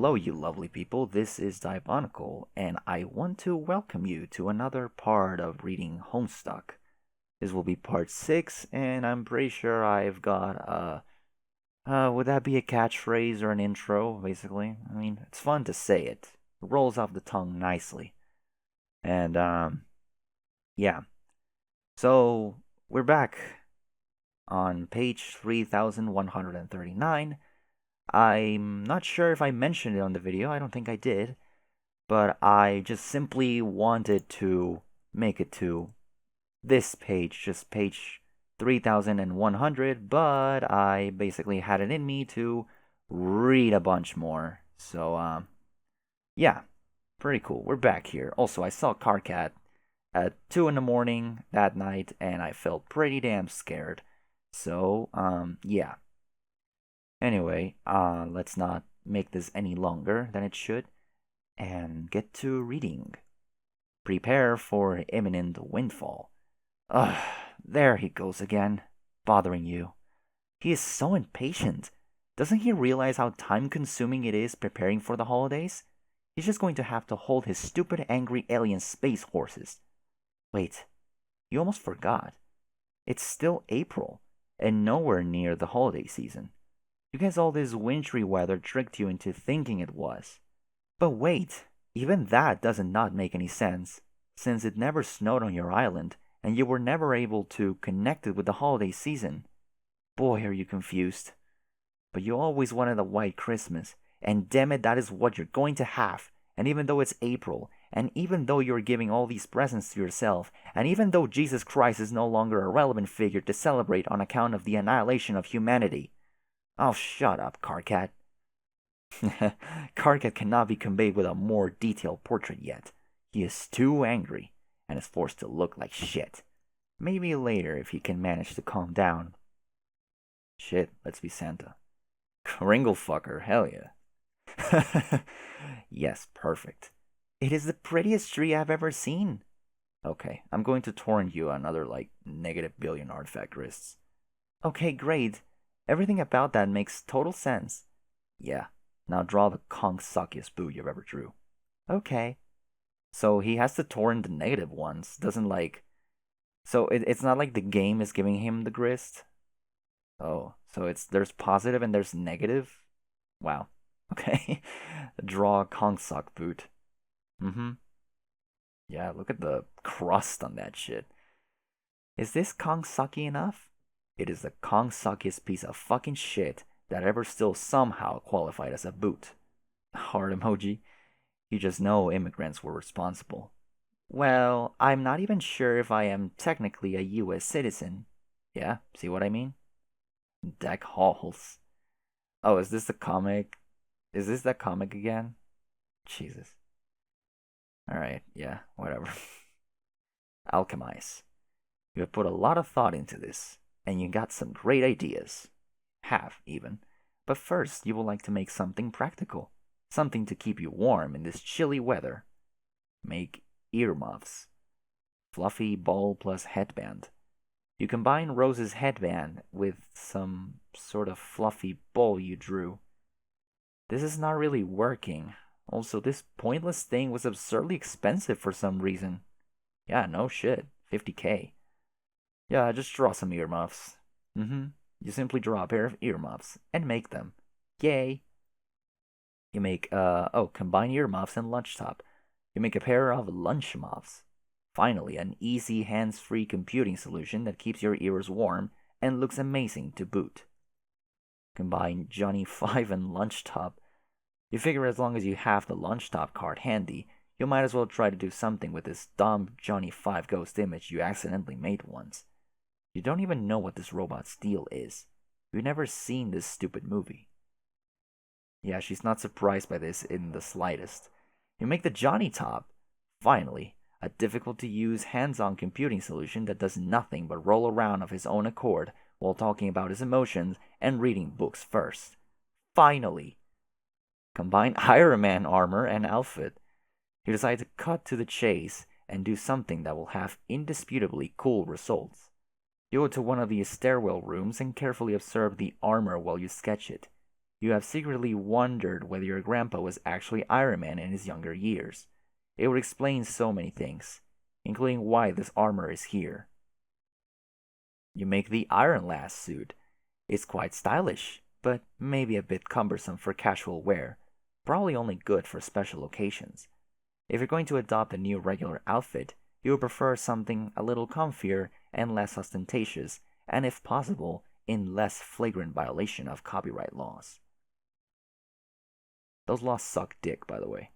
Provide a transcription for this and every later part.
hello, you lovely people. This is Diabolical, and I want to welcome you to another part of reading Homestuck. This will be part 6, and I'm pretty sure I've got would that be a catchphrase or an intro, basically? I mean, it's fun to say it. It rolls off the tongue nicely. And, yeah. So, we're back on page 3139. I'm not sure if I mentioned it on the video, I don't think I did, but I just simply wanted to make it to this page, just page 3100, but I basically had it in me to read a bunch more. So, yeah, pretty cool. We're back here. Also, I saw Carcat at 2 in the morning that night, and I felt pretty damn scared. So, yeah. Anyway, let's not make this any longer than it should and get to reading. Prepare for imminent windfall. Ugh, there he goes again, bothering you. He is so impatient. Doesn't he realize how time-consuming it is preparing for the holidays? He's just going to have to hold his stupid angry alien space horses. Wait, you almost forgot. It's still April, and nowhere near the holiday season. You guess all this wintry weather tricked you into thinking it was. But wait, even that doesn't not make any sense, since it never snowed on your island, and you were never able to connect it with the holiday season. Boy, are you confused. But you always wanted a white Christmas, and damn it, that is what you're going to have. And even though it's April, and even though you're giving all these presents to yourself, and even though Jesus Christ is no longer a relevant figure to celebrate on account of the annihilation of humanity. Oh, shut up, Carcat. Carcat cannot be conveyed with a more detailed portrait yet. He is too angry, and is forced to look like shit. Maybe later if he can manage to calm down. Shit, let's be Santa. Kringlefucker, hell yeah. Yes, perfect. It is the prettiest tree I've ever seen. Okay, I'm going to torrent you another, negative billion artifact risks. Okay, great. Everything about that makes total sense. Yeah, now draw the conksuckiest boo you've ever drew. Okay. So he has to torrent the negative ones, doesn't like... So it's not like the game is giving him the grist? Oh, so there's positive and there's negative? Wow. Okay. Draw a conksuck boot. Mm-hmm. Yeah, look at the crust on that shit. Is this conksucky enough? It is the conksuckiest piece of fucking shit that ever still somehow qualified as a boot. Heart emoji. You just know immigrants were responsible. Well, I'm not even sure if I am technically a US citizen. Yeah, see what I mean? Deck halls. Oh, is this the comic? Is this that comic again? Jesus. Alright, yeah, whatever. Alchemize. You have put a lot of thought into this, and you got some great ideas. Have, even. But first, you would like to make something practical. Something to keep you warm in this chilly weather. Make earmuffs. Fluffy ball plus headband. You combine Rose's headband with some sort of fluffy ball you drew. This is not really working. Also, this pointless thing was absurdly expensive for some reason. Yeah, no shit. 50K. Yeah, just draw some earmuffs. You simply draw a pair of earmuffs and make them. Yay! You make, combine earmuffs and lunch top. You make a pair of lunch muffs. Finally, an easy hands-free computing solution that keeps your ears warm and looks amazing to boot. Combine Johnny 5 and lunch top. You figure as long as you have the lunch top card handy, you might as well try to do something with this dumb Johnny 5 ghost image you accidentally made once. You don't even know what this robot's deal is. You've never seen this stupid movie. Yeah, she's not surprised by this in the slightest. You make the Johnny top. Finally, a difficult-to-use hands-on computing solution that does nothing but roll around of his own accord while talking about his emotions and reading books first. Finally! Combine Iron Man armor and outfit. You decide to cut to the chase and do something that will have indisputably cool results. You go to one of the stairwell rooms and carefully observe the armor while you sketch it. You have secretly wondered whether your grandpa was actually Iron Man in his younger years. It would explain so many things, including why this armor is here. You make the Iron Last suit. It's quite stylish, but maybe a bit cumbersome for casual wear. Probably only good for special occasions. If you're going to adopt a new regular outfit, you would prefer something a little comfier and less ostentatious, and if possible, in less flagrant violation of copyright laws. Those laws suck dick, by the way.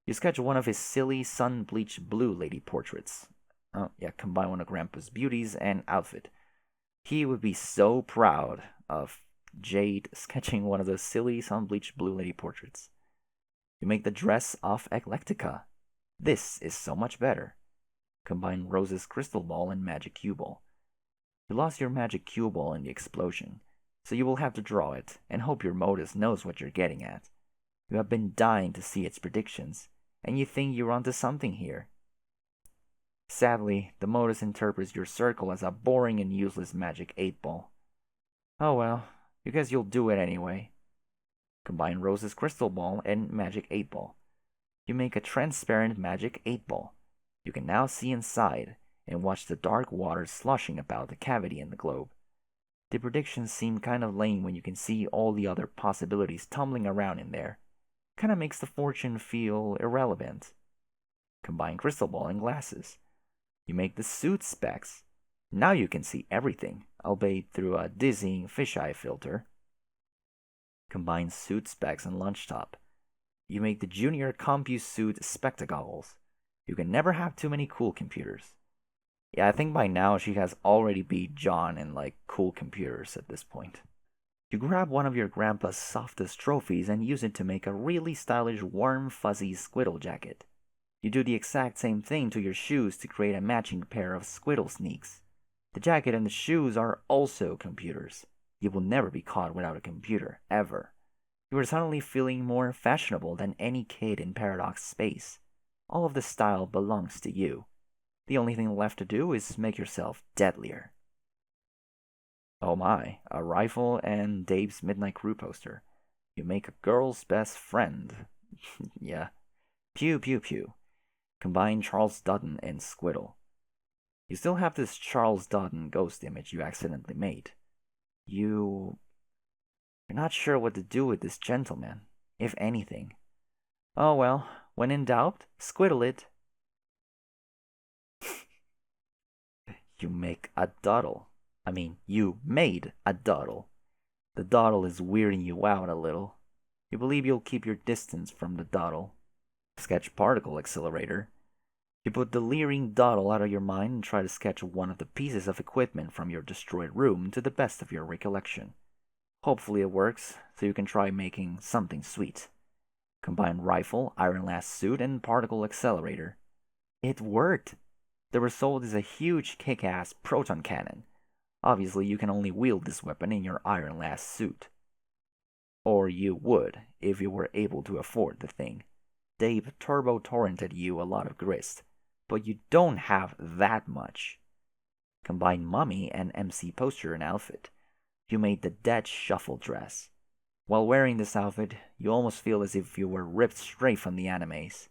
You sketch one of his silly, sun-bleached blue lady portraits. Oh, yeah, combine one of Grandpa's beauties and outfit. He would be so proud of Jade sketching one of those silly, sun-bleached blue lady portraits. You make the dress of Eclectica. This is so much better. Combine Rose's crystal ball and magic cue ball. You lost your magic cue ball in the explosion, so you will have to draw it and hope your Modus knows what you're getting at. You have been dying to see its predictions, and you think you're onto something here. Sadly, the Modus interprets your circle as a boring and useless magic 8-ball. Oh well, you guess you'll do it anyway. Combine Rose's crystal ball and magic 8-ball. You make a transparent magic 8-ball. You can now see inside and watch the dark waters sloshing about the cavity in the globe. The predictions seem kind of lame when you can see all the other possibilities tumbling around in there. Kinda makes the fortune feel irrelevant. Combine crystal ball and glasses. You make the suit specs. Now you can see everything, albeit through a dizzying fisheye filter. Combine suit specs and lunchtop. You make the junior CompuSuit spectagoggles. You can never have too many cool computers. Yeah, I think by now she has already beat John in cool computers at this point. You grab one of your grandpa's softest trophies and use it to make a really stylish warm fuzzy squiddle jacket. You do the exact same thing to your shoes to create a matching pair of squiddle sneaks. The jacket and the shoes are also computers. You will never be caught without a computer, ever. You are suddenly feeling more fashionable than any kid in Paradox Space. All of the style belongs to you. The only thing left to do is make yourself deadlier. Oh my, a rifle and Dave's Midnight Crew poster. You make a girl's best friend. Yeah. Pew pew pew. Combine Charles Dutton and Squiddle. You still have this Charles Dutton ghost image you accidentally made. You're not sure what to do with this gentleman, if anything. Oh well, when in doubt, squiddle it. You make a doddle. You made a doddle. The doddle is weirding you out a little. You believe you'll keep your distance from the doddle. Sketch particle accelerator. You put the leering doddle out of your mind and try to sketch one of the pieces of equipment from your destroyed room to the best of your recollection. Hopefully it works, so you can try making something sweet. Combine rifle, iron last suit, and particle accelerator. It worked! The result is a huge kick-ass proton cannon. Obviously, you can only wield this weapon in your iron last suit. Or you would, if you were able to afford the thing. Dave turbo-torrented you a lot of grist, but you don't have that much. Combine mummy and MC poster and outfit. You made the dead shuffle dress. While wearing this outfit, you almost feel as if you were ripped straight from the animes.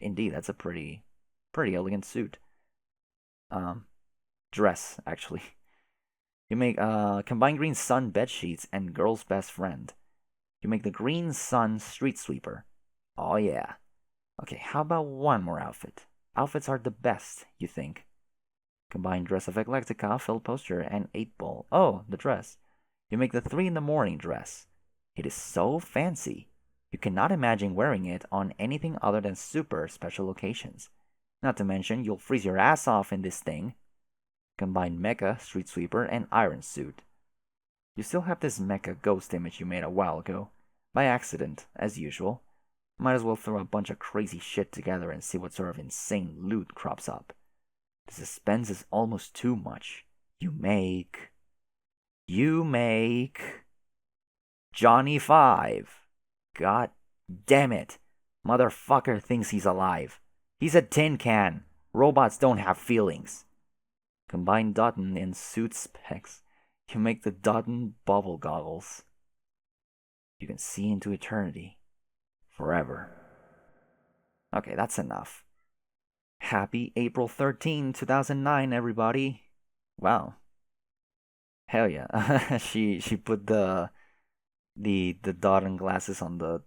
Indeed, that's a pretty elegant suit. Dress, actually. You make combine green sun bed sheets and girl's best friend. You make the green sun street sweeper. Oh yeah. Okay, how about one more outfit? Outfits are the best, you think. Combine dress of Eclectica, filled poster, and 8-ball. Oh, the dress. You make the 3 in the morning dress. It is so fancy. You cannot imagine wearing it on anything other than super special occasions. Not to mention, you'll freeze your ass off in this thing. Combine mecha, street sweeper, and iron suit. You still have this mecha ghost image you made a while ago. By accident, as usual. Might as well throw a bunch of crazy shit together and see what sort of insane loot crops up. The suspense is almost too much. You make Johnny 5. God damn it. Motherfucker thinks he's alive. He's a tin can. Robots don't have feelings. Combine Dutton and suit specs. You make the Dutton bubble goggles. You can see into eternity. Forever. Okay, that's enough. Happy April 13, 2009, everybody. Wow. Hell yeah. she put the dot and glasses on the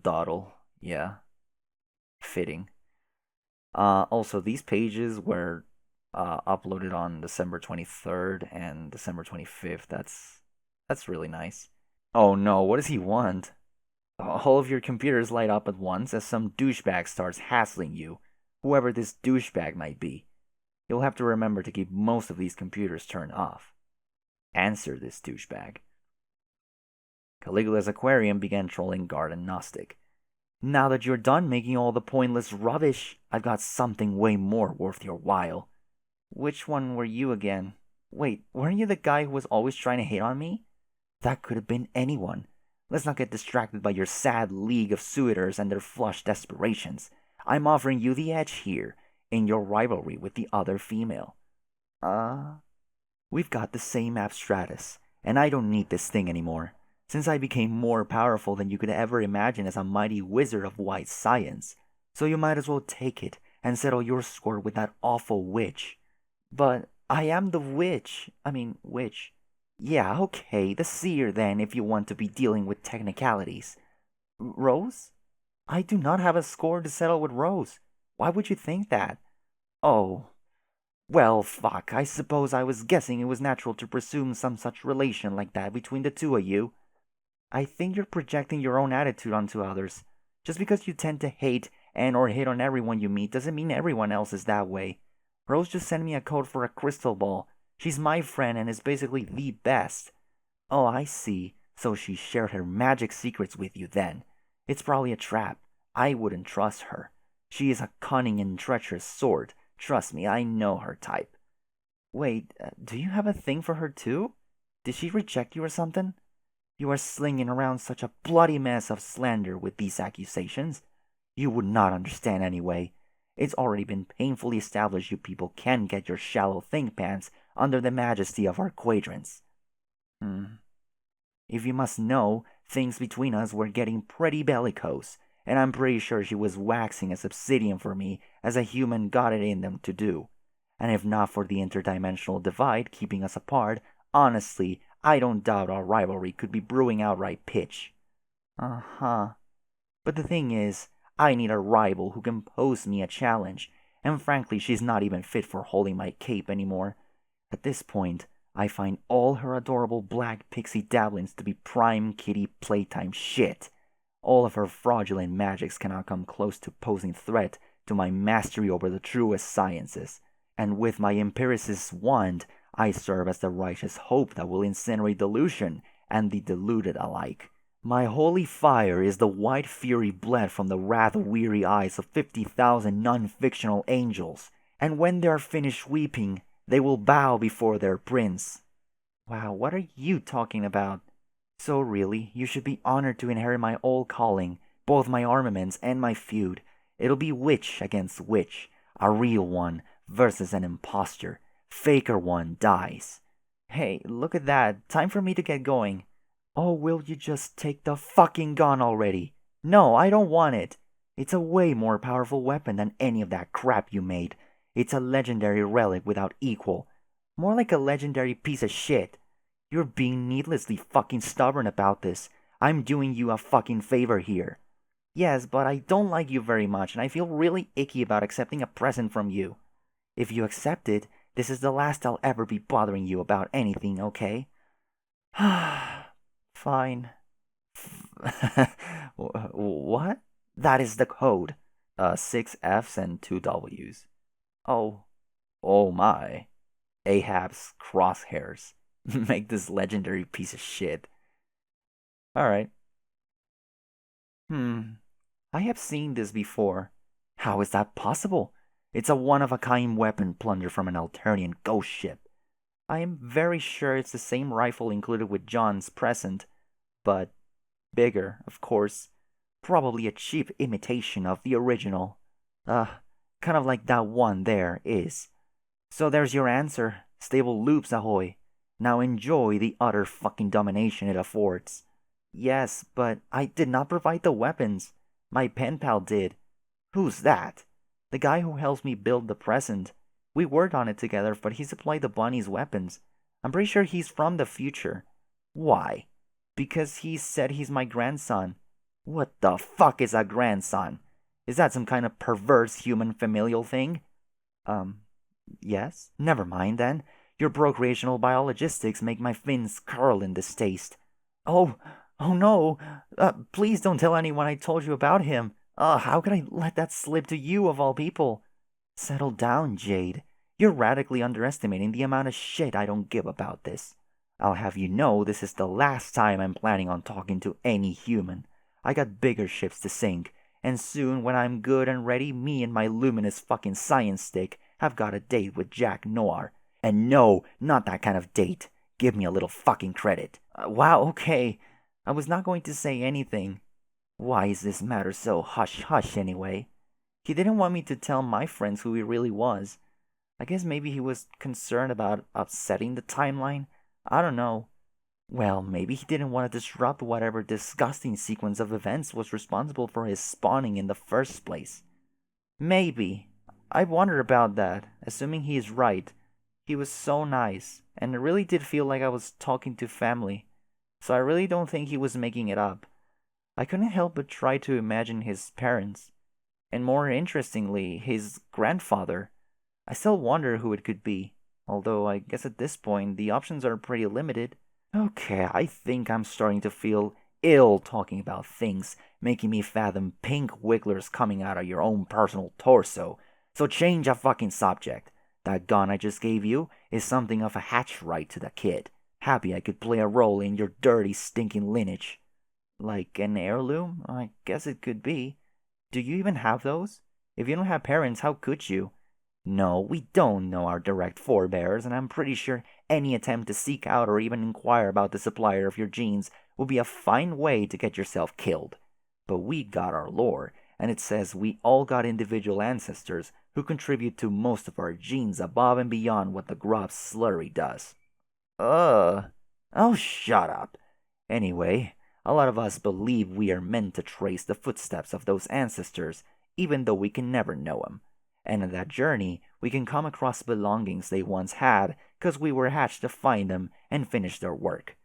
dawdle. Yeah. Fitting. Also, these pages were uploaded on December 23rd and December 25th. That's really nice. Oh no, what does he want? All of your computers light up at once as some douchebag starts hassling you, whoever this douchebag might be. You'll have to remember to keep most of these computers turned off. Answer this douchebag. Caligula's aquarium began trolling Garden Gnostic. Now that you're done making all the pointless rubbish, I've got something way more worth your while. Which one were you again? Wait, weren't you the guy who was always trying to hit on me? That could have been anyone. Let's not get distracted by your sad league of suitors and their flushed desperations. I'm offering you the edge here, in your rivalry with the other female. We've got the same abstratus, and I don't need this thing anymore, since I became more powerful than you could ever imagine as a mighty wizard of white science. So you might as well take it and settle your score with that awful witch. But I am the witch. Yeah, okay, the seer then, if you want to be dealing with technicalities. Rose? I do not have a score to settle with Rose. Why would you think that? Oh, well, fuck, I suppose I was guessing it was natural to presume some such relation like that between the two of you. I think you're projecting your own attitude onto others. Just because you tend to hate and or hit on everyone you meet doesn't mean everyone else is that way. Rose just sent me a code for a crystal ball. She's my friend and is basically the best. Oh, I see. So she shared her magic secrets with you then. It's probably a trap. I wouldn't trust her. She is a cunning and treacherous sort. Trust me, I know her type. Wait, do you have a thing for her too? Did she reject you or something? You are slinging around such a bloody mess of slander with these accusations. You would not understand anyway. It's already been painfully established you people can get your shallow think pants under the majesty of our quadrants. If you must know, things between us were getting pretty bellicose, and I'm pretty sure she was waxing as obsidian for me as a human got it in them to do. And if not for the interdimensional divide keeping us apart, honestly, I don't doubt our rivalry could be brewing outright pitch. Uh-huh. But the thing is, I need a rival who can pose me a challenge, and frankly, she's not even fit for holding my cape anymore. At this point, I find all her adorable black pixie dabblings to be prime kitty playtime shit. All of her fraudulent magics cannot come close to posing threat to my mastery over the truest sciences, and with my empiricist's wand, I serve as the righteous hope that will incinerate delusion and the deluded alike. My holy fire is the white fury bled from the wrath-weary eyes of 50,000 non-fictional angels, and when they are finished weeping, they will bow before their prince. Wow, what are you talking about? So really, you should be honored to inherit my old calling, both my armaments and my feud. It'll be witch against witch, a real one versus an impostor. Faker one dies. Hey, look at that. Time for me to get going. Oh, will you just take the fucking gun already? No, I don't want it. It's a way more powerful weapon than any of that crap you made. It's a legendary relic without equal. More like a legendary piece of shit. You're being needlessly fucking stubborn about this. I'm doing you a fucking favor here. Yes, but I don't like you very much, and I feel really icky about accepting a present from you. If you accept it, this is the last I'll ever be bothering you about anything, okay? Fine. What? That is the code. 6 F's and 2 W's. Oh. Oh my. Ahab's crosshairs. Make this legendary piece of shit. Alright. I have seen this before. How is that possible? It's a one-of-a-kind weapon plundered from an Alternian ghost ship. I am very sure it's the same rifle included with John's present, but bigger, of course. Probably a cheap imitation of the original. Kind of like that one there is. So there's your answer. Stable loops ahoy. Now enjoy the utter fucking domination it affords. Yes, but I did not provide the weapons. My pen pal did. Who's that? The guy who helps me build the present. We worked on it together, but he supplied the bunny's weapons. I'm pretty sure he's from the future. Why? Because he said he's my grandson. What the fuck is a grandson? Is that some kind of perverse human familial thing? Um, yes? Never mind then. Your procreational biologistics make my fins curl in distaste. Oh, oh no! Please don't tell anyone I told you about him. How could I let that slip to you of all people? Settle down, Jade. You're radically underestimating the amount of shit I don't give about this. I'll have you know this is the last time I'm planning on talking to any human. I got bigger ships to sink, and soon when I'm good and ready, me and my luminous fucking science stick have got a date with Jack Noir. And no, not that kind of date. Give me a little fucking credit. Wow, okay. I was not going to say anything. Why is this matter so hush-hush anyway? He didn't want me to tell my friends who he really was. I guess maybe he was concerned about upsetting the timeline. I don't know. Well, maybe he didn't want to disrupt whatever disgusting sequence of events was responsible for his spawning in the first place. Maybe. I wonder about that, assuming he is right. He was so nice, and it really did feel like I was talking to family. So I really don't think he was making it up. I couldn't help but try to imagine his parents. And more interestingly, his grandfather. I still wonder who it could be, although I guess at this point the options are pretty limited. Okay, I think I'm starting to feel ill talking about things, making me fathom pink wigglers coming out of your own personal torso. So change a fucking subject. That gun I just gave you is something of a hatch right to the kid. Happy I could play a role in your dirty, stinking lineage. Like an heirloom? I guess it could be. Do you even have those? If you don't have parents, how could you? No, we don't know our direct forebears, and I'm pretty sure any attempt to seek out or even inquire about the supplier of your genes would be a fine way to get yourself killed. But we got our lore, and it says we all got individual ancestors who contribute to most of our genes above and beyond what the grub slurry does. Ugh. Oh, shut up. Anyway, a lot of us believe we are meant to trace the footsteps of those ancestors, even though we can never know them. And in that journey, we can come across belongings they once had because we were hatched to find them and finish their work.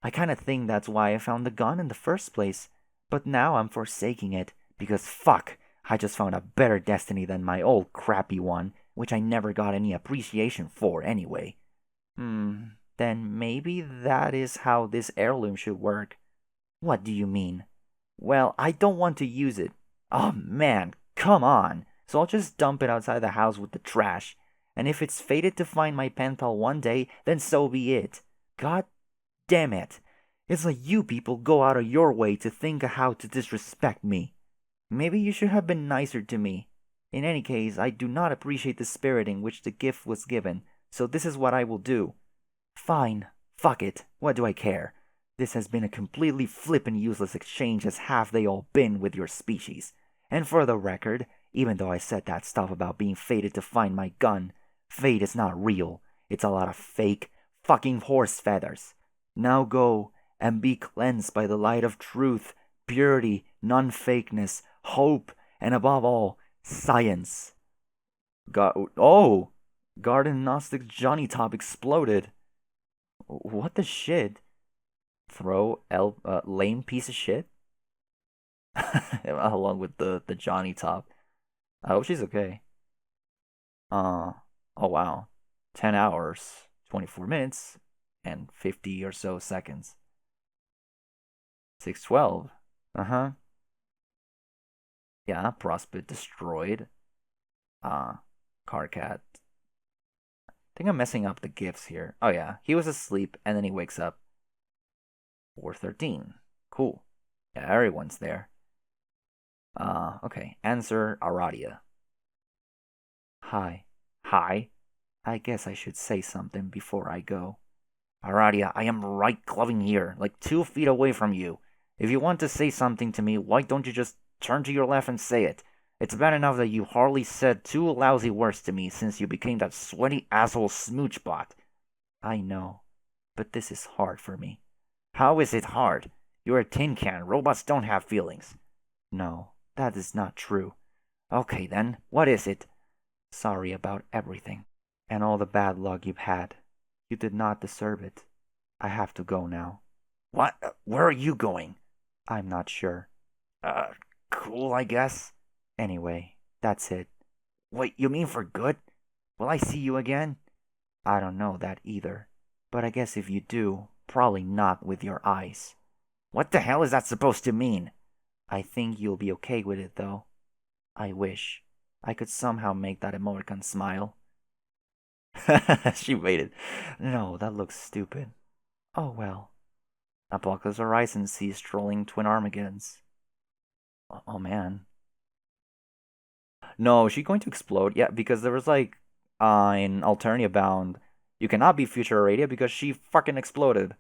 I kinda think that's why I found the gun in the first place, but now I'm forsaking it because fuck, I just found a better destiny than my old crappy one, which I never got any appreciation for anyway. Then maybe that is how this heirloom should work. What do you mean? Well, I don't want to use it. Oh man, come on. So I'll just dump it outside the house with the trash. And if it's fated to find my pen pal one day, then so be it. God damn it. It's like you people go out of your way to think of how to disrespect me. Maybe you should have been nicer to me. In any case, I do not appreciate the spirit in which the gift was given, so this is what I will do. Fine. Fuck it. What do I care? This has been a completely flippin' useless exchange as have they all been with your species. And for the record, even though I said that stuff about being fated to find my gun, fate is not real. It's a lot of fake, fucking horse feathers. Now go and be cleansed by the light of truth, purity, non-fakeness, hope, and above all, science. Garden Gnostic Johnny Top exploded. What the shit? Lame piece of shit? Along with the Johnny Top. I hope she's okay. Oh wow. 10 hours, 24 minutes, and 50 or so seconds. 612. Uh-huh. Yeah, Prospect destroyed. Carcat. I think I'm messing up the gifts here. Oh yeah, he was asleep and then he wakes up. 413. Cool. Yeah, everyone's there. Okay. Answer Aradia. Hi. Hi. I guess I should say something before I go. Aradia, I am right gloving here, like 2 feet away from you. If you want to say something to me, why don't you just turn to your left and say it? It's bad enough that you hardly said 2 lousy words to me since you became that sweaty asshole smoochbot. I know, but this is hard for me. How is it hard? You're a tin can. Robots don't have feelings. No, that is not true. Okay then, what is it? Sorry about everything. And all the bad luck you've had. You did not deserve it. I have to go now. What? Where are you going? I'm not sure. Uh, cool, I guess. Anyway, that's it. Wait, you mean for good? Will I see you again? I don't know that either. But I guess if you do, probably not with your eyes. What the hell is that supposed to mean? I think you'll be okay with it, though. I wish I could somehow make that emoticon smile. She waited. No, that looks stupid. Oh well. Apocalypse Horizon sees strolling twin Armageddons. Oh man. No, is she going to explode? Yeah, because there was like in Alternia Bound, you cannot be Future Aradia because she fucking exploded.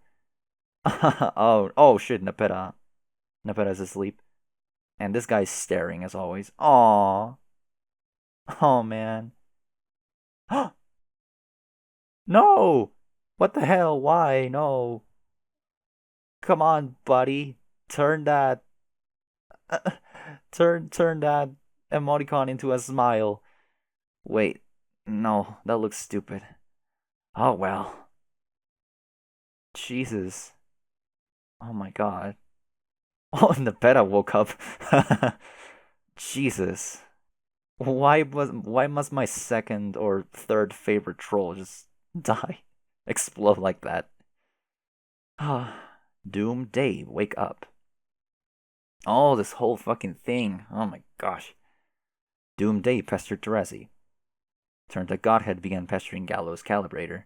Oh shit, Nepeta. Nepeta's asleep. And this guy's staring as always. Aww. Oh man. No! What the hell? Why? No. Come on, buddy. Turn that turn that emoticon into a smile. Wait. No, that looks stupid. Oh well. Jesus. Oh my god. Oh, and the beta woke up. Jesus. Why must my second or third favorite troll just die? Explode like that? Ah, Doom Dave, wake up. Oh, this whole fucking thing. Oh my gosh. Doom Dave pestered Terezi. Turned to Godhead began pestering Gallows Calibrator.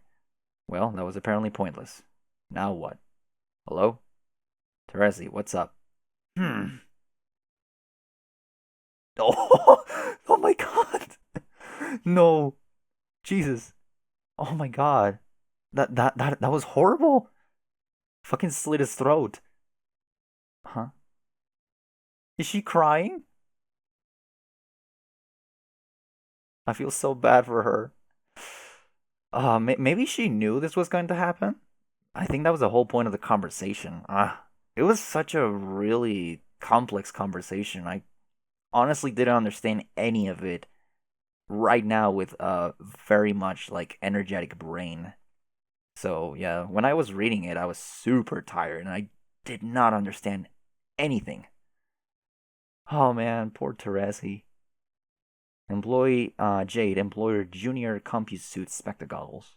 Well, that was apparently pointless. Now what? Hello? Terezi, what's up? Oh, oh my god. No. Jesus. Oh my god. That was horrible. Fucking slit his throat. Huh? Is she crying? I feel so bad for her. Maybe she knew this was going to happen. I think that was the whole point of the conversation. It was such a really complex conversation. I honestly didn't understand any of it right now with a very much like energetic brain. So yeah, when I was reading it, I was super tired and I did not understand anything. Oh man, poor Teresi. Employee Jade, employer Junior CompuSuit spectacles.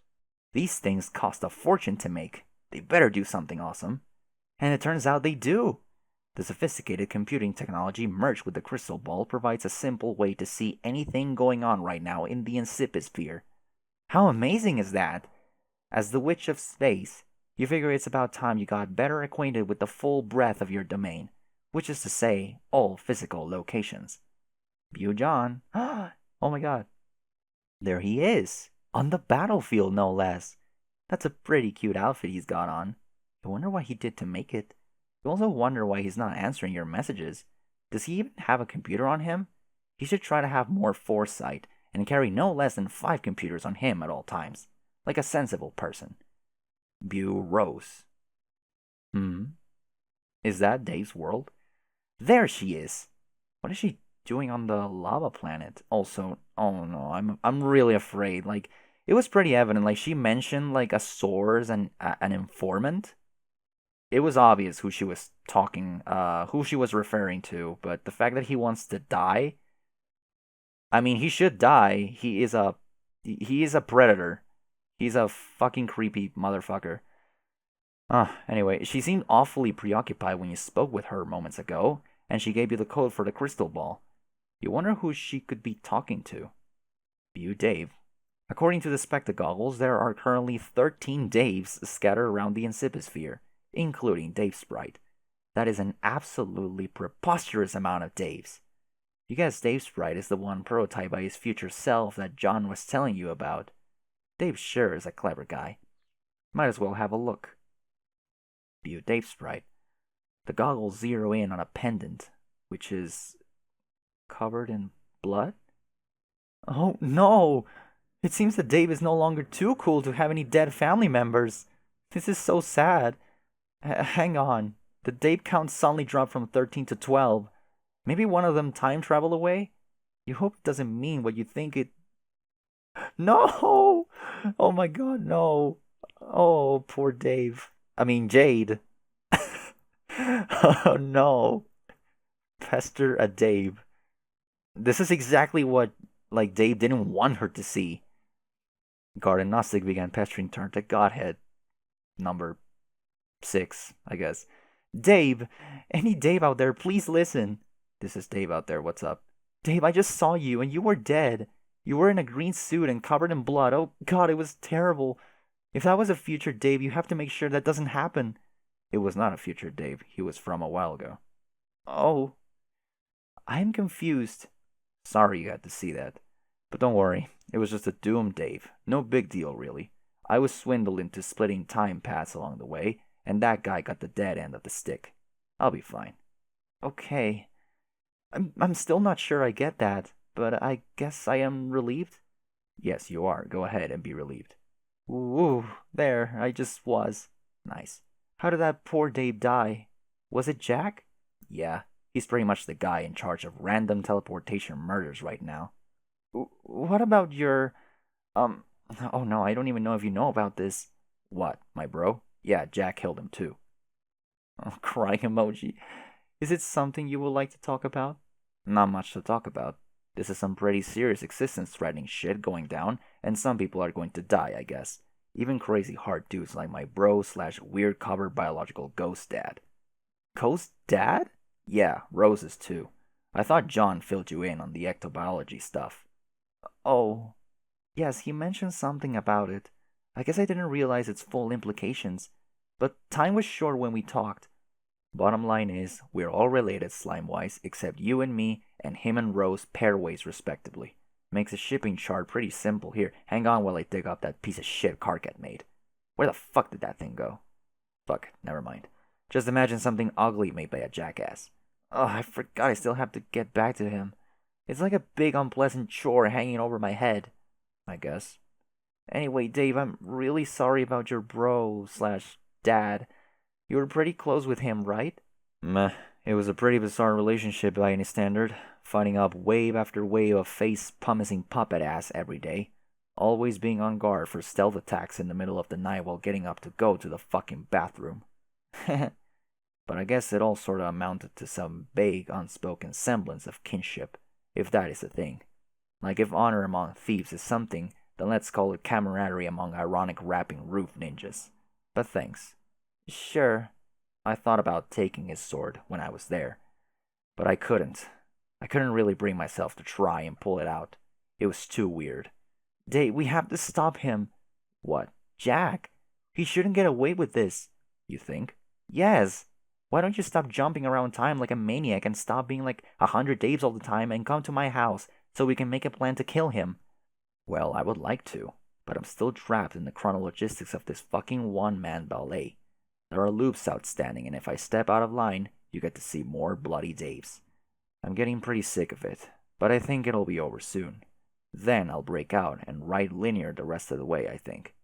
These things cost a fortune to make. They better do something awesome. And it turns out they do. The sophisticated computing technology merged with the crystal ball provides a simple way to see anything going on right now in the Incipisphere. How amazing is that? As the Witch of Space, you figure it's about time you got better acquainted with the full breadth of your domain, which is to say, all physical locations. BLUH John. Oh my god. There he is. On the battlefield, no less. That's a pretty cute outfit he's got on. I wonder what he did to make it. You also wonder why he's not answering your messages. Does he even have a computer on him? He should try to have more foresight and carry no less than 5 computers on him at all times, like a sensible person. BLUH rose. Is that Dave's world? There she is. What is she doing on the lava planet? Also, oh no, I'm really afraid. Like, it was pretty evident. Like, she mentioned like a source and an informant. It was obvious who she was talking, who she was referring to. But the fact that he wants to die, I mean, he should die. He is a predator. He's a fucking creepy motherfucker. Anyway, she seemed awfully preoccupied when you spoke with her moments ago, and she gave you the code for the crystal ball. You wonder who she could be talking to. BLUH Dave. According to the spectagoggles, there are currently 13 Daves scattered around the Incipisphere, including Dave Sprite. That is an absolutely preposterous amount of Daves. You guess Dave Sprite is the one prototyped by his future self that John was telling you about. Dave sure is a clever guy. Might as well have a look. BLUH Dave Sprite. The goggles zero in on a pendant, which is covered in blood? Oh no! It seems that Dave is no longer too cool to have any dead family members. This is so sad. Hang on. The date count suddenly dropped from 13 to 12. Maybe one of them time traveled away? You hope it doesn't mean what you think it. No! Oh my god, no. Oh, poor Dave. I mean, Jade. Oh no. Pester a Dave. This is exactly what, like, Dave didn't want her to see. Garden Gnostic began pestering turn to Godhead. Number 6, I guess. Dave! Any Dave out there, please listen. This is Dave out there, what's up? Dave, I just saw you and you were dead. You were in a green suit and covered in blood. Oh god, it was terrible. If that was a future Dave, you have to make sure that doesn't happen. It was not a future Dave. He was from a while ago. Oh. I am confused. Sorry you had to see that. But don't worry, it was just a doomed Dave. No big deal, really. I was swindled into splitting time paths along the way, and that guy got the dead end of the stick. I'll be fine. Okay. I'm still not sure I get that, but I guess I am relieved? Yes, you are. Go ahead and be relieved. Ooh, there, I just was. Nice. How did that poor Dave die? Was it Jack? Yeah, he's pretty much the guy in charge of random teleportation murders right now. What about your, oh no, I don't even know if you know about this. What, my bro? Yeah, Jack killed him too. Oh, crying emoji. Is it something you would like to talk about? Not much to talk about. This is some pretty serious existence-threatening shit going down, and some people are going to die, I guess. Even crazy hard dudes like my bro slash weird covered biological ghost dad. Ghost dad? Yeah, Rose's too. I thought John filled you in on the ectobiology stuff. Oh, yes, he mentioned something about it. I guess I didn't realize its full implications. But time was short when we talked. Bottom line is, we're all related slime-wise, except you and me, and him and Rose pairways respectively. Makes the shipping chart pretty simple here. Hang on while I dig up that piece of shit Karkat made. Where the fuck did that thing go? Fuck, never mind. Just imagine something ugly made by a jackass. Oh, I forgot I still have to get back to him. It's like a big unpleasant chore hanging over my head, I guess. Anyway, Dave, I'm really sorry about your bro slash dad. You were pretty close with him, right? Meh. It was a pretty bizarre relationship by any standard. Fighting up wave after wave of face-pumicing puppet ass every day. Always being on guard for stealth attacks in the middle of the night while getting up to go to the fucking bathroom. But I guess it all sorta amounted to some vague, unspoken semblance of kinship, if that is a thing. Like if honor among thieves is something, then let's call it camaraderie among ironic rapping roof ninjas. But thanks. Sure. I thought about taking his sword when I was there, but I couldn't. I couldn't really bring myself to try and pull it out. It was too weird. Dave, we have to stop him. What? Jack? He shouldn't get away with this. You think? Yes. Why don't you stop jumping around time like a maniac and stop being like 100 Daves all the time and come to my house so we can make a plan to kill him? Well, I would like to, but I'm still trapped in the chronologistics of this fucking one-man ballet. There are loops outstanding, and if I step out of line, you get to see more bloody Daves. I'm getting pretty sick of it, but I think it'll be over soon. Then I'll break out and ride linear the rest of the way, I think.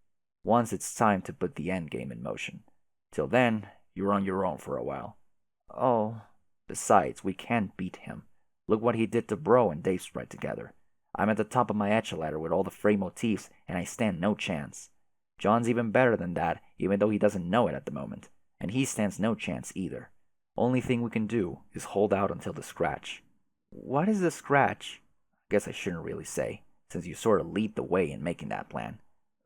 Once it's time to put the endgame in motion. Till then, you're on your own for a while. Oh. Besides, we can't beat him. Look what he did to Bro and Dave spread together. I'm at the top of my echelon with all the frey motifs, and I stand no chance. John's even better than that, even though he doesn't know it at the moment. And he stands no chance either. Only thing we can do is hold out until the scratch. What is the scratch? I guess I shouldn't really say, since you sort of lead the way in making that plan.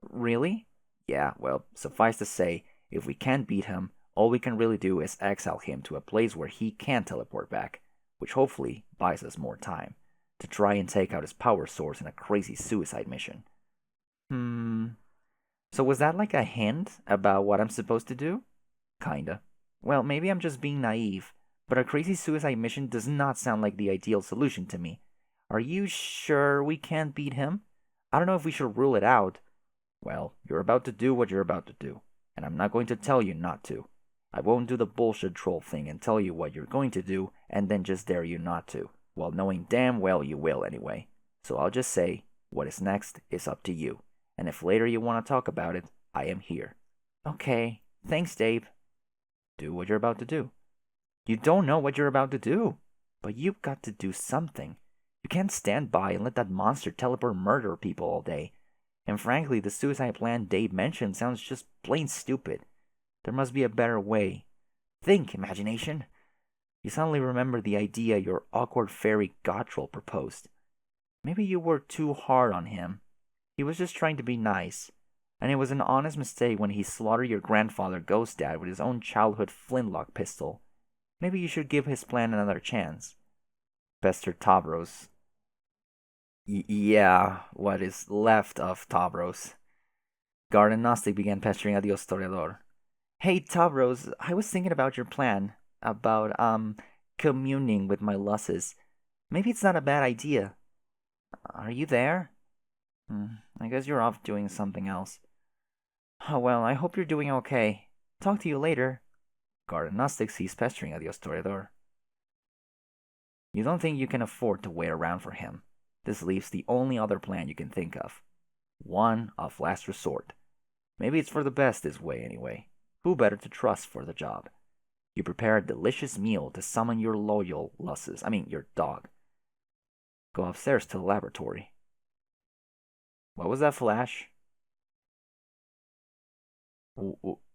Really? Yeah, well, suffice to say, if we can't beat him, all we can really do is exile him to a place where he can teleport back, which hopefully buys us more time, to try and take out his power source in a crazy suicide mission. So was that like a hint about what I'm supposed to do? Kinda. Well, maybe I'm just being naive, but a crazy suicide mission does not sound like the ideal solution to me. Are you sure we can't beat him? I don't know if we should rule it out. Well, you're about to do what you're about to do, and I'm not going to tell you not to. I won't do the bullshit troll thing and tell you what you're going to do and then just dare you not to, while knowing damn well you will anyway. So I'll just say, what is next is up to you. And if later you want to talk about it, I am here. Okay, thanks, Dave. Do what you're about to do. You don't know what you're about to do, but you've got to do something. You can't stand by and let that monster teleport murder people all day. And frankly, the suicide plan Dave mentioned sounds just plain stupid. There must be a better way. Think, imagination. You suddenly remember the idea your awkward fairy godtroll proposed. Maybe you were too hard on him. He was just trying to be nice. And it was an honest mistake when he slaughtered your grandfather Ghost Dad with his own childhood flintlock pistol. Maybe you should give his plan another chance. Pestered Tavros. Yeah, what is left of Tavros. Garden Gnostic began pestering at the Historiador. Hey, Tavros, I was thinking about your plan. About, communing with my lusses. Maybe it's not a bad idea. Are you there? I guess you're off doing something else. Oh, well, I hope you're doing okay. Talk to you later. Garden Gnostic ceased pestering at the Historiador. You don't think you can afford to wait around for him. This leaves the only other plan you can think of. One of last resort. Maybe it's for the best this way anyway. Who better to trust for the job? You prepare a delicious meal to summon your loyal lusses. Your dog. Go upstairs to the laboratory. What was that flash?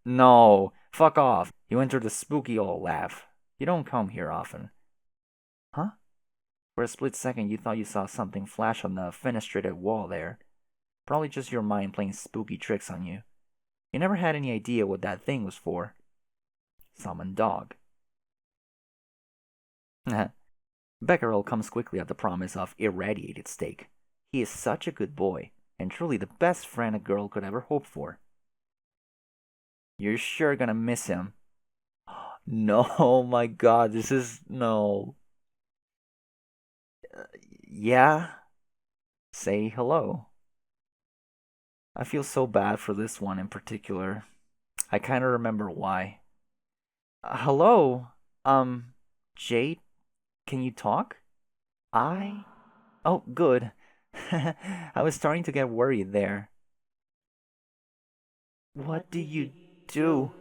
No, fuck off. You entered the spooky old laugh. You don't come here often. Huh? For a split second, you thought you saw something flash on the fenestrated wall there. Probably just your mind playing spooky tricks on you. You never had any idea what that thing was for. Summon dog. Becquerel comes quickly at the promise of irradiated steak. He is such a good boy, and truly the best friend a girl could ever hope for. You're sure gonna miss him. No, oh my god, this is... no. Yeah? Say hello. I feel so bad for this one in particular. I kinda remember why. Hello? Jade? Can you talk? I? Oh, good. I was starting to get worried there. What did you do?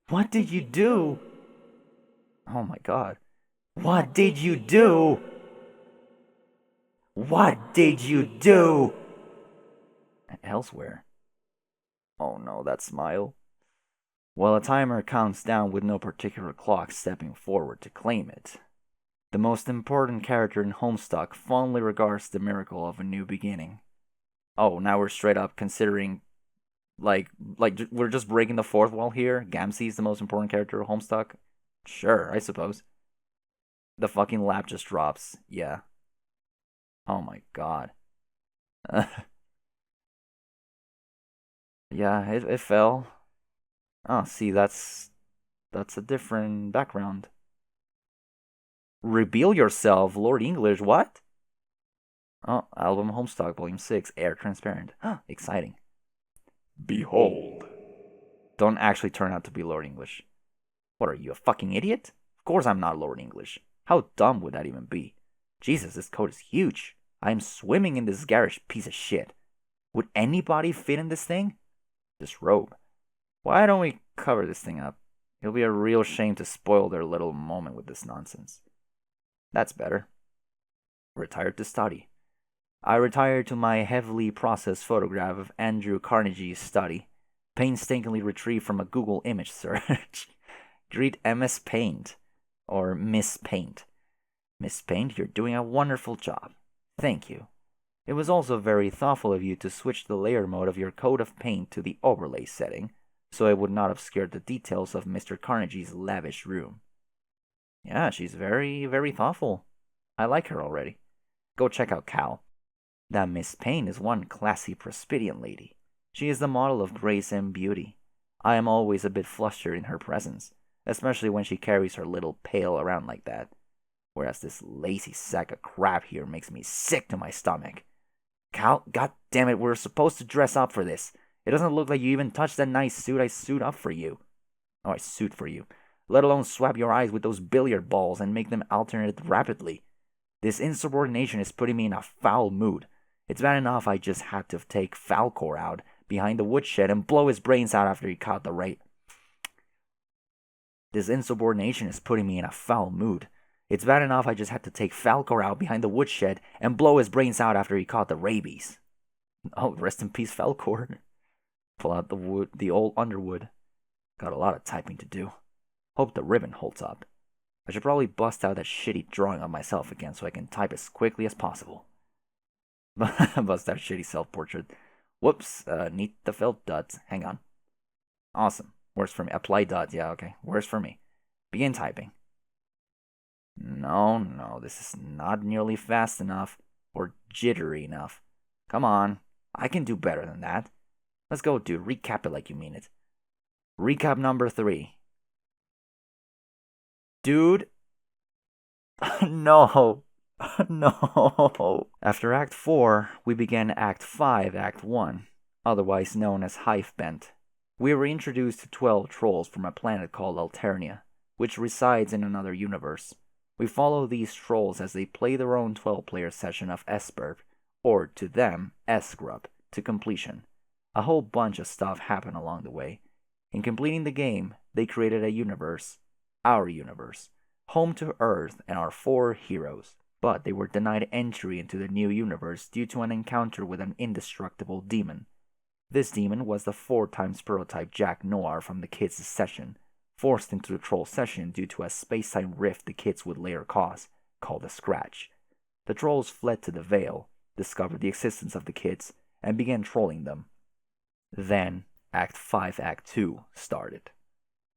What did you do? Oh my god. What did you do? What did you do? Elsewhere. Oh no, that smile. While a timer counts down with no particular clock stepping forward to claim it. The most important character in Homestuck fondly regards the miracle of a new beginning. Oh, now we're straight up considering, like we're just breaking the fourth wall here. Gamsee's the most important character of Homestuck. Sure, I suppose. The fucking lap just drops. Yeah. Oh my god. Yeah, it fell. Oh, see, that's a different background. Reveal yourself, Lord English. What? Oh, album Homestuck, Volume 6, Air Transparent. Exciting. Behold. Don't actually turn out to be Lord English. What are you, a fucking idiot? Of course I'm not Lord English. How dumb would that even be? Jesus, this coat is huge. I am swimming in this garish piece of shit. Would anybody fit in this thing? This robe. Why don't we cover this thing up? It'll be a real shame to spoil their little moment with this nonsense. That's better. Retired to study. I retired to my heavily processed photograph of Andrew Carnegie's study, painstakingly retrieved from a Google image search. Greet MS Paint, or Miss Paint. Miss Paint, you're doing a wonderful job. Thank you. It was also very thoughtful of you to switch the layer mode of your coat of paint to the overlay setting, so it would not obscure the details of Mr. Carnegie's lavish room. Yeah, she's very, very thoughtful. I like her already. Go check out Cal. That Miss Paint is one classy Prospidian lady. She is the model of grace and beauty. I am always a bit flustered in her presence, especially when she carries her little pail around like that. Whereas this lazy sack of crap here makes me sick to my stomach. Cal, goddammit, we're supposed to dress up for this. It doesn't look like you even touched that nice suit I suit up for you. Oh, I suit for you. Let alone swap your eyes with those billiard balls and make them alternate rapidly. This insubordination is putting me in a foul mood. It's bad enough I just had to take Falcor out behind the woodshed and blow his brains out after he caught the rape. This insubordination is putting me in a foul mood. It's bad enough I just had to take Falcor out behind the woodshed and blow his brains out after he caught the rabies. Oh, rest in peace, Falcor. Pull out the wood, the old underwood. Got a lot of typing to do. Hope the ribbon holds up. I should probably bust out that shitty drawing of myself again so I can type as quickly as possible. Bust out shitty self-portrait. Whoops, need the felt dots. Hang on. Awesome. Works for me. Apply dots. Yeah, okay. Works for me. Begin typing. No, this is not nearly fast enough or jittery enough. Come on. I can do better than that. Let's go, dude. Recap it like you mean it. Recap number 3. Dude. No. No. After Act 4, we began Act 5, Act 1, otherwise known as Hive Bent. We were introduced to 12 trolls from a planet called Alternia, which resides in another universe. We follow these trolls as they play their own 12-player session of Esberg, or to them, Esgrub, to completion. A whole bunch of stuff happened along the way. In completing the game, they created a universe, our universe, home to Earth and our 4 heroes. But they were denied entry into the new universe due to an encounter with an indestructible demon. This demon was the 4x prototype Jack Noir from the kids' session, forced into the troll session due to a space-time rift the kids would later cause, called a scratch. The trolls fled to the Vale, discovered the existence of the kids, and began trolling them. Then, Act 5, Act 2 started.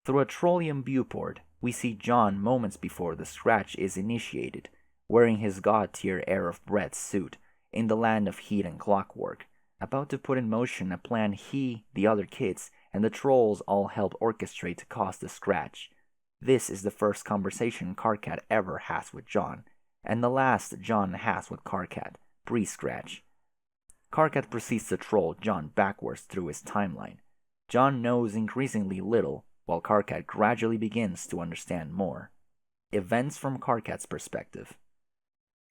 Through a trollium viewport, we see John moments before the scratch is initiated, wearing his god-tier Air of Breath suit in the land of heat and clockwork, about to put in motion a plan he, the other kids, and the trolls all help orchestrate to cause the scratch. This is the first conversation Karkat ever has with John, and the last John has with Karkat, pre-scratch. Karkat proceeds to troll John backwards through his timeline. John knows increasingly little, while Karkat gradually begins to understand more. Events from Karkat's perspective.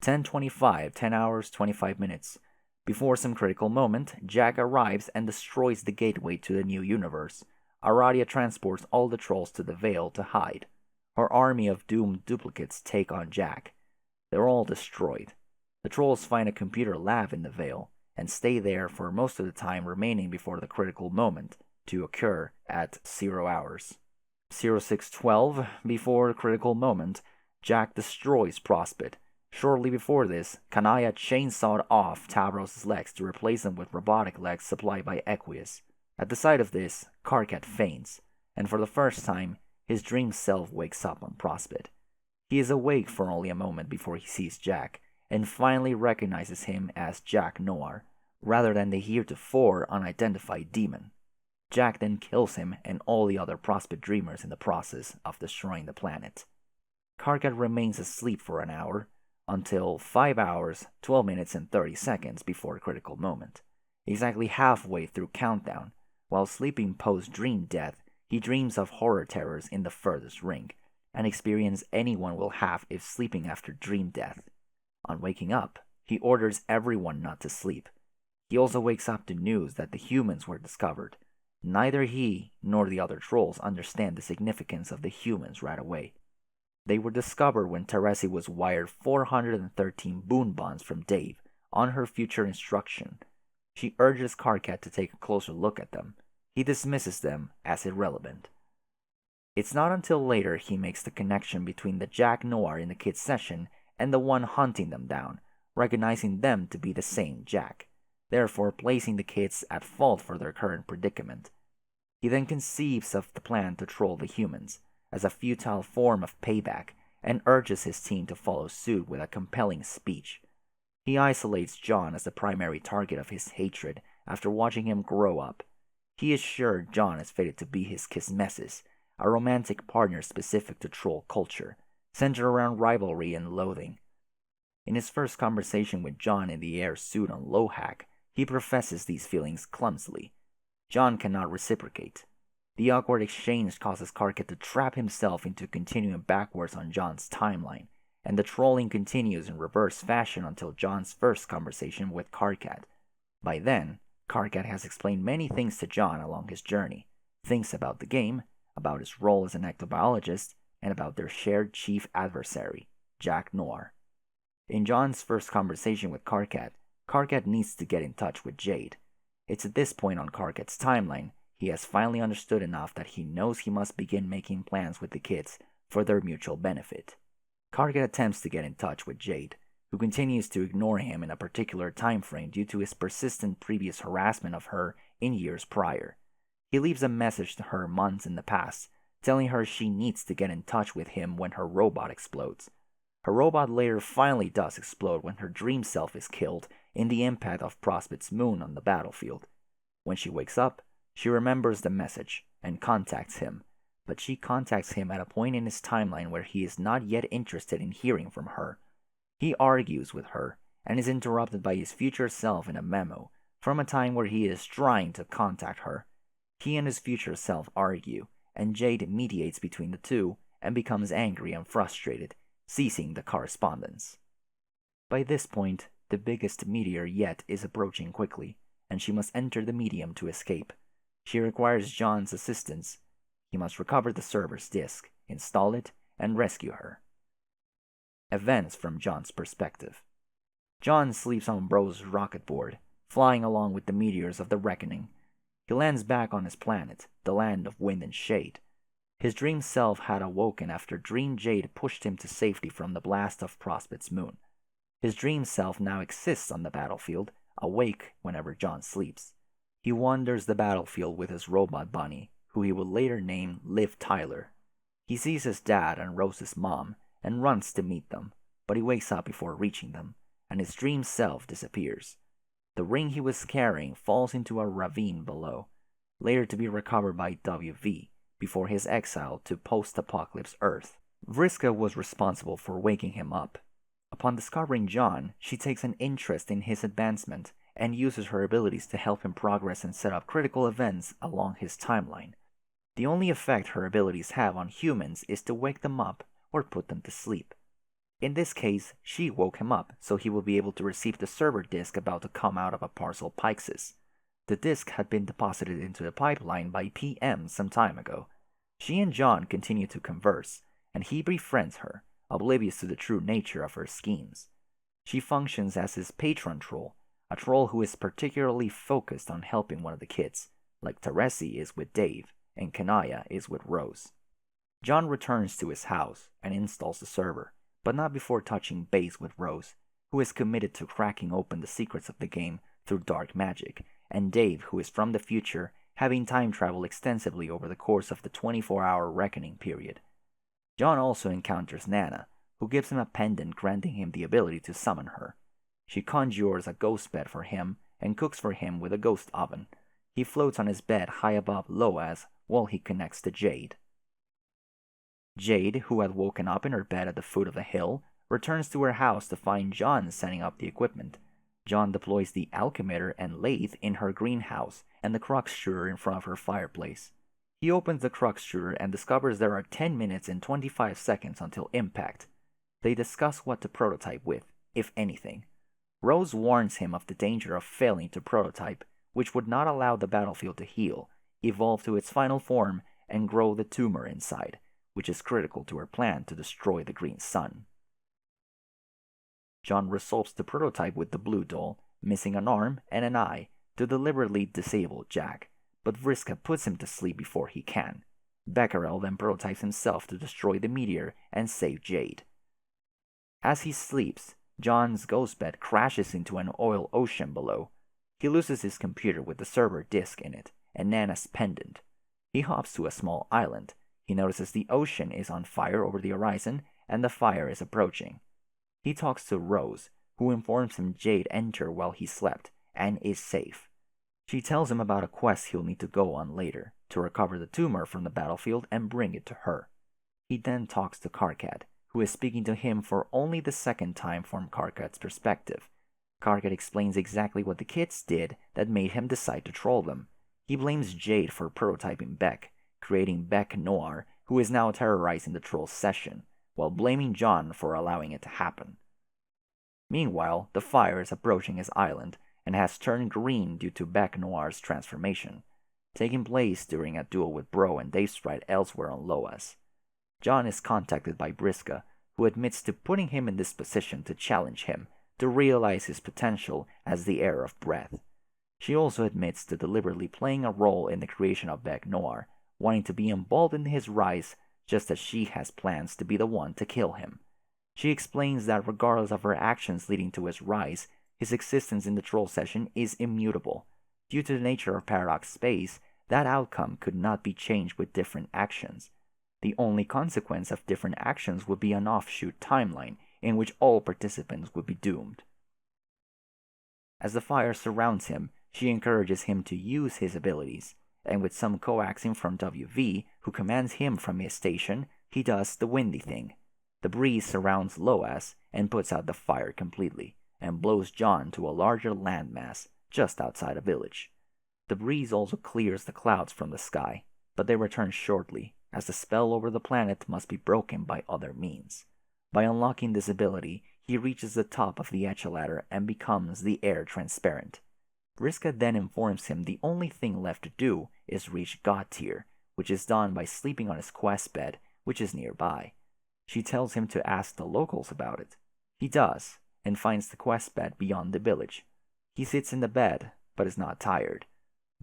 10:25, 10 hours, 25 minutes. Before some critical moment, Jack arrives and destroys the gateway to the new universe. Aradia transports all the trolls to the Vale to hide. Her army of doomed duplicates take on Jack. They're all destroyed. The trolls find a computer lab in the Vale and stay there for most of the time remaining before the critical moment to occur at 0 hours. 0612, before the critical moment, Jack destroys Prospect. Shortly before this, Kanaya chainsawed off Tavros' legs to replace them with robotic legs supplied by Equius. At the sight of this, Karkat faints, and for the first time, his dream self wakes up on Prospect. He is awake for only a moment before he sees Jack, and finally recognizes him as Jack Noir, rather than the heretofore unidentified demon. Jack then kills him and all the other Prospect dreamers in the process of destroying the planet. Karkat remains asleep for an hour, until 5 hours, 12 minutes and 30 seconds before critical moment. Exactly halfway through countdown, while sleeping post-dream death, he dreams of horror terrors in the furthest ring, an experience anyone will have if sleeping after dream death. On waking up, he orders everyone not to sleep. He also wakes up to news that the humans were discovered. Neither he nor the other trolls understand the significance of the humans right away. They were discovered when Teresi was wired 413 boon bonds from Dave on her future instruction. She urges Karkat to take a closer look at them. He dismisses them as irrelevant. It's not until later he makes the connection between the Jack Noir in the kids' session and the one hunting them down, recognizing them to be the same Jack, therefore placing the kids at fault for their current predicament. He then conceives of the plan to troll the humans as a futile form of payback and urges his team to follow suit with a compelling speech. He isolates John as the primary target of his hatred after watching him grow up. He is sure John is fated to be his Kismesis, a romantic partner specific to troll culture, centered around rivalry and loathing. In his first conversation with John in the air suit on Lohak, he professes these feelings clumsily. John cannot reciprocate. The awkward exchange causes Karkat to trap himself into continuing backwards on John's timeline, and the trolling continues in reverse fashion until John's first conversation with Karkat. By then, Karkat has explained many things to John along his journey, things about the game, about his role as an ectobiologist, and about their shared chief adversary, Jack Noir. In John's first conversation with Karkat, Karkat needs to get in touch with Jade. It's at this point on Karkat's timeline he has finally understood enough that he knows he must begin making plans with the kids for their mutual benefit. Karkat attempts to get in touch with Jade, who continues to ignore him in a particular time frame due to his persistent previous harassment of her in years prior. He leaves a message to her months in the past, telling her she needs to get in touch with him when her robot explodes. Her robot later finally does explode when her dream self is killed in the impact of Prospect's moon on the battlefield. When she wakes up, she remembers the message and contacts him, but she contacts him at a point in his timeline where he is not yet interested in hearing from her. He argues with her and is interrupted by his future self in a memo from a time where he is trying to contact her. He and his future self argue, and Jade mediates between the two and becomes angry and frustrated, ceasing the correspondence. By this point, the biggest meteor yet is approaching quickly, and she must enter the medium to escape. She requires John's assistance. He must recover the server's disk, install it, and rescue her. Events from John's perspective. John sleeps on Bro's rocket board, flying along with the meteors of the reckoning. He lands back on his planet, the land of wind and shade. His dream self had awoken after Dream Jade pushed him to safety from the blast of Prospect's moon. His dream self now exists on the battlefield, awake whenever John sleeps. He wanders the battlefield with his robot bunny, who he will later name Liv Tyler. He sees his dad and Rose's mom and runs to meet them, but he wakes up before reaching them, and his dream self disappears. The ring he was carrying falls into a ravine below, later to be recovered by WV before his exile to post-apocalypse Earth. Vriska was responsible for waking him up. Upon discovering John, she takes an interest in his advancement and uses her abilities to help him progress and set up critical events along his timeline. The only effect her abilities have on humans is to wake them up or put them to sleep. In this case, she woke him up so he will be able to receive the server disk about to come out of a parcel Pyxis. The disk had been deposited into the pipeline by PM some time ago. She and John continue to converse, and he befriends her, oblivious to the true nature of her schemes. She functions as his patron troll, a troll who is particularly focused on helping one of the kids, like Teresi is with Dave and Kanaya is with Rose. John returns to his house and installs the server, but not before touching base with Rose, who is committed to cracking open the secrets of the game through dark magic, and Dave, who is from the future, having time traveled extensively over the course of the 24-hour reckoning period. John also encounters Nana, who gives him a pendant granting him the ability to summon her. She conjures a ghost bed for him and cooks for him with a ghost oven. He floats on his bed high above Loaz while he connects to Jade. Jade, who had woken up in her bed at the foot of the hill, returns to her house to find John setting up the equipment. John deploys the alchemitter and lathe in her greenhouse and the crux shooter in front of her fireplace. He opens the crux shooter and discovers there are 10 minutes and 25 seconds until impact. They discuss what to prototype with, if anything. Rose warns him of the danger of failing to prototype, which would not allow the battlefield to heal, evolve to its final form, and grow the tumor inside, which is critical to her plan to destroy the Green Sun. John resolves to prototype with the blue doll, missing an arm and an eye, to deliberately disable Jack, but Vriska puts him to sleep before he can. Becquerel then prototypes himself to destroy the meteor and save Jade. As he sleeps, John's ghost bed crashes into an oil ocean below. He loses his computer with the server disk in it, and Nana's pendant. He hops to a small island. He notices the ocean is on fire over the horizon, and the fire is approaching. He talks to Rose, who informs him Jade entered while he slept, and is safe. She tells him about a quest he'll need to go on later, to recover the tumor from the battlefield and bring it to her. He then talks to Karkat, who is speaking to him for only the second time from Karkat's perspective. Karkat explains exactly what the kids did that made him decide to troll them. He blames Jade for prototyping Beck, creating Beck Noir, who is now terrorizing the troll's session, while blaming John for allowing it to happen. Meanwhile, the fire is approaching his island and has turned green due to Beck Noir's transformation. taking place during a duel with Bro and Dave Sprite elsewhere on Loas. John is contacted by Briska, who admits to putting him in this position to challenge him, to realize his potential as the heir of Breath. She also admits to deliberately playing a role in the creation of Beck Noir, wanting to be involved in his rise just as she has plans to be the one to kill him. She explains that regardless of her actions leading to his rise, his existence in the troll session is immutable. Due to the nature of Paradox Space, that outcome could not be changed with different actions. The only consequence of different actions would be an offshoot timeline in which all participants would be doomed. As the fire surrounds him, she encourages him to use his abilities, and with some coaxing from WV, who commands him from his station, he does the windy thing. The breeze surrounds Loas and puts out the fire completely, and blows John to a larger landmass just outside a village. The breeze also clears the clouds from the sky, but they return shortly, as the spell over the planet must be broken by other means. By unlocking this ability, he reaches the top of the Echeladder and becomes the air transparent. Briska then informs him the only thing left to do is reach God Tier, which is done by sleeping on his quest bed, which is nearby. She tells him to ask the locals about it. He does, and finds the quest bed beyond the village. He sits in the bed, but is not tired.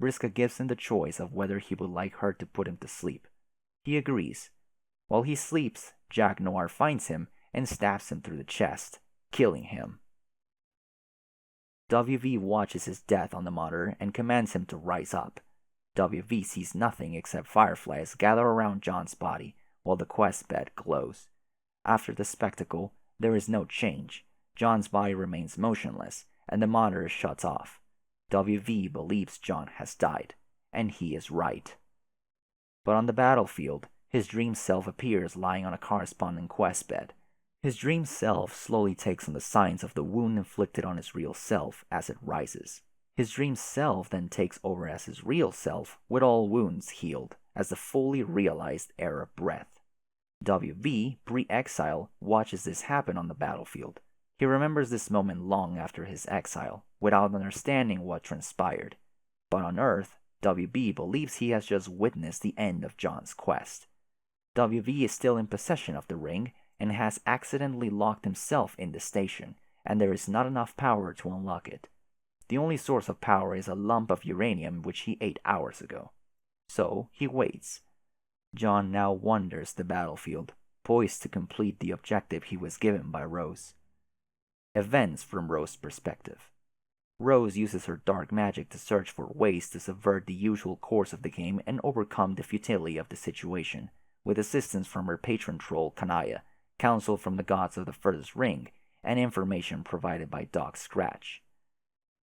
Briska gives him the choice of whether he would like her to put him to sleep. He agrees. While he sleeps, Jack Noir finds him and stabs him through the chest, killing him. WV watches his death on the monitor and commands him to rise up. WV sees nothing except fireflies gather around John's body while the quest bed glows. After the spectacle, there is no change. John's body remains motionless, and the monitor shuts off. WV believes John has died, and he is right. But on the battlefield, his dream self appears lying on a corresponding quest bed. His dream self slowly takes on the signs of the wound inflicted on his real self as it rises. His dream self then takes over as his real self, with all wounds healed, as the fully realized heir of Breath. WV, pre-exile, watches this happen on the battlefield. He remembers this moment long after his exile, without understanding what transpired. But on Earth, WB believes he has just witnessed the end of John's quest. WV is still in possession of the ring, and has accidentally locked himself in the station, and there is not enough power to unlock it. The only source of power is a lump of uranium which he ate hours ago. So he waits. John now wanders the battlefield, poised to complete the objective he was given by Rose. Events from Rose's perspective. Rose uses her dark magic to search for ways to subvert the usual course of the game and overcome the futility of the situation, with assistance from her patron troll Kanaya, counsel from the gods of the Furthest Ring, and information provided by Doc Scratch.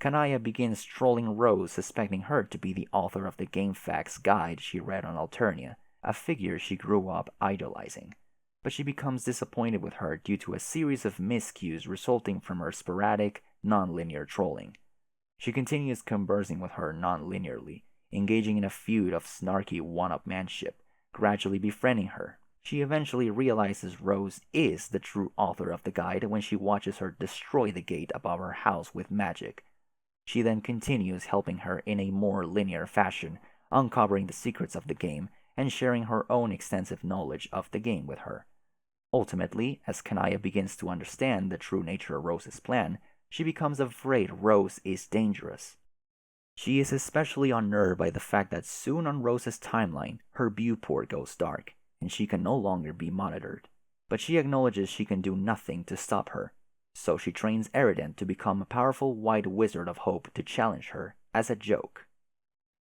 Kanaya begins trolling Rose, suspecting her to be the author of the Game Facts guide she read on Alternia, a figure she grew up idolizing. But she becomes disappointed with her due to a series of miscues resulting from her sporadic, non-linear trolling. She continues conversing with her non-linearly, engaging in a feud of snarky one-upmanship, gradually befriending her. She eventually realizes Rose is the true author of the guide when she watches her destroy the gate above her house with magic. She then continues helping her in a more linear fashion, uncovering the secrets of the game and sharing her own extensive knowledge of the game with her. Ultimately, as Kanaya begins to understand the true nature of Rose's plan, she becomes afraid Rose is dangerous. She is especially unnerved by the fact that soon on Rose's timeline, her viewport goes dark, and she can no longer be monitored. But she acknowledges she can do nothing to stop her, so she trains Erident to become a powerful white wizard of hope to challenge her as a joke.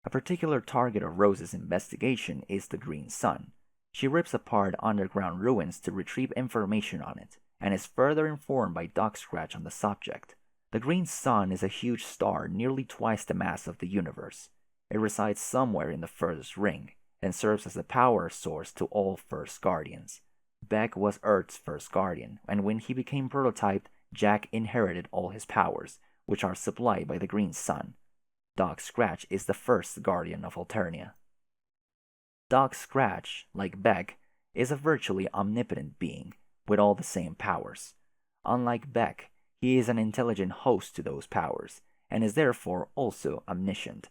A particular target of Rose's investigation is the Green Sun. She rips apart underground ruins to retrieve information on it, and is further informed by Doc Scratch on the subject. The Green Sun is a huge star nearly twice the mass of the universe. It resides somewhere in the Furthest Ring, and serves as the power source to all First Guardians. Beck was Earth's first Guardian, and when he became prototyped, Jack inherited all his powers, which are supplied by the Green Sun. Doc Scratch is the first Guardian of Alternia. Doc Scratch, like Beck, is a virtually omnipotent being, with all the same powers. Unlike Beck, he is an intelligent host to those powers, and is therefore also omniscient.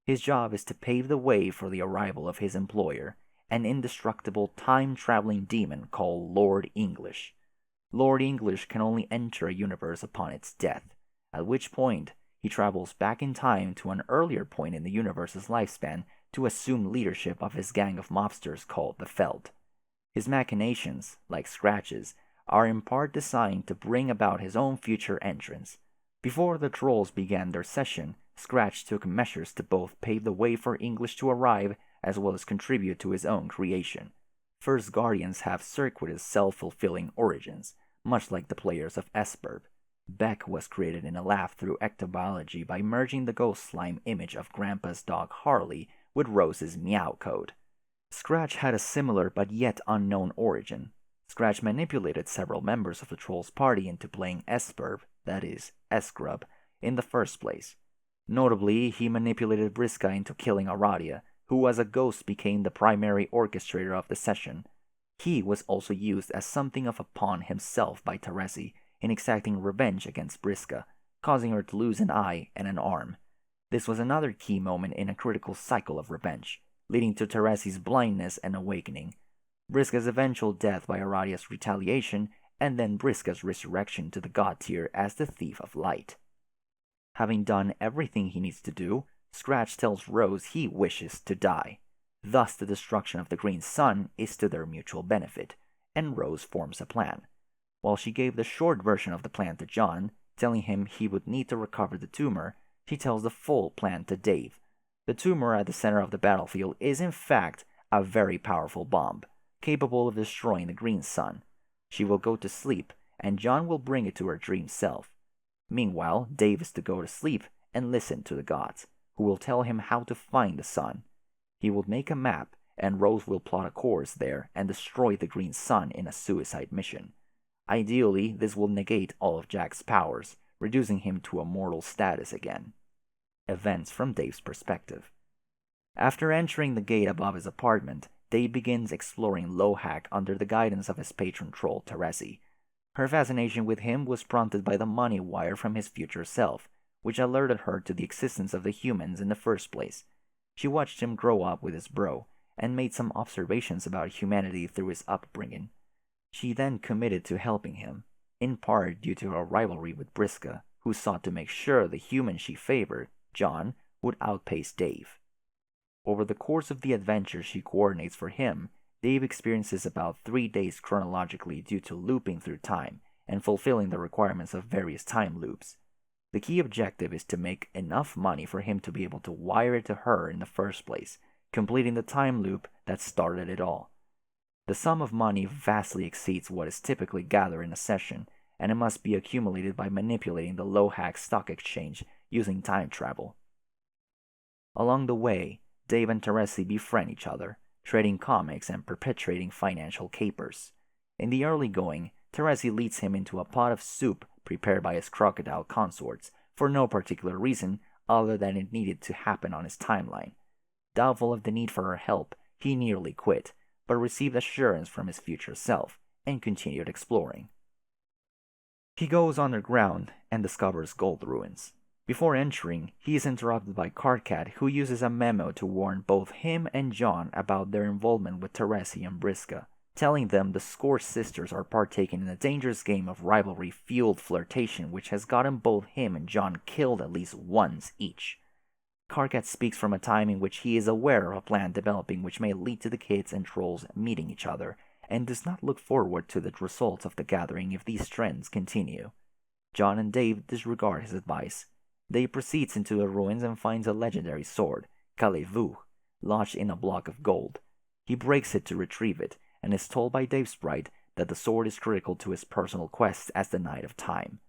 His job is to pave the way for the arrival of his employer, an indestructible time-traveling demon called Lord English. Lord English can only enter a universe upon its death, at which point he travels back in time to an earlier point in the universe's lifespan to assume leadership of his gang of mobsters called the Felt. His machinations, like Scratch's, are in part designed to bring about his own future entrance. Before the trolls began their session, Scratch took measures to both pave the way for English to arrive as well as contribute to his own creation. First Guardians have circuitous self-fulfilling origins, much like the players of Esburb. Beck was created in a lab through ectobiology by merging the ghost slime image of Grandpa's dog Harley with Rose's meow code. Scratch had a similar but yet unknown origin. Scratch manipulated several members of the Trolls party into playing Esburb, that is, Esgrub, in the first place. Notably, he manipulated Briska into killing Aradia, who as a ghost became the primary orchestrator of the session. He was also used as something of a pawn himself by Teresi in exacting revenge against Briska, causing her to lose an eye and an arm. This was another key moment in a critical cycle of revenge, leading to Teresi's blindness and awakening, Briska's eventual death by Aradia's retaliation, and then Briska's resurrection to the god tier as the Thief of Light. Having done everything he needs to do, Scratch tells Rose he wishes to die. Thus the destruction of the Green Sun is to their mutual benefit, and Rose forms a plan. While she gave the short version of the plan to John, telling him he would need to recover the tumor, she tells the full plan to Dave. The tumor at the center of the battlefield is in fact a very powerful bomb, capable of destroying the Green Sun. She will go to sleep, and John will bring it to her dream self. Meanwhile, Dave is to go to sleep and listen to the gods, who will tell him how to find the sun. He will make a map, and Rose will plot a course there and destroy the Green Sun in a suicide mission. Ideally, this will negate all of Jack's powers, reducing him to a mortal status again. Events from Dave's perspective. After entering the gate above his apartment, Dave begins exploring BLUH under the guidance of his patron troll, Teresi. Her fascination with him was prompted by the money wire from his future self, which alerted her to the existence of the humans in the first place. She watched him grow up with his bro, and made some observations about humanity through his upbringing. She then committed to helping him, in part due to her rivalry with Briska, who sought to make sure the human she favored, John, would outpace Dave. Over the course of the adventure she coordinates for him, Dave experiences about 3 days chronologically due to looping through time and fulfilling the requirements of various time loops. The key objective is to make enough money for him to be able to wire it to her in the first place, completing the time loop that started it all. The sum of money vastly exceeds what is typically gathered in a session, and it must be accumulated by manipulating the BLUH stock exchange using time travel. Along the way, Dave and Teresi befriend each other, trading comics and perpetrating financial capers. In the early going, Teresi leads him into a pot of soup prepared by his crocodile consorts for no particular reason other than it needed to happen on his timeline. Doubtful of the need for her help, he nearly quit, but received assurance from his future self and continued exploring. He goes underground and discovers gold ruins. Before entering, he is interrupted by Cardcat, who uses a memo to warn both him and John about their involvement with Teresi and Briska, telling them the Score sisters are partaking in a dangerous game of rivalry-fueled flirtation which has gotten both him and John killed at least once each. Cardcat speaks from a time in which he is aware of a plan developing which may lead to the kids and trolls meeting each other, and does not look forward to the results of the gathering if these trends continue. John and Dave disregard his advice. Dave proceeds into the ruins and finds a legendary sword, BLUH, lodged in a block of gold. He breaks it to retrieve it, and is told by Dave's sprite that the sword is critical to his personal quest as the Knight of Time.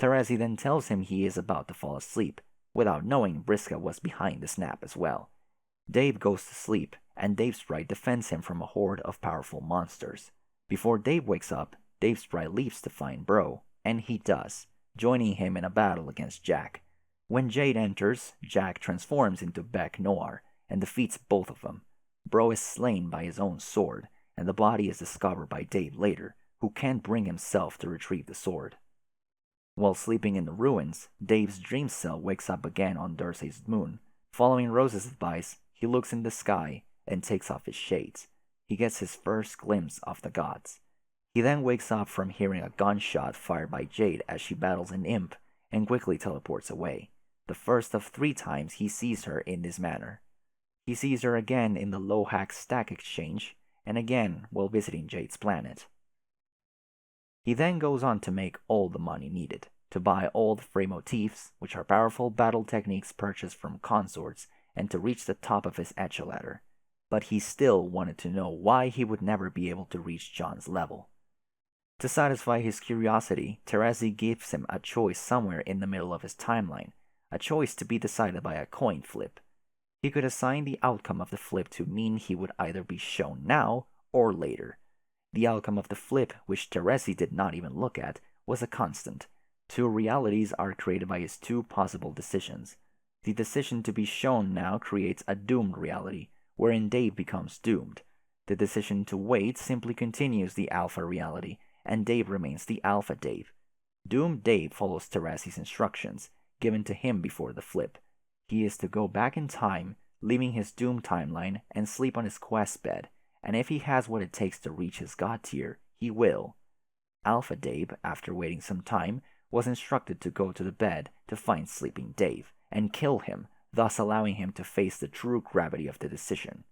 Teresi then tells him he is about to fall asleep, without knowing Briska was behind the snap as well. Dave goes to sleep, and Dave's sprite defends him from a horde of powerful monsters. Before Dave wakes up, Dave's sprite leaves to find Bro, and he does, joining him in a battle against Jack. When Jade enters, Jack transforms into Beck Noir and defeats both of them. Bro is slain by his own sword, and the body is discovered by Dave later, who can't bring himself to retrieve the sword. While sleeping in the ruins, Dave's dream cell wakes up again on Dursey's moon, Following Rose's advice, he looks in the sky and takes off his shades. He gets his first glimpse of the gods. He then wakes up from hearing a gunshot fired by Jade as she battles an imp and quickly teleports away, the first of 3 times he sees her in this manner. He sees her again in the BLUH stack exchange and again while visiting Jade's planet. He then goes on to make all the money needed to buy all the free motifs, which are powerful battle techniques purchased from consorts, and to reach the top of his echelon. But he still wanted to know why he would never be able to reach John's level. To satisfy his curiosity, Terezi gives him a choice somewhere in the middle of his timeline, a choice to be decided by a coin flip. He could assign the outcome of the flip to mean he would either be shown now or later. The outcome of the flip, which Terezi did not even look at, was a constant. 2 realities are created by his 2 possible decisions. The decision to be shown now creates a doomed reality, wherein Dave becomes doomed. The decision to wait simply continues the alpha reality, and Dave remains the alpha Dave. Doomed Dave follows Terezi's instructions, given to him before the flip. He is to go back in time, leaving his doomed timeline, and sleep on his quest bed, and if he has what it takes to reach his god tier, he will. Alpha Dave, after waiting some time, was instructed to go to the bed to find sleeping Dave, and kill him, thus allowing him to face the true gravity of the decision.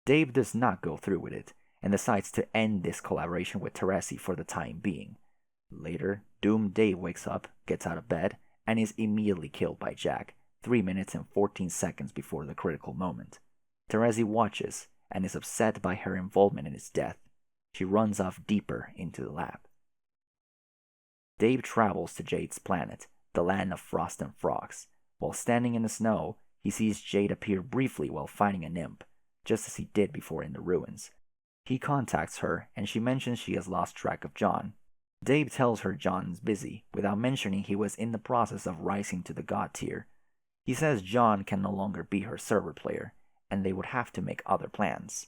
Dave does not go through with it, and decides to end this collaboration with Terezi for the time being. Later, doomed Dave wakes up, gets out of bed, and is immediately killed by Jack, 3 minutes and 14 seconds before the critical moment. Terezi watches, and is upset by her involvement in his death. She runs off deeper into the lab. Dave travels to Jade's planet, the land of frost and frogs. While standing in the snow, he sees Jade appear briefly while fighting an imp, just as he did before in the ruins. He contacts her, and she mentions she has lost track of John. Dave tells her John is busy, without mentioning he was in the process of rising to the god tier. He says John can no longer be her server player, and they would have to make other plans.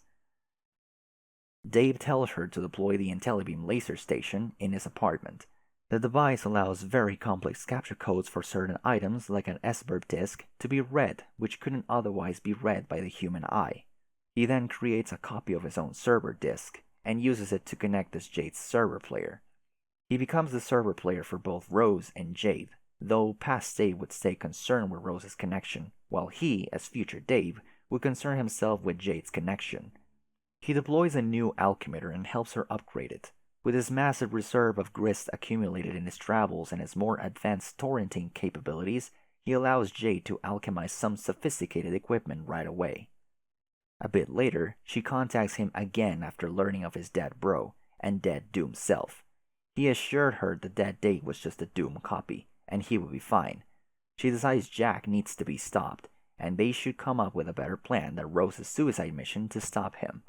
Dave tells her to deploy the IntelliBeam laser station in his apartment. The device allows very complex capture codes for certain items like an S-burp disk to be read, which couldn't otherwise be read by the human eye. He then creates a copy of his own server disk and uses it to connect as Jade's server player. He becomes the server player for both Rose and Jade, though past Dave would stay concerned with Rose's connection, while he, as future Dave, would concern himself with Jade's connection. He deploys a new alchemitter and helps her upgrade it. With his massive reserve of grist accumulated in his travels and his more advanced torrenting capabilities, he allows Jade to alchemize some sophisticated equipment right away. A bit later, she contacts him again after learning of his dead bro and dead Doom self. He assured her the dead Dave was just a Doom copy, and he would be fine. She decides Jack needs to be stopped, and they should come up with a better plan than Rose's suicide mission to stop him.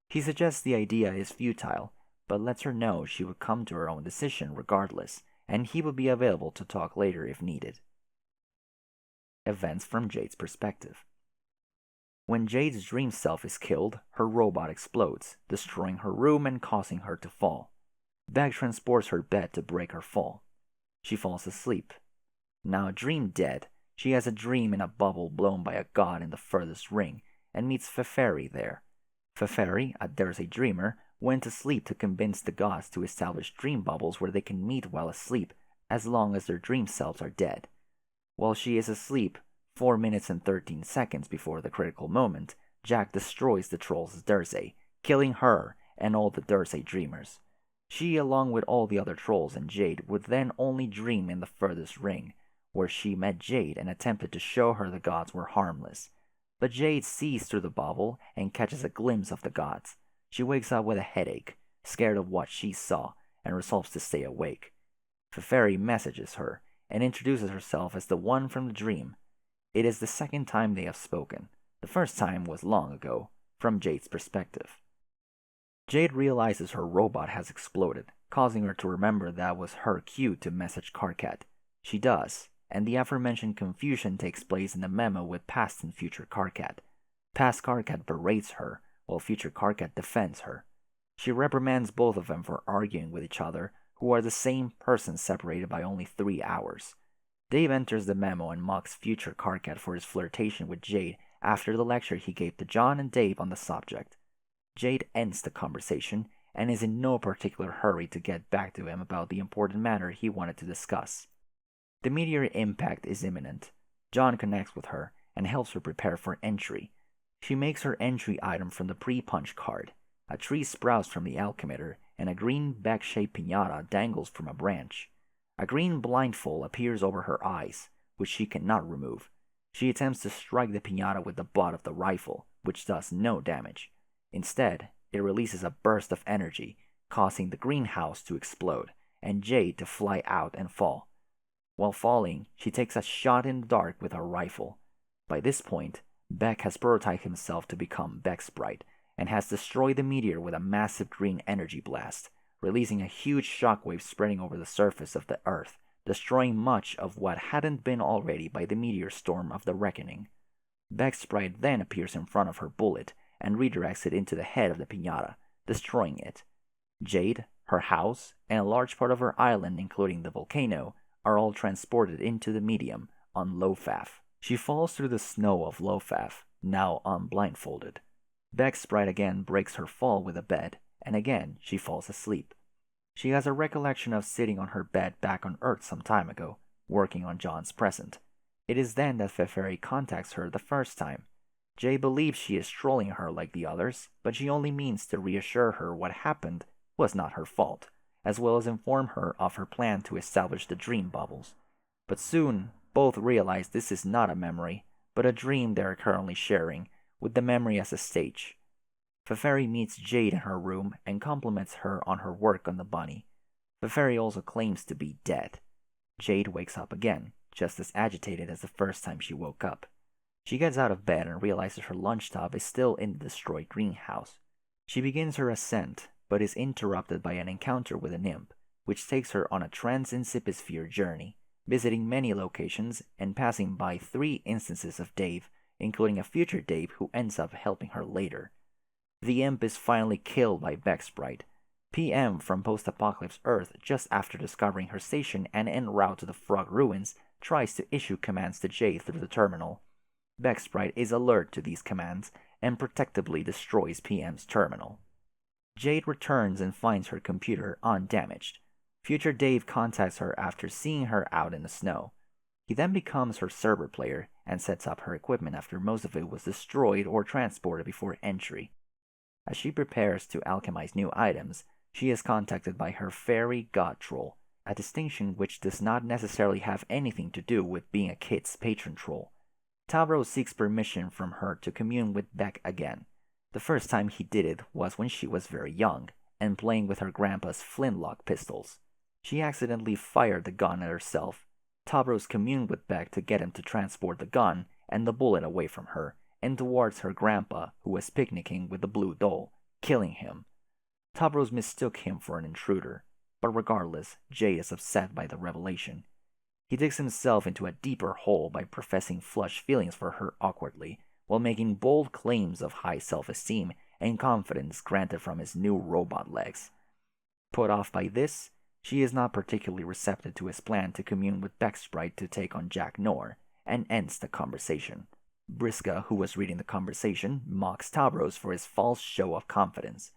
He suggests the idea is futile, but lets her know she would come to her own decision regardless, and he would be available to talk later if needed. Events from Jade's perspective. When Jade's dream self is killed, her robot explodes, destroying her room and causing her to fall. Bag transports her bed to break her fall. She falls asleep. Now dream dead, she has a dream in a bubble blown by a god in the furthest ring, and meets Feferi there. Feferi, a Dersey dreamer, went to sleep to convince the gods to establish dream bubbles where they can meet while asleep, as long as their dream selves are dead. While she is asleep, 4 minutes and 13 seconds before the critical moment, Jack destroys the trolls' Dersey, killing her and all the Dersey dreamers. She, along with all the other trolls and Jade, would then only dream in the furthest ring, where she met Jade and attempted to show her the gods were harmless. But Jade sees through the bubble and catches a glimpse of the gods. She wakes up with a headache, scared of what she saw, and resolves to stay awake. Feferi messages her and introduces herself as the one from the dream. It is the second time they have spoken. The first time was long ago, from Jade's perspective. Jade realizes her robot has exploded, causing her to remember that was her cue to message Karkat. She does, and the aforementioned confusion takes place in the memo with past and future Karkat. Past Karkat berates her, while future Karkat defends her. She reprimands both of them for arguing with each other, who are the same person separated by only 3 hours. Dave enters the memo and mocks future Karkat for his flirtation with Jade after the lecture he gave to John and Dave on the subject. Jade ends the conversation and is in no particular hurry to get back to him about the important matter he wanted to discuss. The meteor impact is imminent. John connects with her and helps her prepare for entry. She makes her entry item from the pre-punch card. A tree sprouts from the alchemitter, and a green bag-shaped piñata dangles from a branch. A green blindfold appears over her eyes, which she cannot remove. She attempts to strike the piñata with the butt of the rifle, which does no damage. Instead, it releases a burst of energy, causing the greenhouse to explode, and Jade to fly out and fall. While falling, she takes a shot in the dark with her rifle. By this point, Beck has prototyped himself to become Beck Sprite, and has destroyed the meteor with a massive green energy blast, releasing a huge shockwave spreading over the surface of the Earth, destroying much of what hadn't been already by the meteor storm of the Reckoning. Beck Sprite then appears in front of her bullet and redirects it into the head of the piñata, destroying it. Jade, her house, and a large part of her island, including the volcano, are all transported into the medium on Lofaf. She falls through the snow of Lofaf, now unblindfolded. Beck Sprite again breaks her fall with a bed, and again she falls asleep. She has a recollection of sitting on her bed back on Earth some time ago, working on John's present. It is then that Feferi contacts her the first time. Jay believes she is trolling her like the others, but she only means to reassure her what happened was not her fault, as well as inform her of her plan to establish the dream bubbles. But soon, both realize this is not a memory, but a dream they are currently sharing, with the memory as a stage. Feferi meets Jade in her room and compliments her on her work on the bunny. Feferi also claims to be dead. Jade wakes up again, just as agitated as the first time she woke up. She gets out of bed and realizes her lunch tub is still in the destroyed greenhouse. She begins her ascent, but is interrupted by an encounter with an imp, which takes her on a trans-Incipisphere journey, visiting many locations and passing by 3 instances of Dave, including a future Dave who ends up helping her later. The imp is finally killed by Beck Sprite. PM from Post-Apocalypse Earth, just after discovering her station and en route to the Frog Ruins, tries to issue commands to Jade through the terminal. Beck Sprite is alert to these commands and protectively destroys PM's terminal. Jade returns and finds her computer undamaged. Future Dave contacts her after seeing her out in the snow. He then becomes her server player and sets up her equipment after most of it was destroyed or transported before entry. As she prepares to alchemize new items, she is contacted by her fairy god troll, a distinction which does not necessarily have anything to do with being a kid's patron troll. Tavro seeks permission from her to commune with Beck again. The first time he did it was when she was very young and playing with her grandpa's flintlock pistols. She accidentally fired the gun at herself. Tavros communed with Beck to get him to transport the gun and the bullet away from her and towards her grandpa, who was picnicking with the blue doll, killing him. Tavros mistook him for an intruder, but regardless, Jay is upset by the revelation. He digs himself into a deeper hole by professing flush feelings for her awkwardly, while making bold claims of high self-esteem and confidence granted from his new robot legs. Put off by this, she is not particularly receptive to his plan to commune with Beck Sprite to take on Jack Nor, and ends the conversation. Briska, who was reading the conversation, mocks Tavros for his false show of confidence.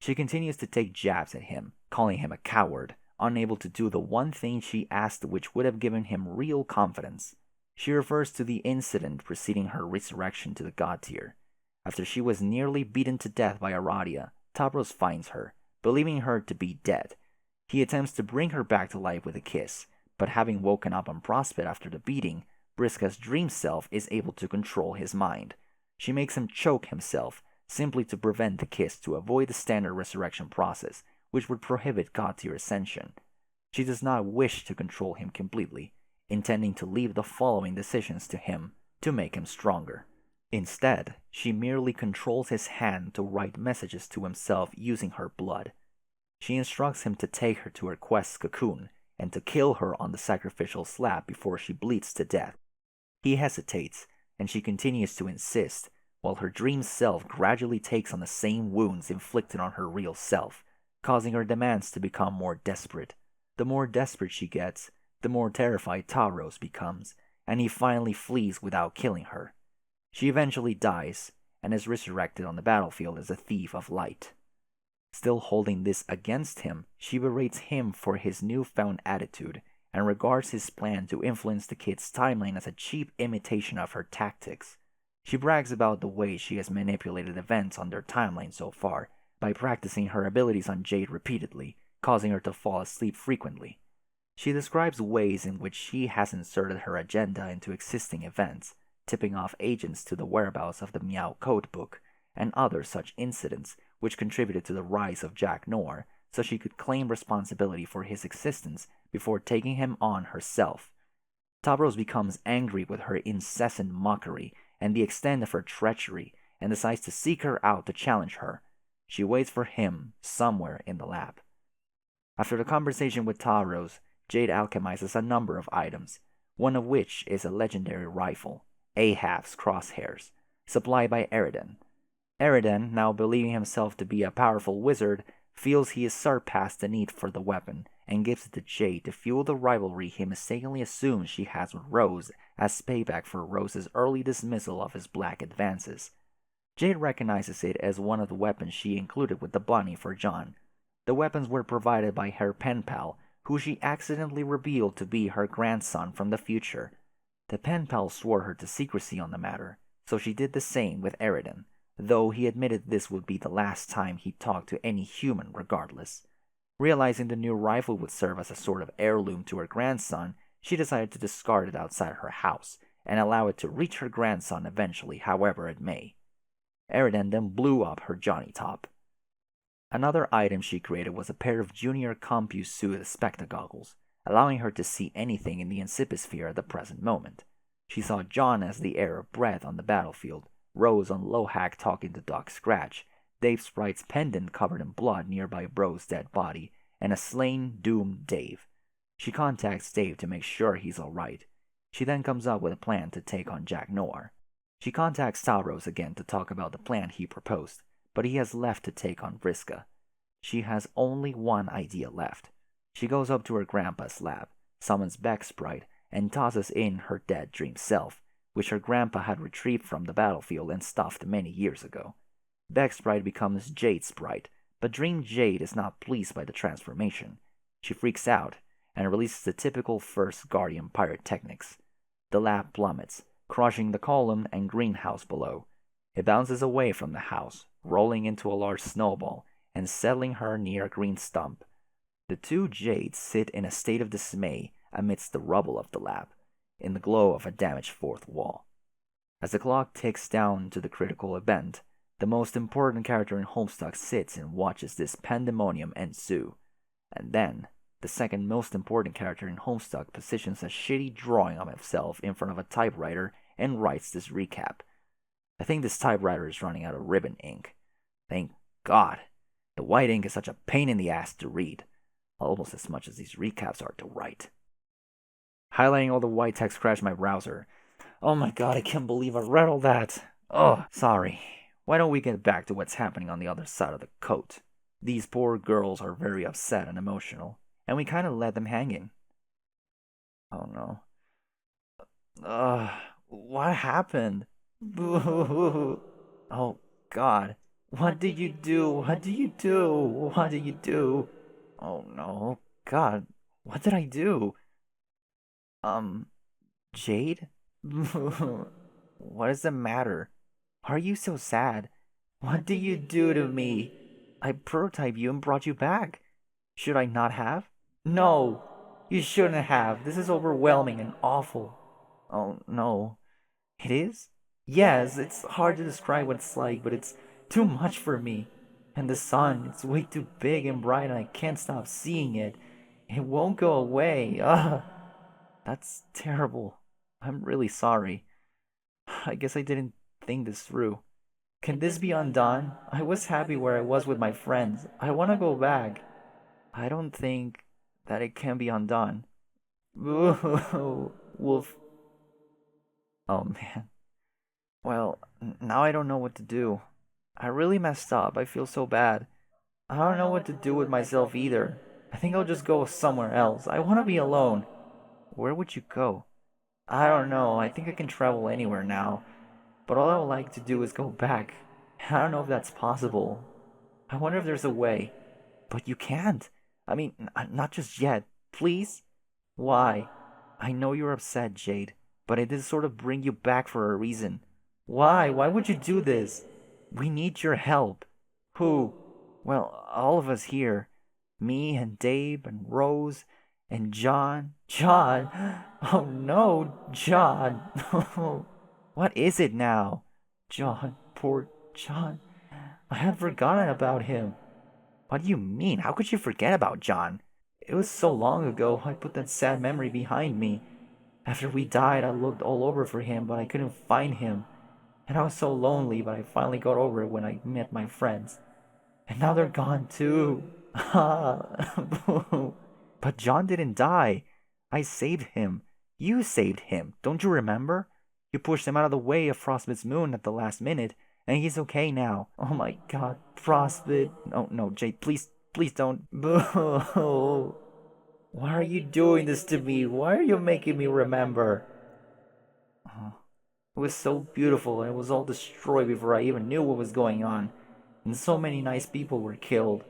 She continues to take jabs at him, calling him a coward, unable to do the one thing she asked which would have given him real confidence. She refers to the incident preceding her resurrection to the god tier. After she was nearly beaten to death by Aradia, Tavros finds her, believing her to be dead. He attempts to bring her back to life with a kiss, but having woken up on Prospect after the beating, Briska's dream self is able to control his mind. She makes him choke himself, simply to prevent the kiss to avoid the standard resurrection process, which would prohibit god tier ascension. She does not wish to control him completely, intending to leave the following decisions to him to make him stronger. Instead, she merely controls his hand to write messages to himself using her blood. She instructs him to take her to her quest's cocoon and to kill her on the sacrificial slab before she bleeds to death. He hesitates, and she continues to insist, while her dream self gradually takes on the same wounds inflicted on her real self, causing her demands to become more desperate. The more desperate she gets, the more terrified Taros becomes, and he finally flees without killing her. She eventually dies and is resurrected on the battlefield as a thief of light. Still holding this against him, she berates him for his newfound attitude and regards his plan to influence the kid's timeline as a cheap imitation of her tactics. She brags about the way she has manipulated events on their timeline so far by practicing her abilities on Jade repeatedly, causing her to fall asleep frequently. She describes ways in which she has inserted her agenda into existing events, tipping off agents to the whereabouts of the Meow Codebook and other such incidents which contributed to the rise of Jack Noir, so she could claim responsibility for his existence before taking him on herself. Tavros becomes angry with her incessant mockery and the extent of her treachery and decides to seek her out to challenge her. She waits for him somewhere in the lab. After the conversation with Tavros, Jade alchemizes a number of items, one of which is a legendary rifle, Ahab's Crosshairs, supplied by Eridan. Eridan, now believing himself to be a powerful wizard, feels he has surpassed the need for the weapon and gives it to Jade to fuel the rivalry he mistakenly assumes she has with Rose as payback for Rose's early dismissal of his black advances. Jade recognizes it as one of the weapons she included with the bunny for John. The weapons were provided by her pen pal, who she accidentally revealed to be her grandson from the future. The pen pal swore her to secrecy on the matter, so she did the same with Eridan, though he admitted this would be the last time he talked to any human regardless. Realizing the new rifle would serve as a sort of heirloom to her grandson, she decided to discard it outside her house and allow it to reach her grandson eventually, however it may. Eridan then blew up her Johnny Top. Another item she created was a pair of Junior CompuSuit spectagoggles, allowing her to see anything in the Incipisphere at the present moment. She saw John as the heir of breath on the battlefield, Rose on Lohak talking to Doc Scratch, Dave Sprite's pendant covered in blood nearby Bro's dead body, and a slain, doomed Dave. She contacts Dave to make sure he's alright. She then comes up with a plan to take on Jack Noir. She contacts Stavros again to talk about the plan he proposed, but he has left to take on Vriska. She has only one idea left. She goes up to her grandpa's lab, summons Beck Sprite, and tosses in her dead dream self, which her grandpa had retrieved from the battlefield and stuffed many years ago. Beck Sprite becomes Jade Sprite, but Dream Jade is not pleased by the transformation. She freaks out and releases the typical First Guardian pyrotechnics. The lab plummets, crushing the column and greenhouse below. It bounces away from the house, rolling into a large snowball and settling her near a green stump. The two Jades sit in a state of dismay amidst the rubble of the lab, in the glow of a damaged fourth wall. As the clock ticks down to the critical event, the most important character in Homestuck sits and watches this pandemonium ensue. And then, the second most important character in Homestuck positions a shitty drawing of himself in front of a typewriter and writes this recap. I think this typewriter is running out of ribbon ink. Thank God. The white ink is such a pain in the ass to read, almost as much as these recaps are to write. Highlighting all the white text crashed my browser. Oh my God, I can't believe I read all that. Oh, sorry. Why don't we get back to what's happening on the other side of the coat? These poor girls are very upset and emotional, and we kind of let them hanging. Oh no. What happened? Boo! Oh God. What did you do? What did you do? What did you do? Oh no. God. What did I do? Jade? What is the matter? Are you so sad? What did you do to me? I prototyped you and brought you back. Should I not have? No! You shouldn't have. This is overwhelming and awful. Oh no. It is? Yes, it's hard to describe what it's like, but it's too much for me. And the sun, it's way too big and bright and I can't stop seeing it. It won't go away. Ugh. That's terrible. I'm really sorry. I guess I didn't think this through. Can this be undone? I was happy where I was with my friends. I want to go back. I don't think that it can be undone. Wolf. Oh man. Well, now I don't know what to do. I really messed up. I feel so bad. I don't know what to do with myself either. I think I'll just go somewhere else. I want to be alone. Where would you go? I don't know. I think I can travel anywhere now. But all I would like to do is go back. I don't know if that's possible. I wonder if there's a way. But you can't. I mean, not just yet. Please? Why? I know you're upset, Jade, but I did sort of bring you back for a reason. Why? Why would you do this? We need your help. Who? Well, all of us here. Me and Dave and Rose and John. John? Oh no, John. What is it now? John, poor John. I had forgotten about him. What do you mean? How could you forget about John? It was so long ago, I put that sad memory behind me. After we died, I looked all over for him, but I couldn't find him. And I was so lonely, but I finally got over it when I met my friends. And now they're gone too. But John didn't die. I saved him. You saved him. Don't you remember? You pushed him out of the way of Frostbit's moon at the last minute, and he's okay now. Oh my god, Frostbit. No, no, Jade, please, please don't. Boo. Why are you doing this to me? Why are you making me remember? Oh, it was so beautiful, and it was all destroyed before I even knew what was going on. And so many nice people were killed.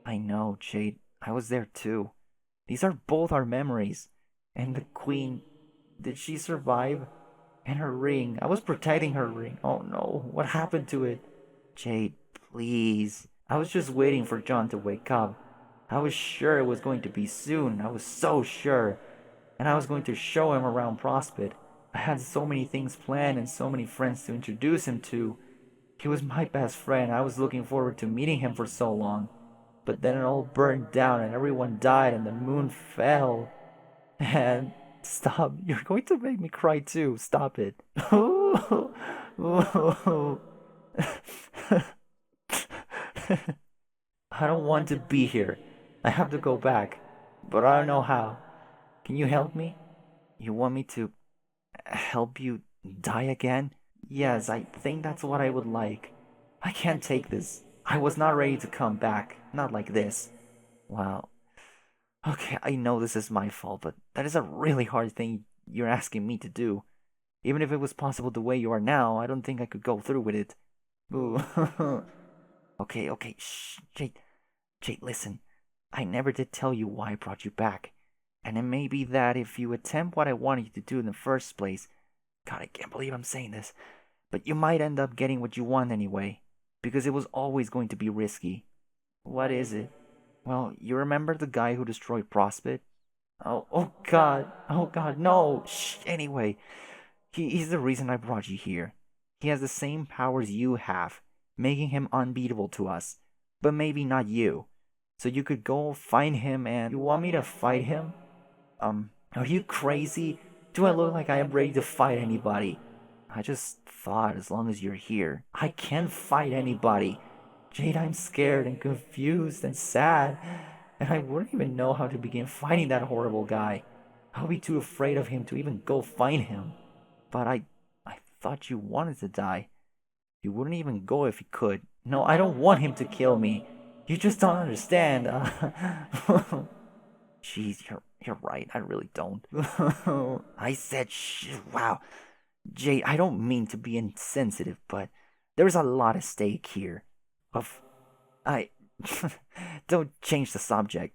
I know, Jade. I was there too. These are both our memories. And the queen, did she survive? And her ring. I was protecting her ring. Oh no, what happened to it? Jade, please. I was just waiting for John to wake up. I was sure it was going to be soon. I was so sure. And I was going to show him around Prospect. I had so many things planned and so many friends to introduce him to. He was my best friend. I was looking forward to meeting him for so long. But then it all burned down and everyone died and the moon fell. And stop. You're going to make me cry too. Stop it. I don't want to be here. I have to go back. But I don't know how. Can you help me? You want me to help you die again? Yes, I think that's what I would like. I can't take this. I was not ready to come back. Not like this. Wow. Okay, I know this is my fault, but that is a really hard thing you're asking me to do. Even if it was possible the way you are now, I don't think I could go through with it. Ooh. Okay, okay, shh, Jade, Jade, listen. I never did tell you why I brought you back. And it may be that if you attempt what I wanted you to do in the first place, God, I can't believe I'm saying this, but you might end up getting what you want anyway, because it was always going to be risky. What is it? Well, you remember the guy who destroyed Prospect? Oh God, no! Shh, anyway, he's the reason I brought you here. He has the same powers you have, making him unbeatable to us, but maybe not you. So you could go find him and. You want me to fight him? Are you crazy? Do I look like I am ready to fight anybody? I just thought as long as you're here, I can't fight anybody. Jade, I'm scared and confused and sad, and I wouldn't even know how to begin fighting that horrible guy. I'll be too afraid of him to even go find him. But I thought you wanted to die. You wouldn't even go if you could. No, I don't want him to kill me. You just don't understand. Jeez, you're right. I really don't. I said wow. Jade, I don't mean to be insensitive, but there's a lot at stake here. Of I don't change the subject.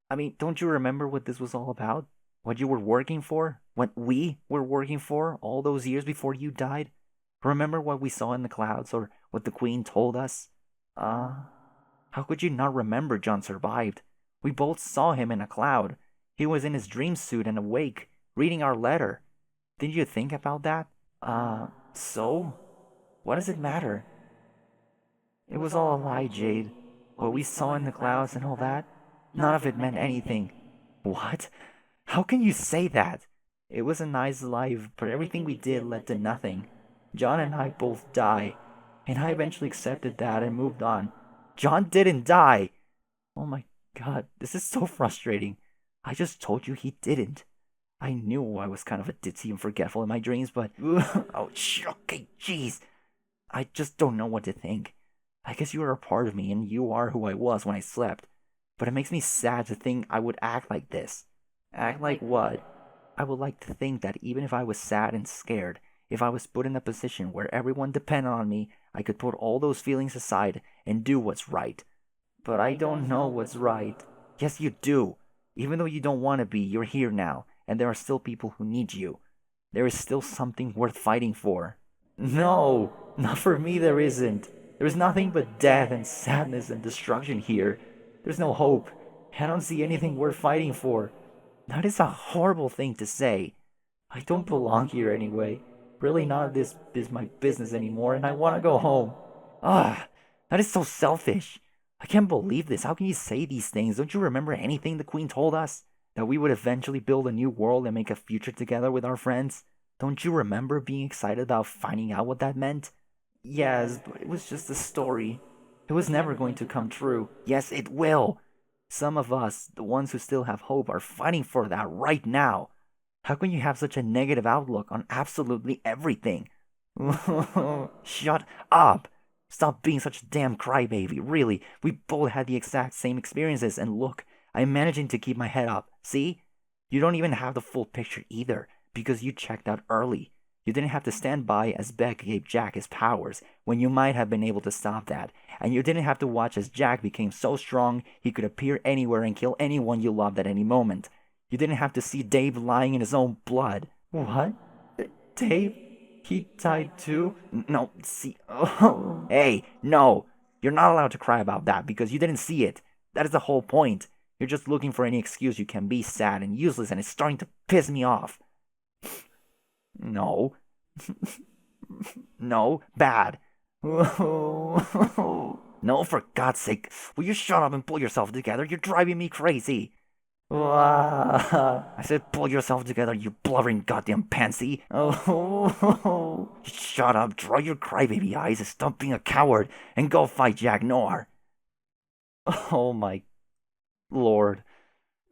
I mean, don't you remember what this was all about? What you were working for? What we were working for all those years before you died? Remember what we saw in the clouds or what the Queen told us? Uh, how could you not remember John survived? We both saw him in a cloud. He was in his dream suit and awake, reading our letter. Didn't you think about that? So? What does it matter? It was all a lie, Jade. What we saw in the clouds and all that, none of it meant anything. What? How can you say that? It was a nice life, but everything we did led to nothing. John and I both die, and I eventually accepted that and moved on. John didn't die! Oh my god, this is so frustrating. I just told you he didn't. I knew I was kind of a ditzy and forgetful in my dreams, but. Oh, okay, jeez. I just don't know what to think. I guess you are a part of me, and you are who I was when I slept. But it makes me sad to think I would act like this. Act like what? I would like to think that even if I was sad and scared, if I was put in a position where everyone depended on me, I could put all those feelings aside and do what's right. But I don't know what's right. Yes, you do. Even though you don't want to be, you're here now, and there are still people who need you. There is still something worth fighting for. No, not for me there isn't. There's nothing but death and sadness and destruction here. There's no hope. I don't see anything worth fighting for. That is a horrible thing to say. I don't belong here anyway. Really, none of this is my business anymore, and I want to go home. Ah, that is so selfish. I can't believe this. How can you say these things? Don't you remember anything the Queen told us? That we would eventually build a new world and make a future together with our friends? Don't you remember being excited about finding out what that meant? Yes, but it was just a story. It was never going to come true. Yes, it will. Some of us, the ones who still have hope, are fighting for that right now. How can you have such a negative outlook on absolutely everything? Shut up! Stop being such a damn crybaby, really. We both had the exact same experiences, and look, I'm managing to keep my head up. See? You don't even have the full picture either, because you checked out early. You didn't have to stand by as Beck gave Jack his powers, when you might have been able to stop that. And you didn't have to watch as Jack became so strong he could appear anywhere and kill anyone you loved at any moment. You didn't have to see Dave lying in his own blood. What? Dave? He died too? No, see. Oh. Hey, no. You're not allowed to cry about that because you didn't see it. That is the whole point. You're just looking for any excuse you can be sad and useless, and it's starting to piss me off. No. No, bad. No, for God's sake. Will you shut up and pull yourself together? You're driving me crazy. I said pull yourself together, you blubbering goddamn pansy. Oh, shut up, draw your crybaby eyes, and stop being a coward, and go fight Jack Noir. Oh my lord.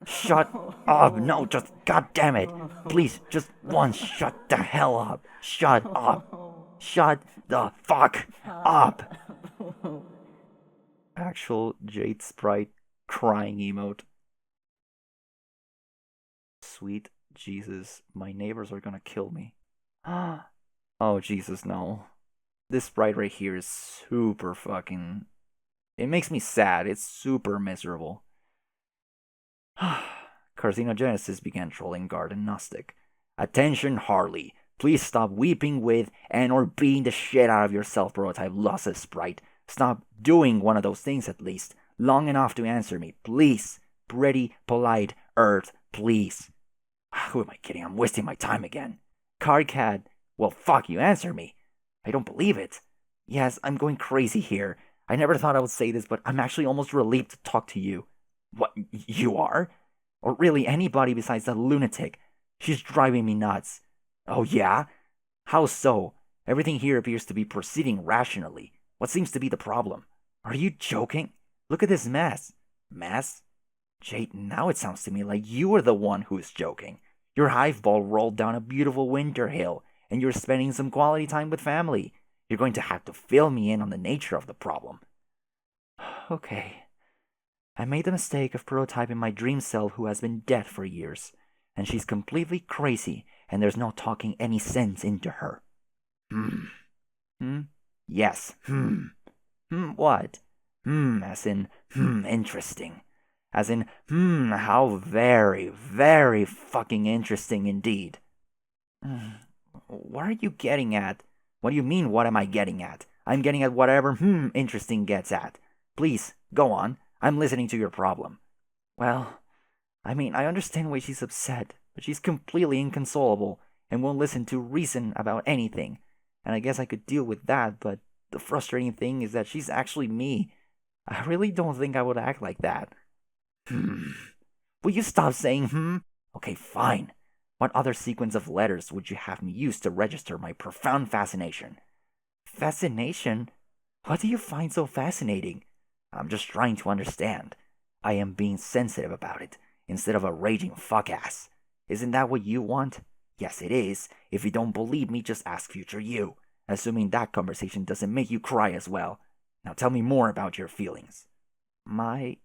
Shut up, no, just goddamn it. Please, just once, shut the hell up. Shut up. Shut the fuck up. Actual Jade Sprite crying emote. Sweet Jesus, my neighbors are gonna kill me. Oh, Jesus, no. This sprite right here is super fucking. It makes me sad. It's super miserable. Carcinogenesis began trolling Garden Gnostic. Attention, Harley. Please stop weeping with and or beating the shit out of yourself, prototype losses sprite. Stop doing one of those things at least. Long enough to answer me, please. Pretty, polite, Earth, please. Who am I kidding? I'm wasting my time again. Cardcat, well, fuck you, answer me. I don't believe it. Yes, I'm going crazy here. I never thought I would say this, but I'm actually almost relieved to talk to you. What, you are? Or really anybody besides that lunatic. She's driving me nuts. Oh, yeah? How so? Everything here appears to be proceeding rationally. What seems to be the problem? Are you joking? Look at this mess. Mess? Jade, now it sounds to me like you are the one who is joking. Your hive ball rolled down a beautiful winter hill, and you're spending some quality time with family. You're going to have to fill me in on the nature of the problem. Okay. I made the mistake of prototyping my dream self who has been dead for years, and she's completely crazy, and there's no talking any sense into her. Yes. What? As in, interesting. As in, how very, very fucking interesting indeed. What are you getting at? What do you mean, what am I getting at? I'm getting at whatever, interesting gets at. Please, go on. I'm listening to your problem. Well, I mean, I understand why she's upset, but she's completely inconsolable and won't listen to reason about anything. And I guess I could deal with that, but the frustrating thing is that she's actually me. I really don't think I would act like that. Will you stop saying Okay, fine. What other sequence of letters would you have me use to register my profound fascination? Fascination? What do you find so fascinating? I'm just trying to understand. I am being sensitive about it, instead of a raging fuck-ass. Isn't that what you want? Yes, it is. If you don't believe me, just ask future you. Assuming that conversation doesn't make you cry as well. Now tell me more about your feelings. My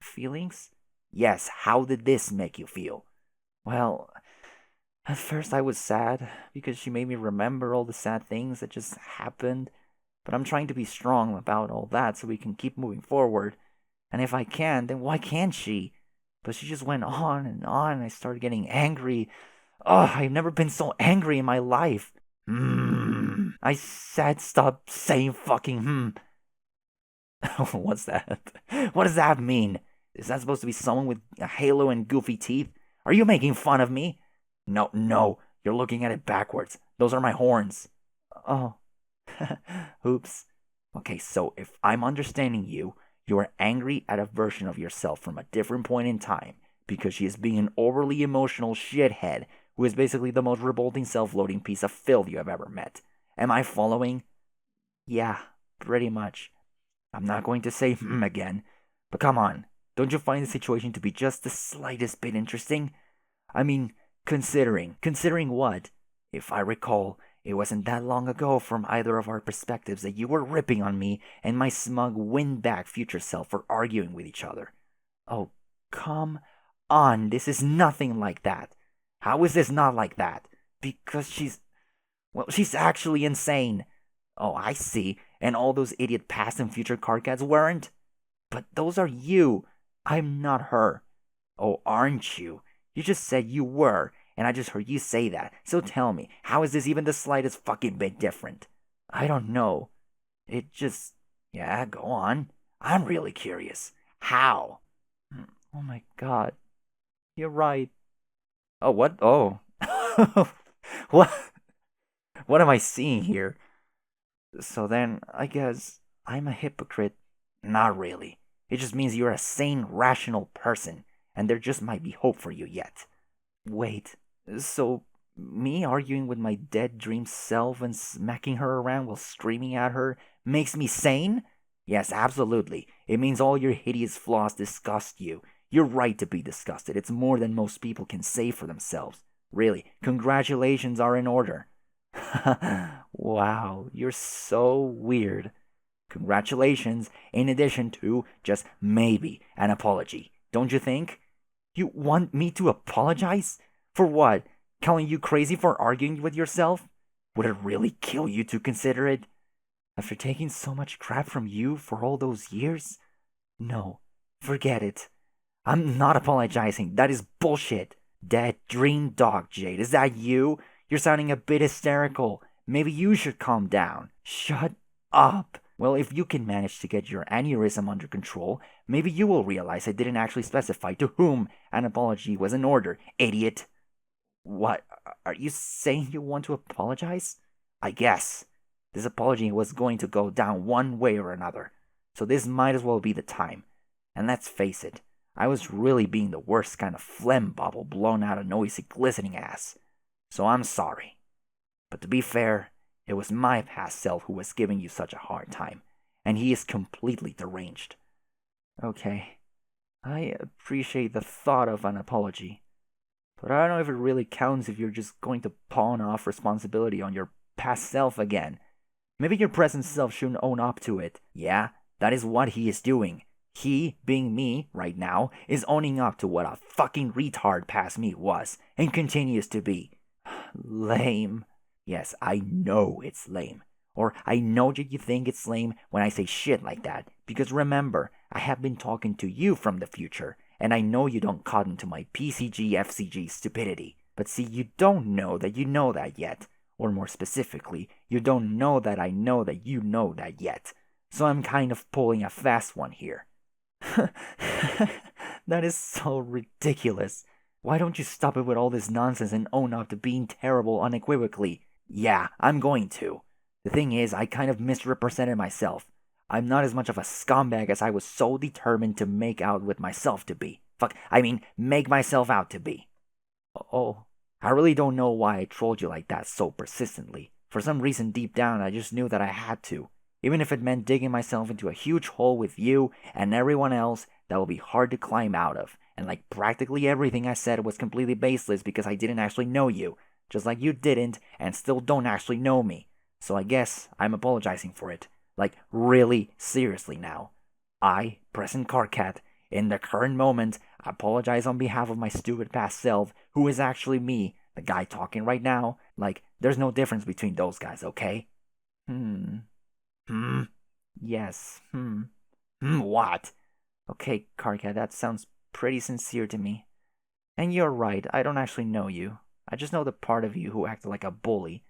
feelings? Yes, how did this make you feel? Well, At first, I was sad because she made me remember all the sad things that just happened. But I'm trying to be strong about all that so we can keep moving forward. And if I can, then why can't she? But she just went on and on, and I started getting angry. Oh, I've never been so angry in my life. I said stop saying fucking. What's that? What does that mean? Is that supposed to be someone with a halo and goofy teeth? Are you making fun of me? No, no, you're looking at it backwards. Those are my horns. Oh. Oops. Okay, so if I'm understanding you, you are angry at a version of yourself from a different point in time because she is being an overly emotional shithead who is basically the most revolting self-loathing piece of filth you have ever met. Am I following? Yeah, pretty much. I'm not going to say again, but come on. Don't you find the situation to be just the slightest bit interesting? I mean, considering what? If I recall, it wasn't that long ago from either of our perspectives that you were ripping on me and my smug windbag future self for arguing with each other. Oh, come on, this is nothing like that. How is this not like that? Because she's actually insane. Oh, I see. And all those idiot past and future card cats weren't? But those are you. I'm not her. Oh, aren't you? You just said you were, and I just heard you say that. So tell me, how is this even the slightest fucking bit different? I don't know. It just. Yeah, go on. I'm really curious. How? Oh my god. You're right. Oh, what? Oh. What? What am I seeing here? So then, I guess I'm a hypocrite. Not really. It just means you're a sane, rational person, and there just might be hope for you yet. Wait, so me arguing with my dead dream self and smacking her around while screaming at her makes me sane? Yes, absolutely. It means all your hideous flaws disgust you. You're right to be disgusted. It's more than most people can say for themselves. Really, congratulations are in order. Wow, you're so weird. Congratulations, in addition to just maybe an apology. Don't you think? You want me to apologize? For what? Calling you crazy for arguing with yourself? Would it really kill you to consider it? After taking so much crap from you for all those years? No, forget it. I'm not apologizing. That is bullshit. Dead dream dog, Jade. Is that you? You're sounding a bit hysterical. Maybe you should calm down. Shut up. Well, if you can manage to get your aneurysm under control, maybe you will realize I didn't actually specify to whom an apology was in order, idiot. What? Are you saying you want to apologize? I guess. This apology was going to go down one way or another, so this might as well be the time. And let's face it, I was really being the worst kind of phlegm bubble blown out a noisy, glistening ass. So I'm sorry. But to be fair, it was my past self who was giving you such a hard time, and he is completely deranged. Okay, I appreciate the thought of an apology, but I don't know if it really counts if you're just going to pawn off responsibility on your past self again. Maybe your present self shouldn't own up to it. Yeah, that is what he is doing. He, being me, right now, is owning up to what a fucking retard past me was, and continues to be. Lame. Yes, I know it's lame. Or I know that you think it's lame when I say shit like that, because remember, I have been talking to you from the future, and I know you don't cotton to my PCG FCG stupidity. But see, you don't know that you know that yet. Or more specifically, you don't know that I know that you know that yet. So I'm kind of pulling a fast one here. That is so ridiculous. Why don't you stop it with all this nonsense and own up to being terrible unequivocally? Yeah, I'm going to. The thing is, I kind of misrepresented myself. I'm not as much of a scumbag as I was so determined to make out with myself to be. Make myself out to be. Oh, I really don't know why I trolled you like that so persistently. For some reason deep down, I just knew that I had to. Even if it meant digging myself into a huge hole with you and everyone else that will be hard to climb out of. And like practically everything I said was completely baseless because I didn't actually know you. Just like you didn't and still don't actually know me. So I guess I'm apologizing for it. Like really seriously now. I, present Carcat, in the current moment, apologize on behalf of my stupid past self, who is actually me, the guy talking right now. Like, there's no difference between those guys, okay? Hmm. Hmm? Yes. Hmm. Hmm, what? Okay, Karka, that sounds pretty sincere to me. And you're right, I don't actually know you. I just know the part of you who acted like a bully.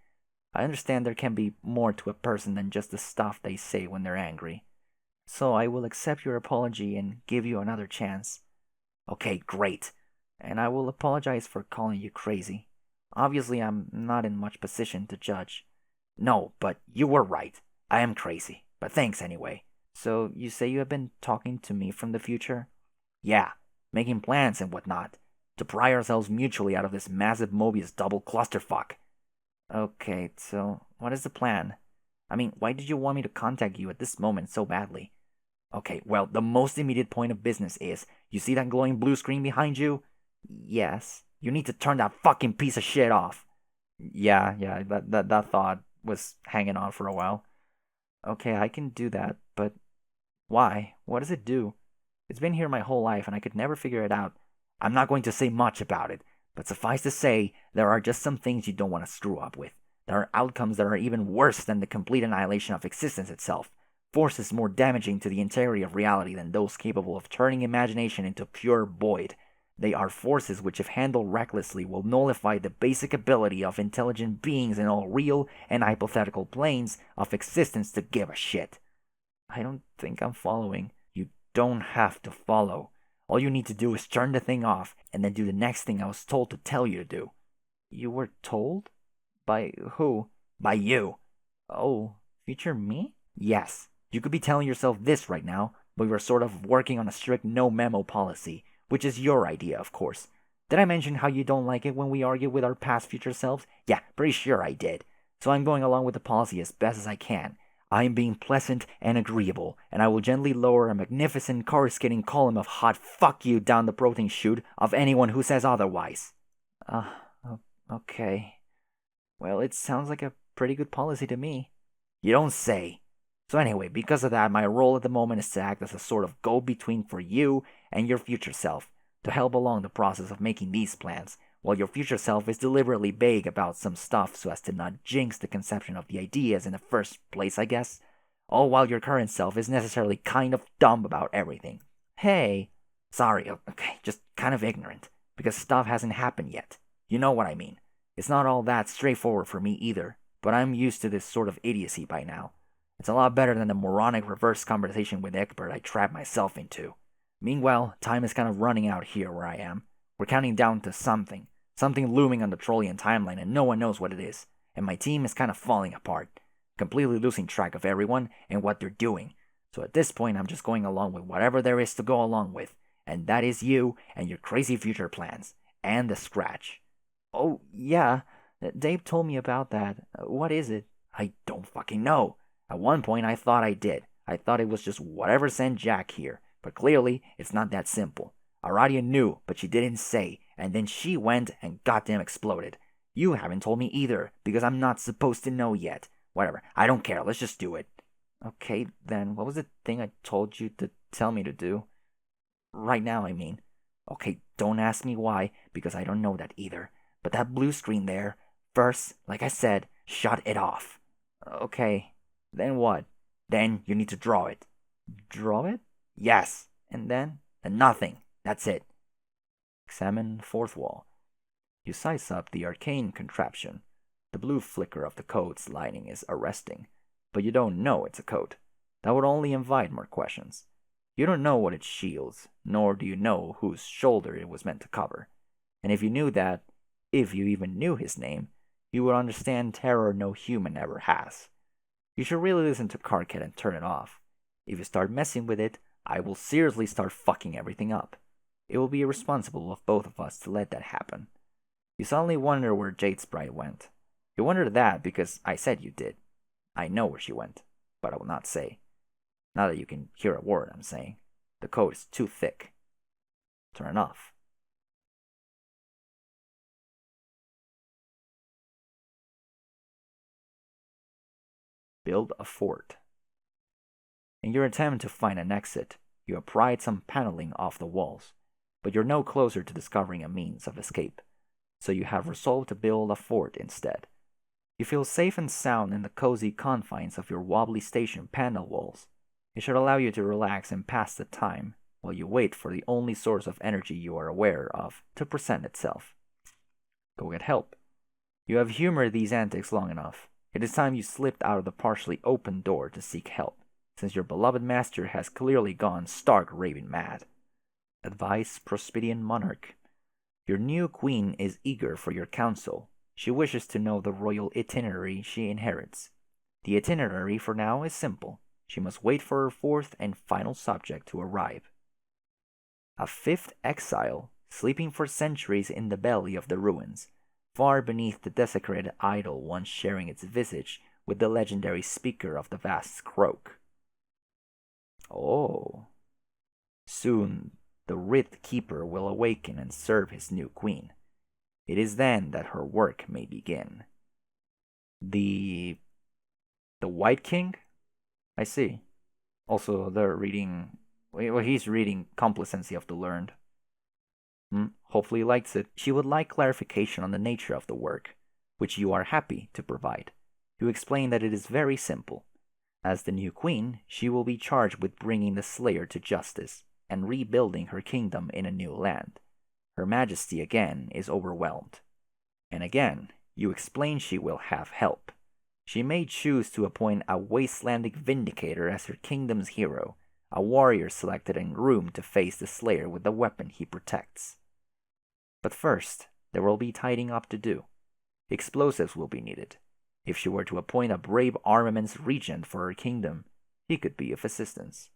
I understand there can be more to a person than just the stuff they say when they're angry. So I will accept your apology and give you another chance. Okay, great. And I will apologize for calling you crazy. Obviously, I'm not in much position to judge. No, but you were right. I am crazy. But thanks anyway. So, you say you have been talking to me from the future? Yeah, making plans and whatnot. To pry ourselves mutually out of this massive Mobius double clusterfuck. Okay, so what is the plan? I mean, why did you want me to contact you at this moment so badly? Okay, well, the most immediate point of business is, you see that glowing blue screen behind you? Yes. You need to turn that fucking piece of shit off. Yeah, that thought was hanging on for a while. Okay, I can do that, but why? What does it do? It's been here my whole life and I could never figure it out. I'm not going to say much about it, but suffice to say, there are just some things you don't want to screw up with. There are outcomes that are even worse than the complete annihilation of existence itself. Forces more damaging to the integrity of reality than those capable of turning imagination into pure void. They are forces which, if handled recklessly, will nullify the basic ability of intelligent beings in all real and hypothetical planes of existence to give a shit. I don't think I'm following. You don't have to follow. All you need to do is turn the thing off and then do the next thing I was told to tell you to do. You were told? By who? By you. Oh, future me? Yes. You could be telling yourself this right now, but we are sort of working on a strict no memo policy, which is your idea, of course. Did I mention how you don't like it when we argue with our past future selves? Yeah, pretty sure I did. So I'm going along with the policy as best as I can. I am being pleasant and agreeable, and I will gently lower a magnificent coruscating column of hot fuck you down the protein chute of anyone who says otherwise. Uh, okay. Well, it sounds like a pretty good policy to me. You don't say. So anyway, because of that, my role at the moment is to act as a sort of go-between for you and your future self, to help along the process of making these plans, while your future self is deliberately vague about some stuff so as to not jinx the conception of the ideas in the first place, I guess. All while your current self is necessarily kind of dumb about everything. Hey, sorry, okay, just kind of ignorant, because stuff hasn't happened yet. You know what I mean. It's not all that straightforward for me either, but I'm used to this sort of idiocy by now. It's a lot better than the moronic reverse conversation with Egbert I trapped myself into. Meanwhile, time is kind of running out here where I am. We're counting down to something looming on the Trollian timeline, and no one knows what it is. And my team is kind of falling apart, completely losing track of everyone and what they're doing. So at this point, I'm just going along with whatever there is to go along with, and that is you and your crazy future plans, and the scratch. Oh, yeah, Dave told me about that. What is it? I don't fucking know. At one point, I thought I did. I thought it was just whatever sent Jack here, but clearly, it's not that simple. Aradia knew, but she didn't say, and then she went and goddamn exploded. You haven't told me either, because I'm not supposed to know yet. Whatever, I don't care, let's just do it. Okay, then, what was the thing I told you to tell me to do? Right now, I mean. Okay, don't ask me why, because I don't know that either. But that blue screen there, first, like I said, shut it off. Okay, then what? Then you need to draw it. Draw it? Yes. And then? And nothing. That's it. Examine fourth wall. You size up the arcane contraption. The blue flicker of the coat's lining is arresting, but you don't know it's a coat. That would only invite more questions. You don't know what it shields, nor do you know whose shoulder it was meant to cover. And if you knew that, if you even knew his name, you would understand terror no human ever has. You should really listen to Karkat and turn it off. If you start messing with it, I will seriously start fucking everything up. It will be irresponsible of both of us to let that happen. You suddenly wonder where Jade Sprite went. You wonder that because I said you did. I know where she went, but I will not say. Now that you can hear a word I'm saying. The code is too thick. Turn it off. Build a fort. In your attempt to find an exit, you have pried some paneling off the walls, but you're no closer to discovering a means of escape. so you have resolved to build a fort instead. You feel safe and sound in the cozy confines of your wobbly station panel walls. It should allow you to relax and pass the time while you wait for the only source of energy you are aware of to present itself. Go get help. You have humored these antics long enough. It is time you slipped out of the partially open door to seek help, since your beloved master has clearly gone stark raving mad. Advice, Prospidian monarch. Your new queen is eager for your counsel. She wishes to know the royal itinerary she inherits. The itinerary for now is simple. She must wait for her fourth and final subject to arrive. A fifth exile, sleeping for centuries in the belly of the ruins, far beneath the desecrated idol once sharing its visage with the legendary speaker of the vast croak. Oh. Soon the Writ Keeper will awaken and serve his new queen. It is then that her work may begin. The White King? I see. Also, they're reading... Well, he's reading Complacency of the Learned. Hopefully he likes it. She would like clarification on the nature of the work, which you are happy to provide. You explain that it is very simple. As the new queen, she will be charged with bringing the slayer to justice and rebuilding her kingdom in a new land. Her Majesty again is overwhelmed. And again, you explain she will have help. She may choose to appoint a wastelandic vindicator as her kingdom's hero, a warrior selected and groomed to face the slayer with the weapon he protects. But first, there will be tidying up to do. Explosives will be needed. If she were to appoint a brave armaments regent for her kingdom, he could be of assistance.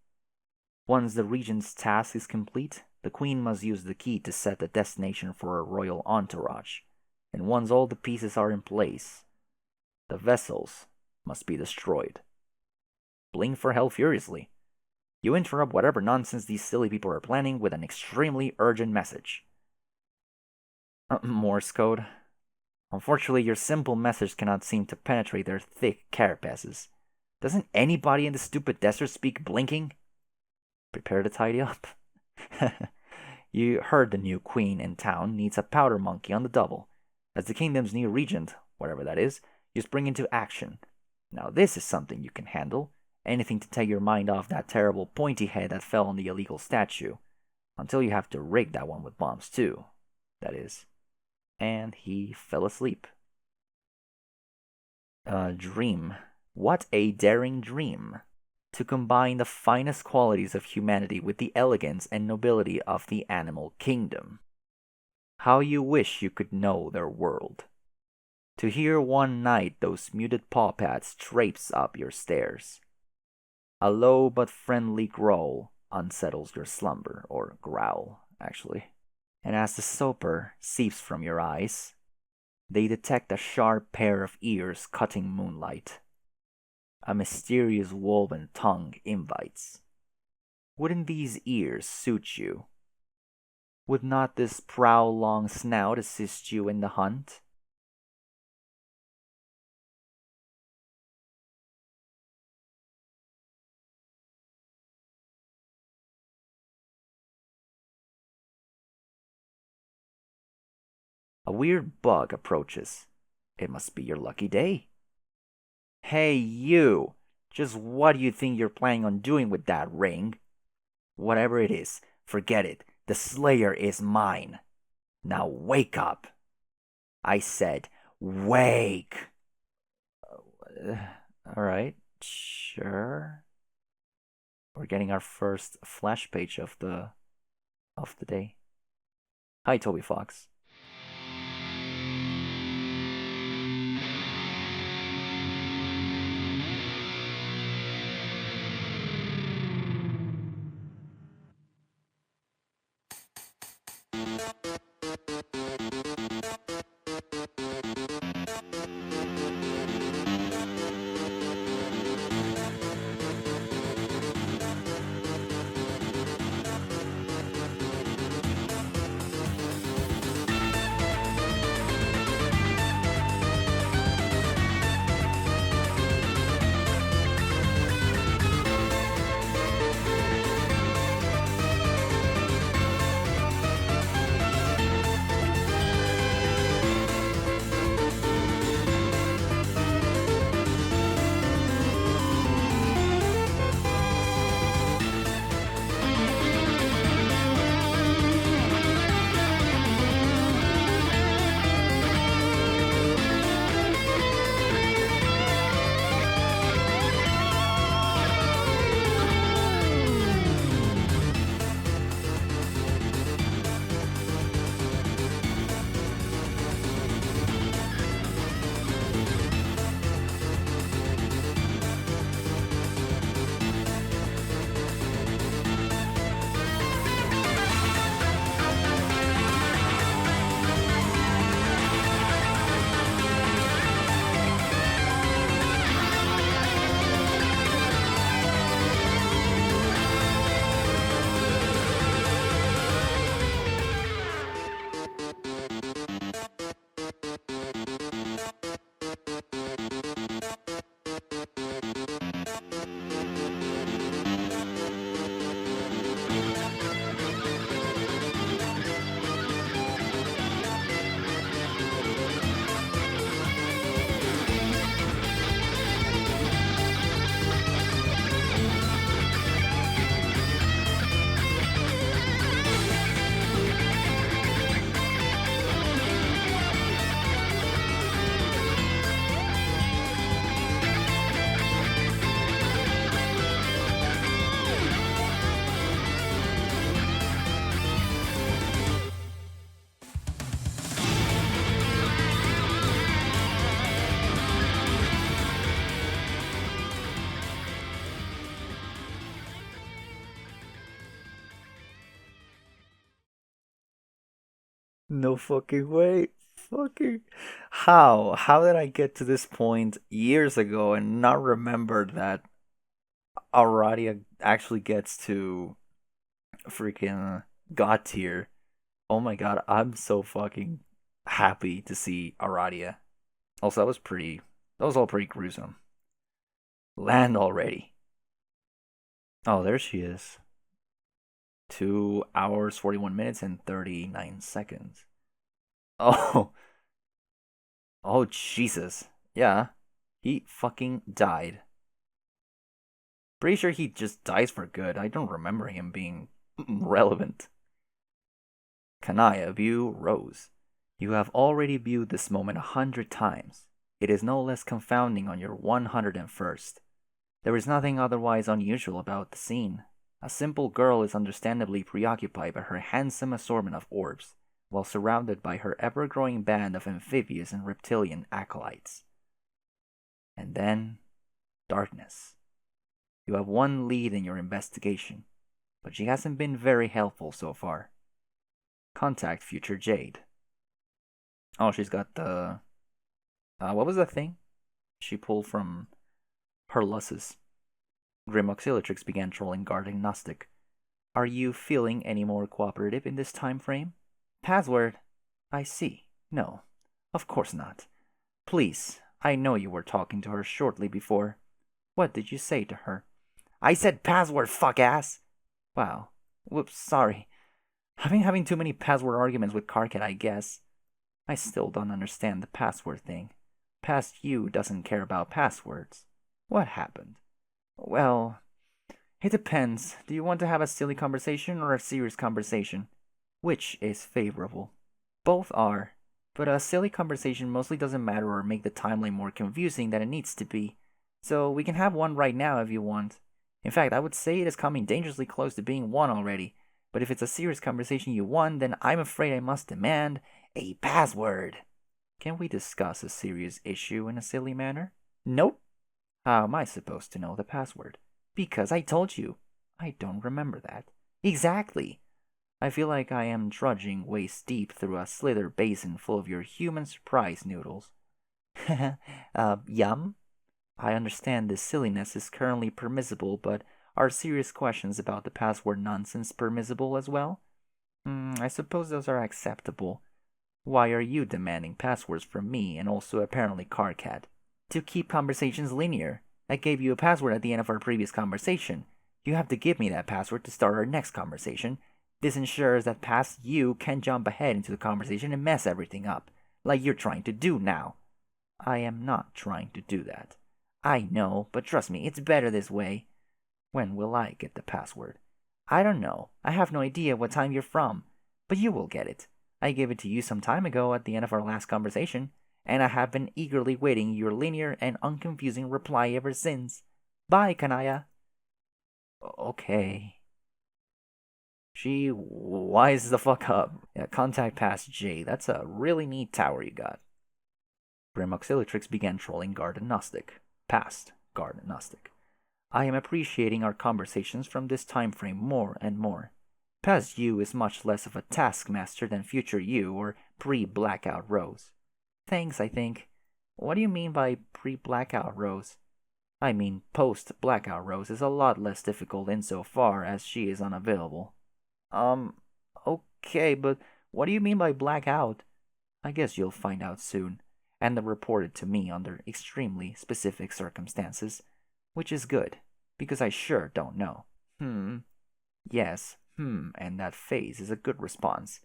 Once the regent's task is complete, the queen must use the key to set the destination for her royal entourage, and once all the pieces are in place, the vessels must be destroyed. Blink for hell furiously. You interrupt whatever nonsense these silly people are planning with an extremely urgent message. Morse code. Unfortunately, your simple message cannot seem to penetrate their thick carapaces. Doesn't anybody in the stupid desert speak blinking? Prepare to tidy up. You heard the new queen in town needs a powder monkey on the double. As the kingdom's new regent, whatever that is, you spring into action. Now this is something you can handle. Anything to take your mind off that terrible pointy head that fell on the illegal statue. Until you have to rig that one with bombs too, that is. And he fell asleep. Dream. What a daring dream. To combine the finest qualities of humanity with the elegance and nobility of the animal kingdom. How you wish you could know their world. To hear one night those muted paw pads traipse up your stairs. A low but friendly growl unsettles your slumber, or growl, actually. And as the soper seeps from your eyes, they detect a sharp pair of ears cutting moonlight. A mysterious woven tongue invites. Wouldn't these ears suit you? Would not this prowl long snout assist you in the hunt? A weird bug approaches. It must be your lucky day. Hey, you! Just what do you think you're planning on doing with that ring? Whatever it is, forget it. The Slayer is mine. Now wake up. I said, wake! Alright, sure. We're getting our first flash page of the day. Hi, Toby Fox. No fucking way. Fucking. How? How did I get to this point years ago and not remember that Aradia actually gets to freaking God tier? Oh my god, I'm so fucking happy to see Aradia. Also, that was all pretty gruesome. Land already. Oh, there she is. 2 hours, 41 minutes, and 39 seconds. Oh, oh, Jesus. Yeah, he fucking died. Pretty sure he just dies for good. I don't remember him being relevant. Kanaya, view Rose. You have already viewed this moment 100 times. It is no less confounding on your 101st. There is nothing otherwise unusual about the scene. A simple girl is understandably preoccupied by her handsome assortment of orbs, while surrounded by her ever-growing band of amphibious and reptilian acolytes. And then, darkness. You have one lead in your investigation, but she hasn't been very helpful so far. Contact future Jade. Oh, she's got the... what was the thing she pulled from her lusses? Grim Auxiliatrix began trolling guard agnostic. Are you feeling any more cooperative in this time frame? Password. I see. No, of course not. Please, I know you were talking to her shortly before. What did you say to her? I said password, fuck ass! Wow. Whoops, sorry. I've been having too many password arguments with Karkat, I guess. I still don't understand the password thing. Past you doesn't care about passwords. What happened? Well, it depends. Do you want to have a silly conversation or a serious conversation? Which is favorable? Both are, but a silly conversation mostly doesn't matter or make the timeline more confusing than it needs to be. So we can have one right now if you want. In fact, I would say it is coming dangerously close to being one already. But if it's a serious conversation you want, then I'm afraid I must demand a password. Can we discuss a serious issue in a silly manner? Nope. How am I supposed to know the password? Because I told you. I don't remember that. Exactly. I feel like I am trudging waist deep through a slither basin full of your human surprise noodles. Yum? I understand this silliness is currently permissible, but are serious questions about the password nonsense permissible as well? I suppose those are acceptable. Why are you demanding passwords from me and also apparently Karkat? To keep conversations linear. I gave you a password at the end of our previous conversation. You have to give me that password to start our next conversation. This ensures that past you can jump ahead into the conversation and mess everything up, like you're trying to do now. I am not trying to do that. I know, but trust me, it's better this way. When will I get the password? I don't know. I have no idea what time you're from, but you will get it. I gave it to you some time ago at the end of our last conversation, and I have been eagerly waiting your linear and unconfusing reply ever since. Bye, Kanaya. Okay. She wise the fuck up. Yeah, contact past J. That's a really neat tower you got. Grim Auxiliatrix began trolling guard agnostic. Past guard agnostic. I am appreciating our conversations from this time frame more and more. Past you is much less of a taskmaster than future you or pre-blackout Rose. Thanks, I think. What do you mean by pre-blackout Rose? I mean post-blackout Rose is a lot less difficult insofar as she is unavailable. Okay, but what do you mean by blackout? I guess you'll find out soon, and then report it to me under extremely specific circumstances, which is good, because I sure don't know. Yes, and that phase is a good response.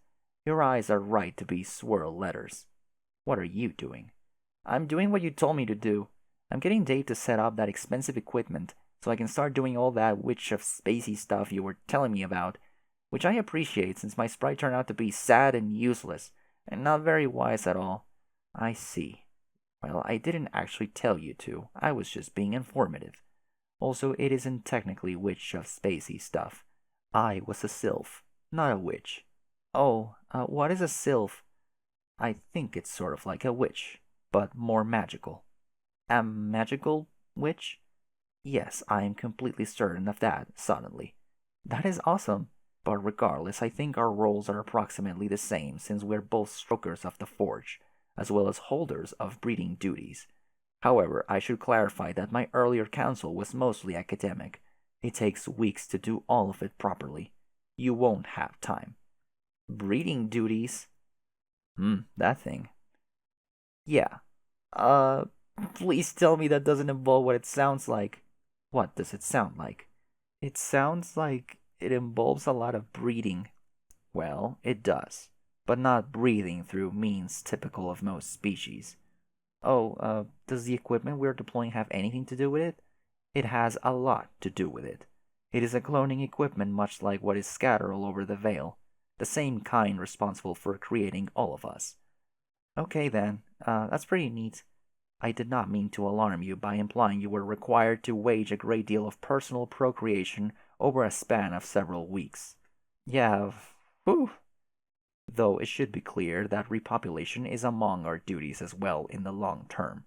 Your eyes are right to be swirl letters. What are you doing? I'm doing what you told me to do. I'm getting Dave to set up that expensive equipment so I can start doing all that witch of spacey stuff you were telling me about, which I appreciate since my sprite turned out to be sad and useless, and not very wise at all. I see. Well, I didn't actually tell you to. I was just being informative. Also, it isn't technically witch of spacey stuff. I was a sylph, not a witch. Oh, what is a sylph? I think it's sort of like a witch, but more magical. A magical witch? Yes, I am completely certain of that, suddenly. That is awesome. But regardless, I think our roles are approximately the same since we're both strokers of the forge, as well as holders of breeding duties. However, I should clarify that my earlier counsel was mostly academic. It takes weeks to do all of it properly. You won't have time. Breeding duties? That thing. Yeah. Uh, please tell me that doesn't involve what it sounds like. What does it sound like? It sounds like it involves a lot of breeding. Well, it does, but not breathing through means typical of most species. Oh, does the equipment we're deploying have anything to do with it? It has a lot to do with it. It is a cloning equipment much like what is scattered all over the Vale, the same kind responsible for creating all of us. Okay then, that's pretty neat. I did not mean to alarm you by implying you were required to wage a great deal of personal procreation over a span of several weeks. Yeah, whew. Though it should be clear that repopulation is among our duties as well in the long term.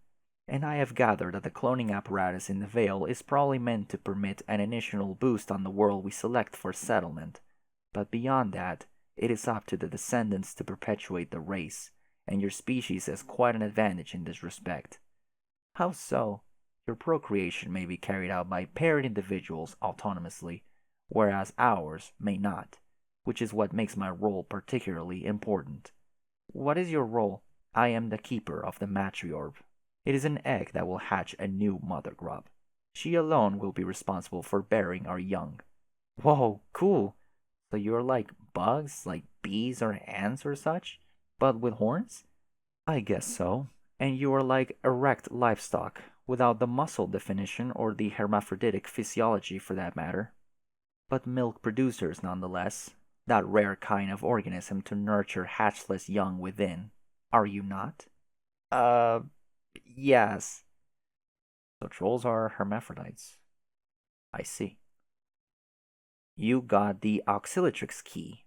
And I have gathered that the cloning apparatus in the Vale is probably meant to permit an initial boost on the world we select for settlement. But beyond that, it is up to the descendants to perpetuate the race, and your species has quite an advantage in this respect. How so? Your procreation may be carried out by paired individuals autonomously, whereas ours may not, which is what makes my role particularly important. What is your role? I am the keeper of the matriorb. It is an egg that will hatch a new mother grub. She alone will be responsible for bearing our young. Whoa, cool. So you're like bugs, like bees or ants or such, but with horns? I guess so. And you are like erect livestock, without the muscle definition or the hermaphroditic physiology for that matter. But milk producers nonetheless, that rare kind of organism to nurture hatchless young within. Are you not? Uh, yes. So trolls are hermaphrodites. I see. You got the auxiliatrix key.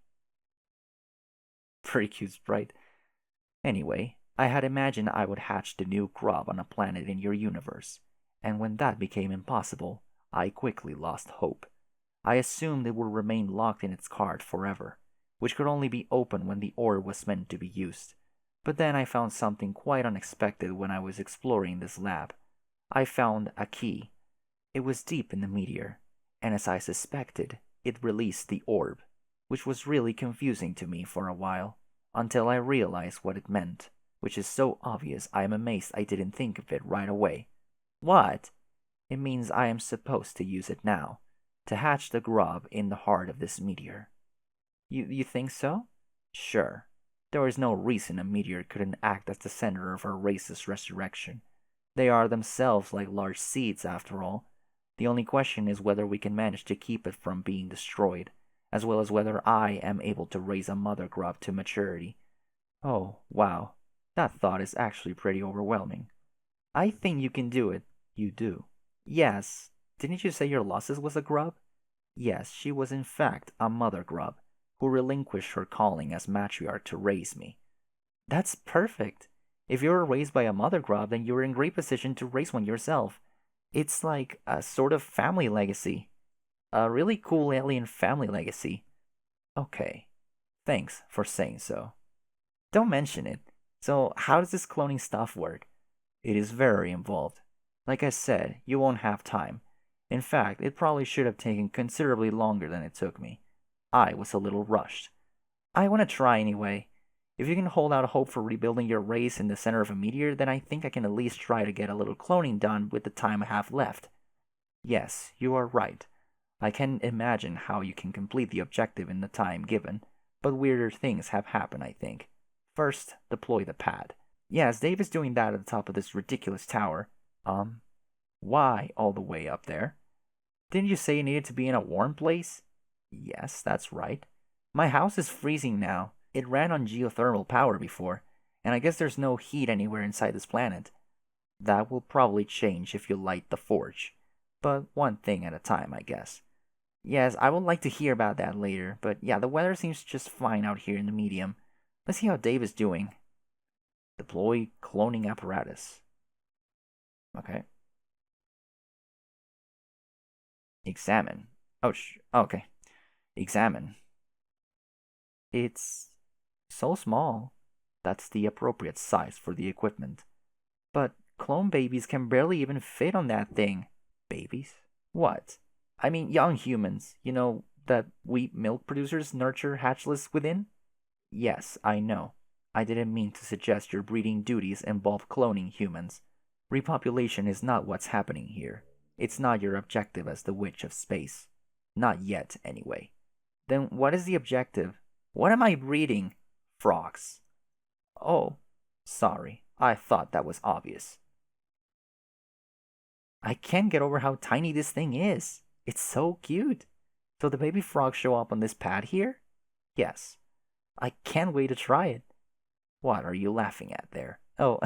Pretty cute sprite. Anyway, I had imagined I would hatch the new grub on a planet in your universe, and when that became impossible, I quickly lost hope. I assumed it would remain locked in its cart forever, which could only be opened when the orb was meant to be used. But then I found something quite unexpected when I was exploring this lab. I found a key. It was deep in the meteor, and as I suspected, it released the orb, which was really confusing to me for a while, until I realized what it meant, which is so obvious I am amazed I didn't think of it right away. What? It means I am supposed to use it now, to hatch the grub in the heart of this meteor. You think so? Sure. There is no reason a meteor couldn't act as the center of our race's resurrection. They are themselves like large seeds, after all. The only question is whether we can manage to keep it from being destroyed, as well as whether I am able to raise a mother grub to maturity. Oh, wow. That thought is actually pretty overwhelming. I think you can do it. You do. Yes. Didn't you say your losses was a grub? Yes, she was in fact a mother grub, who relinquished her calling as matriarch to raise me. That's perfect. If you were raised by a mother grub, then you're in great position to raise one yourself. It's like a sort of family legacy. A really cool alien family legacy. Okay, thanks for saying so. Don't mention it. So, how does this cloning stuff work? It is very involved. Like I said, you won't have time. In fact, it probably should have taken considerably longer than it took me. I was a little rushed. I want to try anyway. If you can hold out hope for rebuilding your race in the center of a meteor, then I think I can at least try to get a little cloning done with the time I have left. Yes, you are right. I can imagine how you can complete the objective in the time given, but weirder things have happened, I think. First, deploy the pad. Yes, Dave is doing that at the top of this ridiculous tower. Why all the way up there? Didn't you say you needed to be in a warm place? Yes, that's right. My house is freezing now. It ran on geothermal power before, and I guess there's no heat anywhere inside this planet. That will probably change if you light the forge. But one thing at a time, I guess. Yes, I would like to hear about that later, but yeah, the weather seems just fine out here in the medium. Let's see how Dave is doing. Deploy cloning apparatus. Okay. Examine. Oh, okay. Examine. It's so small. That's the appropriate size for the equipment. But clone babies can barely even fit on that thing. Babies? What? I mean, young humans, that we milk producers nurture hatchless within? Yes, I know. I didn't mean to suggest your breeding duties involve cloning humans. Repopulation is not what's happening here. It's not your objective as the Witch of Space. Not yet, anyway. Then what is the objective? What am I breeding? Frogs. Oh, sorry. I thought that was obvious. I can't get over how tiny this thing is. It's so cute. So the baby frogs show up on this pad here? Yes. I can't wait to try it. What are you laughing at there? Oh,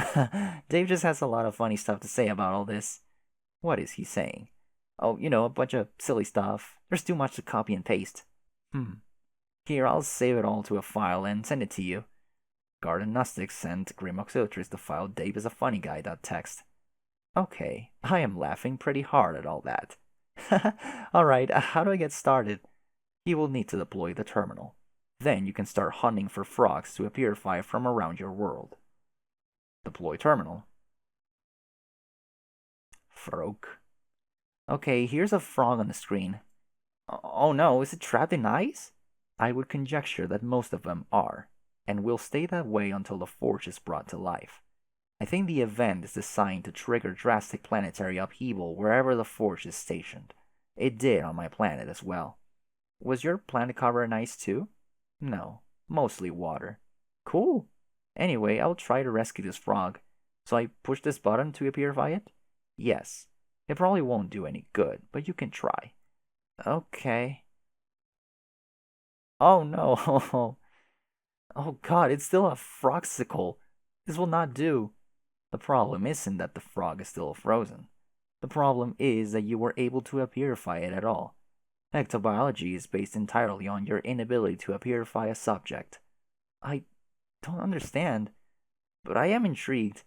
Dave just has a lot of funny stuff to say about all this. What is he saying? Oh, a bunch of silly stuff. There's too much to copy and paste. Here, I'll save it all to a file and send it to you. Garden Gnostics sent Grim Auxiliaries the file Dave is a funny guy.txt. Okay, I am laughing pretty hard at all that. Alright, how do I get started? You will need to deploy the terminal. Then you can start hunting for frogs to purify from around your world. Deploy terminal. Frog. Okay, here's a frog on the screen. Oh no, is it trapped in ice? I would conjecture that most of them are, and will stay that way until the forge is brought to life. I think the event is designed to trigger drastic planetary upheaval wherever the forge is stationed. It did on my planet as well. Was your planet covered in ice too? No, mostly water. Cool. Anyway, I'll try to rescue this frog. So I push this button to purify it? Yes. It probably won't do any good, but you can try. Okay. Oh no. Oh god, it's still a froxicle. This will not do. The problem isn't that the frog is still frozen. The problem is that you were able to purify it at all. Ectobiology is based entirely on your inability to purify a subject. I don't understand, but I am intrigued.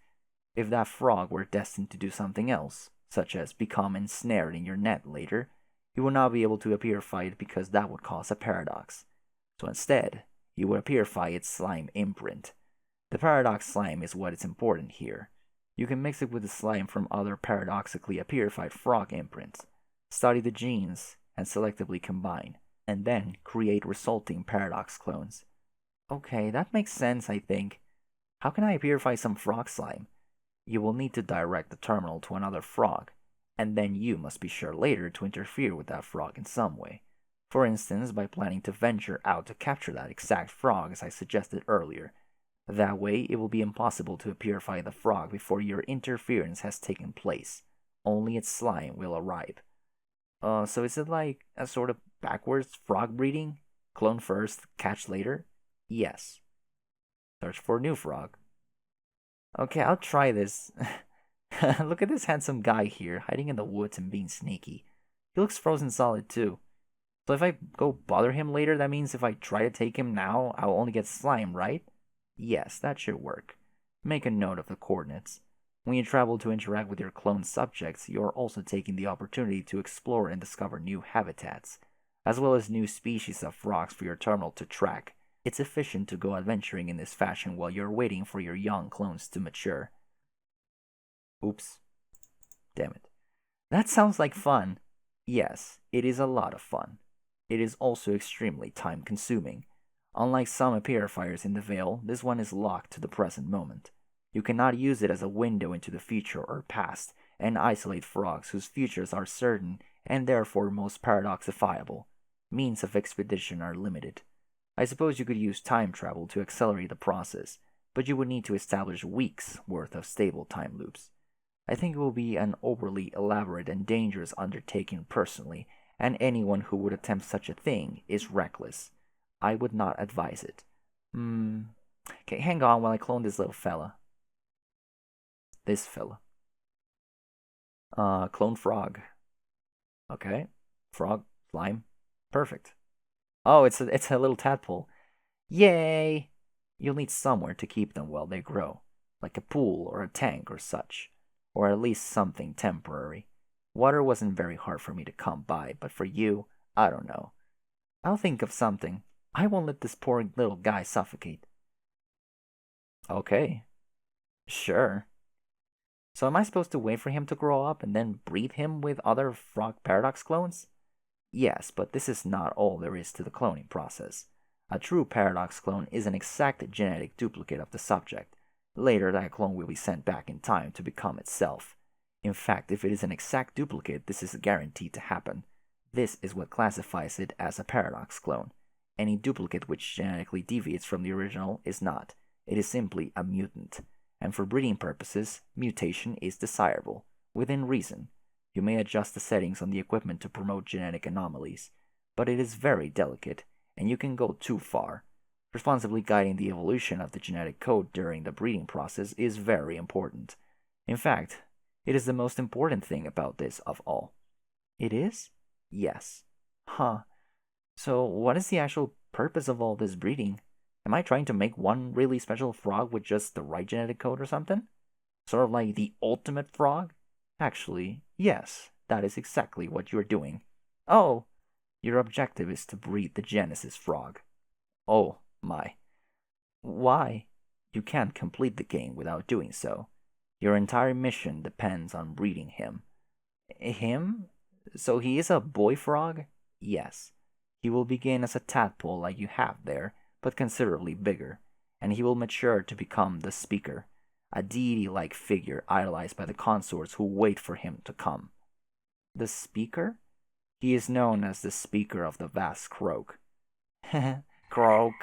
If that frog were destined to do something else, such as become ensnared in your net later, you would not be able to purify it because that would cause a paradox. So instead, you would purify its slime imprint. The paradox slime is what is important here. You can mix it with the slime from other paradoxically purified frog imprints, study the genes, and selectively combine, and then create resulting paradox clones. Okay, that makes sense, I think. How can I purify some frog slime? You will need to direct the terminal to another frog, and then you must be sure later to interfere with that frog in some way. For instance, by planning to venture out to capture that exact frog as I suggested earlier. That way, it will be impossible to purify the frog before your interference has taken place. Only its slime will arrive. So is it like a sort of backwards frog breeding? Clone first, catch later? Yes. Search for new frog. Okay, I'll try this. Look at this handsome guy here, hiding in the woods and being sneaky. He looks frozen solid too. So if I go bother him later, that means if I try to take him now, I'll only get slime, right? Yes, that should work. Make a note of the coordinates. When you travel to interact with your clone subjects, you are also taking the opportunity to explore and discover new habitats, as well as new species of frogs for your terminal to track. It's efficient to go adventuring in this fashion while you're waiting for your young clones to mature. Oops. Damn it. That sounds like fun. Yes, it is a lot of fun. It is also extremely time consuming. Unlike some purifiers in the Veil, this one is locked to the present moment. You cannot use it as a window into the future or past and isolate frogs whose futures are certain and therefore most paradoxifiable. Means of expedition are limited. I suppose you could use time travel to accelerate the process, but you would need to establish weeks worth of stable time loops. I think it will be an overly elaborate and dangerous undertaking personally, and anyone who would attempt such a thing is reckless. I would not advise it. Okay, hang on while I clone this little fella. This fella. Clone frog. Okay. Frog, slime. Perfect. Oh, it's a little tadpole. Yay! You'll need somewhere to keep them while they grow, like a pool or a tank or such, or at least something temporary. Water wasn't very hard for me to come by, but for you, I don't know. I'll think of something. I won't let this poor little guy suffocate. Okay, sure. So am I supposed to wait for him to grow up and then breed him with other frog paradox clones? Yes, but this is not all there is to the cloning process. A true paradox clone is an exact genetic duplicate of the subject. Later, that clone will be sent back in time to become itself. In fact, if it is an exact duplicate, this is guaranteed to happen. This is what classifies it as a paradox clone. Any duplicate which genetically deviates from the original is not. It is simply a mutant. And for breeding purposes, mutation is desirable, within reason. You may adjust the settings on the equipment to promote genetic anomalies, but it is very delicate, and you can go too far. Responsibly guiding the evolution of the genetic code during the breeding process is very important. In fact, it is the most important thing about this of all. It is? Yes. Huh. So, what is the actual purpose of all this breeding? Am I trying to make one really special frog with just the right genetic code or something? Sort of like the ultimate frog? Actually, yes, that is exactly what you're doing. Oh, your objective is to breed the Genesis frog. Oh, my. Why? You can't complete the game without doing so. Your entire mission depends on breeding him. Him? So he is a boy frog? Yes. He will begin as a tadpole like you have there, but considerably bigger, and he will mature to become the Speaker, a deity-like figure idolized by the consorts who wait for him to come. The Speaker? He is known as the Speaker of the vast croak. Croak.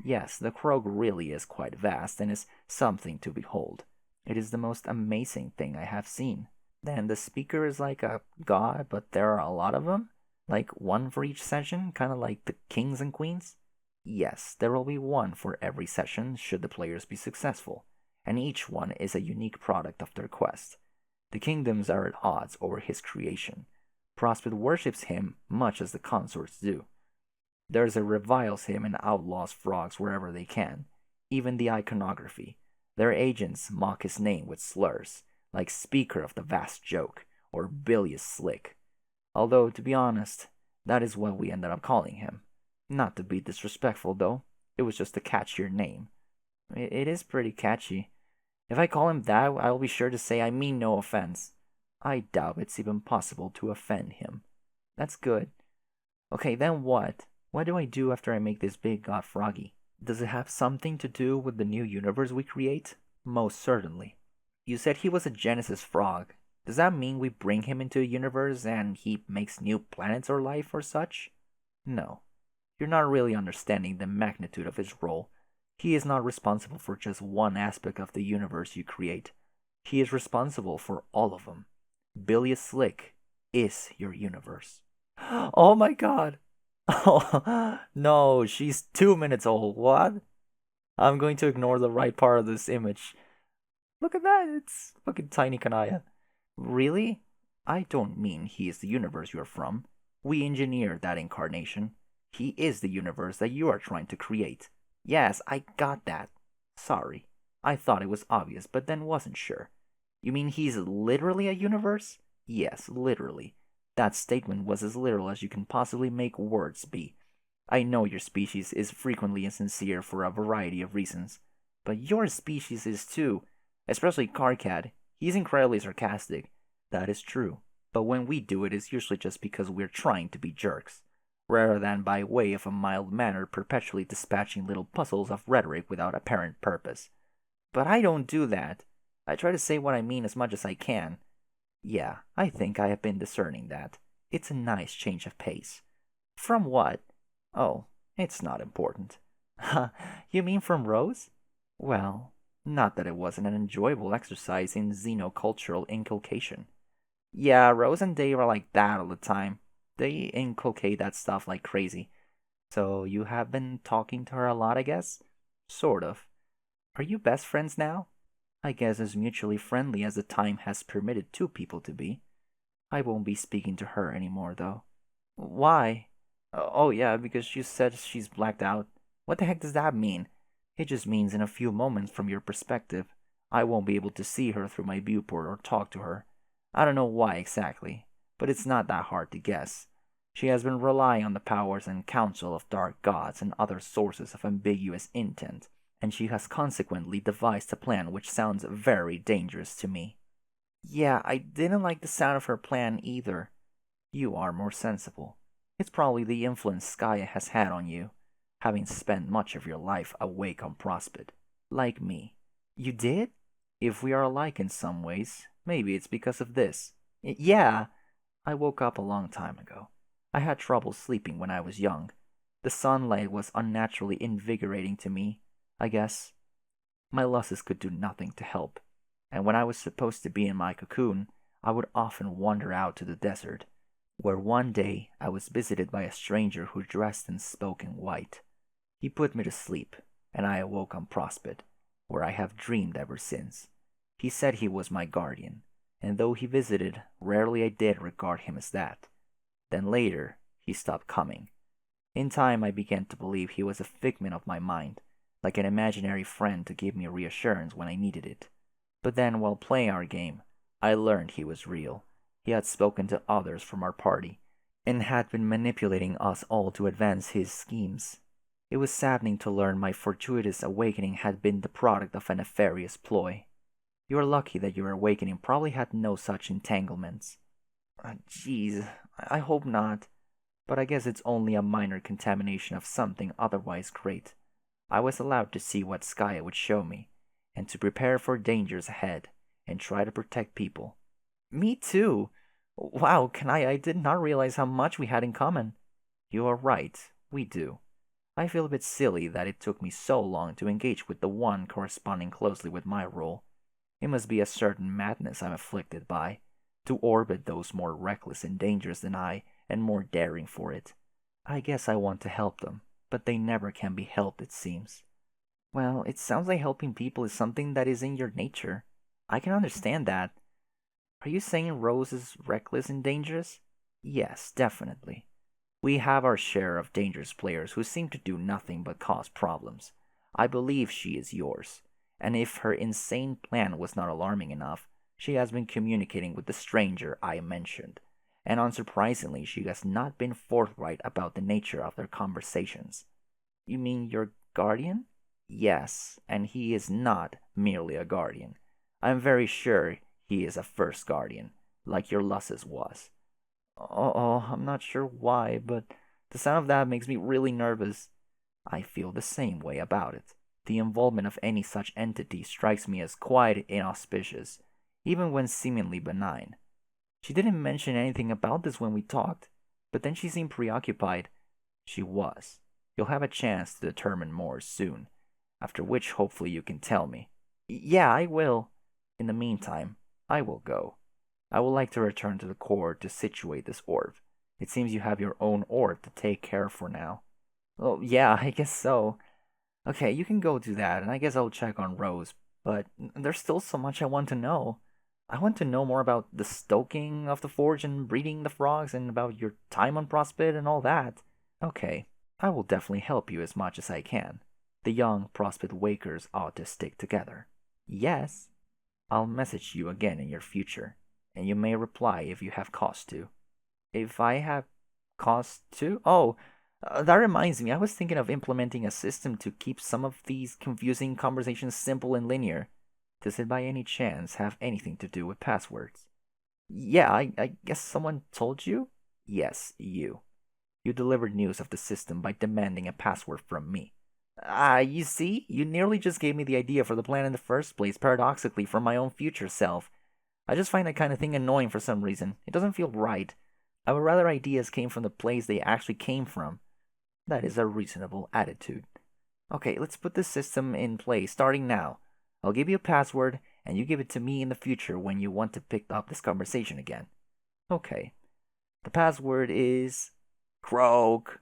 Yes, the croak really is quite vast and is something to behold. It is the most amazing thing I have seen. Then the Speaker is like a god, but there are a lot of them? Like one for each session, kind of like the kings and queens? Yes, there will be one for every session should the players be successful, and each one is a unique product of their quest. The kingdoms are at odds over his creation. Prospect worships him much as the consorts do. There's reviles him and outlaws frogs wherever they can. Even the iconography. Their agents mock his name with slurs, like Speaker of the Vast Joke or Bilious Slick. Although, to be honest, that is what we ended up calling him. Not to be disrespectful, though. It was just a catchier name. It is pretty catchy. If I call him that, I'll be sure to say I mean no offense. I doubt it's even possible to offend him. That's good. Okay, then what? What do I do after I make this big god froggy? Does it have something to do with the new universe we create? Most certainly. You said he was a Genesis frog. Does that mean we bring him into a universe and he makes new planets or life or such? No. You're not really understanding the magnitude of his role. He is not responsible for just one aspect of the universe you create. He is responsible for all of them. Bilious Slick is your universe. Oh my god! Oh, no, she's 2 minutes old. What? I'm going to ignore the right part of this image. Look at that, it's fucking tiny Kanaya. Really? I don't mean he is the universe you're from. We engineered that incarnation. He is the universe that you are trying to create. Yes, I got that. Sorry. I thought it was obvious, but then wasn't sure. You mean he's literally a universe? Yes, literally. That statement was as literal as you can possibly make words be. I know your species is frequently insincere for a variety of reasons, but your species is too, especially Karkat. He's incredibly sarcastic. That is true, but when we do it, it's usually just because we're trying to be jerks, rather than by way of a mild manner perpetually dispatching little puzzles of rhetoric without apparent purpose. But I don't do that. I try to say what I mean as much as I can. Yeah, I think I have been discerning that. It's a nice change of pace. From what? Oh, it's not important. You mean from Rose? Well, not that it wasn't an enjoyable exercise in xenocultural inculcation. Yeah, Rose and Dave are like that all the time. They inculcate that stuff like crazy. So you have been talking to her a lot, I guess? Sort of. Are you best friends now? I guess as mutually friendly as the time has permitted two people to be. I won't be speaking to her anymore, though. Why? Oh, yeah, because you said she's blacked out. What the heck does that mean? It just means in a few moments from your perspective, I won't be able to see her through my viewport or talk to her. I don't know why exactly, but it's not that hard to guess. She has been relying on the powers and counsel of dark gods and other sources of ambiguous intent, and she has consequently devised a plan which sounds very dangerous to me. Yeah, I didn't like the sound of her plan either. You are more sensible. It's probably the influence Skaya has had on you, having spent much of your life awake on Prospect, like me. You did? If we are alike in some ways, maybe it's because of this. Yeah, I woke up a long time ago. I had trouble sleeping when I was young. The sunlight was unnaturally invigorating to me, I guess. My losses could do nothing to help, and when I was supposed to be in my cocoon, I would often wander out to the desert, where one day I was visited by a stranger who dressed and spoke in white. He put me to sleep, and I awoke on Prospect, where I have dreamed ever since. He said he was my guardian, and though he visited, rarely I did regard him as that. Then later, he stopped coming. In time, I began to believe he was a figment of my mind, like an imaginary friend to give me reassurance when I needed it. But then, while playing our game, I learned he was real. He had spoken to others from our party, and had been manipulating us all to advance his schemes. It was saddening to learn my fortuitous awakening had been the product of a nefarious ploy. You are lucky that your awakening probably had no such entanglements. Jeez, I hope not. But I guess it's only a minor contamination of something otherwise great. I was allowed to see what Skaya would show me, and to prepare for dangers ahead, and try to protect people. Me too. Wow, I did not realize how much we had in common. You are right, we do. I feel a bit silly that it took me so long to engage with the one corresponding closely with my role. It must be a certain madness I'm afflicted by, to orbit those more reckless and dangerous than I, and more daring for it. I guess I want to help them, but they never can be helped, it seems. Well, it sounds like helping people is something that is in your nature. I can understand that. Are you saying Rose is reckless and dangerous? Yes, definitely. We have our share of dangerous players who seem to do nothing but cause problems. I believe she is yours, and if her insane plan was not alarming enough, she has been communicating with the stranger I mentioned, and unsurprisingly, she has not been forthright about the nature of their conversations. You mean your guardian? Yes, and he is not merely a guardian. I am very sure he is a first guardian, like your Lus's was. Oh, I'm not sure why, but the sound of that makes me really nervous. I feel the same way about it. The involvement of any such entity strikes me as quite inauspicious, even when seemingly benign. She didn't mention anything about this when we talked, but then she seemed preoccupied. She was. You'll have a chance to determine more soon, after which hopefully you can tell me. Yeah, I will. In the meantime, I will go. I would like to return to the core to situate this orb. It seems you have your own orb to take care of for now. Oh, yeah, I guess so. Okay, you can go do that, and I guess I'll check on Rose, but there's still so much I want to know. I want to know more about the stoking of the forge and breeding the frogs, and about your time on Prospect and all that. Okay, I will definitely help you as much as I can. The young Prospect Wakers ought to stick together. Yes. I'll message you again in your future, and you may reply if you have cause to. If I have cause to? Oh, that reminds me, I was thinking of implementing a system to keep some of these confusing conversations simple and linear. Does it by any chance have anything to do with passwords? Yeah, I guess someone told you? Yes, you. You delivered news of the system by demanding a password from me. You see? You nearly just gave me the idea for the plan in the first place, paradoxically, from my own future self. I just find that kind of thing annoying for some reason. It doesn't feel right. I would rather ideas came from the place they actually came from. That is a reasonable attitude. Okay, let's put this system in place starting now. I'll give you a password, and you give it to me in the future when you want to pick up this conversation again. Okay. The password is Croak.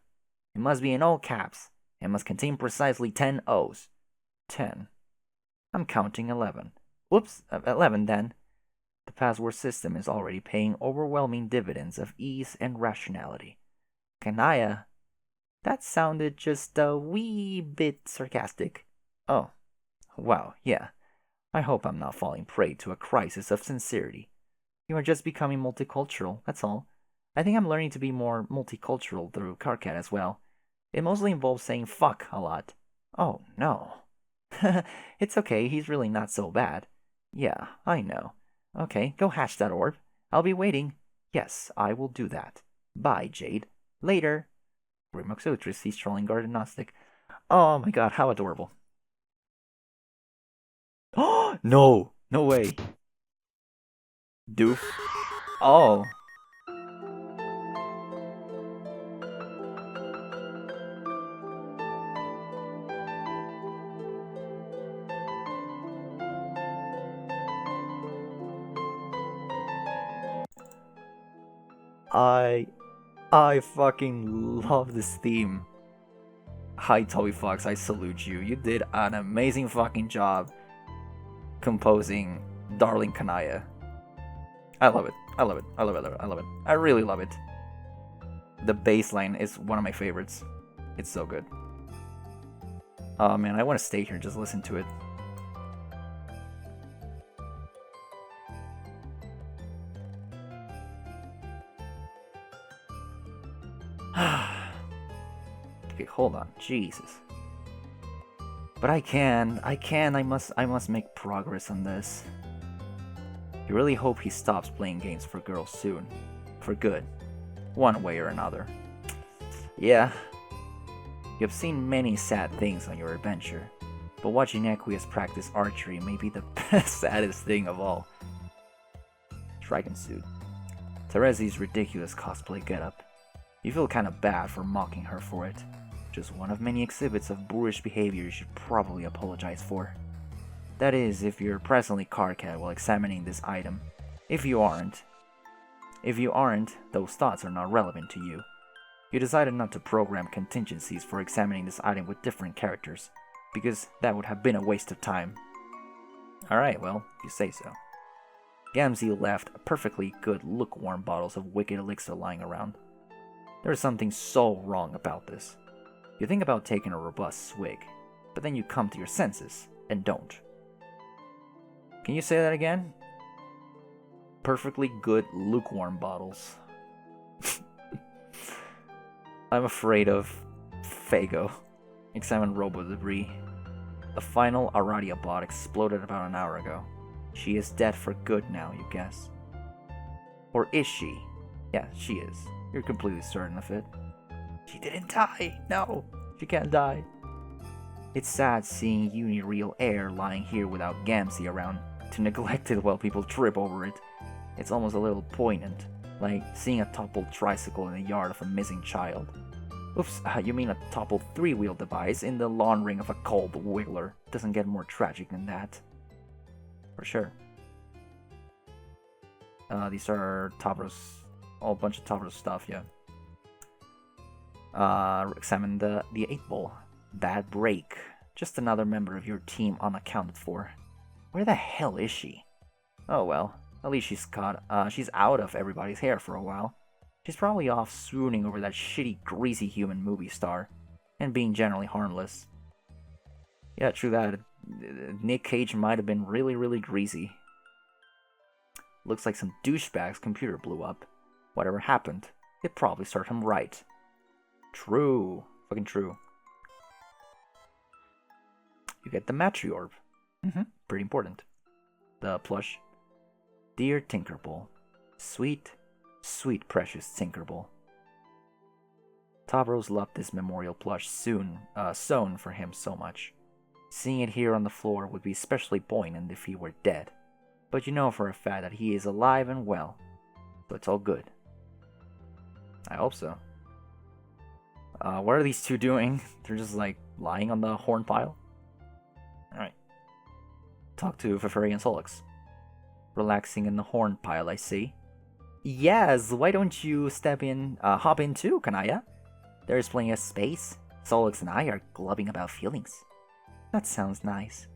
It must be in all caps. It must contain precisely 10 O's. 10. I'm counting 11. Whoops, 11 then. The password system is already paying overwhelming dividends of ease and rationality. Kanaya, that sounded just a wee bit sarcastic. Oh, wow, yeah. I hope I'm not falling prey to a crisis of sincerity. You are just becoming multicultural, that's all. I think I'm learning to be more multicultural through Carcat as well. It mostly involves saying fuck a lot. Oh, no. It's okay, he's really not so bad. Yeah, I know. Okay, go hatch that orb. I'll be waiting. Yes, I will do that. Bye, Jade. Later. Grimmoxotris, he's trolling Garden Gnostic. Oh my god, how adorable. Oh, no! No way. Doof. Oh. I fucking love this theme. Hi, Toby Fox, I salute you. You did an amazing fucking job composing Darling Kanaya. I love it. I love it. I love it. I love it. I love it. I really love it. The bass line is one of my favorites. It's so good. Oh man, I want to stay here and just listen to it. Okay, hold on. Jesus. But I must make progress on this. You really hope he stops playing games for girls soon. For good. One way or another. Yeah. You have seen many sad things on your adventure, but watching Equius practice archery may be the best saddest thing of all. Dragon suit. Terezi's ridiculous cosplay getup. You feel kinda bad for mocking her for it. Just one of many exhibits of boorish behavior you should probably apologize for. That is, if you're presently Carcat while examining this item. If you aren't, those thoughts are not relevant to you. You decided not to program contingencies for examining this item with different characters, because that would have been a waste of time. Alright, well, if you say so. Gamzee left perfectly good lukewarm bottles of wicked elixir lying around. There is something so wrong about this. You think about taking a robust swig, but then you come to your senses and don't. Can you say that again? Perfectly good lukewarm bottles. I'm afraid of Fago. Examine robo debris. The final Aradia bot exploded about an hour ago. She is dead for good now, you guess. Or is she? Yeah, she is. You're completely certain of it. She didn't die! No! She can't die. It's sad seeing Unireal Air lying here without Gamzee around to neglect it while people trip over it. It's almost a little poignant, like seeing a toppled tricycle in the yard of a missing child. Oops, you mean a toppled three-wheel device in the lawn ring of a cold wiggler. Doesn't get more tragic than that. For sure. These are Tavros, a bunch of Tavros stuff, yeah. Examine the 8-ball. Bad break. Just another member of your team unaccounted for. Where the hell is she? Oh well, at least she's out of everybody's hair for a while. She's probably off swooning over that shitty, greasy human movie star, and being generally harmless. Yeah, true that. Nick Cage might have been really, really greasy. Looks like some douchebag's computer blew up. Whatever happened, it probably served him right. True. Fucking true. You get the Matri Orb. Pretty important. The plush. Dear Tinkerbell. Sweet, sweet precious Tinkerbell. Tavros loved this memorial plush sewn for him so much. Seeing it here on the floor would be especially poignant if he were dead. But you know for a fact that he is alive and well. So it's all good. I hope so. What are these two doing? They're just like lying on the horn pile? Alright. Talk to Feferi Solix. Relaxing in the horn pile, I see. Yes, why don't you hop in too, Kanaya? There's plenty of space. Solix and I are glubbing about feelings. That sounds nice.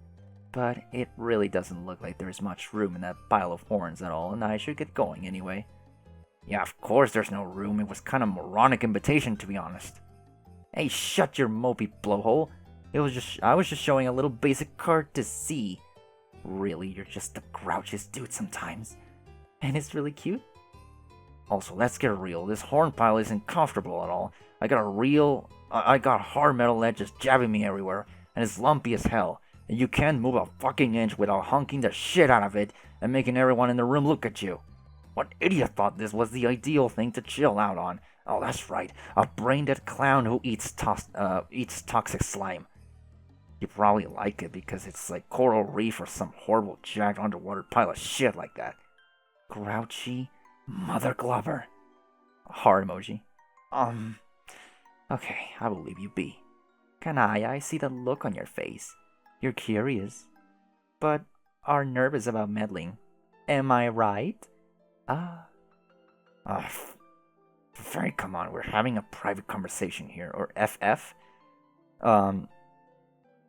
But it really doesn't look like there's much room in that pile of horns at all, and I should get going anyway. Yeah, of course there's no room. It was kind of moronic invitation, to be honest. Hey, shut your mopey blowhole. I was just showing a little basic courtesy. Really, you're just the grouchiest dude sometimes. And it's really cute. Also, let's get real. This horn pile isn't comfortable at all. I got hard metal edges jabbing me everywhere, and it's lumpy as hell. And you can't move a fucking inch without honking the shit out of it and making everyone in the room look at you. What idiot thought this was the ideal thing to chill out on? Oh, that's right, a brain-dead clown who eats toxic slime. You probably like it because it's like coral reef or some horrible jagged underwater pile of shit like that. Grouchy mother glubber. Heart emoji. Okay, I will leave you be. Kanaya, I see the look on your face. You're curious, but are nervous about meddling. Am I right? Frank, come on, we're having a private conversation here, or FF.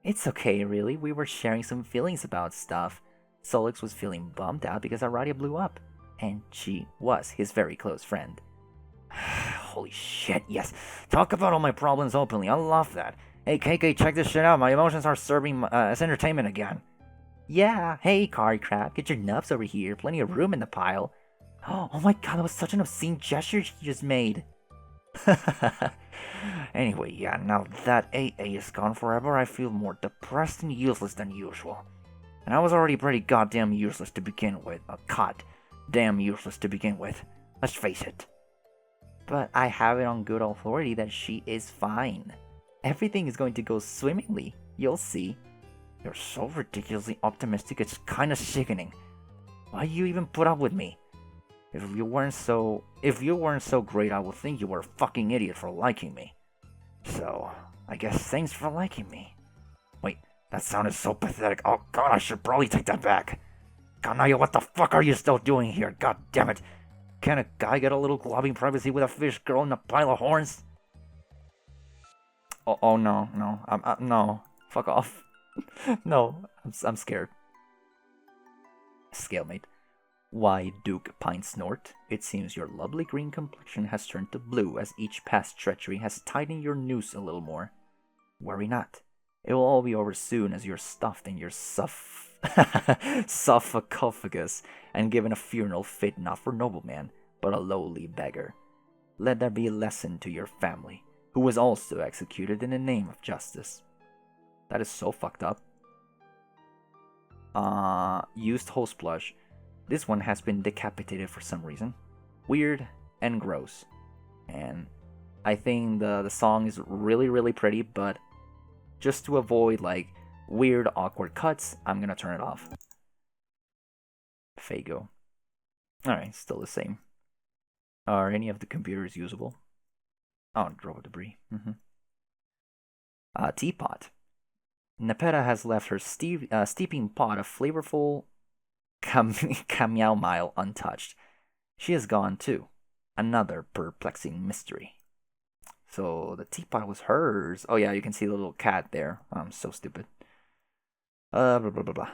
It's okay, really. We were sharing some feelings about stuff. Solix was feeling bummed out because Aradia blew up, and she was his very close friend. Holy shit, yes. Talk about all my problems openly. I love that. Hey, KK, check this shit out. My emotions are serving as entertainment again. Yeah, hey, Kari Crab, get your nubs over here. Plenty of room in the pile. Oh my god, that was such an obscene gesture she just made. Anyway, yeah, now that AA is gone forever, I feel more depressed and useless than usual. And I was already pretty goddamn useless to begin with. Damn useless to begin with. Let's face it. But I have it on good authority that she is fine. Everything is going to go swimmingly. You'll see. You're so ridiculously optimistic, it's kinda sickening. Why you even put up with me? If you weren't so great, I would think you were a fucking idiot for liking me. So, I guess thanks for liking me. Wait, that sounded so pathetic. Oh god, I should probably take that back. Kanaya, what the fuck are you still doing here? God damn it. Can a guy get a little globbing privacy with a fish girl in a pile of horns? Oh no, no. Fuck off. No, I'm scared. Scalemate. Why, Duke Pine Snort, it seems your lovely green complexion has turned to blue as each past treachery has tightened your noose a little more. Worry not. It will all be over soon as you're stuffed in your sarcophagus and given a funeral fit not for nobleman, but a lowly beggar. Let that be a lesson to your family, who was also executed in the name of justice. That is so fucked up. Used host blush. This one has been decapitated for some reason. Weird and gross. And I think the song is really, really pretty, but just to avoid like weird, awkward cuts, I'm gonna turn it off. Fago. Alright, still the same. Are any of the computers usable? Oh, drove debris. Teapot. Nepeta has left her steeping pot of flavorful chamomile untouched. She is gone too. Another perplexing mystery. So the teapot was hers. Oh yeah, you can see the little cat there. I'm so stupid. Blah blah blah blah.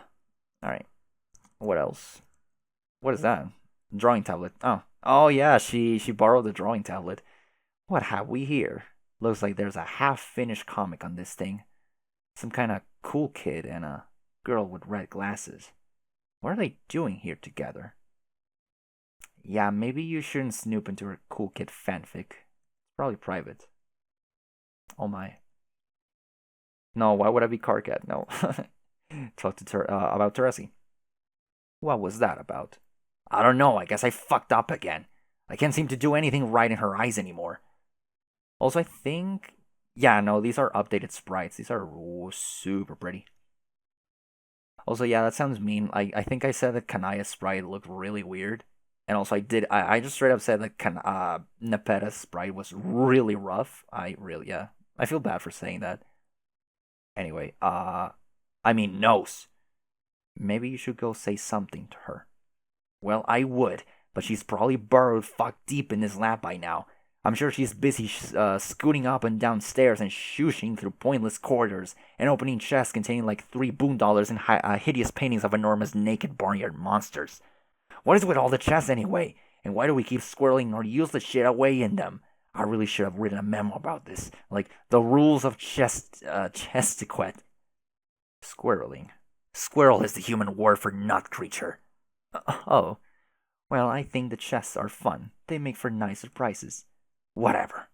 Alright. What else? What is that? Drawing tablet. Oh yeah, she borrowed the drawing tablet. What have we here? Looks like there's a half-finished comic on this thing. Some kind of cool kid and a girl with red glasses. What are they doing here together? Yeah, maybe you shouldn't snoop into her cool kid fanfic. It's probably private. Oh my. No, why would I be Carcat? No. Talk to about Teresi. What was that about? I don't know, I guess I fucked up again. I can't seem to do anything right in her eyes anymore. Also, I think... Yeah, no, these are updated sprites. These are super pretty. Also, yeah, that sounds mean. I think I said that Kanaya's sprite looked really weird. And also, I just straight up said that Nepeta's sprite was really rough. I feel bad for saying that. Anyway, nose. Maybe you should go say something to her. Well, I would, but she's probably burrowed fuck deep in this lab by now. I'm sure she's busy scooting up and down stairs and shooshing through pointless corridors and opening chests containing like 3 $3 and hideous paintings of enormous naked barnyard monsters. What is with all the chests anyway? And why do we keep squirreling our useless shit away in them? I really should have written a memo about this. Like, the rules of chest etiquette. Squirreling. Squirrel is the human word for nut creature. Oh. Well, I think the chests are fun. They make for nice surprises. Whatever.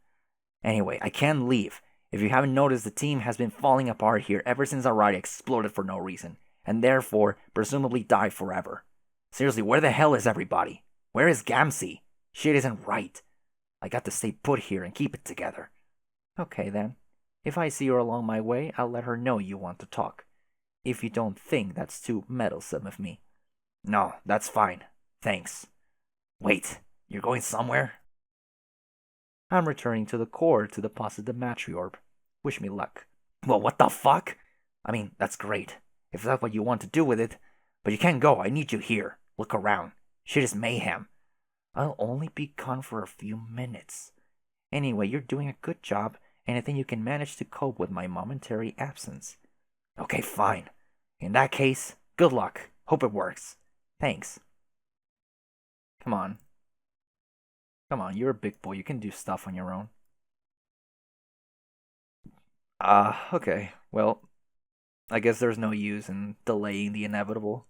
Anyway, I can't leave. If you haven't noticed, the team has been falling apart here ever since our ride exploded for no reason, and therefore, presumably die forever. Seriously, where the hell is everybody? Where is Gamsey? Shit isn't right. I got to stay put here and keep it together. Okay then. If I see her along my way, I'll let her know you want to talk. If you don't think that's too meddlesome of me. No, that's fine. Thanks. Wait, you're going somewhere? I'm returning to the core to deposit the matriorb. Wish me luck. Well, what the fuck? I mean, that's great, if that's what you want to do with it. But you can't go, I need you here. Look around. Shit is mayhem. I'll only be gone for a few minutes. Anyway, you're doing a good job, and I think you can manage to cope with my momentary absence. Okay, fine. In that case, good luck. Hope it works. Thanks. Come on. Come on, you're a big boy. You can do stuff on your own. Okay. Well, I guess there's no use in delaying the inevitable.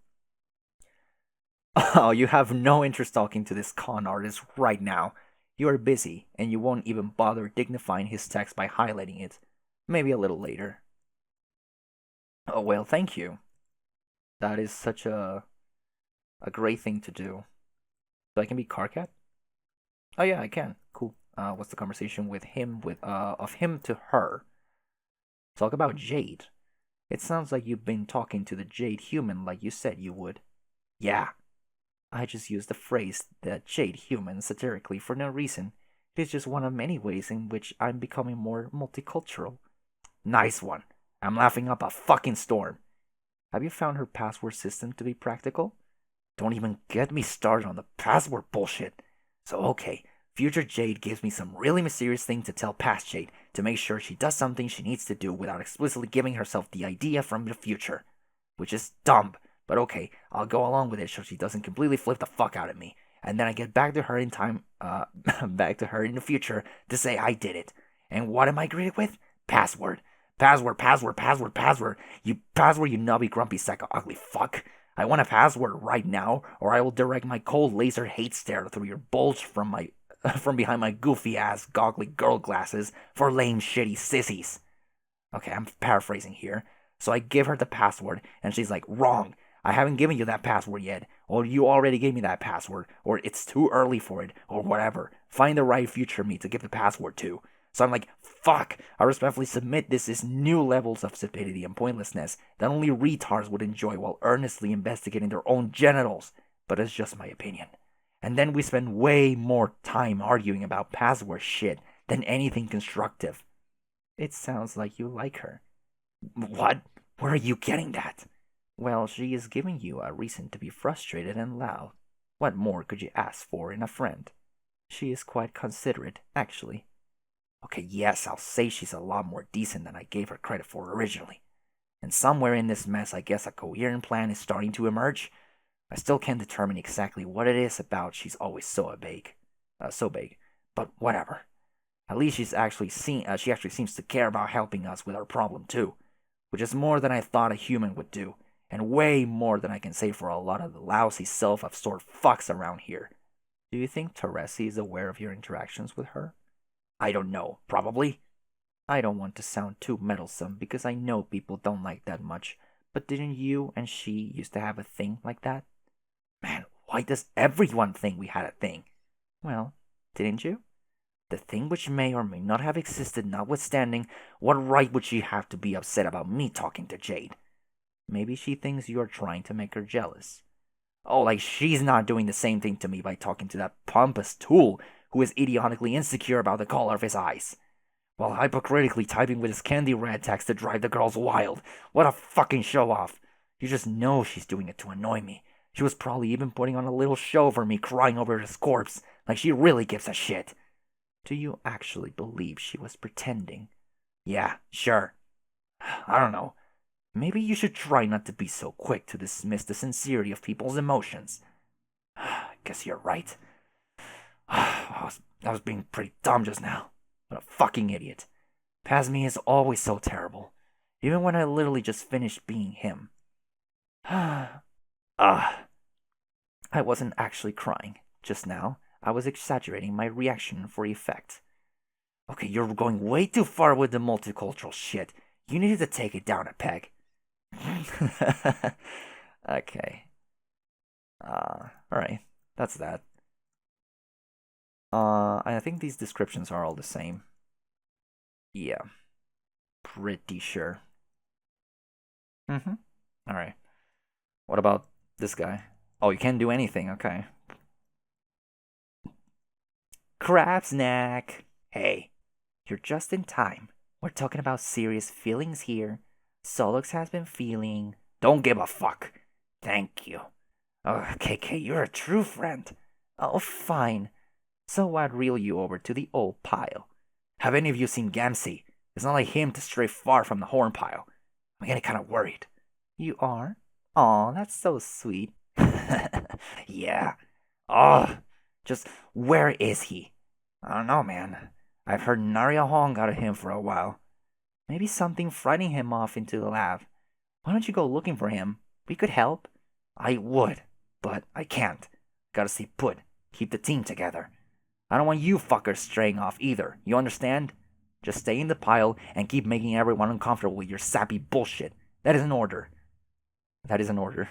Oh, you have no interest talking to this con artist right now. You are busy, and you won't even bother dignifying his text by highlighting it. Maybe a little later. Oh, well, thank you. That is such a great thing to do. So I can be Carcat? Oh yeah, I can. Cool. What's the conversation with him with of him to her? Talk about Jade. It sounds like you've been talking to the Jade human like you said you would. Yeah. I just used the phrase the Jade human satirically for no reason. It is just one of many ways in which I'm becoming more multicultural. Nice one. I'm laughing up a fucking storm. Have you found her password system to be practical? Don't even get me started on the password bullshit. So okay, future Jade gives me some really mysterious thing to tell past Jade to make sure she does something she needs to do without explicitly giving herself the idea from the future. Which is dumb, but okay, I'll go along with it so she doesn't completely flip the fuck out at me. And then I get back to her in time, back to her in the future to say I did it. And what am I greeted with? Password. Password, password, password, password. You password, you nubby, grumpy sack of ugly fuck. I want a password right now, or I will direct my cold laser hate stare through your bulge from my from behind my goofy ass goggly girl glasses for lame shitty sissies. Okay, I'm paraphrasing here. So I give her the password, and she's like, wrong. I haven't given you that password yet, or you already gave me that password, or it's too early for it, or whatever. Find the right future me to give the password to. So I'm like, fuck, I respectfully submit this is new levels of stupidity and pointlessness that only retards would enjoy while earnestly investigating their own genitals. But it's just my opinion. And then we spend way more time arguing about password shit than anything constructive. It sounds like you like her. What? Where are you getting that? Well, she is giving you a reason to be frustrated and loud. What more could you ask for in a friend? She is quite considerate, actually. Okay, yes, I'll say she's a lot more decent than I gave her credit for originally. And somewhere in this mess, I guess a coherent plan is starting to emerge. I still can't determine exactly what it is about she's always so vague. But whatever. At least she actually seems to care about helping us with our problem too, which is more than I thought a human would do, and way more than I can say for a lot of the lousy self-absorbed fucks around here. Do you think Teresi is aware of your interactions with her? I don't know. Probably. I don't want to sound too meddlesome because I know people don't like that much, but didn't you and she used to have a thing like that? Man, why does everyone think we had a thing? Well, didn't you? The thing which may or may not have existed notwithstanding, what right would she have to be upset about me talking to Jade? Maybe she thinks you're trying to make her jealous. Oh, like she's not doing the same thing to me by talking to that pompous tool who is idiotically insecure about the color of his eyes, while hypocritically typing with his candy red text to drive the girls wild. What a fucking show-off. You just know she's doing it to annoy me. She was probably even putting on a little show for me crying over his corpse, like she really gives a shit. Do you actually believe she was pretending? Yeah, sure. I don't know. Maybe you should try not to be so quick to dismiss the sincerity of people's emotions. Guess you're right. I was being pretty dumb just now. What a fucking idiot. Pasme is always so terrible, even when I literally just finished being him. I wasn't actually crying. Just now, I was exaggerating my reaction for effect. Okay, you're going way too far with the multicultural shit. You needed to take it down a peg. Okay. Alright. That's that. I think these descriptions are all the same. Yeah, pretty sure. Mm-hmm. Alright. What about this guy? Oh, you can't do anything, okay. Crab snack! Hey, you're just in time. We're talking about serious feelings here. Solux has been feeling. Don't give a fuck. Thank you. Oh, KK, you're a true friend. Oh, fine. So I'd reel you over to the old pile. Have any of you seen Gamsey? It's not like him to stray far from the horn pile. I'm getting kind of worried. You are? Aw, that's so sweet. Yeah. Oh, just where is he? I don't know, man. I've heard Naria Hong out of him for a while. Maybe something frightening him off into the lab. Why don't you go looking for him? We could help. I would, but I can't. Gotta stay put. Keep the team together. I don't want you fuckers straying off either. You understand? Just stay in the pile and keep making everyone uncomfortable with your sappy bullshit. That is an order. That is an order.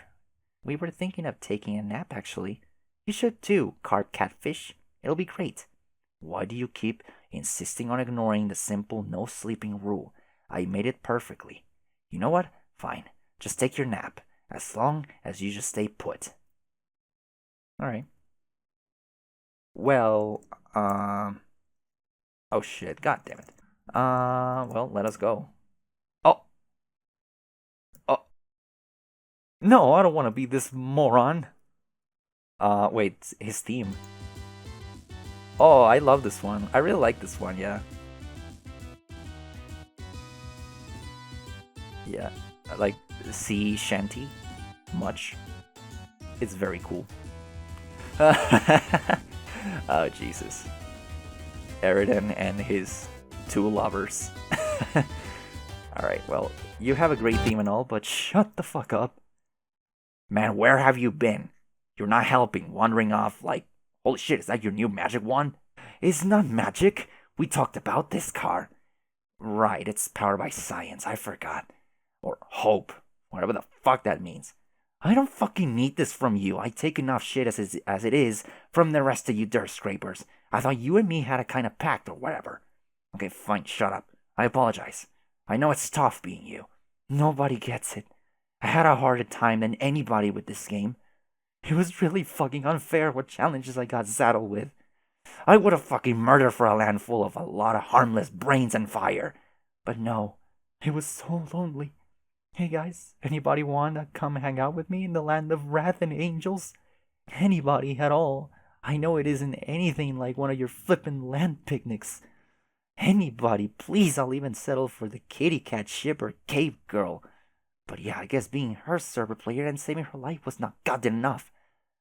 We were thinking of taking a nap, actually. You should too, carp catfish. It'll be great. Why do you keep insisting on ignoring the simple no sleeping rule? I made it perfectly. You know what? Fine. Just take your nap. As long as you just stay put. Alright. Well, oh shit, god damn it. Well, let us go. Oh, oh. No, I don't want to be this moron. Wait, his theme. Oh, I love this one. I really like this one, yeah. Yeah, I like sea shanty much. It's very cool. Oh, Jesus. Eridan and his two lovers. Alright, well, you have a great theme and all, but shut the fuck up. Man, where have you been? You're not helping, wandering off like, holy shit, is that your new magic wand? It's not magic. We talked about this car. Right, it's powered by science, I forgot. Or hope, whatever the fuck that means. I don't fucking need this from you. I take enough shit as it is from the rest of you dirt scrapers. I thought you and me had a kind of pact or whatever. Okay, fine, shut up. I apologize. I know it's tough being you. Nobody gets it. I had a harder time than anybody with this game. It was really fucking unfair what challenges I got saddled with. I would have fucking murdered for a land full of a lot of harmless brains and fire. But no, it was so lonely. Hey guys, anybody wanna come hang out with me in the land of wrath and angels? Anybody at all. I know it isn't anything like one of your flippin' land picnics. Anybody, please, I'll even settle for the kitty cat shipper cave girl. But yeah, I guess being her server player and saving her life was not goddamn enough.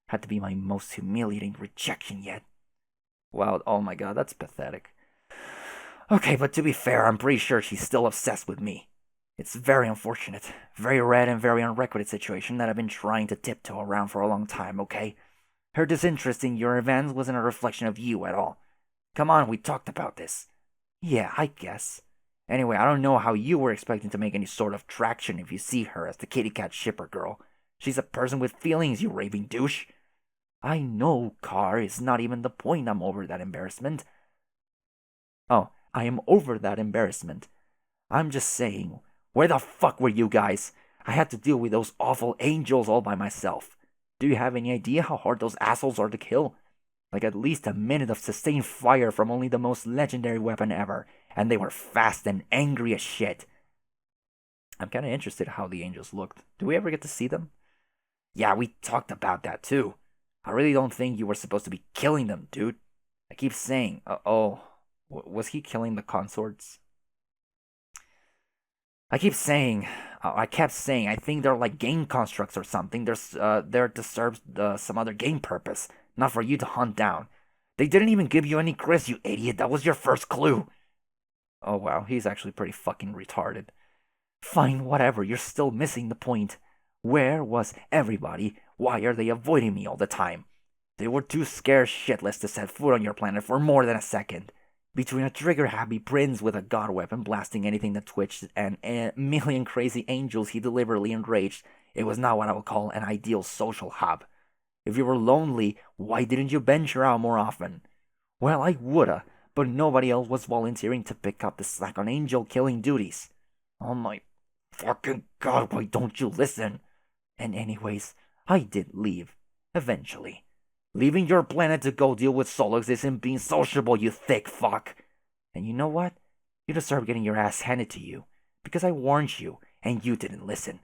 Had to be my most humiliating rejection yet. Wow, oh my god, that's pathetic. Okay, but to be fair, I'm pretty sure she's still obsessed with me. It's very unfortunate, very red and very unrequited situation that I've been trying to tiptoe around for a long time, okay? Her disinterest in your events wasn't a reflection of you at all. Come on, we talked about this. Yeah, I guess. Anyway, I don't know how you were expecting to make any sort of traction if you see her as the kitty cat shipper girl. She's a person with feelings, you raving douche. I know, Car, it's not even the point. I'm over that embarrassment. Oh, I am over that embarrassment. I'm just saying, where the fuck were you guys? I had to deal with those awful angels all by myself. Do you have any idea how hard those assholes are to kill? Like at least a minute of sustained fire from only the most legendary weapon ever, and they were fast and angry as shit. I'm kinda interested how the angels looked. Do we ever get to see them? Yeah, we talked about that too. I really don't think you were supposed to be killing them, dude. I keep saying, was he killing the consorts? I kept saying, I think they're like game constructs or something. They're to serve some other game purpose, not for you to hunt down. They didn't even give you any Chris, you idiot. That was your first clue. Oh wow, he's actually pretty fucking retarded. Fine, whatever. You're still missing the point. Where was everybody Why are they avoiding me all the time? They were too scared shitless to set foot on your planet for more than a second. Between a trigger-happy prince with a god weapon blasting anything that twitched and a million crazy angels he deliberately enraged, it was not what I would call an ideal social hub. If you were lonely, why didn't you venture out more often? Well, I woulda, but nobody else was volunteering to pick up the slack on angel-killing duties. Oh my fucking god, why don't you listen? And anyways, I did leave. Eventually. Leaving your planet to go deal with Solux isn't being sociable, you thick fuck. And you know what? You deserve getting your ass handed to you. Because I warned you, and you didn't listen.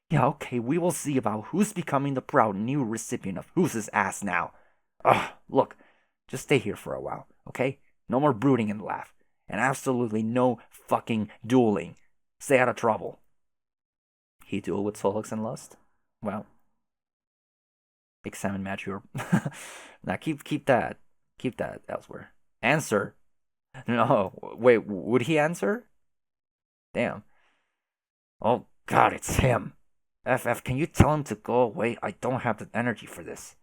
Yeah, okay, we will see about who's becoming the proud new recipient of whose ass now. Ugh, look, just stay here for a while, okay? No more brooding and laugh. And absolutely no fucking dueling. Stay out of trouble. He duel with Solux and Lust? Well, examine mature. Now keep that elsewhere. Answer. No, wait, would he answer? Damn. Oh god, it's him. FF, can you tell him to go away? I don't have the energy for this.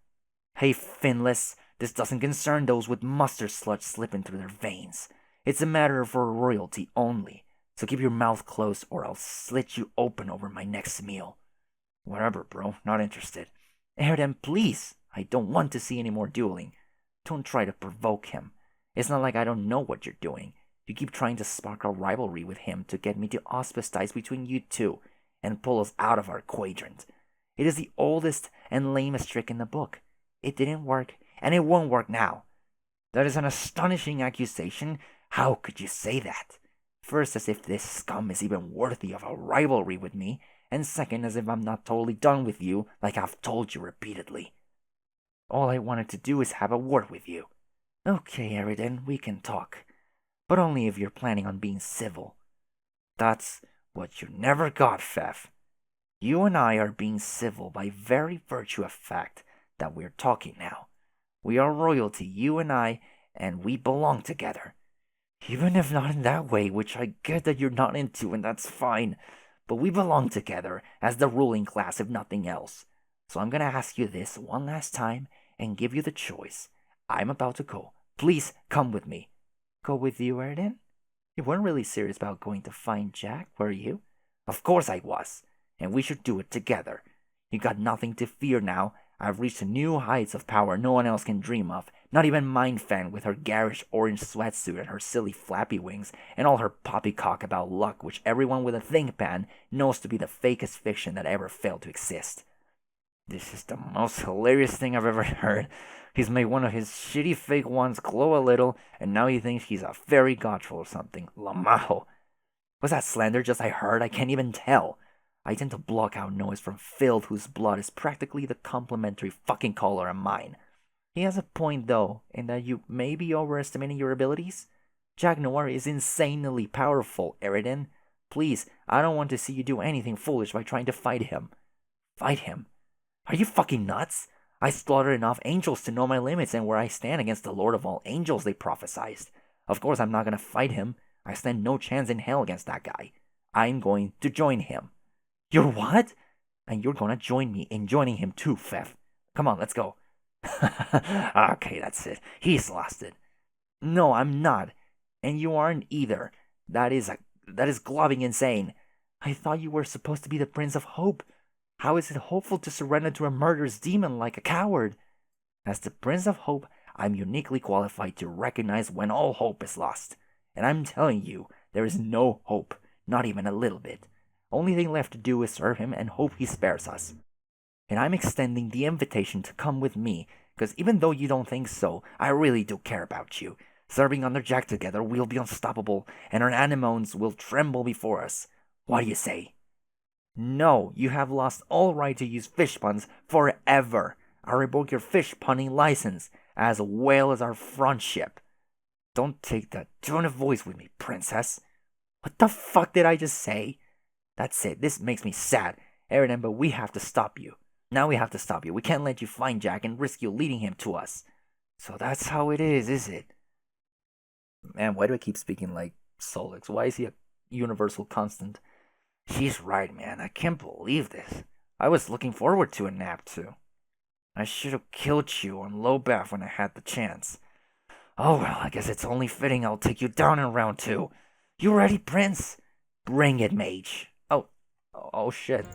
Hey, Finless, this doesn't concern those with mustard sludge slipping through their veins. It's a matter for royalty only. So keep your mouth closed or I'll slit you open over my next meal. Whatever, bro. Not interested. Erden, please. I don't want to see any more dueling. Don't try to provoke him. It's not like I don't know what you're doing. You keep trying to spark a rivalry with him to get me to auspice between you two and pull us out of our quadrant. It is the oldest and lamest trick in the book. It didn't work, and it won't work now. That is an astonishing accusation. How could you say that? First, as if this scum is even worthy of a rivalry with me, and second, as if I'm not totally done with you, like I've told you repeatedly. All I wanted to do is have a word with you. Okay, Eridan, we can talk. But only if you're planning on being civil. That's what you never got, Fef. You and I are being civil by very virtue of fact that we're talking now. We are royalty, you and I, and we belong together. Even if not in that way, which I get that you're not into, and that's fine. But we belong together as the ruling class, if nothing else. So I'm gonna ask you this one last time and give you the choice. I'm about to go. Please come with me. Go with you, Erden? You weren't really serious about going to find Jack, were you? Of course I was. And we should do it together. You got nothing to fear now. I've reached new heights of power no one else can dream of. Not even Mindfang with her garish orange sweatsuit and her silly flappy wings and all her poppycock about luck which everyone with a ThinkPad knows to be the fakest fiction that ever failed to exist. This is the most hilarious thing I've ever heard. He's made one of his shitty fake ones glow a little, and now he thinks he's a fairy godful or something. Lamajo. Was that slander just I heard? I can't even tell. I tend to block out noise from filth whose blood is practically the complementary fucking color of mine. He has a point, though, in that you may be overestimating your abilities. Jack Noir is insanely powerful, Eridan. Please, I don't want to see you do anything foolish by trying to fight him. Fight him? Are you fucking nuts? I slaughtered enough angels to know my limits and where I stand against the Lord of all angels they prophesied. Of course I'm not gonna fight him. I stand no chance in hell against that guy. I'm going to join him. You're what? And you're gonna join me in joining him too, Fef. Come on, let's go. Okay, that's it. He's lost it. No, I'm not. And you aren't either. That is gloving insane. I thought you were supposed to be the Prince of Hope. How is it hopeful to surrender to a murderous demon like a coward? As the Prince of Hope, I'm uniquely qualified to recognize when all hope is lost. And I'm telling you, there is no hope, not even a little bit. Only thing left to do is serve him and hope he spares us. And I'm extending the invitation to come with me, because even though you don't think so, I really do care about you. Serving under Jack together, we'll be unstoppable, and our anemones will tremble before us. What do you say? No, you have lost all right to use fish puns forever. I revoke your fish punning license, as well as our friendship. Don't take that tone of voice with me, princess. What the fuck did I just say? That's it, this makes me sad. Eridan, but we have to stop you. Now we have to stop you. We can't let you find Jack and risk you leading him to us. So that's how it is it? Man, why do I keep speaking like Solix? Why is he a universal constant? She's right, man. I can't believe this. I was looking forward to a nap, too. I should have killed you on low bath when I had the chance. Oh well, I guess it's only fitting I'll take you down in round two. You ready, Prince? Bring it, mage. Oh shit.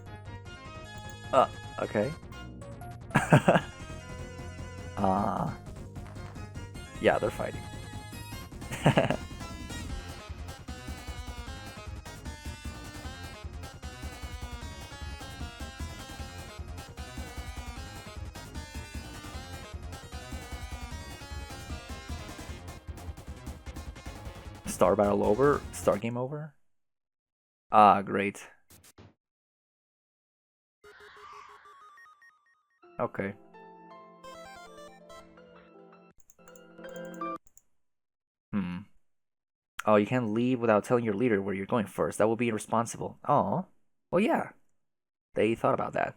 Uh, okay. uh, yeah, they're fighting. Star battle over? Star game over? Ah, great. Okay. Hmm. Oh, you can't leave without telling your leader where you're going first. That would be irresponsible. Oh. Well, yeah. They thought about that.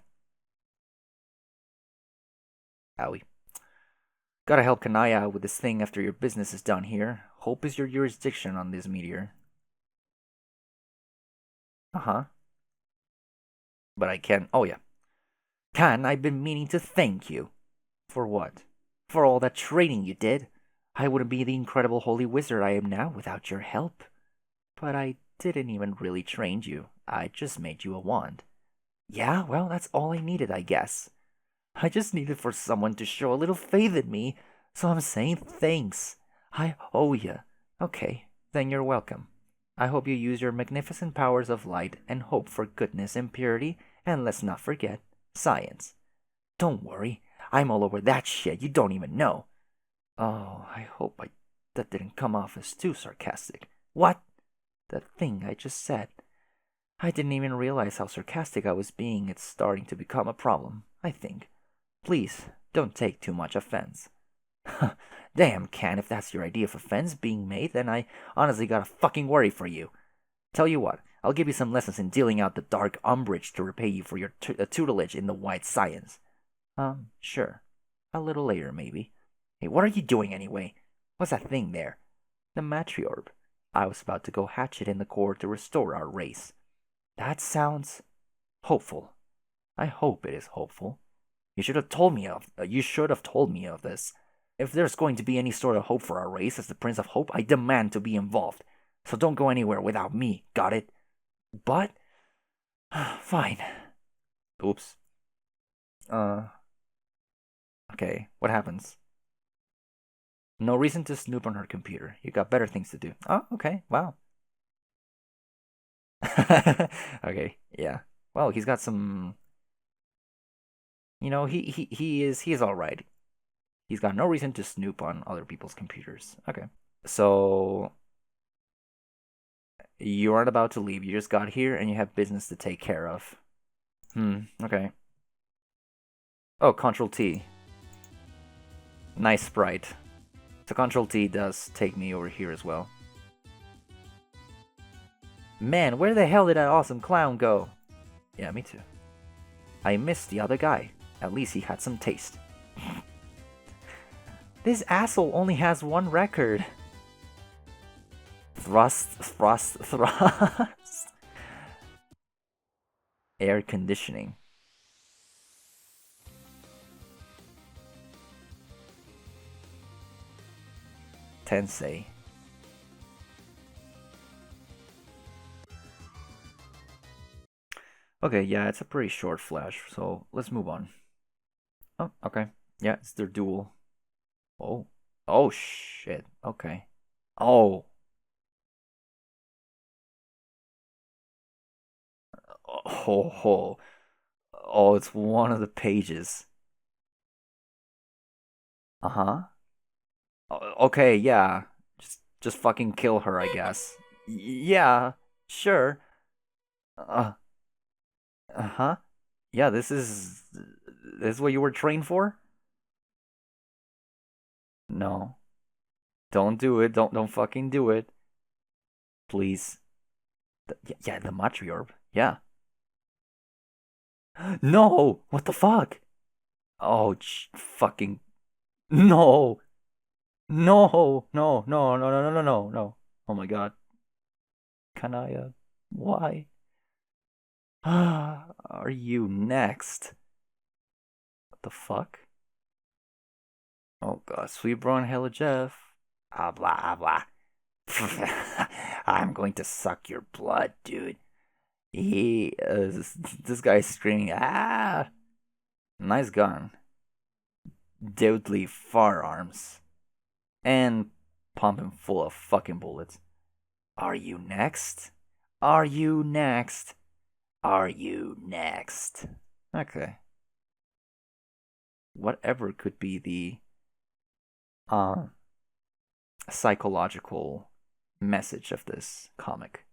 Owie. Gotta help Kanaya out with this thing after your business is done here. Hope is your jurisdiction on this meteor. Uh-huh. But I can. Oh, yeah. Kan, I've been meaning to thank you. For what? For all that training you did. I wouldn't be the incredible holy wizard I am now without your help. But I didn't even really train you. I just made you a wand. Yeah, well, that's all I needed, I guess. I just needed for someone to show a little faith in me, so I'm saying thanks. I owe you. Okay, then you're welcome. I hope you use your magnificent powers of light and hope for goodness and purity, and let's not forget science. Don't worry, I'm all over that shit you don't even know. Oh, I hope that didn't come off as too sarcastic. What? That thing I just said. I didn't even realize how sarcastic I was being. It's starting to become a problem, I think. Please, don't take too much offense. Damn, Can, if that's your idea of offense being made, then I honestly gotta fucking worry for you. Tell you what, I'll give you some lessons in dealing out the dark umbrage to repay you for your tutelage in the white science. Sure. A little later, maybe. Hey, what are you doing anyway? What's that thing there? The matriorb. I was about to go hatch it in the core to restore our race. That sounds hopeful. I hope it is hopeful. You should have told me of this. If there's going to be any sort of hope for our race as the Prince of Hope, I demand to be involved. So don't go anywhere without me, got it? But fine. Oops. Uh okay, what happens? No reason to snoop on her computer. You got better things to do. Oh, okay. Wow. Okay, yeah. Well, he's got some. He is all right. He's got no reason to snoop on other people's computers. Okay. So you aren't about to leave. You just got here and you have business to take care of. Okay. Oh, Control T. Nice sprite. So Control T does take me over here as well. Man, where the hell did that awesome clown go? Yeah, me too. I missed the other guy. At least he had some taste. This asshole only has one record. Thrust. Air conditioning. Tensei. Okay, yeah, it's a pretty short flash, so let's move on. Oh, okay. Yeah, it's their duel. Oh. Oh, shit. Okay. Oh. Oh. Oh, it's one of the pages. Uh-huh. Okay, yeah. Just fucking kill her, I guess. Yeah, sure. Uh, uh-huh. Yeah, this is what you were trained for? No. Don't do it. Don't fucking do it. Please. Yeah, the matriarch. Yeah. No! What the fuck? Oh, fucking no. No. No. No. No. No. No. No. No. No. Oh my god. Kanaya. Why? Are you next? What the fuck? Oh god, sweet bro and hella Jeff. Blah, blah. I'm going to suck your blood, dude. This guy's screaming, ah! Nice gun. Deadly firearms. And pumping full of fucking bullets. Are you next? Are you next? Are you next? Okay. Whatever could be the psychological message of this comic.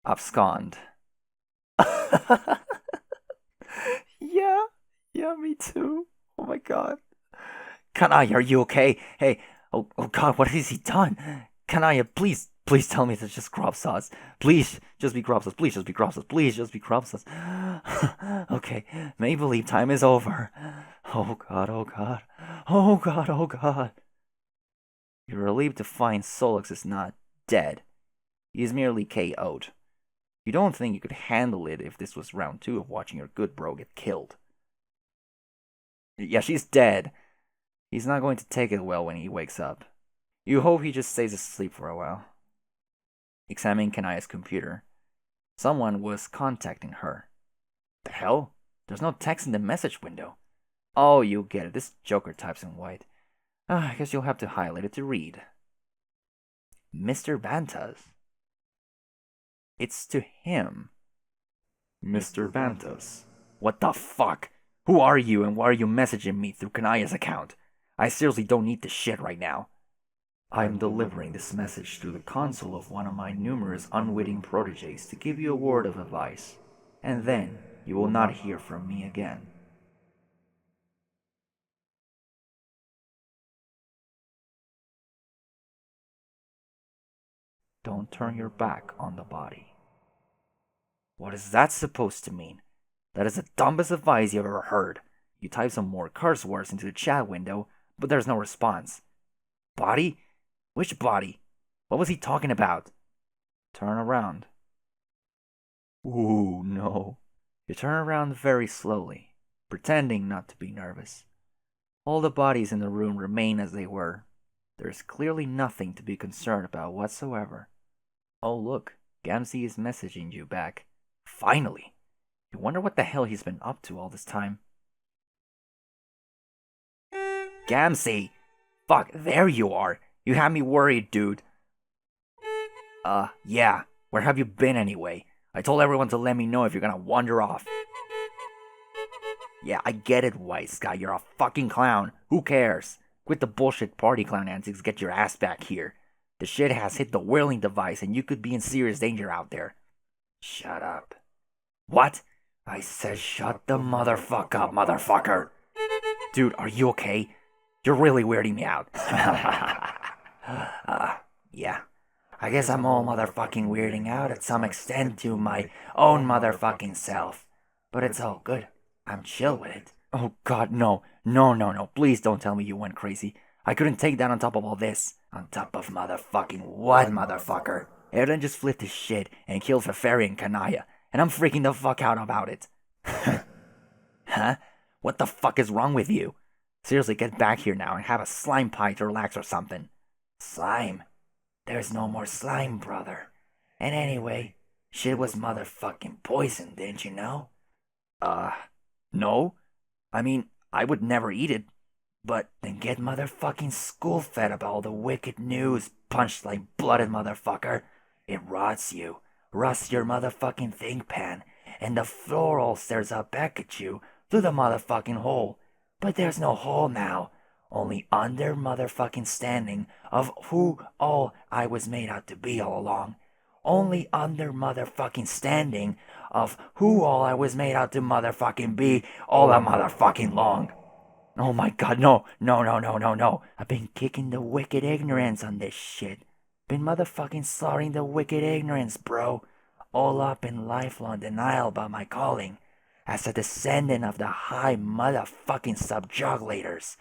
Abscond. Yeah, yeah, me too. Oh my god. Kanaya, are you okay? Hey, oh god, what has he done? Kanaya, please tell me it's just crop sauce. Please, just be crop sauce. Please, just be crop sauce. Please, just be crop sauce. Okay, may believe time is over. Oh god, oh god. Oh god, oh god. You're relieved to find Solix is not dead. He is merely KO'd. You don't think you could handle it if this was round 2 of watching your good bro get killed. Yeah, she's dead. He's not going to take it well when he wakes up. You hope he just stays asleep for a while. Examining Kanaya's computer. Someone was contacting her. The hell? There's no text in the message window. Oh, you get it. This Joker types in white. I guess you'll have to highlight it to read. Mr. Bantas. It's to him. Mr. Bantas. What the fuck? Who are you and why are you messaging me through Kanaya's account? I seriously don't need this shit right now. I'm delivering this message through the console of one of my numerous unwitting proteges to give you a word of advice, and then you will not hear from me again. Don't turn your back on the body. What is that supposed to mean? That is the dumbest advice you've ever heard. You type some more curse words into the chat window, but there's no response. Body? Which body? What was he talking about? Turn around. Ooh, no. You turn around very slowly, pretending not to be nervous. All the bodies in the room remain as they were. There is clearly nothing to be concerned about whatsoever. Oh look, Gamzee is messaging you back. Finally! You wonder what the hell he's been up to all this time. Gamzee! Fuck, there you are! You had me worried, dude. Yeah. Where have you been anyway? I told everyone to let me know if you're gonna wander off. Yeah, I get it, White Sky. You're a fucking clown. Who cares? Quit the bullshit party clown antics, get your ass back here. The shit has hit the whirling device and you could be in serious danger out there. Shut up. What? I said shut the motherfucker up, motherfucker. Dude, are you okay? You're really weirding me out. Yeah. I guess I'm all motherfucking weirding out at some extent to my own motherfucking self. But it's all good. I'm chill with it. Oh god, no. No. Please don't tell me you went crazy. I couldn't take that on top of all this. On top of motherfucking what, motherfucker? Eren just flipped his shit and killed Feferi and Kanaya, and I'm freaking the fuck out about it. Huh? What the fuck is wrong with you? Seriously, get back here now and have a slime pie to relax or something. Slime? There's no more slime, brother. And anyway, shit was motherfucking poison, didn't you know? No. I mean, I would never eat it. But then get motherfucking school fed about all the wicked news, punched like blooded motherfucker. It rots you, rusts your motherfucking think pan, and the floor all stares up back at you through the motherfucking hole. But there's no hole now, only under motherfucking standing of who all I was made out to be all along. Only under motherfucking standing of who all I was made out to motherfucking be all the motherfucking long. Oh my god, no. I've been kicking the wicked ignorance on this shit. Been motherfucking slaughtering the wicked ignorance, bro. All up in lifelong denial about my calling. As a descendant of the high motherfucking subjugulators.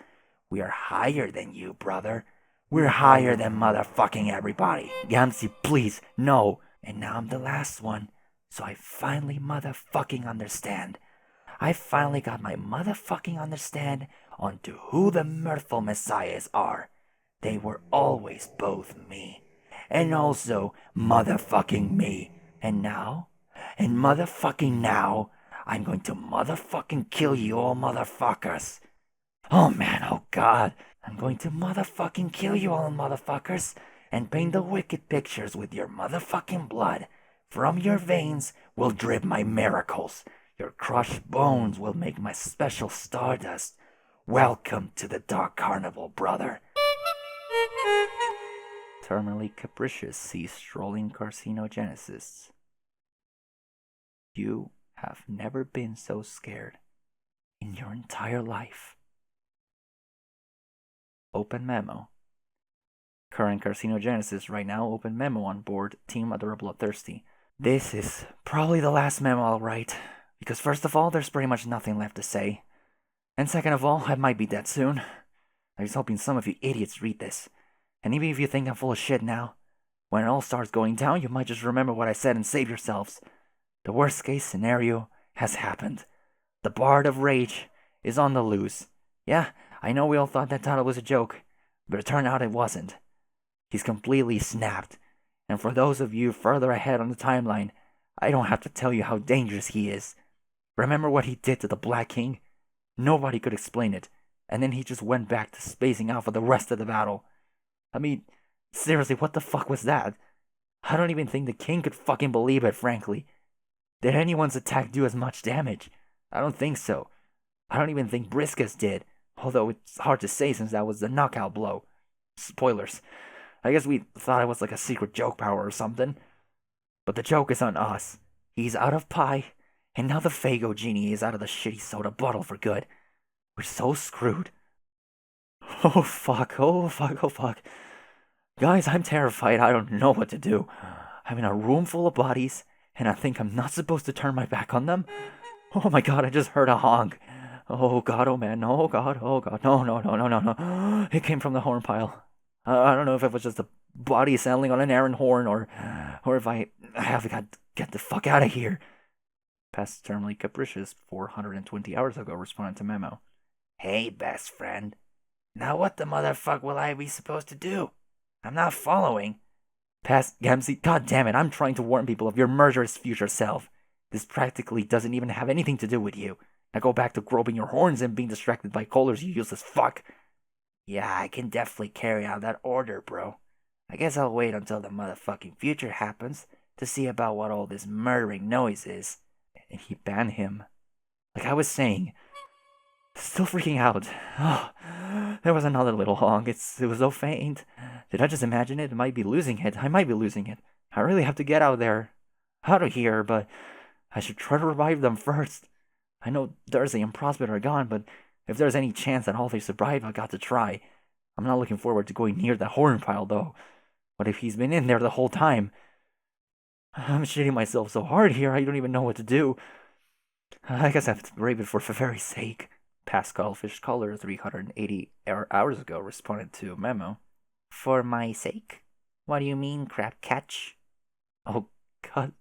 We are higher than you, brother. We're higher than motherfucking everybody. Gamzee, please, no. And now I'm the last one. So I finally motherfucking understand. I finally got my motherfucking understand onto who the mirthful messiahs are. They were always both me. And also motherfucking me. And motherfucking now, I'm going to motherfucking kill you all motherfuckers. Oh man, oh god. I'm going to motherfucking kill you all motherfuckers and paint the wicked pictures with your motherfucking blood. From your veins will drip my miracles. Your crushed bones will make my special stardust. Welcome to the Dark Carnival, brother. Terminally capricious sees strolling carcinogenicists. You have never been so scared in your entire life. Open memo. Current carcinogenesis right now, open memo on board Team Adora Bloodthirsty. This is probably the last memo I'll write, because first of all, there's pretty much nothing left to say. And second of all, I might be dead soon. I was hoping some of you idiots read this. And even if you think I'm full of shit now, when it all starts going down, you might just remember what I said and save yourselves. The worst case scenario has happened. The Bard of Rage is on the loose. Yeah, I know we all thought that title was a joke, but it turned out it wasn't. He's completely snapped. And for those of you further ahead on the timeline, I don't have to tell you how dangerous he is. Remember what he did to the Black King? Nobody could explain it, and then he just went back to spacing out for the rest of the battle. I mean, seriously, what the fuck was that? I don't even think the king could fucking believe it, frankly. Did anyone's attack do as much damage? I don't think so. I don't even think Brisca's did, although it's hard to say since that was the knockout blow. Spoilers. I guess we thought it was like a secret joke power or something. But the joke is on us. He's out of pie, and now the Fago genie is out of the shitty soda bottle for good. We're so screwed. Oh fuck, oh fuck, oh fuck. Guys, I'm terrified. I don't know what to do. I'm in a room full of bodies, and I think I'm not supposed to turn my back on them. Oh my god, I just heard a honk. Oh god, oh man, oh god, oh god. No, no, no, no, no, no. It came from the horn pile. I don't know if it was just a body settling on an errand horn, or if I have got to get the fuck out of here. Past terminally capricious 420 hours ago responded to memo. Hey, best friend. Now what the motherfuck will I be supposed to do? I'm not following. Past Gamzee, god damn it, I'm trying to warn people of your murderous future self. This practically doesn't even have anything to do with you. Now go back to groping your horns and being distracted by colors, you useless fuck. Yeah, I can definitely carry out that order, bro. I guess I'll wait until the motherfucking future happens to see about what all this murdering noise is. And he banned him. Like I was saying, still freaking out. Oh, there was another little honk. It was so faint. Did I just imagine it? I might be losing it. I might be losing it. I really have to get out of here, but I should try to revive them first. I know Thursday and Prospect are gone, but if there's any chance that all they survive, I got to try. I'm not looking forward to going near that horn pile, though. What if he's been in there the whole time? I'm shitting myself so hard here, I don't even know what to do. I guess I have to brave it for Faveri's sake. Pascal Fish Color 380 hours ago responded to a memo. For my sake? What do you mean, crap catch? Oh, God.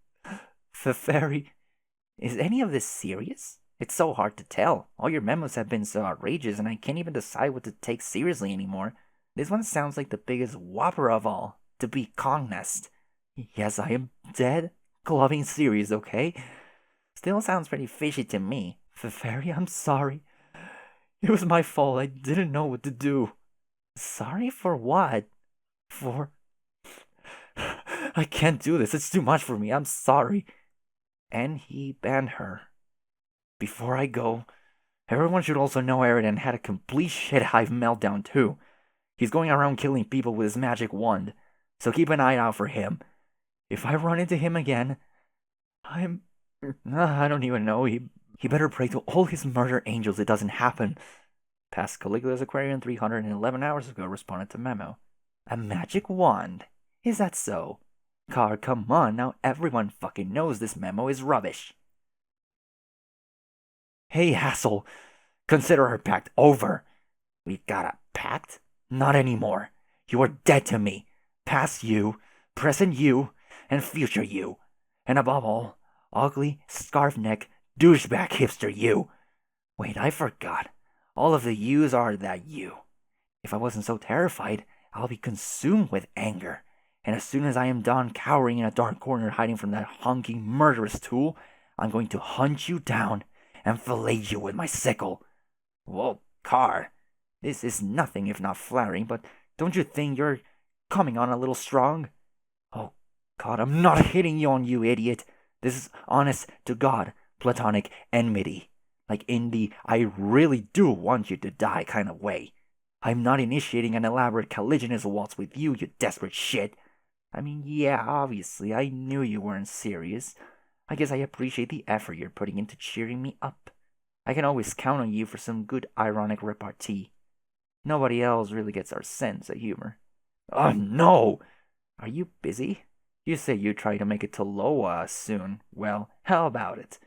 Faveri. Is any of this serious? It's so hard to tell. All your memos have been so outrageous, and I can't even decide what to take seriously anymore. This one sounds like the biggest whopper of all. To be Kongnest. Yes, I am dead. Gloving serious, okay? Still sounds pretty fishy to me. Faveri, I'm sorry. It was my fault. I didn't know what to do. Sorry for what? For... I can't do this. It's too much for me. I'm sorry. And he banned her. Before I go, everyone should also know Eridan had a complete shit hive meltdown too. He's going around killing people with his magic wand, so keep an eye out for him. If I run into him again, I don't even know. He better pray to all his murder angels it doesn't happen. Past Caligula's Aquarian 311 hours ago responded to memo. A magic wand? Is that so? Car, come on, now everyone fucking knows this memo is rubbish. Hey, Hassel, consider our pact over. We got a pact? Not anymore. You are dead to me. Past you, present you, and future you. And above all, ugly, scarf neck, Douchebag hipster you. Wait, I forgot. All of the yous are that you. If I wasn't so terrified, I'll be consumed with anger. And as soon as I am done cowering in a dark corner hiding from that honking murderous tool, I'm going to hunt you down and fillet you with my sickle. Whoa, Car, this is nothing if not flattering, but don't you think you're coming on a little strong? Oh, God, I'm not hitting you on you, idiot. This is honest to God, platonic enmity. Like in the I really do want you to die kind of way. I'm not initiating an elaborate caligulous waltz with you, you desperate shit. I mean, yeah, obviously, I knew you weren't serious. I guess I appreciate the effort you're putting into cheering me up. I can always count on you for some good ironic repartee. Nobody else really gets our sense of humor. Oh, no! Are you busy? You say you try to make it to Loa soon. Well, how about it?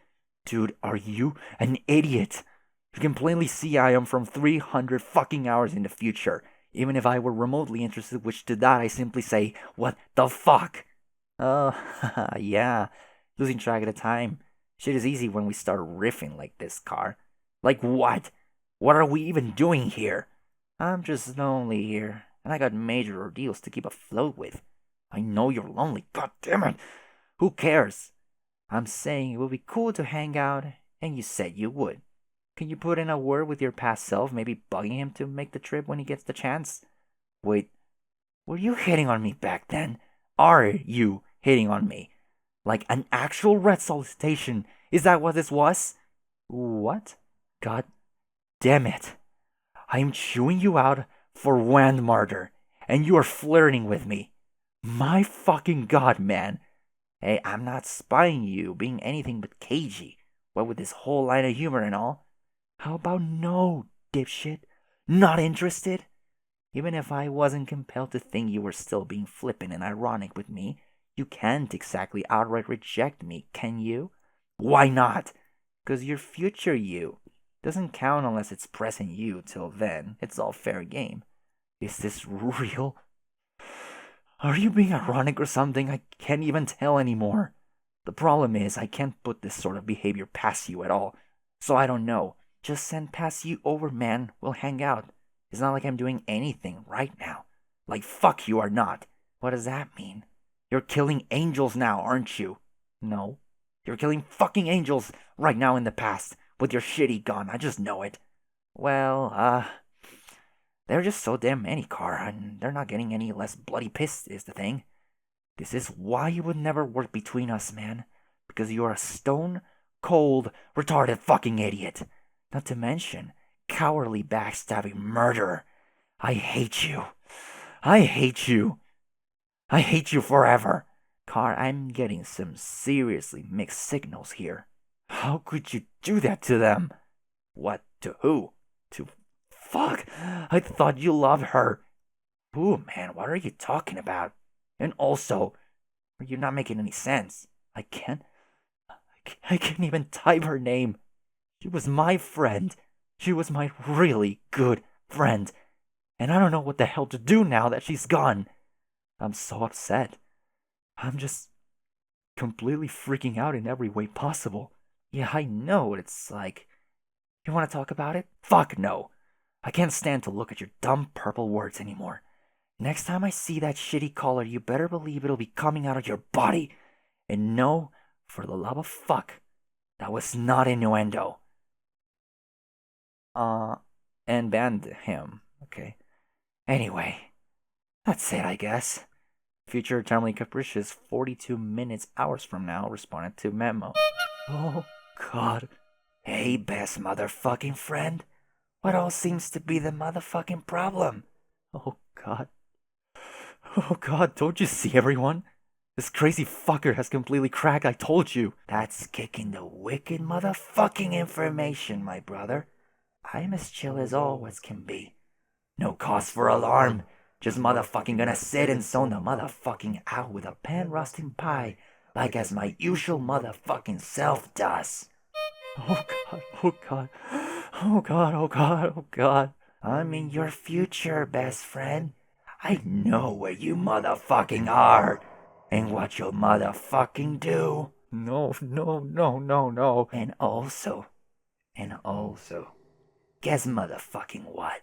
Dude, are you an idiot? You can plainly see I am from 300 fucking hours in the future. Even if I were remotely interested, which to that I simply say, what the fuck? Oh, yeah, losing track of the time. Shit is easy when we start riffing like this, Car. Like what? What are we even doing here? I'm just lonely here, and I got major ordeals to keep afloat with. I know you're lonely, god damn it. Who cares? I'm saying it would be cool to hang out, and you said you would. Can you put in a word with your past self, maybe bugging him to make the trip when he gets the chance? Wait, were you hitting on me back then? Are you hitting on me? Like an actual red solicitation? Is that what this was? What? God damn it. I'm chewing you out for wand murder, and you are flirting with me. My fucking god, man. Hey, I'm not spying you being anything but cagey. What with this whole line of humor and all? How about no, dipshit? Not interested? Even if I wasn't compelled to think you were still being flippant and ironic with me, you can't exactly outright reject me, can you? Why not? 'Cause your future you doesn't count unless it's present you. Till then, it's all fair game. Is this real? Are you being ironic or something? I can't even tell anymore. The problem is, I can't put this sort of behavior past you at all. So I don't know. Just send past you over, man. We'll hang out. It's not like I'm doing anything right now. Like, fuck you are not. What does that mean? You're killing angels now, aren't you? No. You're killing fucking angels right now in the past with your shitty gun. I just know it. Well, they're just so damn many, Car, and they're not getting any less bloody pissed, is the thing. This is why you would never work between us, man. Because you're a stone cold, retarded fucking idiot. Not to mention, cowardly, backstabbing murderer. I hate you. I hate you. I hate you forever. Car, I'm getting some seriously mixed signals here. How could you do that to them? What, to who? To fuck, I thought you loved her. Ooh, man, what are you talking about? And also, you're not making any sense. I can't even type her name. She was my friend. She was my really good friend. And I don't know what the hell to do now that she's gone. I'm so upset. I'm just completely freaking out in every way possible. Yeah, I know what it's like. You want to talk about it? Fuck no. I can't stand to look at your dumb purple words anymore. Next time I see that shitty color, you better believe it'll be coming out of your body. And no, for the love of fuck, that was not innuendo. And banned him. Okay. Anyway, that's it, I guess. Future Eternally Capricious 42 minutes hours from now responded to memo. Oh, God. Hey, best motherfucking friend. What all seems to be the motherfucking problem? Oh, God. Oh, God, don't you see, everyone? This crazy fucker has completely cracked, I told you. That's kicking the wicked motherfucking information, my brother. I'm as chill as always can be. No cause for alarm. Just motherfucking gonna sit and zone the motherfucking out with a pan roasting pie, like as my usual motherfucking self does. Oh God, oh God, oh God, oh God, oh God. I'm in your future, best friend. I know where you motherfucking are and what you'll motherfucking do. No, no, no, no, no. And also, guess motherfucking what?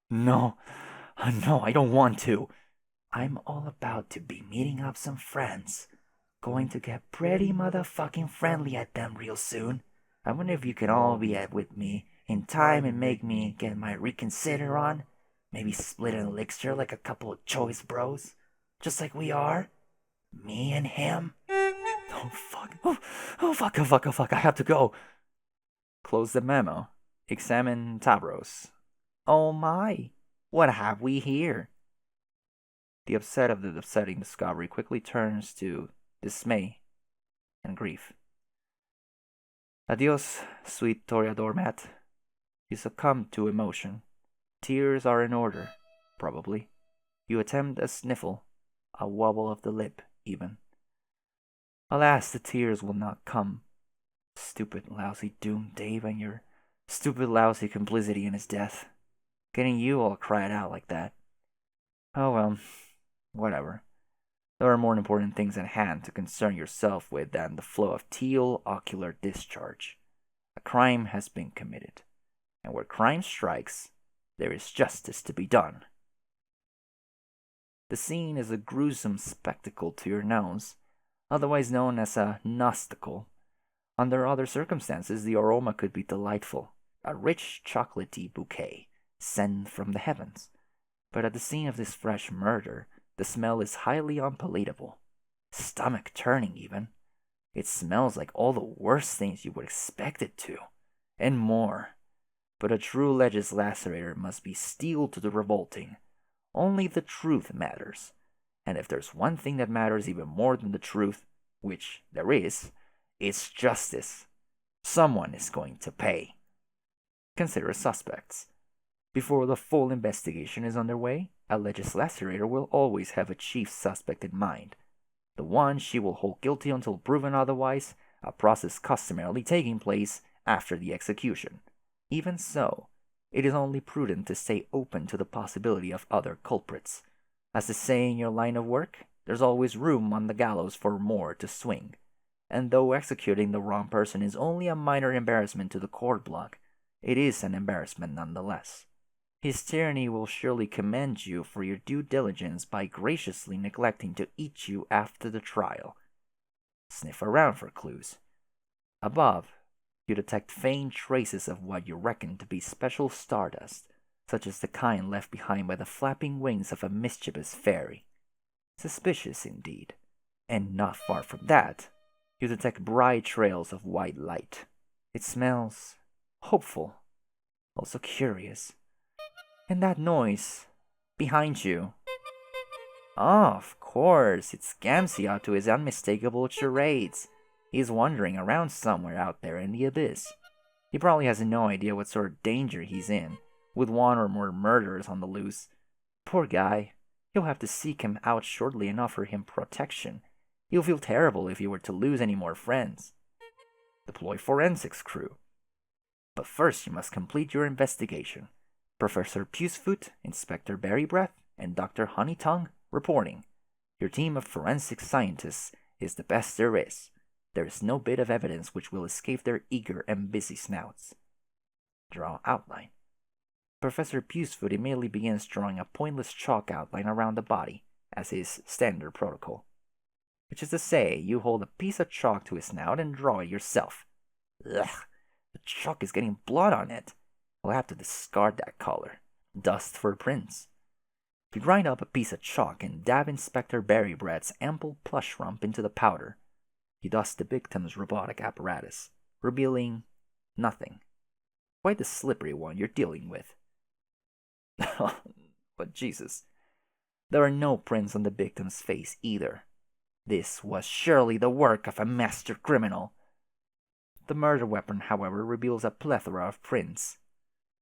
No, no, I don't want to. I'm all about to be meeting up some friends. Going to get pretty motherfucking friendly at them real soon. I wonder if you can all be at with me in time and make me get my reconsider on. Maybe split an elixir like a couple of choice bros. Just like we are. Me and him. Oh fuck. Oh fuck, oh fuck, oh fuck, I have to go. Close the memo. Examine Tabros. Oh my. What have we here? The upset of the upsetting discovery quickly turns to dismay and grief. Adios, sweet Toreador Matt. You succumb to emotion. Tears are in order, probably. You attempt a sniffle, a wobble of the lip, even. Alas, the tears will not come. Stupid, lousy Doom Dave and your stupid, lousy complicity in his death. Getting you all cried out like that. Oh well, whatever. There are more important things at hand to concern yourself with than the flow of teal ocular discharge. A crime has been committed, and where crime strikes, there is justice to be done. The scene is a gruesome spectacle to your nose, otherwise known as a nosticle. Under other circumstances, the aroma could be delightful, a rich chocolatey bouquet sent from the heavens. But at the scene of this fresh murder, the smell is highly unpalatable, stomach-turning even. It smells like all the worst things you would expect it to, and more. But a true legis lacerator must be steeled to the revolting. Only the truth matters. And if there's one thing that matters even more than the truth, which there is, it's justice. Someone is going to pay. Consider suspects. Before the full investigation is underway, a legislator will always have a chief suspect in mind. The one she will hold guilty until proven otherwise, a process customarily taking place after the execution. Even so, it is only prudent to stay open to the possibility of other culprits. As they say in your line of work, there's always room on the gallows for more to swing. And though executing the wrong person is only a minor embarrassment to the court block, it is an embarrassment nonetheless. His tyranny will surely commend you for your due diligence by graciously neglecting to eat you after the trial. Sniff around for clues. Above, you detect faint traces of what you reckon to be special stardust, such as the kind left behind by the flapping wings of a mischievous fairy. Suspicious indeed. And not far from that, you detect bright trails of white light. It smells hopeful, also curious. And that noise, behind you. Oh, of course, it's Gamsia to his unmistakable charades. He's wandering around somewhere out there in the abyss. He probably has no idea what sort of danger he's in, with one or more murderers on the loose. Poor guy. You'll have to seek him out shortly and offer him protection. He'll feel terrible if you were to lose any more friends. Deploy forensics crew. But first you must complete your investigation. Professor Pucefoot, Inspector Berrybreath, and Dr. Honeytongue reporting. Your team of forensic scientists is the best there is. There is no bit of evidence which will escape their eager and busy snouts. Draw outline. Professor Pucefoot immediately begins drawing a pointless chalk outline around the body, as is standard protocol. Which is to say, you hold a piece of chalk to his snout and draw it yourself. Ugh, the chalk is getting blood on it. I'll have to discard that color. Dust for prints. You grind up a piece of chalk and dab Inspector Berrybreath's ample plush rump into the powder. You dust the victim's robotic apparatus, revealing nothing. Quite the slippery one you're dealing with. But Jesus, there are no prints on the victim's face either. This was surely the work of a master criminal. The murder weapon, however, reveals a plethora of prints.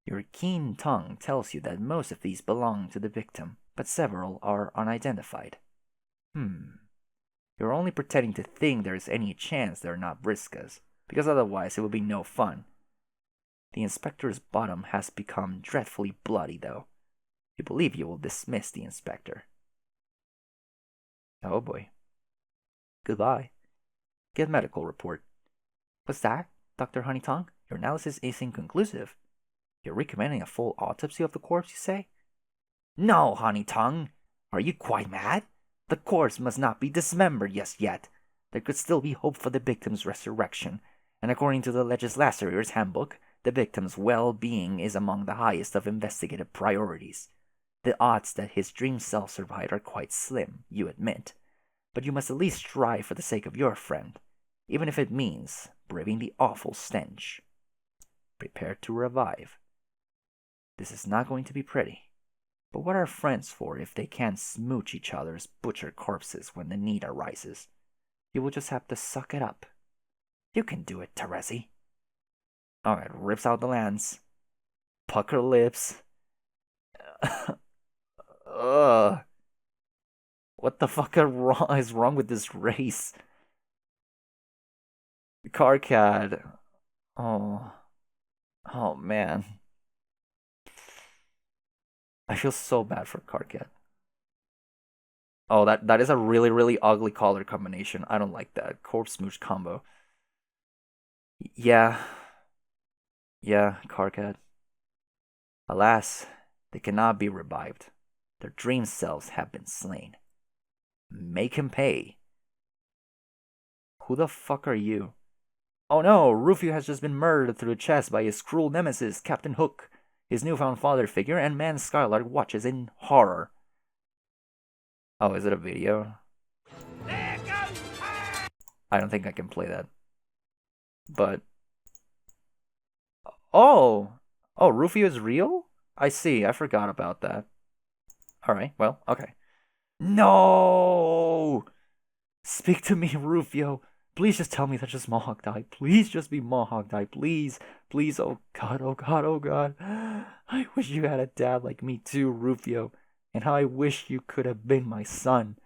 Your keen tongue tells you that most of these belong to the victim, but several are unidentified. You're only pretending to think there is any chance they're not Briskas, because otherwise it would be no fun. The inspector's bottom has become dreadfully bloody, though. You believe you will dismiss the inspector. Oh boy. Goodbye. Get medical report. What's that, Dr. Honeytongue? Your analysis is inconclusive. You're recommending a full autopsy of the corpse, you say? No, Honeytongue. Are you quite mad? The corpse must not be dismembered just yet. There could still be hope for the victim's resurrection, and according to the Legislator's Handbook, the victim's well-being is among the highest of investigative priorities. The odds that his dream self survived are quite slim, you admit, but you must at least try for the sake of your friend, even if it means braving the awful stench. Prepare to revive. This is not going to be pretty. But what are friends for if they can't smooch each other's butcher corpses when the need arises? You will just have to suck it up. You can do it, Terezi. Alright, rips out the lance. Pucker lips. Ugh. What the fuck is wrong with this race? Carcad. Oh. Oh, man. I feel so bad for Carcat. Oh, that is a really, really ugly color combination. I don't like that. Corpse Smooch combo. Yeah. Yeah, Carcat. Alas, they cannot be revived. Their dream selves have been slain. Make him pay. Who the fuck are you? Oh no, Rufio has just been murdered through the chest by his cruel nemesis, Captain Hook. His newfound father figure, and Man Skylark watches in horror. Oh, is it a video? I don't think I can play that. But... Oh! Oh, Rufio is real? I see, I forgot about that. Alright, well, okay. No! Speak to me, Rufio. Please just tell me that just Mohawk died. Please just be Mohawk died. Please. Please. Oh god, oh god, oh god. I wish you had a dad like me too, Rufio. And how I wish you could have been my son.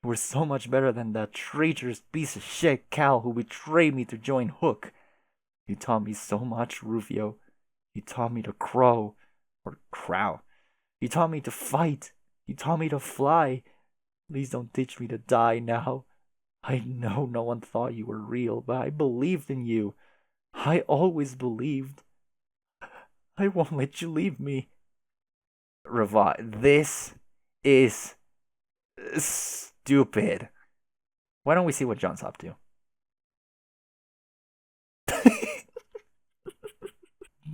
You were so much better than that traitorous piece of shit Cal who betrayed me to join Hook. You taught me so much, Rufio. You taught me to crow. Or crow. You taught me to fight. You taught me to fly. Please don't teach me to die now. I know no one thought you were real, but I believed in you. I always believed. I won't let you leave me. Revive. This is stupid. Why don't we see what John's up to?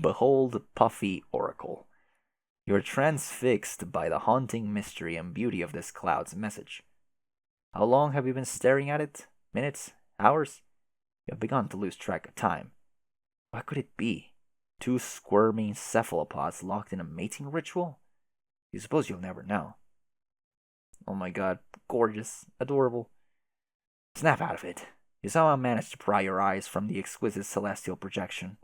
Behold, Puffy Oracle. You are transfixed by the haunting mystery and beauty of this cloud's message. How long have you been staring at it? Minutes? Hours? You have begun to lose track of time. What could it be? Two squirming cephalopods locked in a mating ritual? You suppose you'll never know. Oh my god, gorgeous, adorable. Snap out of it. You somehow managed to pry your eyes from the exquisite celestial projection.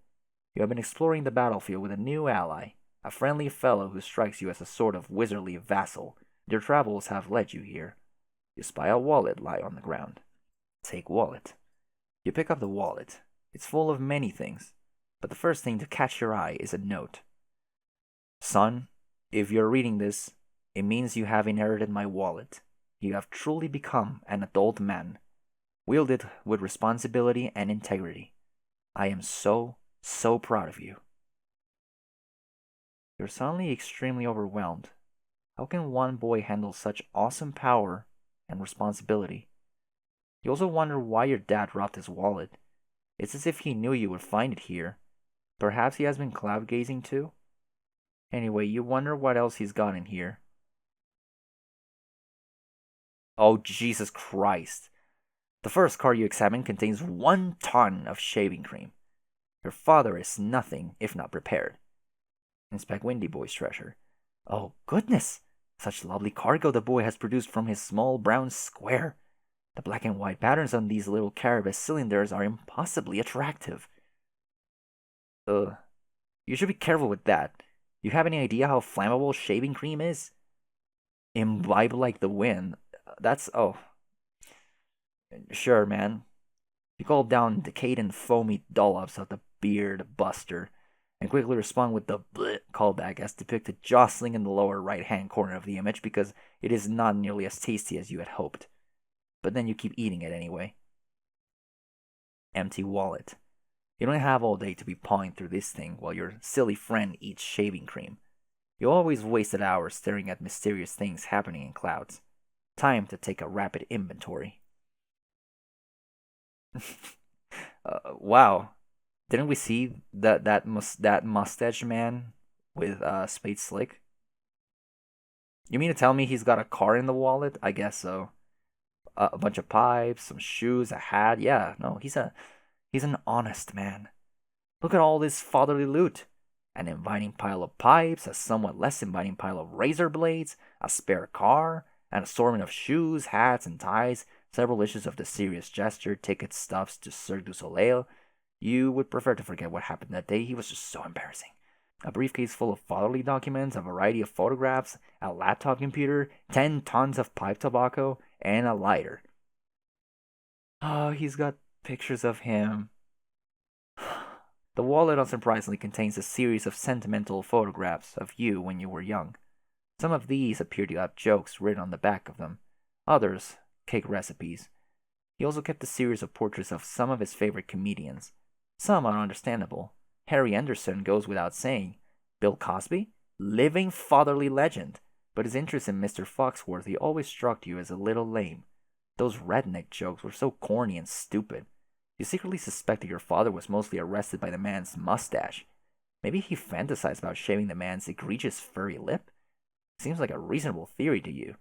You have been exploring the battlefield with a new ally, a friendly fellow who strikes you as a sort of wizardly vassal. Your travels have led you here. You spy a wallet lie on the ground. Take wallet. You pick up the wallet. It's full of many things, but the first thing to catch your eye is a note. Son, if you're reading this, it means you have inherited my wallet. You have truly become an adult man. Wield it with responsibility and integrity. I am so proud of you. You're suddenly extremely overwhelmed. How can one boy handle such awesome power and responsibility? You also wonder why your dad robbed his wallet. It's as if he knew you would find it here. Perhaps he has been cloud gazing too? Anyway, you wonder what else he's got in here. Oh, Jesus Christ. The first card you examine contains 1 ton of shaving cream. Your father is nothing if not prepared. Inspect Windy Boy's treasure. Oh, goodness! Such lovely cargo the boy has produced from his small brown square. The black and white patterns on these little Caribous cylinders are impossibly attractive. You should be careful with that. You have any idea how flammable shaving cream is? Imbibe like the wind. That's... oh. Sure, man. You gulp down decadent foamy dollops of the beard buster, and quickly respond with the BLUH callback as depicted jostling in the lower right-hand corner of the image because it is not nearly as tasty as you had hoped. But then you keep eating it anyway. empty wallet. You don't have all day to be pawing through this thing while your silly friend eats shaving cream. You always wasted hours staring at mysterious things happening in clouds. Time to take a rapid inventory. Wow. Didn't we see that mustache man with Spade Slick? You mean to tell me he's got a car in the wallet? I guess so. A bunch of pipes, some shoes, a hat. Yeah, no, he's an honest man. Look at all this fatherly loot. An inviting pile of pipes, a somewhat less inviting pile of razor blades, a spare car, an assortment of shoes, hats, and ties, several issues of the Serious Gesture, tickets, stuffs to Cirque du Soleil. You would prefer to forget what happened that day. He was just so embarrassing. A briefcase full of fatherly documents, a variety of photographs, a laptop computer, 10 tons of pipe tobacco, and a lighter. Oh, he's got pictures of him. The wallet, unsurprisingly, contains a series of sentimental photographs of you when you were young. Some of these appear to have jokes written on the back of them, others, cake recipes. He also kept a series of portraits of some of his favorite comedians. Some are understandable. Harry Anderson goes without saying. Bill Cosby? Living fatherly legend. But his interest in Mr. Foxworthy always struck you as a little lame. Those redneck jokes were so corny and stupid. You secretly suspected your father was mostly arrested by the man's mustache. Maybe he fantasized about shaving the man's egregious furry lip? Seems like a reasonable theory to you.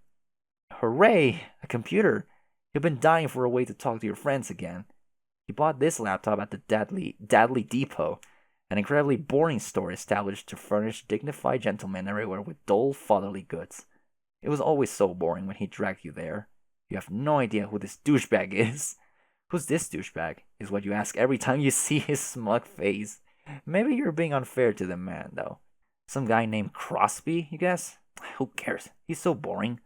Hooray! A computer! You've been dying for a way to talk to your friends again. You bought this laptop at the Dadley Depot, an incredibly boring store established to furnish dignified gentlemen everywhere with dull fatherly goods. It was always so boring when he dragged you there. You have no idea who this douchebag is. Who's this douchebag? Is what you ask every time you see his smug face. Maybe you're being unfair to the man, though. Some guy named Crosby, you guess? Who cares? He's so boring.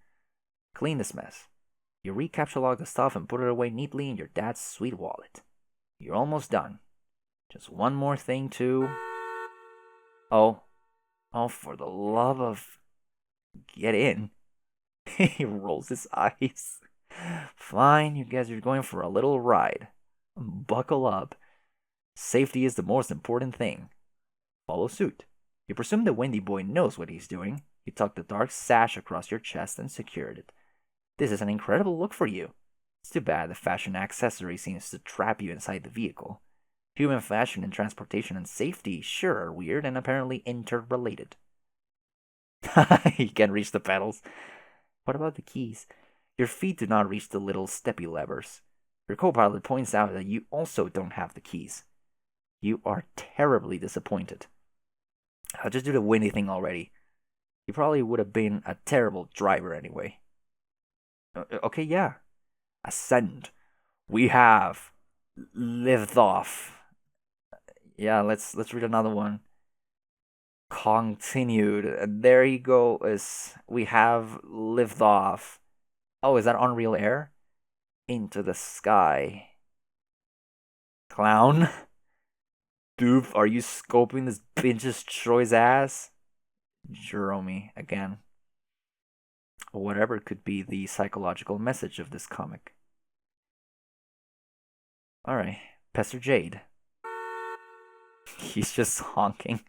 Clean this mess. You recaptcha the stuff and put it away neatly in your dad's sweet wallet. You're almost done. Just one more thing to... Oh, for the love of... Get in. He rolls his eyes. Fine, you guys are going for a little ride. Buckle up. Safety is the most important thing. Follow suit. You presume the Windy Boy knows what he's doing. You tuck the dark sash across your chest and secured it. This is an incredible look for you. It's too bad the fashion accessory seems to trap you inside the vehicle. Human fashion and transportation and safety sure are weird and apparently interrelated. You can't reach the pedals. What about the keys? Your feet do not reach the little steppy levers. Your co-pilot points out that you also don't have the keys. You are terribly disappointed. I'll just do the windy thing already. You probably would have been a terrible driver anyway. Okay, yeah. Ascend. We have lived off. Yeah, let's read another one. Continued. There you go. We have lived off. Oh, is that Unreal Air? Into the sky. Clown? Doof, are you scoping this bitch's choice ass? Jerome again. Whatever could be the psychological message of this comic. Alright, Pastor Jade. He's just honking.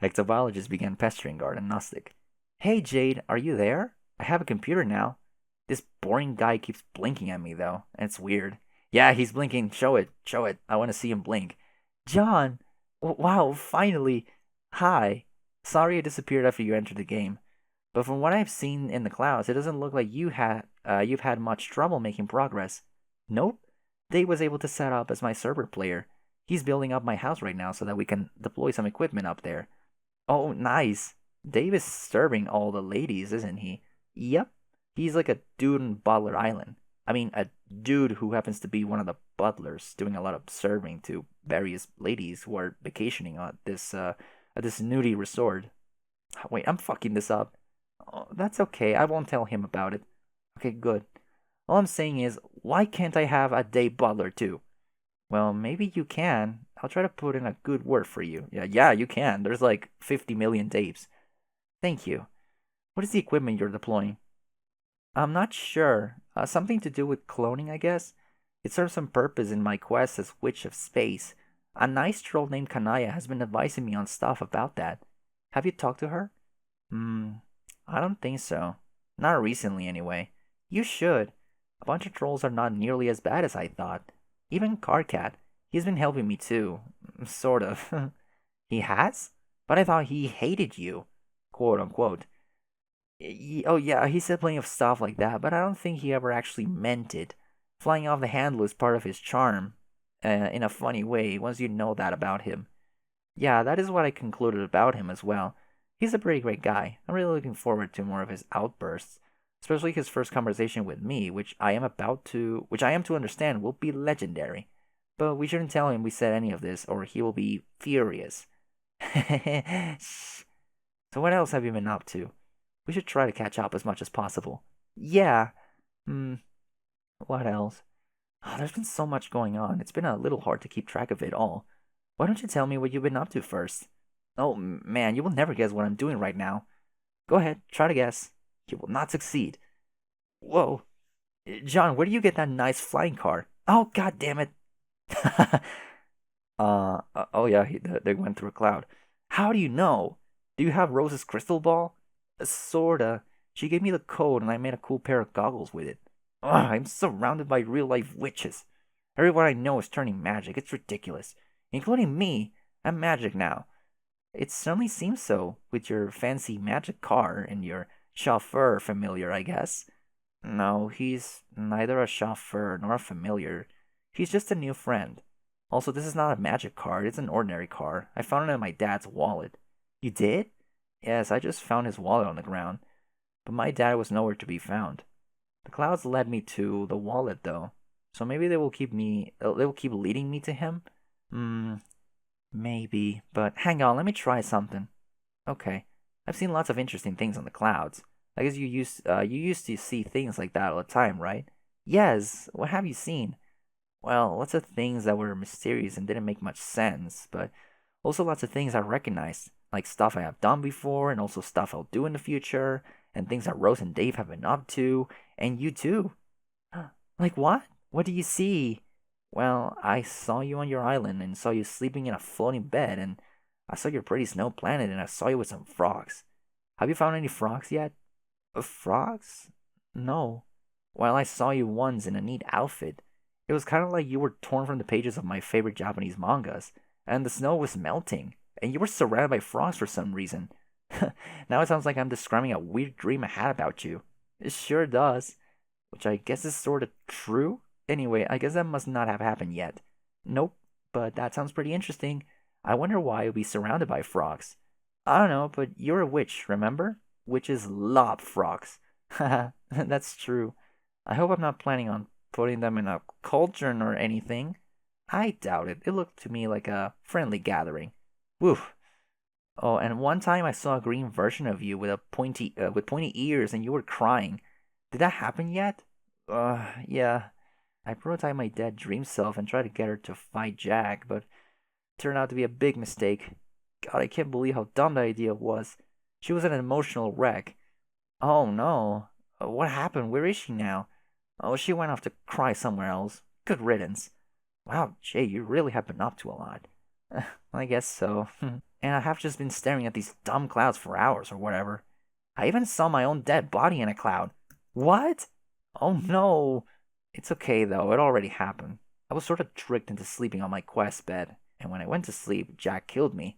Ectobiologist began pestering Garden Gnostic. Hey Jade, are you there? I have a computer now. This boring guy keeps blinking at me though, and it's weird. Yeah, he's blinking. Show it. I want to see him blink. John! Wow, finally. Hi. Sorry I disappeared after you entered the game. But from what I've seen in the clouds, it doesn't look like you've had much trouble making progress. Nope. Dave was able to set up as my server player. He's building up my house right now so that we can deploy some equipment up there. Oh, nice. Dave is serving all the ladies, isn't he? Yep. He's like a dude in Butler Island. I mean, a dude who happens to be one of the butlers doing a lot of serving to various ladies who are vacationing at this nudie resort. Wait, I'm fucking this up. Oh, that's okay. I won't tell him about it. Okay, good. All I'm saying is, why can't I have a Dave Butler too? Well, maybe you can. I'll try to put in a good word for you. Yeah, you can. There's like 50 million Daves. Thank you. What is the equipment you're deploying? I'm not sure. Something to do with cloning, I guess. It serves some purpose in my quest as Witch of Space. A nice troll named Kanaya has been advising me on stuff about that. Have you talked to her? Hmm, I don't think so. Not recently, anyway. You should. A bunch of trolls are not nearly as bad as I thought. Even Carcat, he's been helping me too. Sort of. He has? But I thought he hated you. Quote unquote. Oh yeah, he said plenty of stuff like that, but I don't think he ever actually meant it. Flying off the handle is part of his charm, in a funny way, once you know that about him. Yeah, that is what I concluded about him as well. He's a pretty great guy. I'm really looking forward to more of his outbursts, especially his first conversation with me, which I am to understand will be legendary. But we shouldn't tell him we said any of this, or he will be furious. So what else have you been up to? We should try to catch up as much as possible. Yeah. Hmm. What else? There's been so much going on. It's been a little hard to keep track of it all. Why don't you tell me what you've been up to first? Oh man, you will never guess what I'm doing right now. Go ahead, try to guess. You will not succeed. Whoa. John, where do you get that nice flying car? Oh, god damn it. Oh yeah, they went through a cloud. How do you know? Do you have Rose's crystal ball? Sorta. She gave me the code and I made a cool pair of goggles with it. Ugh, I'm surrounded by real life witches. Everyone I know is turning magic. It's ridiculous. Including me. I'm magic now. It certainly seems so, with your fancy magic car and your chauffeur familiar, I guess. No, he's neither a chauffeur nor a familiar. He's just a new friend. Also, this is not a magic card, it's an ordinary car. I found it in my dad's wallet. You did? Yes, I just found his wallet on the ground. But my dad was nowhere to be found. The clouds led me to the wallet, though. So maybe they will keep leading me to him? Hmm, maybe. But hang on, let me try something. Okay. I've seen lots of interesting things on the clouds. I guess you used to see things like that all the time, right? Yes. What have you seen? Well, lots of things that were mysterious and didn't make much sense, but also lots of things I recognized, like stuff I have done before and also stuff I'll do in the future, and things that Rose and Dave have been up to, and you too. Like what? What do you see? Well, I saw you on your island and saw you sleeping in a floating bed, and I saw your pretty snow planet and I saw you with some frogs. Have you found any frogs yet? Frogs? No. Well, I saw you once in a neat outfit. It was kind of like you were torn from the pages of my favorite Japanese mangas, and the snow was melting, and you were surrounded by frogs for some reason. Now it sounds like I'm describing a weird dream I had about you. It sure does. Which I guess is sort of true? Anyway, I guess that must not have happened yet. Nope, but that sounds pretty interesting. I wonder why you'll be surrounded by frogs. I don't know, but you're a witch, remember? Witches love frogs. Haha, that's true. I hope I'm not planning on putting them in a cauldron or anything. I doubt it. It looked to me like a friendly gathering. Woof. Oh, and one time I saw a green version of you with pointy ears, and you were crying. Did that happen yet? Yeah. I prototyped my dead dream self and tried to get her to fight Jack, but it turned out to be a big mistake. God, I can't believe how dumb that idea was. She was an emotional wreck. Oh no. What happened? Where is she now? Oh, she went off to cry somewhere else. Good riddance. Wow, Jay, you really have been up to a lot. I guess so. And I have just been staring at these dumb clouds for hours or whatever. I even saw my own dead body in a cloud. What? Oh no. It's okay though, it already happened. I was sort of tricked into sleeping on my quest bed, and when I went to sleep, Jack killed me.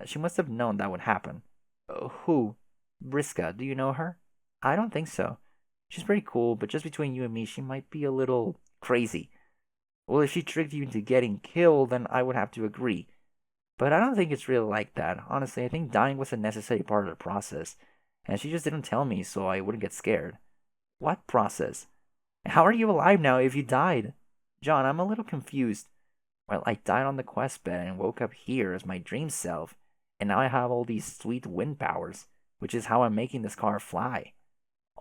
She must have known that would happen. Who? Briska, do you know her? I don't think so. She's pretty cool, but just between you and me, she might be a little crazy. Well, if she tricked you into getting killed, then I would have to agree. But I don't think it's really like that. Honestly, I think dying was a necessary part of the process, and she just didn't tell me so I wouldn't get scared. What process? How are you alive now if you died? John, I'm a little confused. Well, I died on the quest bed and woke up here as my dream self, and now I have all these sweet wind powers, which is how I'm making this car fly.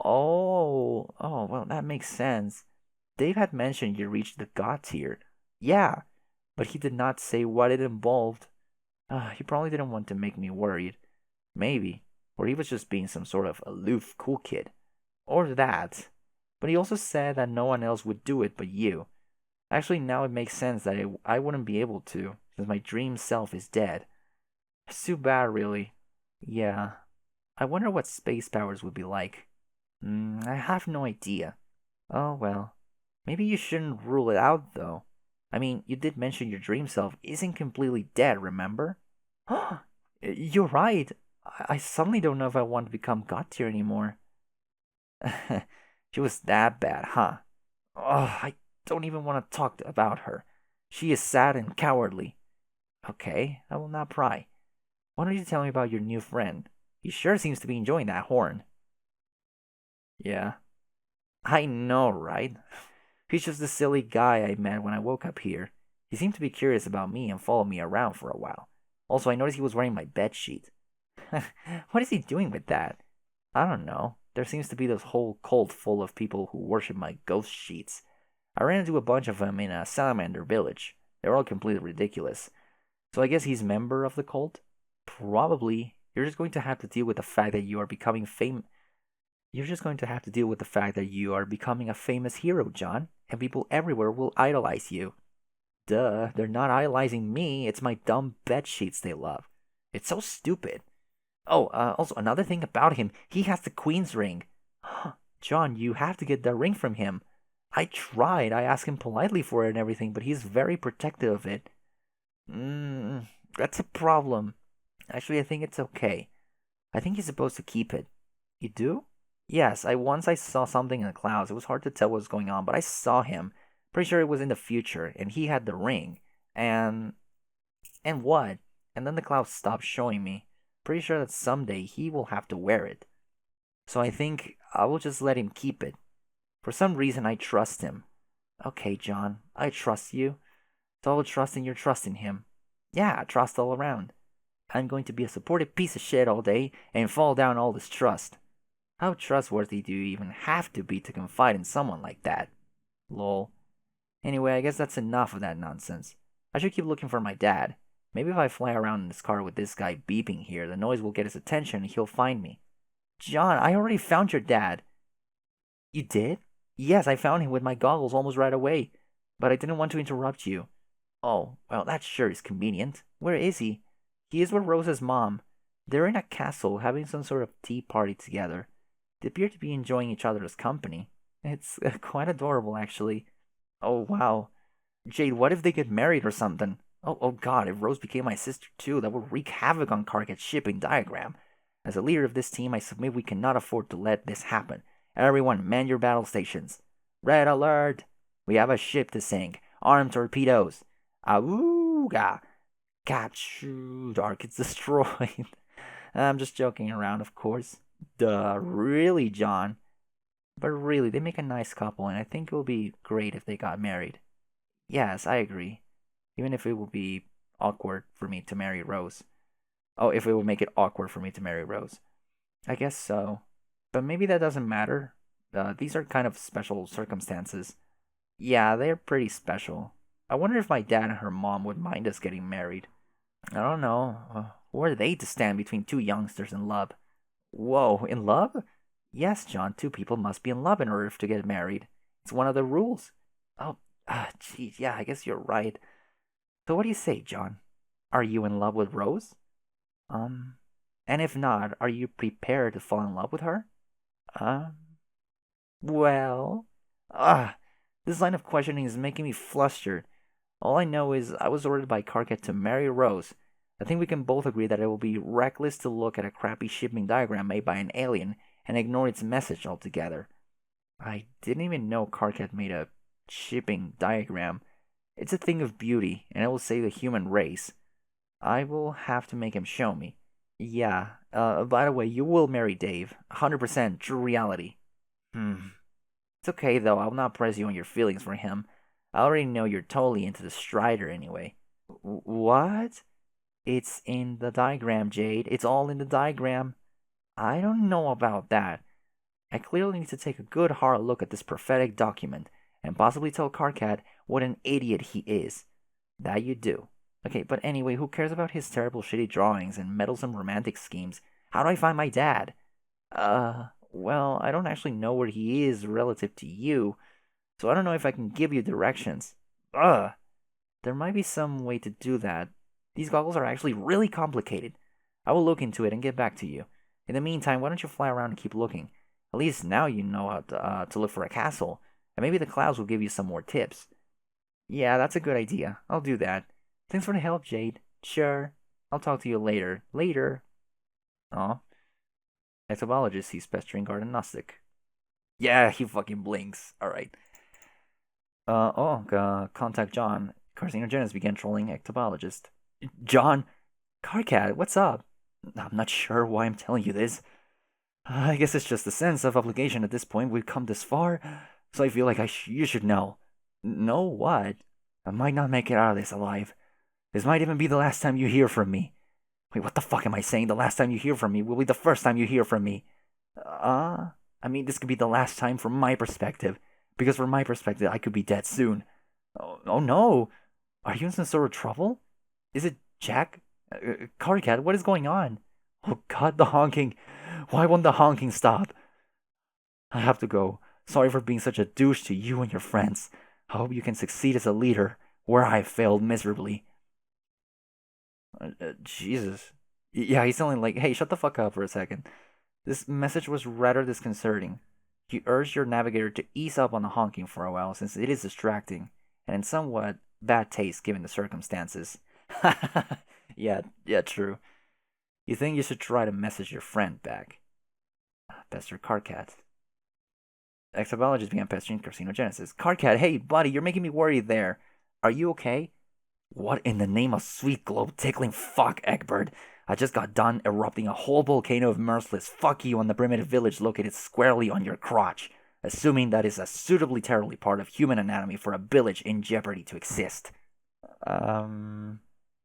Oh, well, that makes sense. Dave had mentioned you reached the god tier. Yeah, but he did not say what it involved. He probably didn't want to make me worried. Maybe. Or he was just being some sort of aloof cool kid. Or that. But he also said that no one else would do it but you. Actually, now it makes sense that I wouldn't be able to, since my dream self is dead. It's too bad, really. Yeah. I wonder what space powers would be like. I have no idea. Oh well. Maybe you shouldn't rule it out, though. I mean, you did mention your dream self isn't completely dead, remember? You're right. I suddenly don't know if I want to become God tier anymore. She was that bad, huh? Oh, I don't even want to talk about her. She is sad and cowardly. Okay, I will not pry. Why don't you tell me about your new friend? He sure seems to be enjoying that horn. Yeah, I know, right? He's just the silly guy I met when I woke up here. He seemed to be curious about me and followed me around for a while. Also, I noticed he was wearing my bed sheet. What is he doing with that? I don't know. There seems to be this whole cult full of people who worship my ghost sheets. I ran into a bunch of them in a salamander village. They were all completely ridiculous. So I guess he's a member of the cult? Probably. You're just going to have to deal with the fact that you are becoming fame. You're just going to have to deal with the fact that you are becoming a famous hero, John, and people everywhere will idolize you. Duh, they're not idolizing me, it's my dumb bed sheets they love. It's so stupid. Oh, also, another thing about him, he has the Queen's ring. John, you have to get that ring from him. I tried, I asked him politely for it and everything, but he's very protective of it. That's a problem. Actually, I think it's okay. I think he's supposed to keep it. You do? Yes, I saw something in the clouds. It was hard to tell what was going on, but I saw him. Pretty sure it was in the future, and he had the ring. And what? And then the clouds stopped showing me. Pretty sure that someday he will have to wear it. So I think I will just let him keep it. For some reason, I trust him. Okay, John, I trust you. So I will trust in your trust in him. Yeah, trust all around. I'm going to be a supportive piece of shit all day and fall down all this trust. How trustworthy do you even have to be to confide in someone like that? Lol. Anyway, I guess that's enough of that nonsense. I should keep looking for my dad. Maybe if I fly around in this car with this guy beeping here, the noise will get his attention and he'll find me. John, I already found your dad. You did? Yes, I found him with my goggles almost right away. But I didn't want to interrupt you. Oh, well, that sure is convenient. Where is he? He is with Rose's mom. They're in a castle having some sort of tea party together. They appear to be enjoying each other's company. It's quite adorable, actually. Oh, wow. Jade, what if they get married or something? Oh god, if Rose became my sister too, that would wreak havoc on Kargat's shipping diagram. As a leader of this team, I submit we cannot afford to let this happen. Everyone, man your battle stations. Red alert! We have a ship to sink. Arm torpedoes. Awooga! Gotcha! Dark, it's destroyed. I'm just joking around, of course. Duh, really, John? But really, they make a nice couple, and I think it would be great if they got married. Yes, I agree. Even if it would be awkward for me to marry Rose. Oh, if it would make it awkward for me to marry Rose. I guess so. But maybe that doesn't matter. These are kind of special circumstances. Yeah, they're pretty special. I wonder if my dad and her mom would mind us getting married. I don't know. Who are they to stand between two youngsters in love? Whoa, in love? Yes, John, two people must be in love in order to get married. It's one of the rules. Oh, geez, yeah, I guess you're right. So what do you say, John? Are you in love with Rose? Um, and if not, are you prepared to fall in love with her? Um, well, ah, this line of questioning is making me flustered. All I know is I was ordered by Karkat to marry Rose. I think we can both agree that it will be reckless to look at a crappy shipping diagram made by an alien and ignore its message altogether. I didn't even know Karkat made a shipping diagram. It's a thing of beauty, and it will save the human race. I will have to make him show me. Yeah, by the way, you will marry Dave. 100% true reality. It's okay, though. I'll not press you on your feelings for him. I already know you're totally into the Strider anyway. What? It's in the diagram, Jade. It's all in the diagram. I don't know about that. I clearly need to take a good hard look at this prophetic document and possibly tell Karkat what an idiot he is. That you do. Okay, but anyway, who cares about his terrible shitty drawings and meddlesome romantic schemes? How do I find my dad? Well, I don't actually know where he is relative to you, so I don't know if I can give you directions. Ugh. There might be some way to do that. These goggles are actually really complicated. I will look into it and get back to you. In the meantime, why don't you fly around and keep looking? At least now you know how to look for a castle, and maybe the clouds will give you some more tips. Yeah, that's a good idea. I'll do that. Thanks for the help, Jade. Sure. I'll talk to you later. Later. Aw. Exobologist sees pestering garden Gnostic. Yeah, he fucking blinks. Alright. Contact John. Carcinogenous began trolling ectobologist. John, Carcat, what's up? I'm not sure why I'm telling you this. I guess it's just a sense of obligation at this point. We've come this far, so I feel like you should know. Know what? I might not make it out of this alive. This might even be the last time you hear from me. Wait, what the fuck am I saying? The last time you hear from me will be the first time you hear from me. I mean, this could be the last time from my perspective. Because from my perspective, I could be dead soon. Oh no! Are you in some sort of trouble? Is it Jack? Carcat, what is going on? Oh god, the honking. Why won't the honking stop? I have to go. Sorry for being such a douche to you and your friends. I hope you can succeed as a leader, where I failed miserably. Jesus. Yeah, he's only like, hey, shut the fuck up for a second. This message was rather disconcerting. You urged your navigator to ease up on the honking for a while, since it is distracting, and in somewhat bad taste given the circumstances. Yeah, true. You think you should try to message your friend back? Pester Carcat. Exobiologist began pestering carcinogenesis. Carcat, hey, buddy, you're making me worried there. Are you okay? What in the name of sweet globe tickling fuck, Egbert? I just got done erupting a whole volcano of merciless fuck you on the primitive village located squarely on your crotch, assuming that is a suitably terribly part of human anatomy for a village in jeopardy to exist.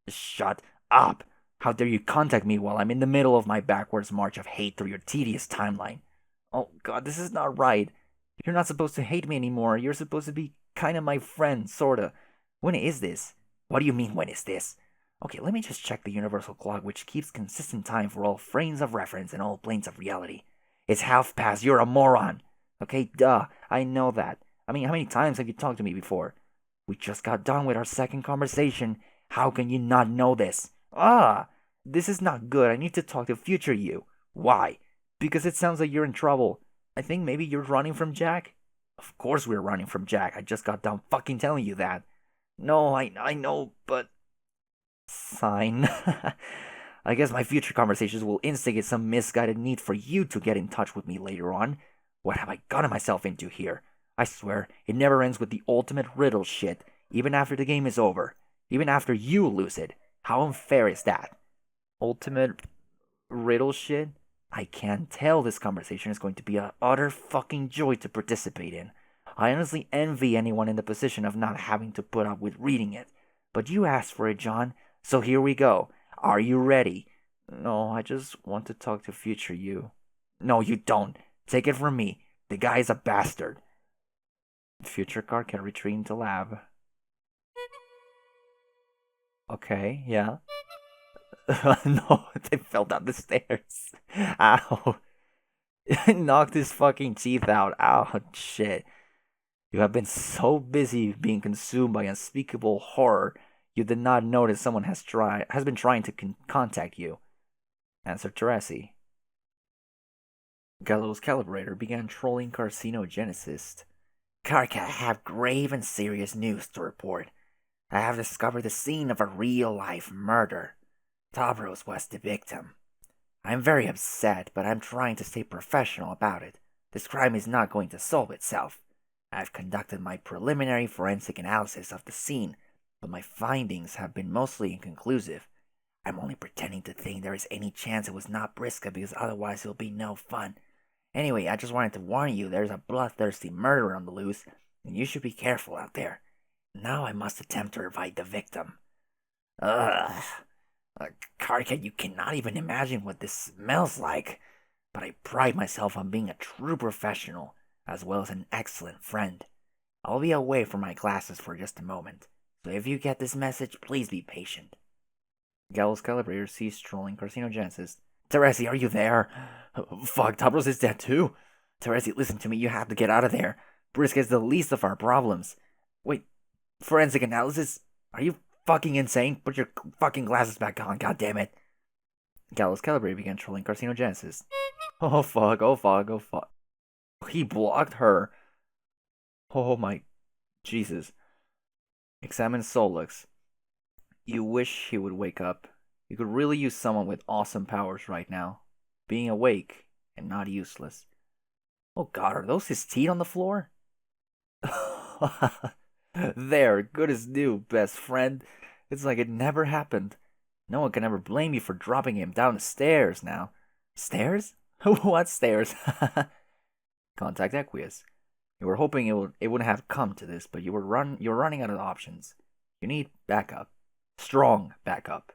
Shut up! How dare you contact me while I'm in the middle of my backwards march of hate through your tedious timeline? Oh god, this is not right. You're not supposed to hate me anymore. You're supposed to be kind of my friend, sorta. When is this? What do you mean, when is this? Okay, let me just check the universal clock, which keeps consistent time for all frames of reference and all planes of reality. It's half past. You're a moron. Okay, duh. I know that. I mean, how many times have you talked to me before? We just got done with our second conversation. How can you not know this? This is not good. I need to talk to future you. Why? Because it sounds like you're in trouble. I think maybe you're running from Jack? Of course we're running from Jack. I just got done fucking telling you that. No, I know, but... Sign. I guess my future conversations will instigate some misguided need for you to get in touch with me later on. What have I gotten myself into here? I swear, it never ends with the ultimate riddle shit, even after the game is over. Even after you lose it. How unfair is that? Ultimate riddle shit? I can tell this conversation is going to be an utter fucking joy to participate in. I honestly envy anyone in the position of not having to put up with reading it. But you asked for it, John, so here we go. Are you ready? No, I just want to talk to future you. No, you don't. Take it from me. The guy is a bastard. Future car can retreat into lab. Okay, yeah. No, they fell down the stairs. Ow. Knocked his fucking teeth out. Ow, shit. You have been so busy being consumed by unspeakable horror, you did not notice someone has been trying to contact you. Answered Teresi. Gallo's calibrator began trolling carcinogenicist. Karka, I have grave and serious news to report. I have discovered the scene of a real-life murder. Tavros was the victim. I'm very upset, but I'm trying to stay professional about it. This crime is not going to solve itself. I've conducted my preliminary forensic analysis of the scene, but my findings have been mostly inconclusive. I'm only pretending to think there is any chance it was not Briska because otherwise it'll be no fun. Anyway, I just wanted to warn you there's a bloodthirsty murderer on the loose, and you should be careful out there. Now I must attempt to revive the victim. Ugh. Karkat, you cannot even imagine what this smells like. But I pride myself on being a true professional, as well as an excellent friend. I'll be away from my classes for just a moment, so if you get this message, please be patient. Gallo's calibrator ceased trolling carcinogenesis. Teresi, are you there? Fuck, Tavros is dead too. Teresi, listen to me, you have to get out of there. Briska is the least of our problems. Wait, Forensic analysis? Are you fucking insane? Put your fucking glasses back on, god damn it. Gallows Calibre began trolling carcinogenesis. Oh fuck, oh fuck, oh fuck. He blocked her. Oh my Jesus. Examine Solux. You wish he would wake up. You could really use someone with awesome powers right now. Being awake and not useless. Oh god, are those his teeth on the floor? There, good as new, best friend. It's like it never happened. No one can ever blame you for dropping him down the stairs now. Stairs? What stairs? Contact Aqueous. You were hoping it wouldn't have come to this, but you're running out of options. You need backup. Strong backup.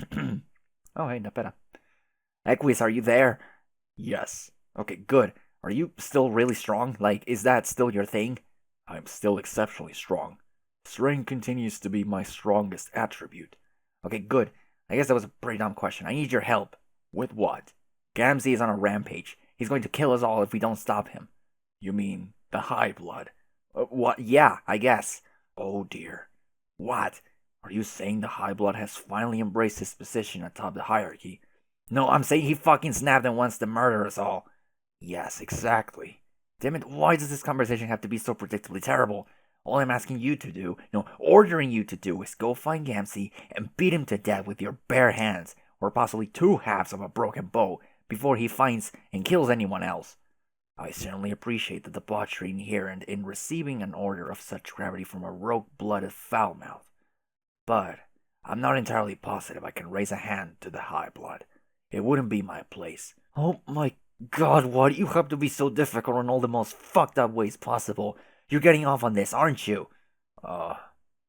Oh, hey, Napera. Aqueous, are you there? Yes. Okay, good. Are you still really strong? Like, is that still your thing? I'm still exceptionally strong. Strength continues to be my strongest attribute. Okay, good. I guess that was a pretty dumb question. I need your help. With what? Gamzee is on a rampage. He's going to kill us all if we don't stop him. You mean the High Blood? What? Yeah, I guess. Oh dear. What? Are you saying the High Blood has finally embraced his position atop the hierarchy? No, I'm saying he fucking snapped and wants to murder us all. Yes, exactly. Damn it, why does this conversation have to be so predictably terrible? All I'm asking you to do, no, ordering you to do, is go find Gamzee and beat him to death with your bare hands, or possibly two halves of a broken bow, before he finds and kills anyone else. I certainly appreciate the debauchery inherent in receiving an order of such gravity from a rogue-blooded foul-mouth. But I'm not entirely positive I can raise a hand to the High Blood. It wouldn't be my place. Oh my god, why do you have to be so difficult in all the most fucked up ways possible? You're getting off on this, aren't you?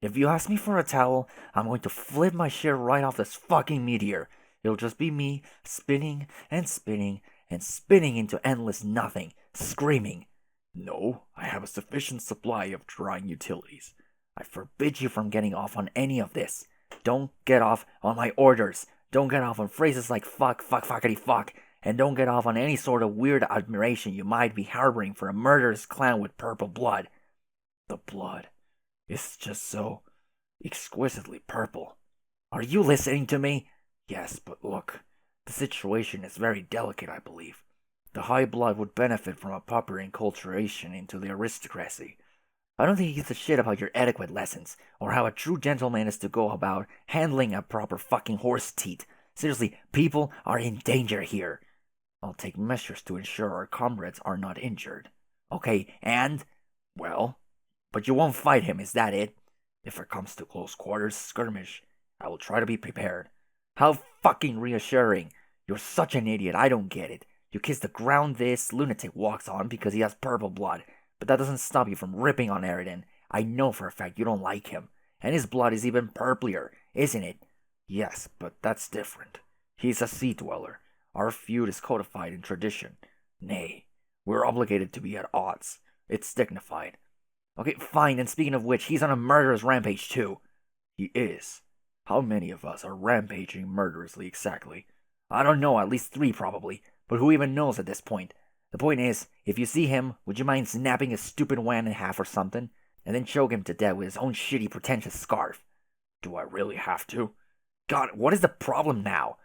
If you ask me for a towel, I'm going to flip my shit right off this fucking meteor. It'll just be me spinning and spinning and spinning into endless nothing, screaming. No, I have a sufficient supply of drying utilities. I forbid you from getting off on any of this. Don't get off on my orders. Don't get off on phrases like fuck, fuck, fuckity fuck. And don't get off on any sort of weird admiration you might be harboring for a murderous clown with purple blood. The blood is just so exquisitely purple. Are you listening to me? Yes, but look, the situation is very delicate, I believe. The High Blood would benefit from a proper enculturation into the aristocracy. I don't think he gives a shit about your etiquette lessons, or how a true gentleman is to go about handling a proper fucking horse teat. Seriously, people are in danger here. I'll take measures to ensure our comrades are not injured. Okay, and? Well, but you won't fight him, is that it? If it comes to close quarters skirmish, I will try to be prepared. How fucking reassuring. You're such an idiot, I don't get it. You kiss the ground this lunatic walks on because he has purple blood, but that doesn't stop you from ripping on Eridan. I know for a fact you don't like him, and his blood is even purplier, isn't it? Yes, but that's different. He's a sea dweller. Our feud is codified in tradition. Nay, we're obligated to be at odds. It's dignified. Okay, fine, and speaking of which, he's on a murderous rampage too. He is. How many of us are rampaging murderously exactly? I don't know, at least 3 probably, but who even knows at this point? The point is, if you see him, would you mind snapping his stupid wand in half or something, and then choke him to death with his own shitty pretentious scarf? Do I really have to? God, what is the problem now?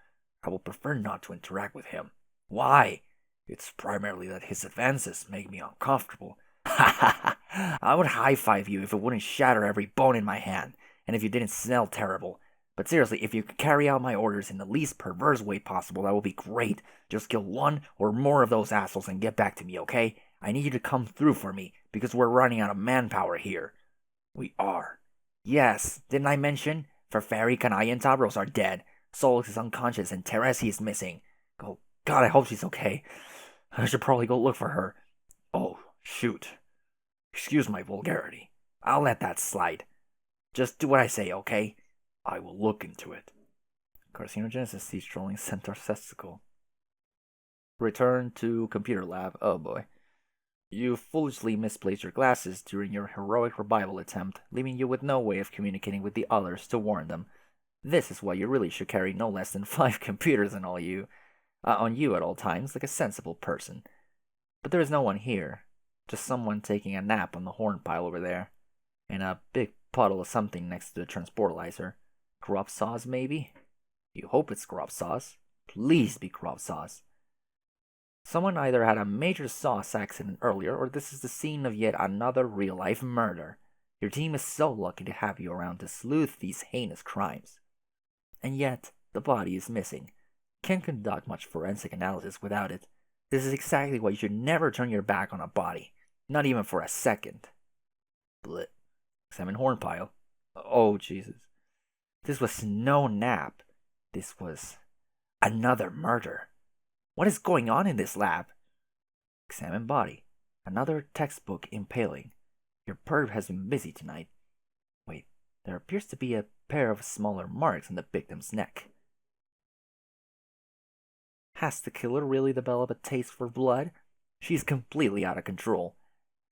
I will prefer not to interact with him. Why? It's primarily that his advances make me uncomfortable. I would high-five you if it wouldn't shatter every bone in my hand, and if you didn't smell terrible. But seriously, if you could carry out my orders in the least perverse way possible, that would be great. Just kill 1 or more of those assholes and get back to me, okay? I need you to come through for me, because we're running out of manpower here. We are. Yes, didn't I mention? Farfari, Kanai, and Tavros are dead. Solix is unconscious, and Teresi is missing. Oh, God, I hope she's okay. I should probably go look for her. Oh, shoot. Excuse my vulgarity. I'll let that slide. Just do what I say, okay? I will look into it. Carcinogenesis sees trolling centaur testicle. Return to computer lab. Oh boy. You foolishly misplaced your glasses during your heroic revival attempt, leaving you with no way of communicating with the others to warn them. This is why you really should carry no less than 5 computers on you at all times, like a sensible person. But there is no one here. Just someone taking a nap on the horn pile over there. And a big puddle of something next to the transportalizer. Grub sauce, maybe? You hope it's grub sauce. Please be grub sauce. Someone either had a major sauce accident earlier, or this is the scene of yet another real-life murder. Your team is so lucky to have you around to sleuth these heinous crimes. And yet, the body is missing. Can't conduct much forensic analysis without it. This is exactly why you should never turn your back on a body. Not even for a second. BLUH. Examine horn pile. Oh, Jesus. This was no nap. This was another murder. What is going on in this lab? Examine body. Another textbook impaling. Your perv has been busy tonight. Wait, there appears to be a pair of smaller marks on the victim's neck. Has the killer really developed a taste for blood? She's completely out of control.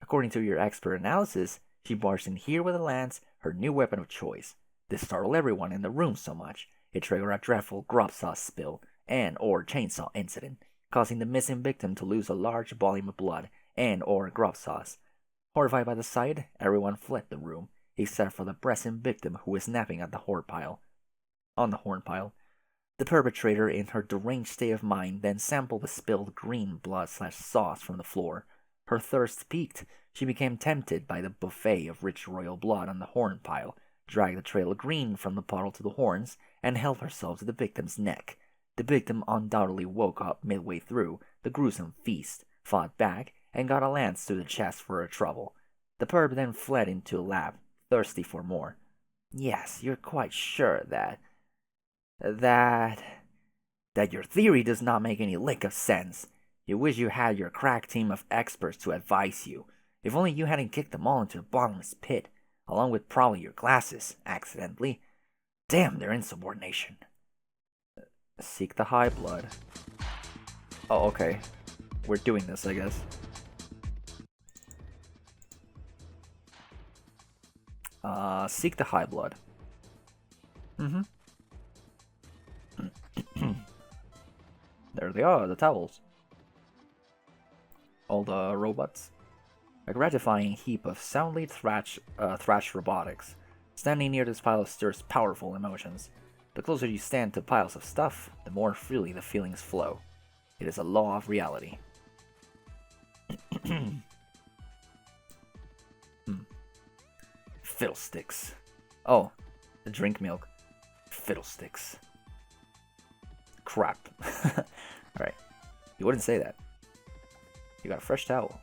According to your expert analysis, she barged in here with a lance, her new weapon of choice. This startled everyone in the room so much, it triggered a dreadful grub sauce spill and or chainsaw incident, causing the missing victim to lose a large volume of blood and or grub sauce. Horrified by the sight, everyone fled the room, except for the present victim who was napping at the horn pile. On the horn pile, the perpetrator, in her deranged state of mind, then sampled the spilled green blood/sauce from the floor. Her thirst piqued. She became tempted by the buffet of rich royal blood on the horn pile, dragged the trail of green from the puddle to the horns, and held herself to the victim's neck. The victim undoubtedly woke up midway through the gruesome feast, fought back, and got a lance through the chest for her trouble. The perp then fled into a lab, thirsty for more. Yes, you're quite sure that your theory does not make any lick of sense. You wish you had your crack team of experts to advise you. If only you hadn't kicked them all into a bottomless pit, along with probably your glasses, accidentally. Damn their insubordination. Seek the high blood. Oh, okay. We're doing this, I guess. Seek the high blood. There they are, the towels. All the robots. A gratifying heap of soundly thrashed robotics. Standing near this pile stirs powerful emotions. The closer you stand to piles of stuff, the more freely the feelings flow. It is a law of reality. Fiddlesticks. Oh, the drink milk. Fiddlesticks. Crap. Alright. You wouldn't say that. You got a fresh towel.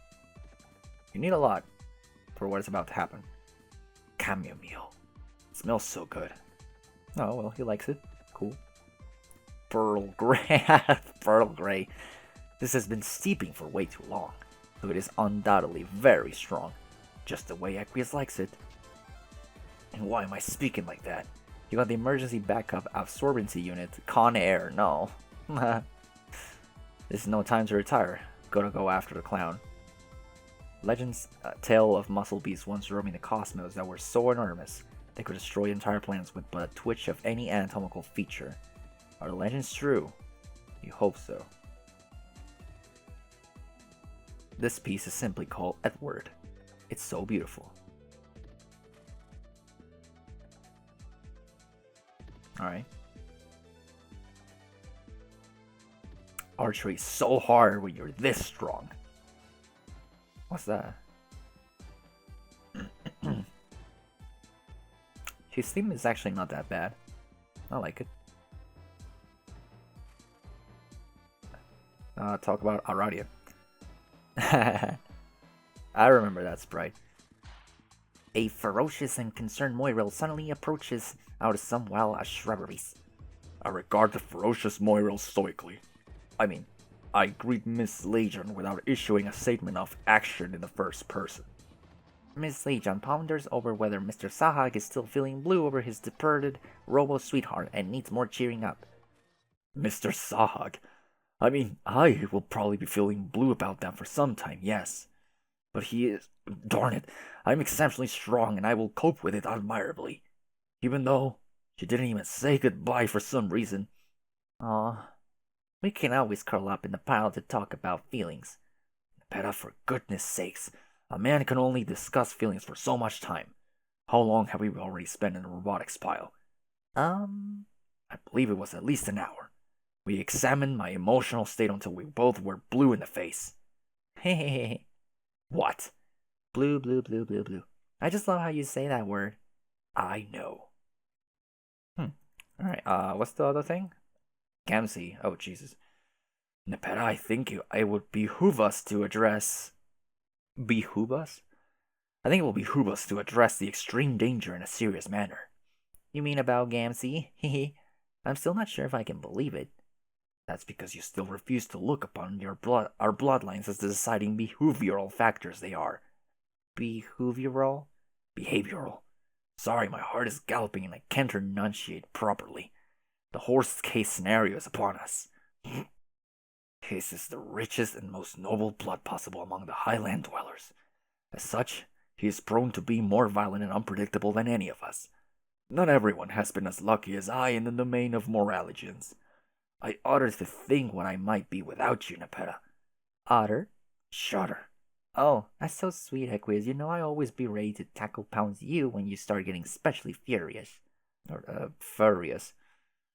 You need a lot for what is about to happen. Chamomile. It smells so good. Oh, well, he likes it. Cool. Pearl Grey. Pearl Grey. This has been steeping for way too long, so it is undoubtedly very strong. Just the way Aqueous likes it. And why am I speaking like that? You got the emergency backup absorbency unit. Con Air. No. This is no time to retire. Gotta go after the clown. Legends tale of muscle beasts once roaming the cosmos that were so enormous they could destroy entire planets with but a twitch of any anatomical feature. Are the legends true? You hope so. This piece is simply called Edward. It's so beautiful. Alright. Archery is so hard when you're this strong. What's that? His theme is actually not that bad. I like it. Talk about Aradia. I remember that sprite. A ferocious and concerned Moiril suddenly approaches out of some wild shrubberies. I regard the ferocious Moiril stoically. I mean, I greet Miss Legion without issuing a statement of action in the first person. Miss Legion ponders over whether Mr. Sahag is still feeling blue over his departed robo-sweetheart and needs more cheering up. Mr. Sahag? I mean, I will probably be feeling blue about that for some time, yes. But he is... Darn it, I'm exceptionally strong and I will cope with it admirably. Even though she didn't even say goodbye for some reason. Aw, we can always curl up in the pile to talk about feelings. But for goodness sakes, a man can only discuss feelings for so much time. How long have we already spent in the robotics pile? I believe it was at least an hour. We examined my emotional state until we both were blue in the face. Hehehe. What? Blue, blue, blue, blue, blue. I just love how you say that word. I know. Alright, what's the other thing? Gamzee. Oh, Jesus. Nepeta, I think it would behoove us to address. Behoove us? I think it will behoove us to address the extreme danger in a serious manner. You mean about Gamzee? Hehe. I'm still not sure if I can believe it. That's because you still refuse to look upon our bloodlines as the deciding behavioral factors they are. Behavioral? Behavioral. Sorry, my heart is galloping and I can't enunciate properly. The worst case scenario is upon us. His is the richest and most noble blood possible among the highland dwellers. As such, he is prone to be more violent and unpredictable than any of us. Not everyone has been as lucky as I in the domain of moraligens. I utter to think what I might be without you, Nepeta. Otter? Shudder. Oh, that's so sweet, Equiz. You know I always be ready to tackle pounds you when you start getting especially furious. Or, furious.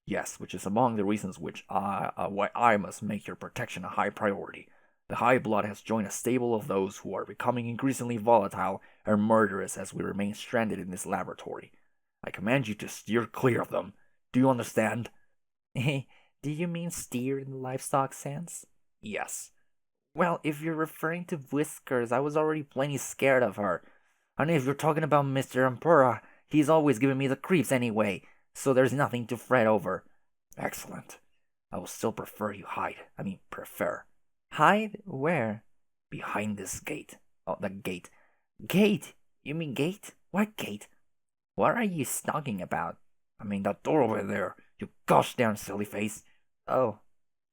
Yes, which is among the reasons why I must make your protection a high priority. The High Blood has joined a stable of those who are becoming increasingly volatile and murderous as we remain stranded in this laboratory. I command you to steer clear of them. Do you understand? Do you mean steer in the livestock sense? Yes. Well, if you're referring to Whiskers, I was already plenty scared of her. And if you're talking about Mr. Emperor, he's always giving me the creeps anyway, so there's nothing to fret over. Excellent. I will still prefer you prefer. Hide? Where? Behind this gate. Oh, the gate. Gate? You mean gate? What gate? What are you talking about? I mean that door over there, you gosh darn silly face. Oh,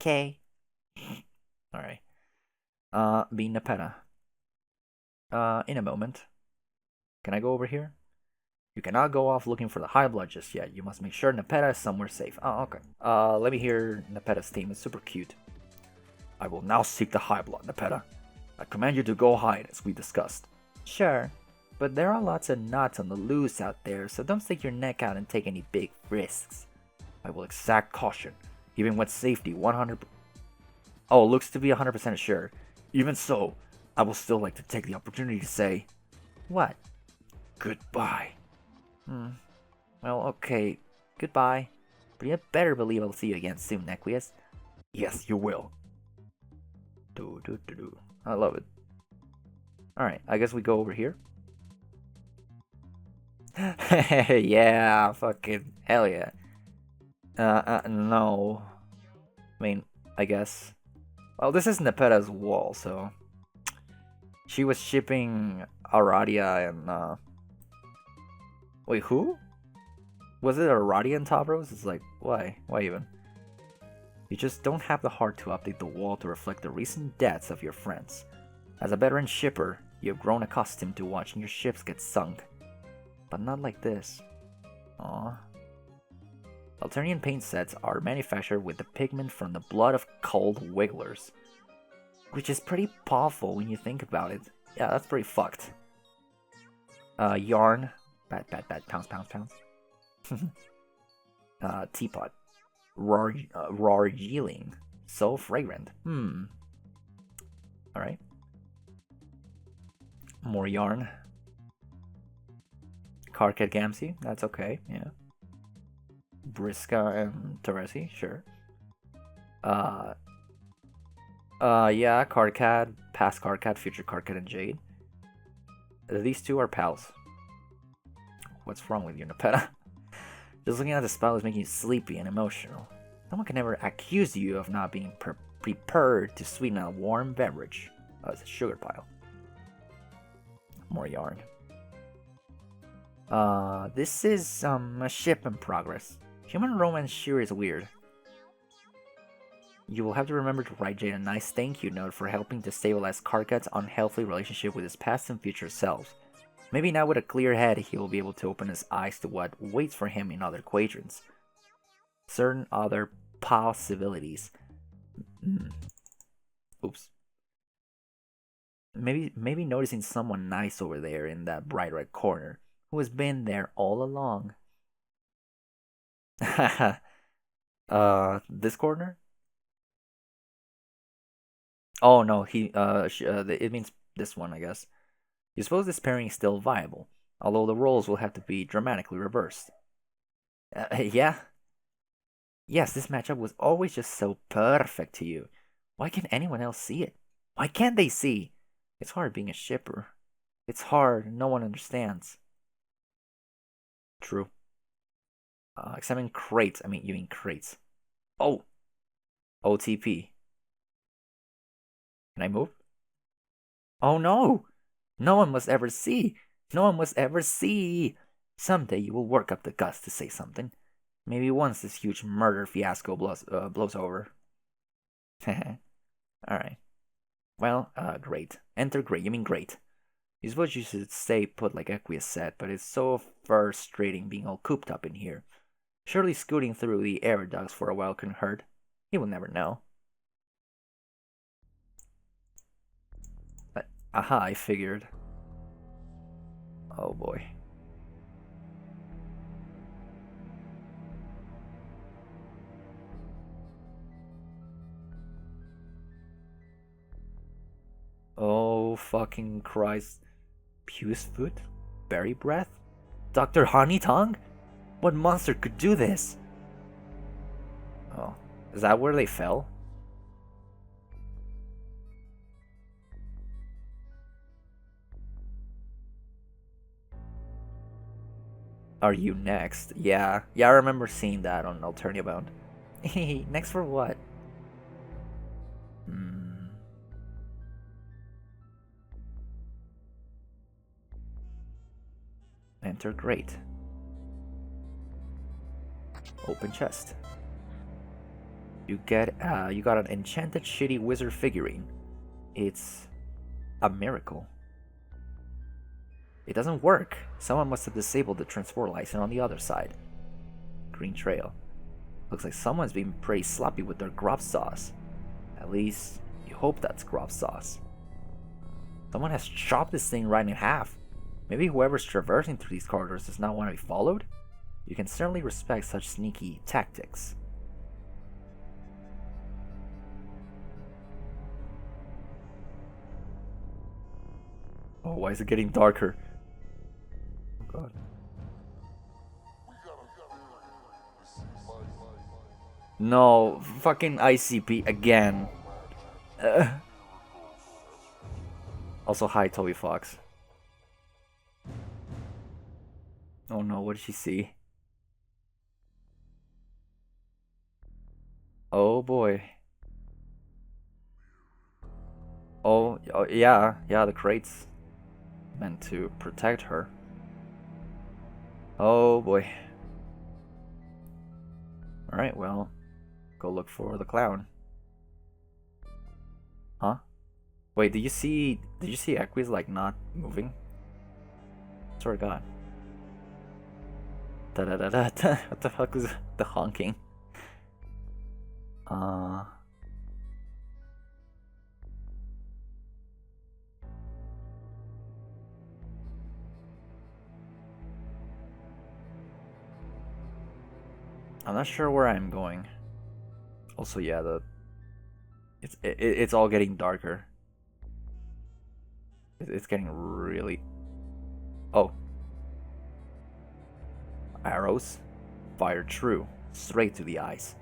okay. Alright. Be Nepeta. In a moment. Can I go over here? You cannot go off looking for the High Blood just yet. You must make sure Nepeta is somewhere safe. Oh, okay. Let me hear Nepeta's theme. It's super cute. I will now seek the High Blood, Nepeta. I command you to go hide, as we discussed. Sure, but there are lots of nuts on the loose out there, so don't stick your neck out and take any big risks. I will exact caution, even with safety 100%. Oh, looks to be 100% sure. Even so, I will still like to take the opportunity to say... What? Goodbye. Well, okay. Goodbye. But you better believe I'll see you again soon, Nequius. Yes, you will. I love it. Alright, I guess we go over here. Yeah, fucking hell yeah. No. I mean, I guess. Well, this is Nepeta's wall, so... She was shipping Aradia and, Wait, who? Was it Aradia and Tavros? It's like, why? Why even? You just don't have the heart to update the wall to reflect the recent deaths of your friends. As a veteran shipper, you have grown accustomed to watching your ships get sunk. But not like this. Aww. Alternian paint sets are manufactured with the pigment from the blood of culled wigglers. Which is pretty powerful when you think about it. Yeah, that's pretty fucked. Yarn. Bad. Pounds. Teapot. Rargeeling. So fragrant. Alright. More yarn. Karkat Gamzee. That's okay, yeah. Briska and Teresi, sure. Yeah, Karkat, past Karkat, future Karkat, and Jade. These two are pals. What's wrong with you, Nepeta? Just looking at the spell is making you sleepy and emotional. Someone can never accuse you of not being prepared to sweeten a warm beverage. Oh, it's a sugar pile. More yarn. This is, a ship in progress. Human romance sure is weird. You will have to remember to write Jade a nice thank you note for helping to stabilize Karkat's unhealthy relationship with his past and future selves. Maybe now with a clear head, he will be able to open his eyes to what waits for him in other quadrants. Certain other possibilities. Oops. Maybe noticing someone nice over there in that bright red corner. who has been there all along. This corner? Oh no, it means this one, I guess. You suppose this pairing is still viable, although the roles will have to be dramatically reversed. Yeah? Yes, this matchup was always just so perfect to you. Why can't anyone else see it? Why can't they see? It's hard being a shipper. It's hard, no one understands. True. Except crates. I mean, you mean crates. Oh! OTP. Can I move? Oh no! No one must ever see! No one must ever see! Someday you will work up the guts to say something. Maybe once this huge murder fiasco blows over. Alright. Well, great. Enter great. You mean great. You suppose you should stay put like Equius said, but it's so frustrating being all cooped up in here. Surely scooting through the air ducts for a while couldn't hurt. He will never know. Aha, I figured. Oh boy. Oh fucking Christ. Puce foot? Berry breath? Dr. Honey Tongue? What monster could do this? Oh, is that where they fell? Are you next? Yeah, I remember seeing that on Alternia Bound. Next for what? Enter great. Open chest. You got an enchanted shitty wizard figurine. It's a miracle. It doesn't work. Someone must have disabled the transport license on the other side. Green trail. Looks like someone's been pretty sloppy with their grub sauce. At least, you hope that's grub sauce. Someone has chopped this thing right in half. Maybe whoever's traversing through these corridors does not want to be followed? You can certainly respect such sneaky tactics. Oh, why is it getting darker? Oh god. No, fucking ICP again. Also, hi, Toby Fox. Oh no, what did she see? Oh boy. Oh yeah, the crates meant to protect her. Oh boy. Alright, well, go look for the clown. Huh? Wait, did you see Equi's like not moving? Swear to God. Da da da da da. What the fuck was the honking? I'm not sure where I'm going. Also, yeah, it's all getting darker. It's getting really. Oh. Arrows fired true, straight to the eyes.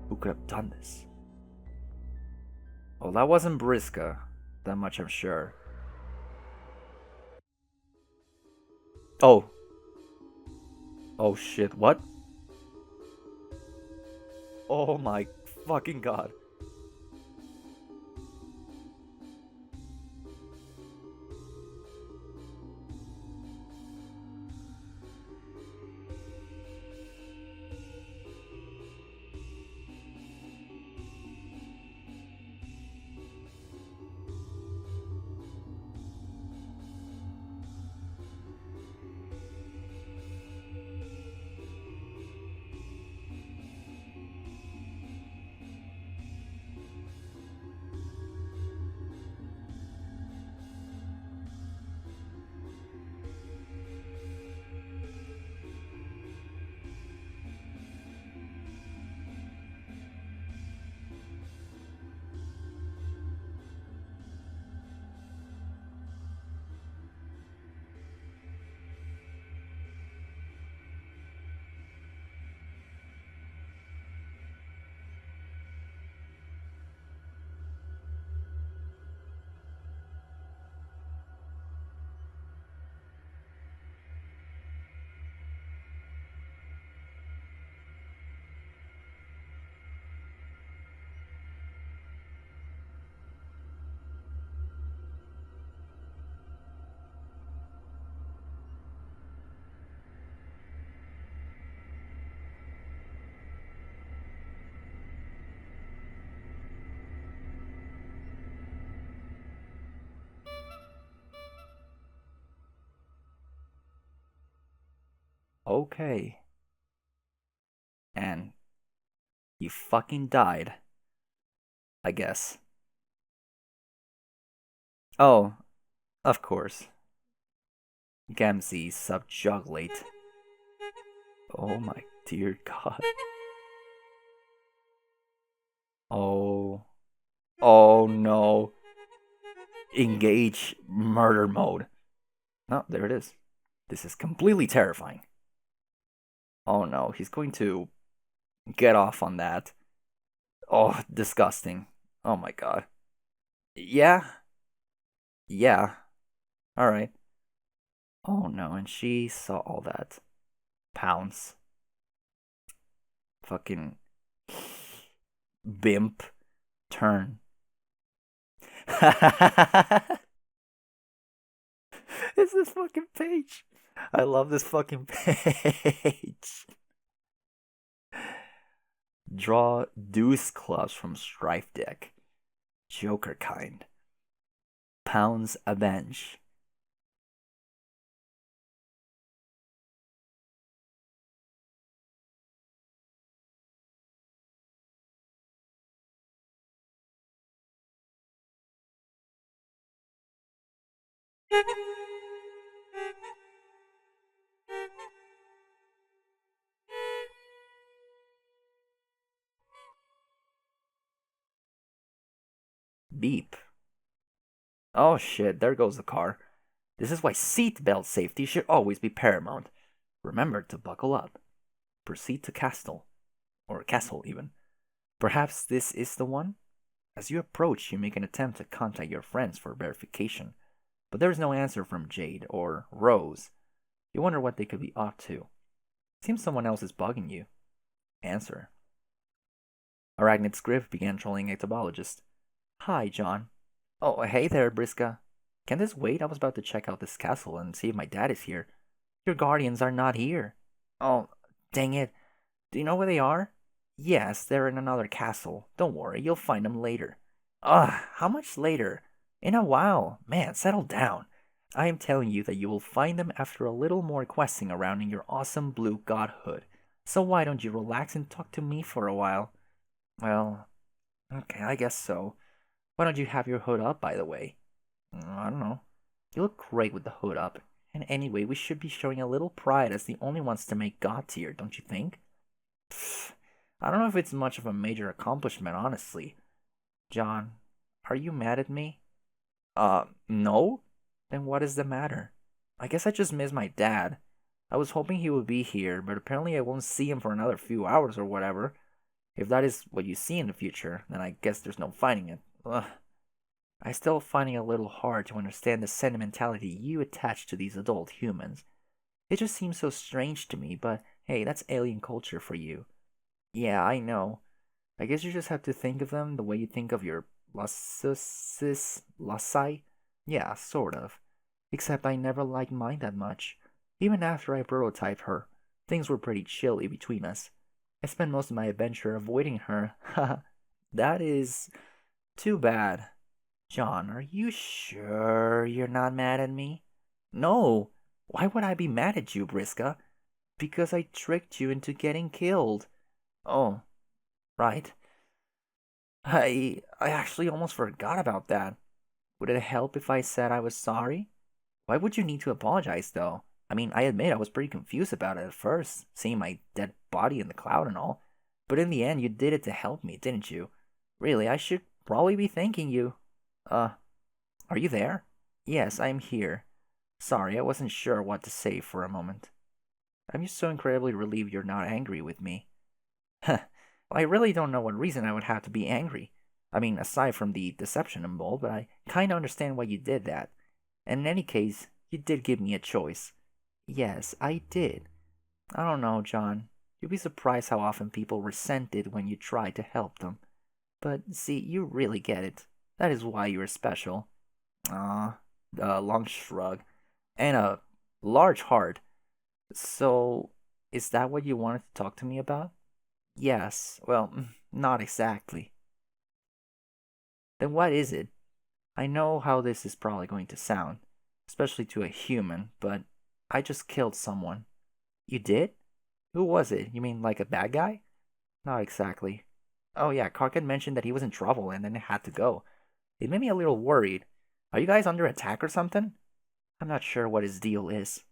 Who could have done this? Oh, that wasn't Briska. That much I'm sure. Oh. Oh shit, what? Oh my fucking god. Okay. And you fucking died, I guess. Oh, of course. Gamzee subjugulate. Oh my dear god. Oh. Oh no. Engage murder mode. Oh, there it is. This is completely terrifying. Oh no, he's going to get off on that. Oh, disgusting. Oh my god. Yeah. Yeah. Alright. Oh no, and she saw all that. Pounce. Fucking bimp. Turn. It's this fucking page. I love this fucking page. Draw deuce clubs from strife deck. Joker kind. Pounds avenge. Beep. Oh shit, there goes the car. This is why seatbelt safety should always be paramount. Remember to buckle up. Proceed to castle. Or castle, even. Perhaps this is the one? As you approach, you make an attempt to contact your friends for verification, but there is no answer from Jade or Rose. You wonder what they could be up to. Seems someone else is bugging you. Answer. Arachnid Scriv began trolling Ectobologist. Hi, John. Oh, hey there, Briska. Can this wait? I was about to check out this castle and see if my dad is here. Your guardians are not here. Oh, dang it. Do you know where they are? Yes, they're in another castle. Don't worry, you'll find them later. Ugh, how much later? In a while. Man, settle down. I am telling you that you will find them after a little more questing around in your awesome blue godhood. So why don't you relax and talk to me for a while? Well, okay, I guess so. Why don't you have your hood up, by the way? I don't know. You look great with the hood up. And anyway, we should be showing a little pride as the only ones to make God tier, don't you think? Pfft, I don't know if it's much of a major accomplishment, honestly. John, are you mad at me? No? Then what is the matter? I guess I just miss my dad. I was hoping he would be here, but apparently I won't see him for another few hours or whatever. If that is what you see in the future, then I guess there's no fighting it. Ugh. I still find it a little hard to understand the sentimentality you attach to these adult humans. It just seems so strange to me, but hey, that's alien culture for you. Yeah, I know. I guess you just have to think of them the way you think of your Lasai? Yeah, sort of. Except I never liked mine that much. Even after I prototyped her, things were pretty chilly between us. I spent most of my adventure avoiding her. Haha, that is too bad. John, are you sure you're not mad at me? No. Why would I be mad at you, Briska? Because I tricked you into getting killed. Oh, right. I actually almost forgot about that. Would it help if I said I was sorry? Why would you need to apologize, though? I mean, I admit I was pretty confused about it at first, seeing my dead body in the cloud and all. But in the end, you did it to help me, didn't you? Really, I should probably be thanking you. Uh, are you there? Yes, I'm here. Sorry, I wasn't sure what to say for a moment. I'm just so incredibly relieved you're not angry with me. Huh. Well, I really don't know what reason I would have to be angry. I mean, aside from the deception involved, but I kinda understand why you did that. And in any case, you did give me a choice. Yes, I did. I don't know, John. You'd be surprised how often people resent it when you try to help them. But see, you really get it. That is why you're special. Ah, a long shrug. And a large heart. So, is that what you wanted to talk to me about? Yes, well, not exactly. Then what is it? I know how this is probably going to sound, especially to a human, but I just killed someone. You did? Who was it? You mean like a bad guy? Not exactly. Oh yeah, Karkin mentioned that he was in trouble and then had to go. It made me a little worried. Are you guys under attack or something? I'm not sure what his deal is.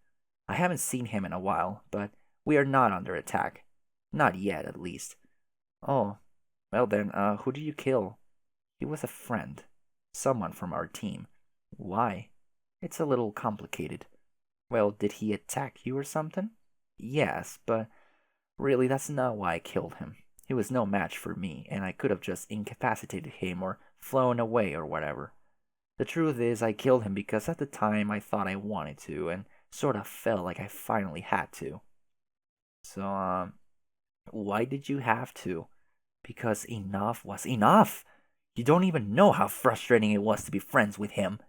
I haven't seen him in a while, but we are not under attack. Not yet, at least. Oh, well then, who did you kill? He was a friend. Someone from our team. Why? It's a little complicated. Well, did he attack you or something? Yes, but really, that's not why I killed him. He was no match for me, and I could have just incapacitated him or flown away or whatever. The truth is, I killed him because at the time I thought I wanted to, and sort of felt like I finally had to. So, why did you have to? Because enough was enough! You don't even know how frustrating it was to be friends with him.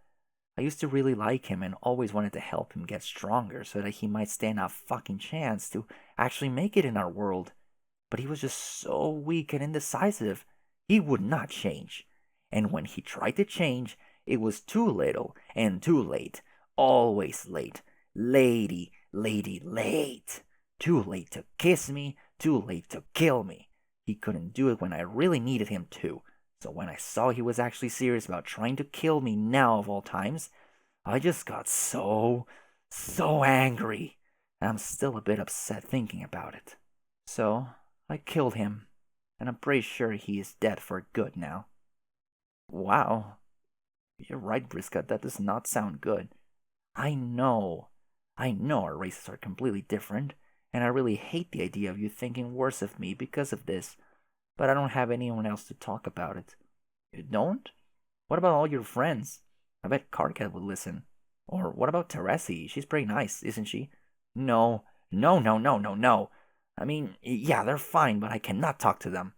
I used to really like him and always wanted to help him get stronger so that he might stand a fucking chance to actually make it in our world. But he was just so weak and indecisive. He would not change. And when he tried to change, it was too little and too late. Always late. Lady, lady, late. Too late to kiss me, too late to kill me. He couldn't do it when I really needed him to. So when I saw he was actually serious about trying to kill me now of all times, I just got so angry. And I'm still a bit upset thinking about it. So I killed him, and I'm pretty sure he is dead for good now. Wow. You're right, Brisca, that does not sound good. I know. I know our races are completely different, and I really hate the idea of you thinking worse of me because of this, but I don't have anyone else to talk about it. You don't? What about all your friends? I bet Karkat would listen. Or what about Teresi? She's pretty nice, isn't she? No, no, no, no, no, no. I mean, yeah, they're fine, but I cannot talk to them.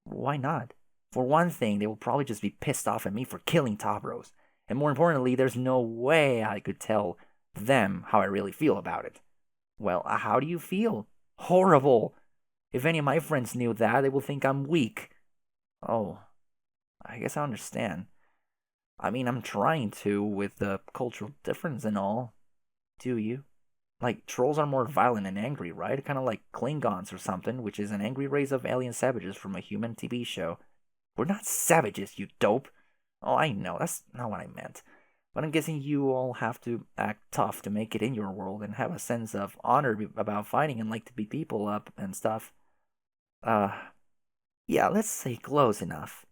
Why not? For one thing, they will probably just be pissed off at me for killing Tavros. And more importantly, there's no way I could tell them how I really feel about it. Well, how do you feel? Horrible. If any of my friends knew that, they would think I'm weak. Oh, I guess I understand. I mean, I'm trying to with the cultural difference and all. Do you? Like, trolls are more violent and angry, right? Kind of like Klingons or something, which is an angry race of alien savages from a human TV show. We're not savages, you dope. Oh, I know, that's not what I meant. But I'm guessing you all have to act tough to make it in your world and have a sense of honor about fighting and like to beat people up and stuff. Uh, yeah, let's say close enough.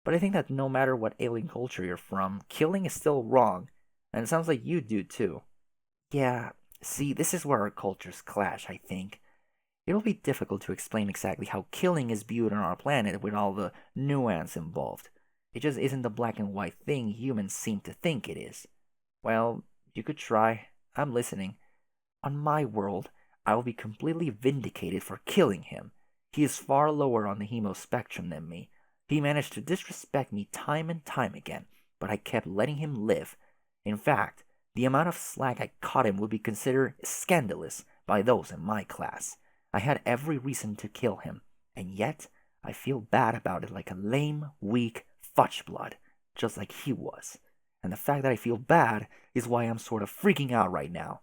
But I think that no matter what alien culture you're from, killing is still wrong. And it sounds like you do too. Yeah, see, this is where our cultures clash, I think. It'll be difficult to explain exactly how killing is viewed on our planet with all the nuance involved. It just isn't the black and white thing humans seem to think it is. Well, you could try. I'm listening. On my world, I will be completely vindicated for killing him. He is far lower on the hemo spectrum than me. He managed to disrespect me time and time again, but I kept letting him live. In fact, the amount of slack I caught him would be considered scandalous by those in my class. I had every reason to kill him, and yet I feel bad about it like a lame, weak fudgeblood, just like he was. And the fact that I feel bad is why I'm sort of freaking out right now.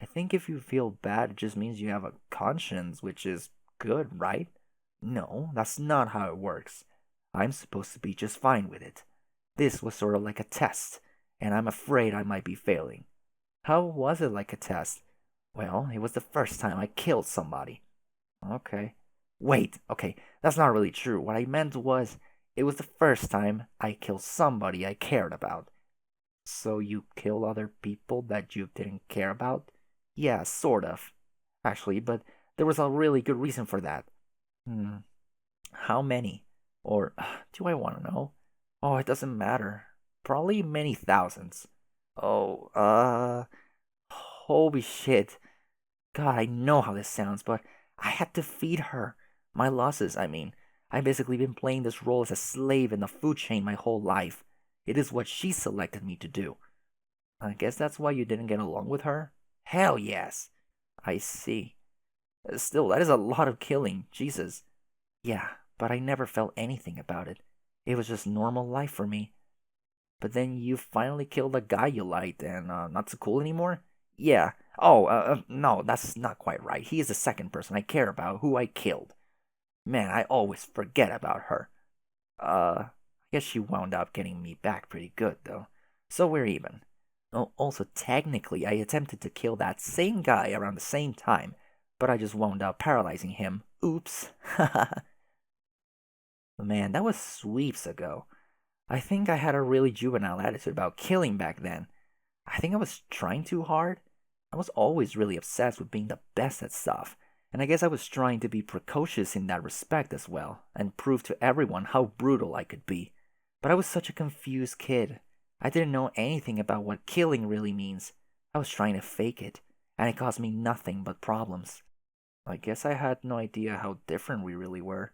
I think if you feel bad, it just means you have a conscience, which is good, right? No, that's not how it works. I'm supposed to be just fine with it. This was sort of like a test, and I'm afraid I might be failing. How was it like a test? Well, it was the first time I killed somebody. Okay. Wait, okay, that's not really true. What I meant was, it was the first time I killed somebody I cared about. So you kill other people that you didn't care about? Yeah, sort of. Actually, but there was a really good reason for that. Hmm. How many? Or do I want to know? Oh, it doesn't matter. Probably many thousands. Oh, holy shit. God, I know how this sounds, but I had to feed her. My losses, I mean. I've basically been playing this role as a slave in the food chain my whole life. It is what she selected me to do. I guess that's why you didn't get along with her? Hell yes. I see. Still, that is a lot of killing. Jesus. Yeah, but I never felt anything about it. It was just normal life for me. But then you finally killed a guy you liked and not so cool anymore? Yeah. Oh, no, that's not quite right. He is the second person I care about who I killed. Man, I always forget about her. I guess she wound up getting me back pretty good, though. So we're even. Oh, also, technically, I attempted to kill that same guy around the same time, but I just wound up paralyzing him. Oops. Man, that was sweeps ago. I think I had a really juvenile attitude about killing back then. I think I was trying too hard. I was always really obsessed with being the best at stuff, and I guess I was trying to be precocious in that respect as well, and prove to everyone how brutal I could be. But I was such a confused kid. I didn't know anything about what killing really means. I was trying to fake it, and it caused me nothing but problems. I guess I had no idea how different we really were.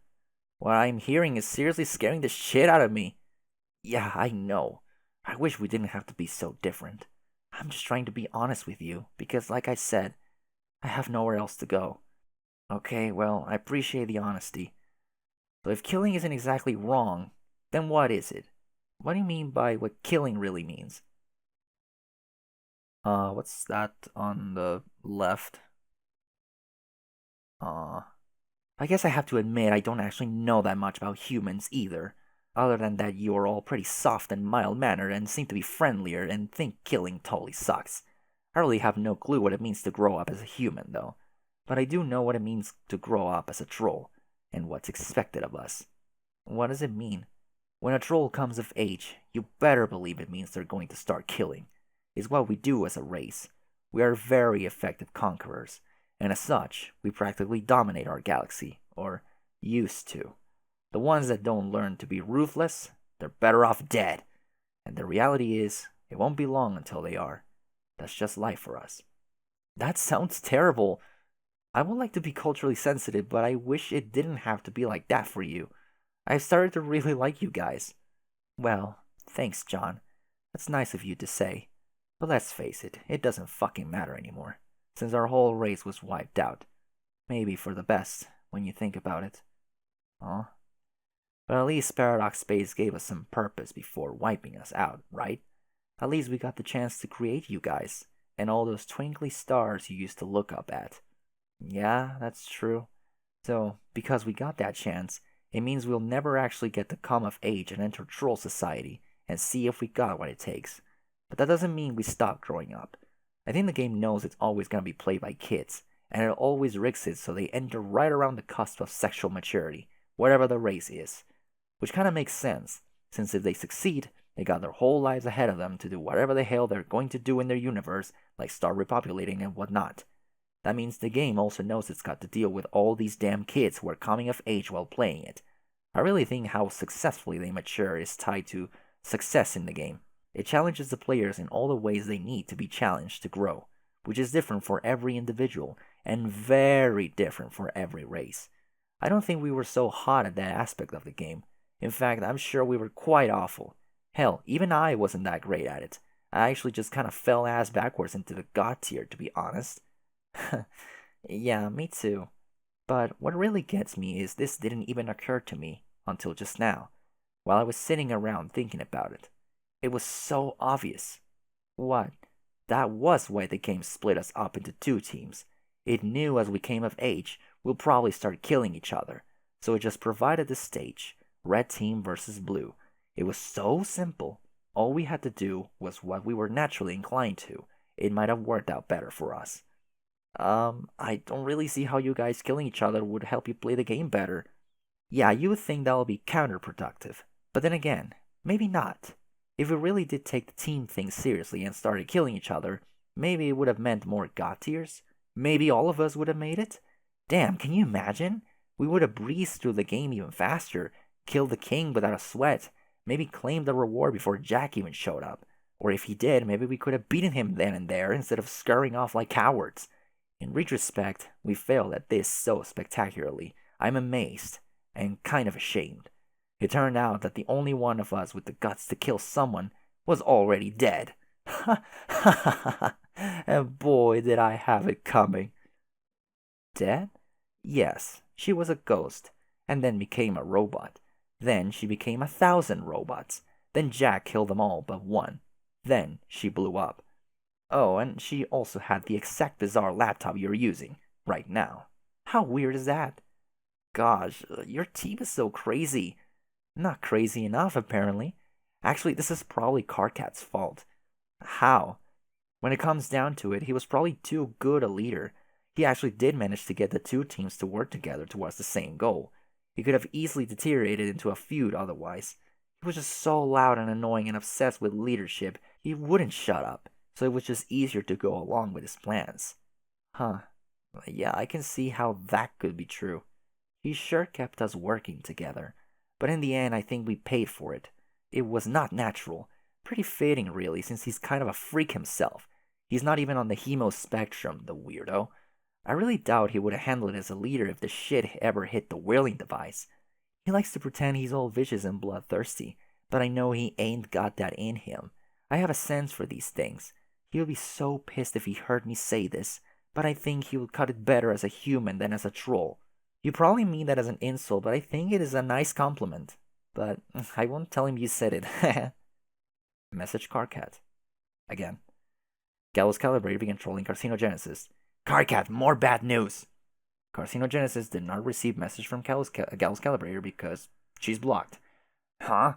What I'm hearing is seriously scaring the shit out of me. Yeah, I know. I wish we didn't have to be so different. I'm just trying to be honest with you, because, like I said, I have nowhere else to go. Okay, well, I appreciate the honesty. So if killing isn't exactly wrong, then what is it? What do you mean by what killing really means? What's that on the left? Uh, I guess I have to admit I don't actually know that much about humans either. Other than that, you're all pretty soft and mild mannered and seem to be friendlier and think killing totally sucks. I really have no clue what it means to grow up as a human, though. But I do know what it means to grow up as a troll, and what's expected of us. What does it mean? When a troll comes of age, you better believe it means they're going to start killing. It's what we do as a race. We are very effective conquerors, and as such, we practically dominate our galaxy, or used to. The ones that don't learn to be ruthless, they're better off dead. And the reality is, it won't be long until they are. That's just life for us. That sounds terrible. I would like to be culturally sensitive, but I wish it didn't have to be like that for you. I've started to really like you guys. Well, thanks, John. That's nice of you to say. But let's face it, it doesn't fucking matter anymore, since our whole race was wiped out. Maybe for the best, when you think about it. Huh? But at least Paradox Space gave us some purpose before wiping us out, right? At least we got the chance to create you guys, and all those twinkly stars you used to look up at. Yeah, that's true. So, because we got that chance, it means we'll never actually get to come of age and enter Troll Society and see if we got what it takes. But that doesn't mean we stop growing up. I think the game knows it's always going to be played by kids, and it always rigs it so they enter right around the cusp of sexual maturity, whatever the race is. Which kind of makes sense, since if they succeed, they got their whole lives ahead of them to do whatever the hell they're going to do in their universe, like start repopulating and whatnot. That means the game also knows it's got to deal with all these damn kids who are coming of age while playing it. I really think how successfully they mature is tied to success in the game. It challenges the players in all the ways they need to be challenged to grow, which is different for every individual and very different for every race. I don't think we were so hot at that aspect of the game. In fact, I'm sure we were quite awful. Hell, even I wasn't that great at it. I actually just kind of fell ass backwards into the god tier, to be honest. Yeah, me too. But what really gets me is this didn't even occur to me until just now, while I was sitting around thinking about it. It was so obvious. What? That was why the game split us up into two teams. It knew as we came of age, we'll probably start killing each other, so it just provided the stage, red team versus blue. It was so simple. All we had to do was what we were naturally inclined to. It might have worked out better for us. I don't really see how you guys killing each other would help you play the game better. Yeah, you would think that would be counterproductive. But then again, maybe not. If we really did take the team thing seriously and started killing each other, maybe it would have meant more god tiers. Maybe all of us would have made it. Damn, can you imagine? We would have breezed through the game even faster, killed the king without a sweat, maybe claimed the reward before Jack even showed up. Or if he did, maybe we could have beaten him then and there instead of scurrying off like cowards. In retrospect, we failed at this so spectacularly. I'm amazed and kind of ashamed. It turned out that the only one of us with the guts to kill someone was already dead. Ha ha ha ha! And boy, did I have it coming. Dead? Yes, she was a ghost, and then became a robot. Then she became 1,000 robots. Then Jack killed them all but one. Then she blew up. Oh, and she also had the exact bizarre laptop you're using right now. How weird is that? Gosh, your team is so crazy. Not crazy enough, apparently. Actually, this is probably Carcat's fault. How? When it comes down to it, he was probably too good a leader. He actually did manage to get the two teams to work together towards the same goal. He could have easily deteriorated into a feud otherwise. He was just so loud and annoying and obsessed with leadership, he wouldn't shut up, so it was just easier to go along with his plans. Huh. Yeah, I can see how that could be true. He sure kept us working together. But in the end, I think we paid for it. It was not natural. Pretty fitting, really, since he's kind of a freak himself. He's not even on the hemo spectrum, the weirdo. I really doubt he would have handled it as a leader if the shit ever hit the whirling device. He likes to pretend he's all vicious and bloodthirsty, but I know he ain't got that in him. I have a sense for these things. He would be so pissed if he heard me say this, but I think he would cut it better as a human than as a troll. You probably mean that as an insult, but I think it is a nice compliment. But I won't tell him you said it. Message Carcat. Again. Gallows Calibrator began trolling Carcinogenesis. Carcat, more bad news! Carcinogenesis did not receive message from Gallows Calibrator because she's blocked. Huh?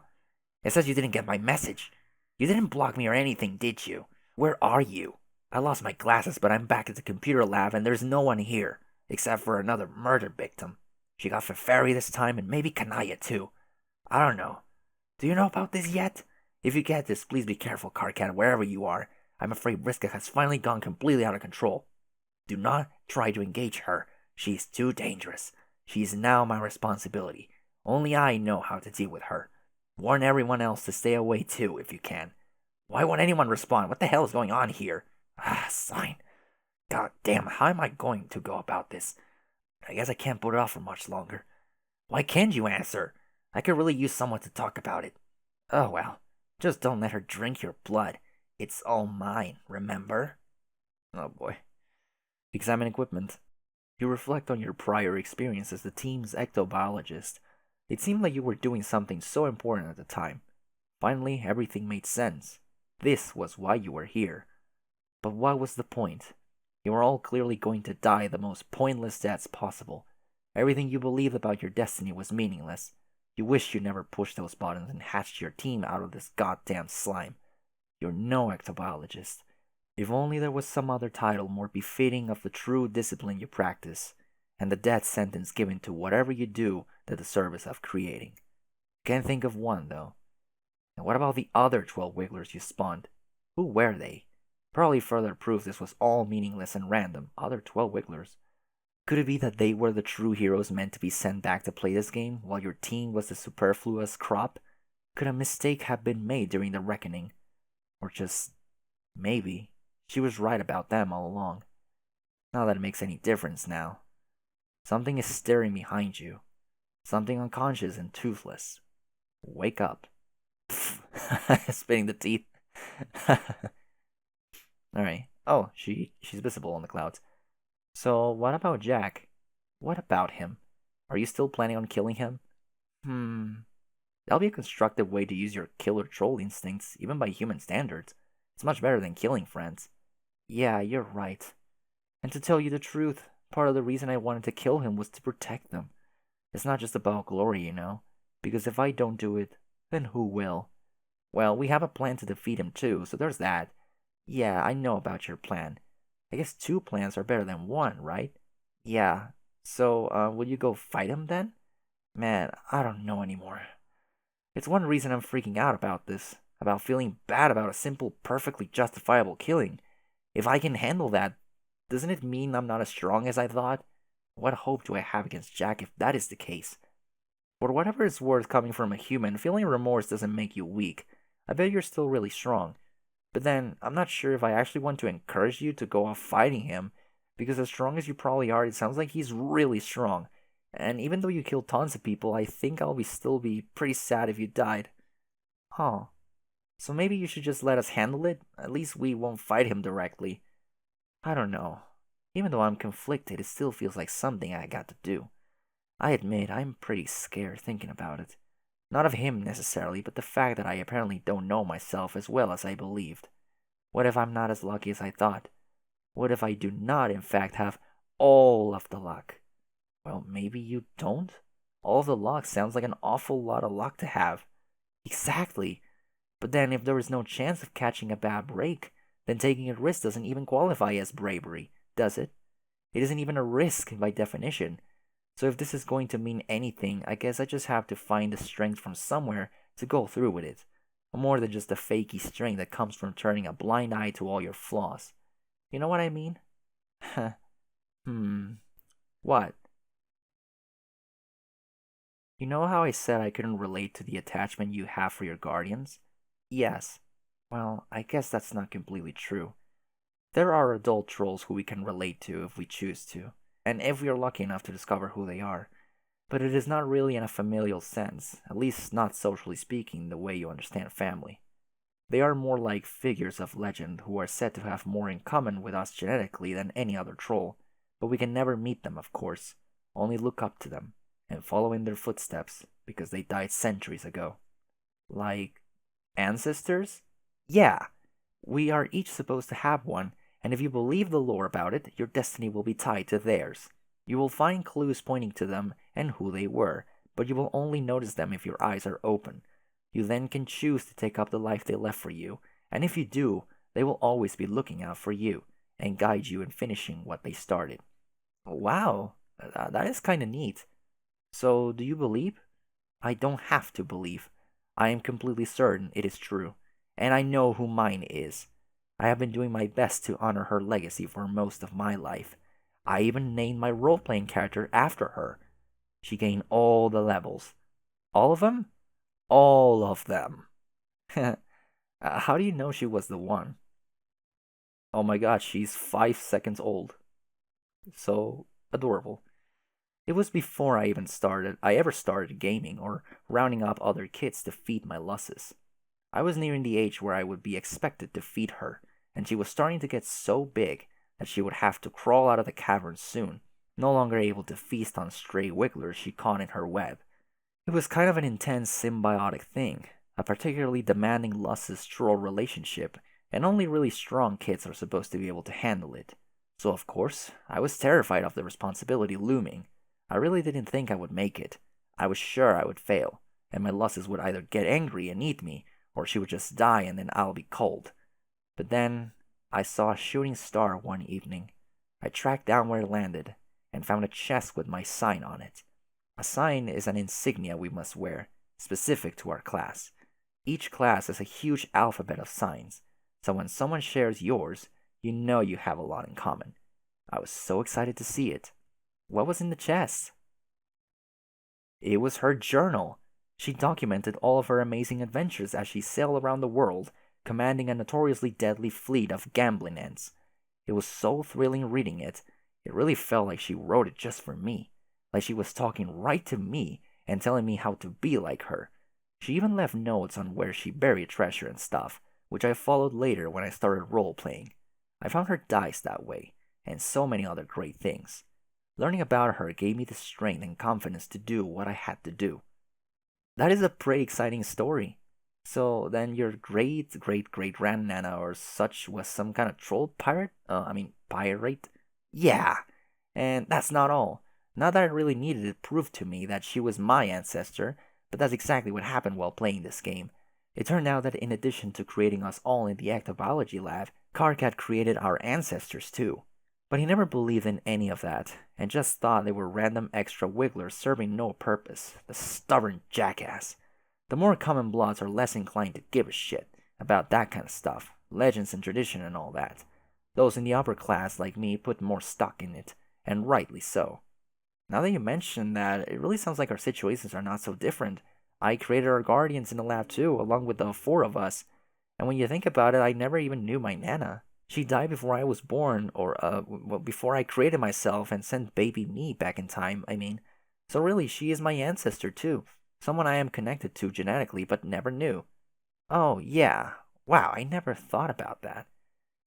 It says you didn't get my message. You didn't block me or anything, did you? Where are you? I lost my glasses, but I'm back at the computer lab and there's no one here, except for another murder victim. She got Feferi this time and maybe Kanaya too. I don't know. Do you know about this yet? If you get this, please be careful, Carcat, wherever you are. I'm afraid Briska has finally gone completely out of control. Do not try to engage her. She is too dangerous. She is now my responsibility. Only I know how to deal with her. Warn everyone else to stay away too, if you can. Why won't anyone respond? What the hell is going on here? Sign. God damn, how am I going to go about this? I guess I can't put it off for much longer. Why can't you answer? I could really use someone to talk about it. Oh well, just don't let her drink your blood. It's all mine, remember? Oh boy. Examine equipment. You reflect on your prior experience as the team's ectobiologist. It seemed like you were doing something so important at the time. Finally, everything made sense. This was why you were here. But what was the point? You were all clearly going to die the most pointless deaths possible. Everything you believed about your destiny was meaningless. You wished you never pushed those buttons and hatched your team out of this goddamn slime. You're no ectobiologist. If only there was some other title more befitting of the true discipline you practice, and the death sentence given to whatever you do to the service of creating. Can't think of one, though. And what about the other 12 Wigglers you spawned? Who were they? Probably further proof this was all meaningless and random. Other 12 Wigglers. Could it be that they were the true heroes meant to be sent back to play this game, while your team was the superfluous crop? Could a mistake have been made during the reckoning? Or just, maybe, she was right about them all along. Not that it makes any difference now. Something is staring behind you. Something unconscious and toothless. Wake up. Spitting the teeth. Alright. Oh, she's visible in the clouds. So, what about Jack? What about him? Are you still planning on killing him? That'll be a constructive way to use your killer troll instincts, even by human standards. It's much better than killing friends. Yeah, you're right. And to tell you the truth, part of the reason I wanted to kill him was to protect them. It's not just about glory, you know? Because if I don't do it, then who will? Well, we have a plan to defeat him too, so there's that. Yeah, I know about your plan. I guess 2 plans are better than 1, right? Yeah. So, will you go fight him then? Man, I don't know anymore. It's one reason I'm freaking out about this, about feeling bad about a simple, perfectly justifiable killing. If I can handle that, doesn't it mean I'm not as strong as I thought? What hope do I have against Jack if that is the case? For whatever it's worth coming from a human, feeling remorse doesn't make you weak. I bet you're still really strong. But then, I'm not sure if I actually want to encourage you to go off fighting him, because as strong as you probably are, it sounds like he's really strong. And even though you killed tons of people, I think I'll still be pretty sad if you died. Huh. So maybe you should just let us handle it? At least we won't fight him directly. I don't know. Even though I'm conflicted, it still feels like something I got to do. I admit, I'm pretty scared thinking about it. Not of him necessarily, but the fact that I apparently don't know myself as well as I believed. What if I'm not as lucky as I thought? What if I do not, in fact, have all of the luck? Well, maybe you don't? All of the luck sounds like an awful lot of luck to have. Exactly. But then if there is no chance of catching a bad break, then taking a risk doesn't even qualify as bravery, does it? It isn't even a risk by definition. So if this is going to mean anything, I guess I just have to find the strength from somewhere to go through with it. More than just the fakey strength that comes from turning a blind eye to all your flaws. You know what I mean? Hmm. What? You know how I said I couldn't relate to the attachment you have for your guardians? Yes. Well, I guess that's not completely true. There are adult trolls who we can relate to if we choose to, and if we are lucky enough to discover who they are. But it is not really in a familial sense, at least not socially speaking, the way you understand family. They are more like figures of legend who are said to have more in common with us genetically than any other troll, but we can never meet them, of course, only look up to them and follow in their footsteps because they died centuries ago. Like ancestors? Yeah, we are each supposed to have one, and if you believe the lore about it, your destiny will be tied to theirs. You will find clues pointing to them and who they were, but you will only notice them if your eyes are open. You then can choose to take up the life they left for you, and if you do, they will always be looking out for you and guide you in finishing what they started. Wow, that is kind of neat. So, do you believe? I don't have to believe. I am completely certain it is true, and I know who mine is. I have been doing my best to honor her legacy for most of my life. I even named my role playing character after her. She gained all the levels. All of them? All of them. How do you know she was the one? Oh my god, she's 5 seconds old. So adorable. It was before I ever started gaming or rounding up other kids to feed my lusses. I was nearing the age where I would be expected to feed her, and she was starting to get so big that she would have to crawl out of the cavern soon, no longer able to feast on stray wigglers she caught in her web. It was kind of an intense symbiotic thing, a particularly demanding luscious troll relationship, and only really strong kids are supposed to be able to handle it. So of course, I was terrified of the responsibility looming. I really didn't think I would make it. I was sure I would fail, and my lusses would either get angry and eat me, or she would just die and then I'll be cold. But then, I saw a shooting star one evening. I tracked down where it landed, and found a chest with my sign on it. A sign is an insignia we must wear, specific to our class. Each class has a huge alphabet of signs, so when someone shares yours, you know you have a lot in common. I was so excited to see it. What was in the chest? It was her journal. She documented all of her amazing adventures as she sailed around the world, commanding a notoriously deadly fleet of gambling ants. It was so thrilling reading it. It really felt like she wrote it just for me, like she was talking right to me and telling me how to be like her. She even left notes on where she buried treasure and stuff, which I followed later when I started role playing. I found her dice that way, and so many other great things. Learning about her gave me the strength and confidence to do what I had to do. That is a pretty exciting story. So then your great great great grandnana or such was some kind of troll pirate? Pirate? Yeah. And that's not all. Not that I really needed it proved to me that she was my ancestor, but that's exactly what happened while playing this game. It turned out that in addition to creating us all in the ectobiology lab, Karkat created our ancestors too. But he never believed in any of that, and just thought they were random extra wigglers serving no purpose. The stubborn jackass. The more common bloods are less inclined to give a shit about that kind of stuff, legends and tradition and all that. Those in the upper class like me put more stock in it, and rightly so. Now that you mention that, it really sounds like our situations are not so different. I created our guardians in the lab too, along with the four of us. And when you think about it, I never even knew my Nana. She died before I was born, or before I created myself and sent baby me back in time, I mean. So really, she is my ancestor too. Someone I am connected to genetically, but never knew. Oh, yeah. Wow, I never thought about that.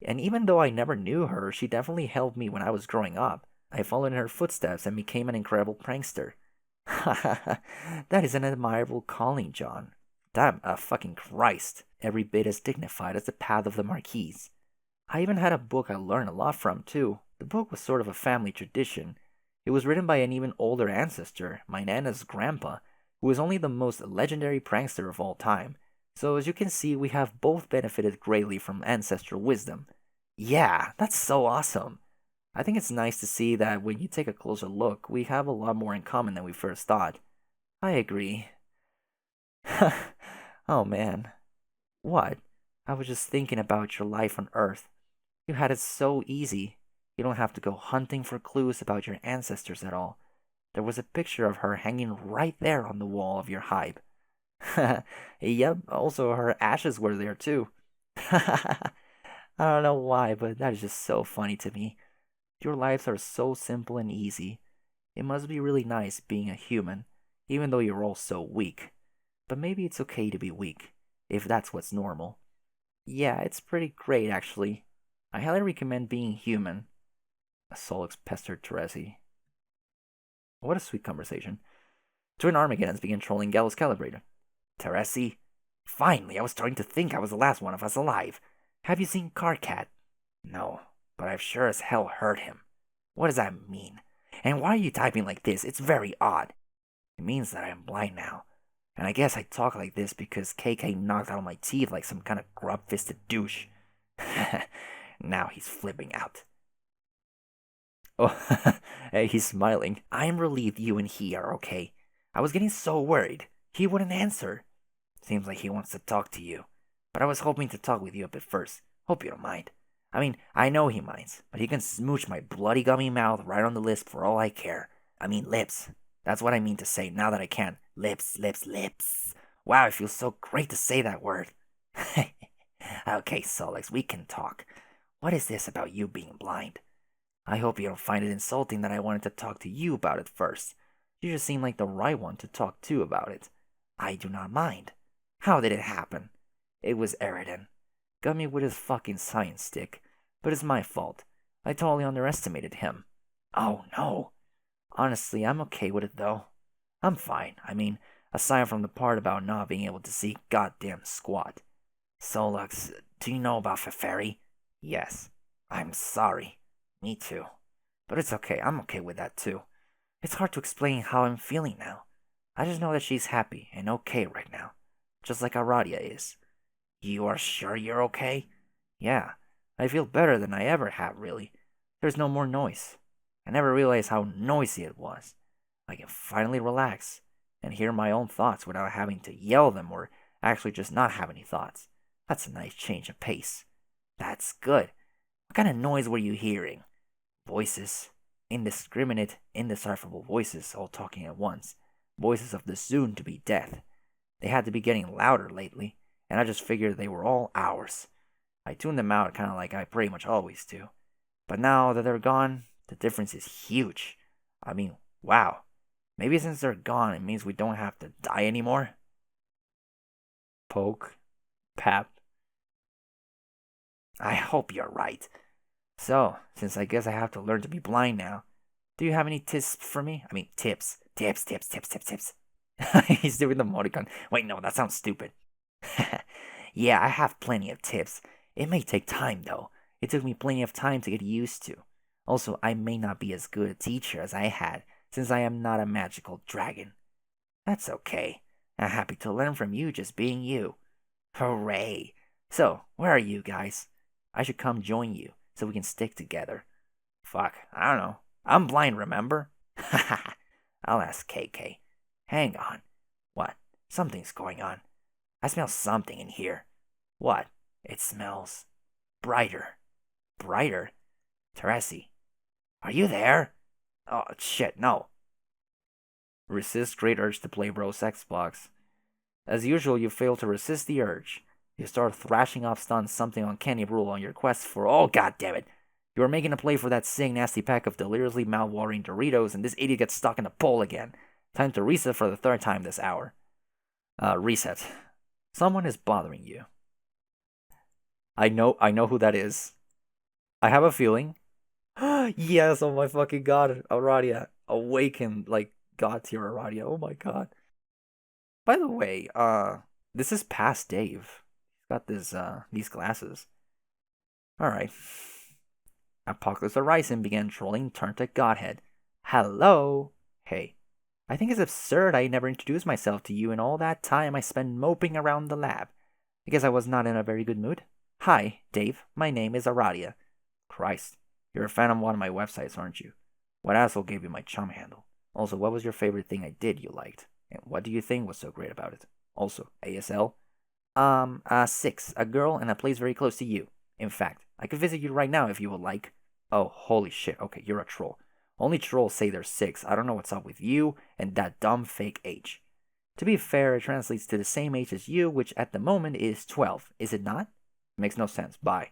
And even though I never knew her, she definitely helped me when I was growing up. I followed in her footsteps and became an incredible prankster. That is an admirable calling, John. Damn, fucking Christ. Every bit as dignified as the path of the Marquise. I even had a book I learned a lot from, too. The book was sort of a family tradition. It was written by an even older ancestor, my Nana's grandpa, who was only the most legendary prankster of all time. So, as you can see, we have both benefited greatly from ancestral wisdom. Yeah, that's so awesome. I think it's nice to see that when you take a closer look, we have a lot more in common than we first thought. I agree. Oh man. What? I was just thinking about your life on Earth. You had it so easy. You don't have to go hunting for clues about your ancestors at all. There was a picture of her hanging right there on the wall of your hive. Yep, also her ashes were there too. I don't know why, but that is just so funny to me. Your lives are so simple and easy. It must be really nice being a human, even though you're all so weak. But maybe it's okay to be weak, if that's what's normal. Yeah, it's pretty great actually. I highly recommend being human. Solix pestered Teresi. What a sweet conversation. Twin Armageddons began trolling Gallus Calibrator. Teresi? Finally, I was starting to think I was the last one of us alive. Have you seen Carcat? No, but I've sure as hell heard him. What does that mean? And why are you typing like this? It's very odd. It means that I am blind now. And I guess I talk like this because KK knocked out my teeth like some kind of grub-fisted douche. Now he's flipping out. Oh, hey, he's smiling. I'm relieved you and he are okay. I was getting so worried. He wouldn't answer. Seems like he wants to talk to you. But I was hoping to talk with you a bit first. Hope you don't mind. I mean, I know he minds, but he can smooch my bloody gummy mouth right on the lisp for all I care. I mean, lips. That's what I mean to say now that I can. Lips, lips, lips. Wow, it feels so great to say that word. Okay, Solix, we can talk. What is this about you being blind? I hope you don't find it insulting that I wanted to talk to you about it first. You just seem like the right one to talk to about it. I do not mind. How did it happen? It was Eridan. Got me with his fucking science stick. But it's my fault. I totally underestimated him. Oh no. Honestly, I'm okay with it though. I'm fine. I mean, aside from the part about not being able to see goddamn squat. Solux, do you know about Feferi? Yes. I'm sorry. Me too. But it's okay. I'm okay with that too. It's hard to explain how I'm feeling now. I just know that she's happy and okay right now. Just like Aradia is. You are sure you're okay? Yeah. I feel better than I ever have, really. There's no more noise. I never realized how noisy it was. I can finally relax and hear my own thoughts without having to yell them or actually just not have any thoughts. That's a nice change of pace. That's good. What kind of noise were you hearing? Voices. Indiscriminate, indecipherable voices all talking at once. Voices of the soon-to-be death. They had to be getting louder lately, and I just figured they were all ours. I tuned them out kind of like I pretty much always do. But now that they're gone, the difference is huge. I mean, wow. Maybe since they're gone, it means we don't have to die anymore? Poke. Pap. I hope you're right. So, since I guess I have to learn to be blind now, do you have any tips for me? I mean, tips. Tips, tips, tips, tips, tips. He's doing the emoticon. Wait, no, that sounds stupid. Yeah, I have plenty of tips. It may take time, though. It took me plenty of time to get used to. Also, I may not be as good a teacher as I had, since I am not a magical dragon. That's okay. I'm happy to learn from you just being you. Hooray! So, where are you guys? I should come join you, so we can stick together. Fuck, I don't know. I'm blind, remember? I'll ask KK. Hang on. What? Something's going on. I smell something in here. What? It smells brighter. Brighter? Teresi, are you there? Oh, shit, no. Resist great urge to play Bros Xbox. As usual, you fail to resist the urge. You start thrashing off stuns something uncanny rule on your quest for oh goddammit. You are making a play for that sick nasty pack of deliriously mouth-watering Doritos and this idiot gets stuck in a pole again. Time to reset for the third time this hour. Reset. Someone is bothering you. I know who that is. I have a feeling. Yes, oh my fucking god, Aradia. Awaken like god tier Aradia. Oh my god. By the way, this is past Dave. He's got this these glasses. Alright. Apocalypse Horizon began trolling turned to Godhead. Hello? Hey. I think it's absurd I never introduced myself to you in all that time I spent moping around the lab. I guess I was not in a very good mood. Hi, Dave. My name is Aradia. Christ. You're a fan of one of my websites, aren't you? What asshole gave you my chum handle? Also, what was your favorite thing I did you liked? And what do you think was so great about it? Also, ASL? 6. A girl and a place very close to you. In fact, I could visit you right now if you would like. Oh, holy shit. Okay, you're a troll. Only trolls say they're 6. I don't know what's up with you and that dumb fake age. To be fair, it translates to the same age as you, which at the moment is 12. Is it not? Makes no sense. Bye.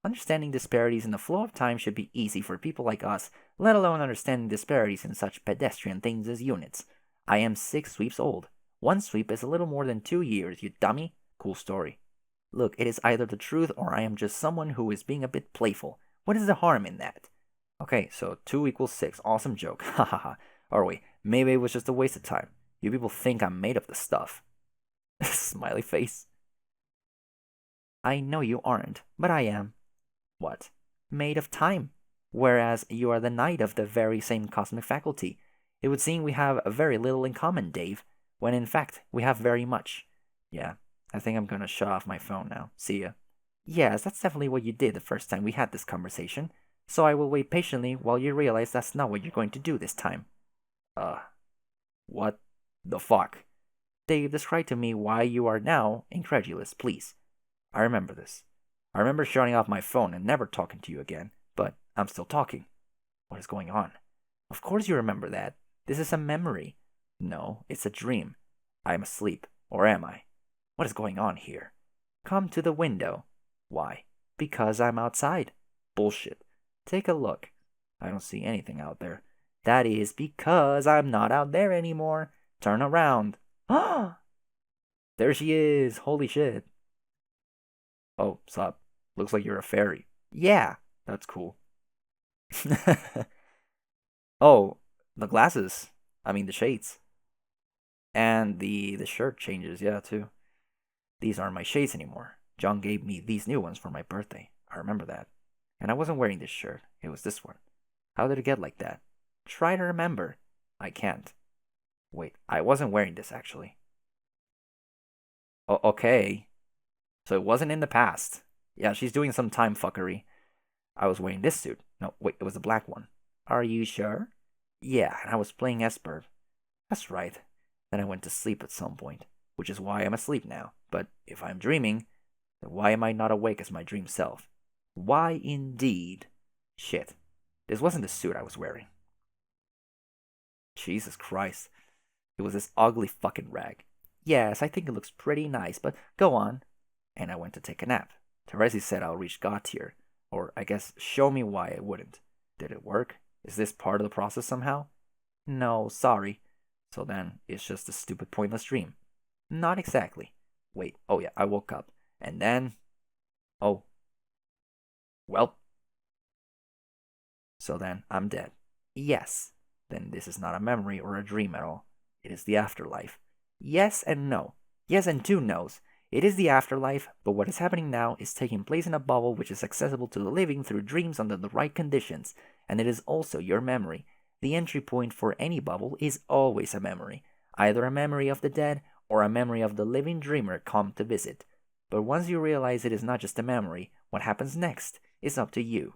Understanding disparities in the flow of time should be easy for people like us, let alone understanding disparities in such pedestrian things as units. I am 6 sweeps old. One sweep is a little more than 2 years, you dummy. Cool story. Look, it is either the truth or I am just someone who is being a bit playful. What is the harm in that? Okay, so 2 equals 6. Awesome joke. Ha ha ha. Or wait, maybe it was just a waste of time. You people think I'm made of the stuff. Smiley face. I know you aren't, but I am. What? Made of time. Whereas you are the knight of the very same cosmic faculty. It would seem we have very little in common, Dave, when in fact we have very much. Yeah, I think I'm gonna shut off my phone now. See ya. Yes, that's definitely what you did the first time we had this conversation. So I will wait patiently while you realize that's not what you're going to do this time. What the fuck? Dave, describe to me why you are now incredulous, please. I remember this. I remember shutting off my phone and never talking to you again, but I'm still talking. What is going on? Of course you remember that. This is a memory. No, it's a dream. I am asleep. Or am I? What is going on here? Come to the window. Why? Because I'm outside. Bullshit. Take a look. I don't see anything out there. That is because I'm not out there anymore. Turn around. Ah! There she is. Holy shit. Oh, sup. Looks like you're a fairy. Yeah, that's cool. Oh, the glasses. I mean, the shades. And the shirt changes, yeah, too. These aren't my shades anymore. John gave me these new ones for my birthday. I remember that. And I wasn't wearing this shirt. It was this one. How did it get like that? Try to remember. I can't. Wait, I wasn't wearing this actually. Okay. So it wasn't in the past. Yeah, she's doing some time fuckery. I was wearing this suit. No, wait, it was the black one. Are you sure? Yeah, and I was playing Esper. That's right. Then I went to sleep at some point, which is why I'm asleep now. But if I'm dreaming, then why am I not awake as my dream self? Why indeed? Shit. This wasn't the suit I was wearing. Jesus Christ. It was this ugly fucking rag. Yes, I think it looks pretty nice, but go on. And I went to take a nap. Teresi said I'll reach God tier. Or, I guess, show me why I wouldn't. Did it work? Is this part of the process somehow? No, sorry. So then, it's just a stupid, pointless dream. Not exactly. Wait, oh yeah, I woke up. And then. Oh. Well. So then, I'm dead. Yes. Then this is not a memory or a dream at all. It is the afterlife. Yes and no. Yes and two no's. It is the afterlife, but what is happening now is taking place in a bubble which is accessible to the living through dreams under the right conditions, and it is also your memory. The entry point for any bubble is always a memory, either a memory of the dead or a memory of the living dreamer come to visit. But once you realize it is not just a memory, what happens next is up to you.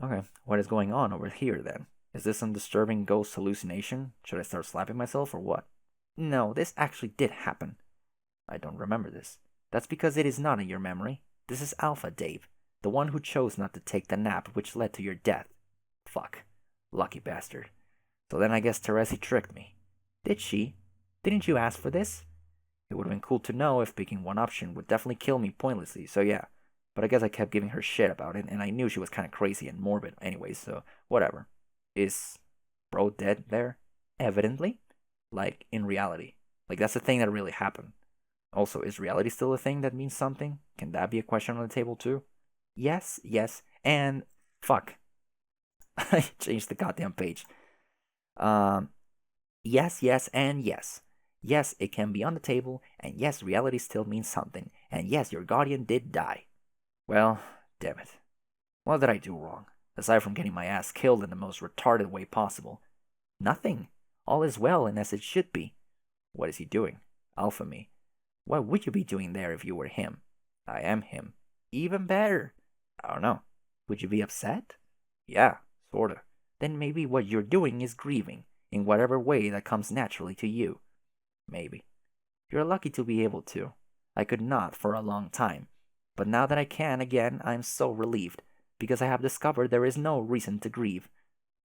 Okay, what is going on over here then? Is this some disturbing ghost hallucination? Should I start slapping myself or what? No, this actually did happen. I don't remember this. That's because it is not in your memory. This is Alpha, Dave, the one who chose not to take the nap which led to your death. Fuck. Lucky bastard. So then I guess Teresi tricked me. Did she? Didn't you ask for this? It would have been cool to know if picking one option would definitely kill me pointlessly, so yeah. But I guess I kept giving her shit about it, and I knew she was kinda crazy and morbid anyway, so whatever. Is bro dead there? Evidently. Like, in reality. Like, that's the thing that really happened. Also, is reality still a thing that means something? Can that be a question on the table too? Yes, yes, and fuck. I changed the goddamn page. Um, yes, yes, and yes. Yes, it can be on the table, and yes, reality still means something, and yes, your guardian did die. Well, damn it. What did I do wrong? Aside from getting my ass killed in the most retarded way possible. Nothing. All is well and as it should be. What is he doing? Alpha me. What would you be doing there if you were him? I am him. Even better. I don't know. Would you be upset? Yeah, sorta. Then maybe what you're doing is grieving, in whatever way that comes naturally to you. Maybe. You're lucky to be able to. I could not for a long time. But now that I can again, I'm so relieved, because I have discovered there is no reason to grieve.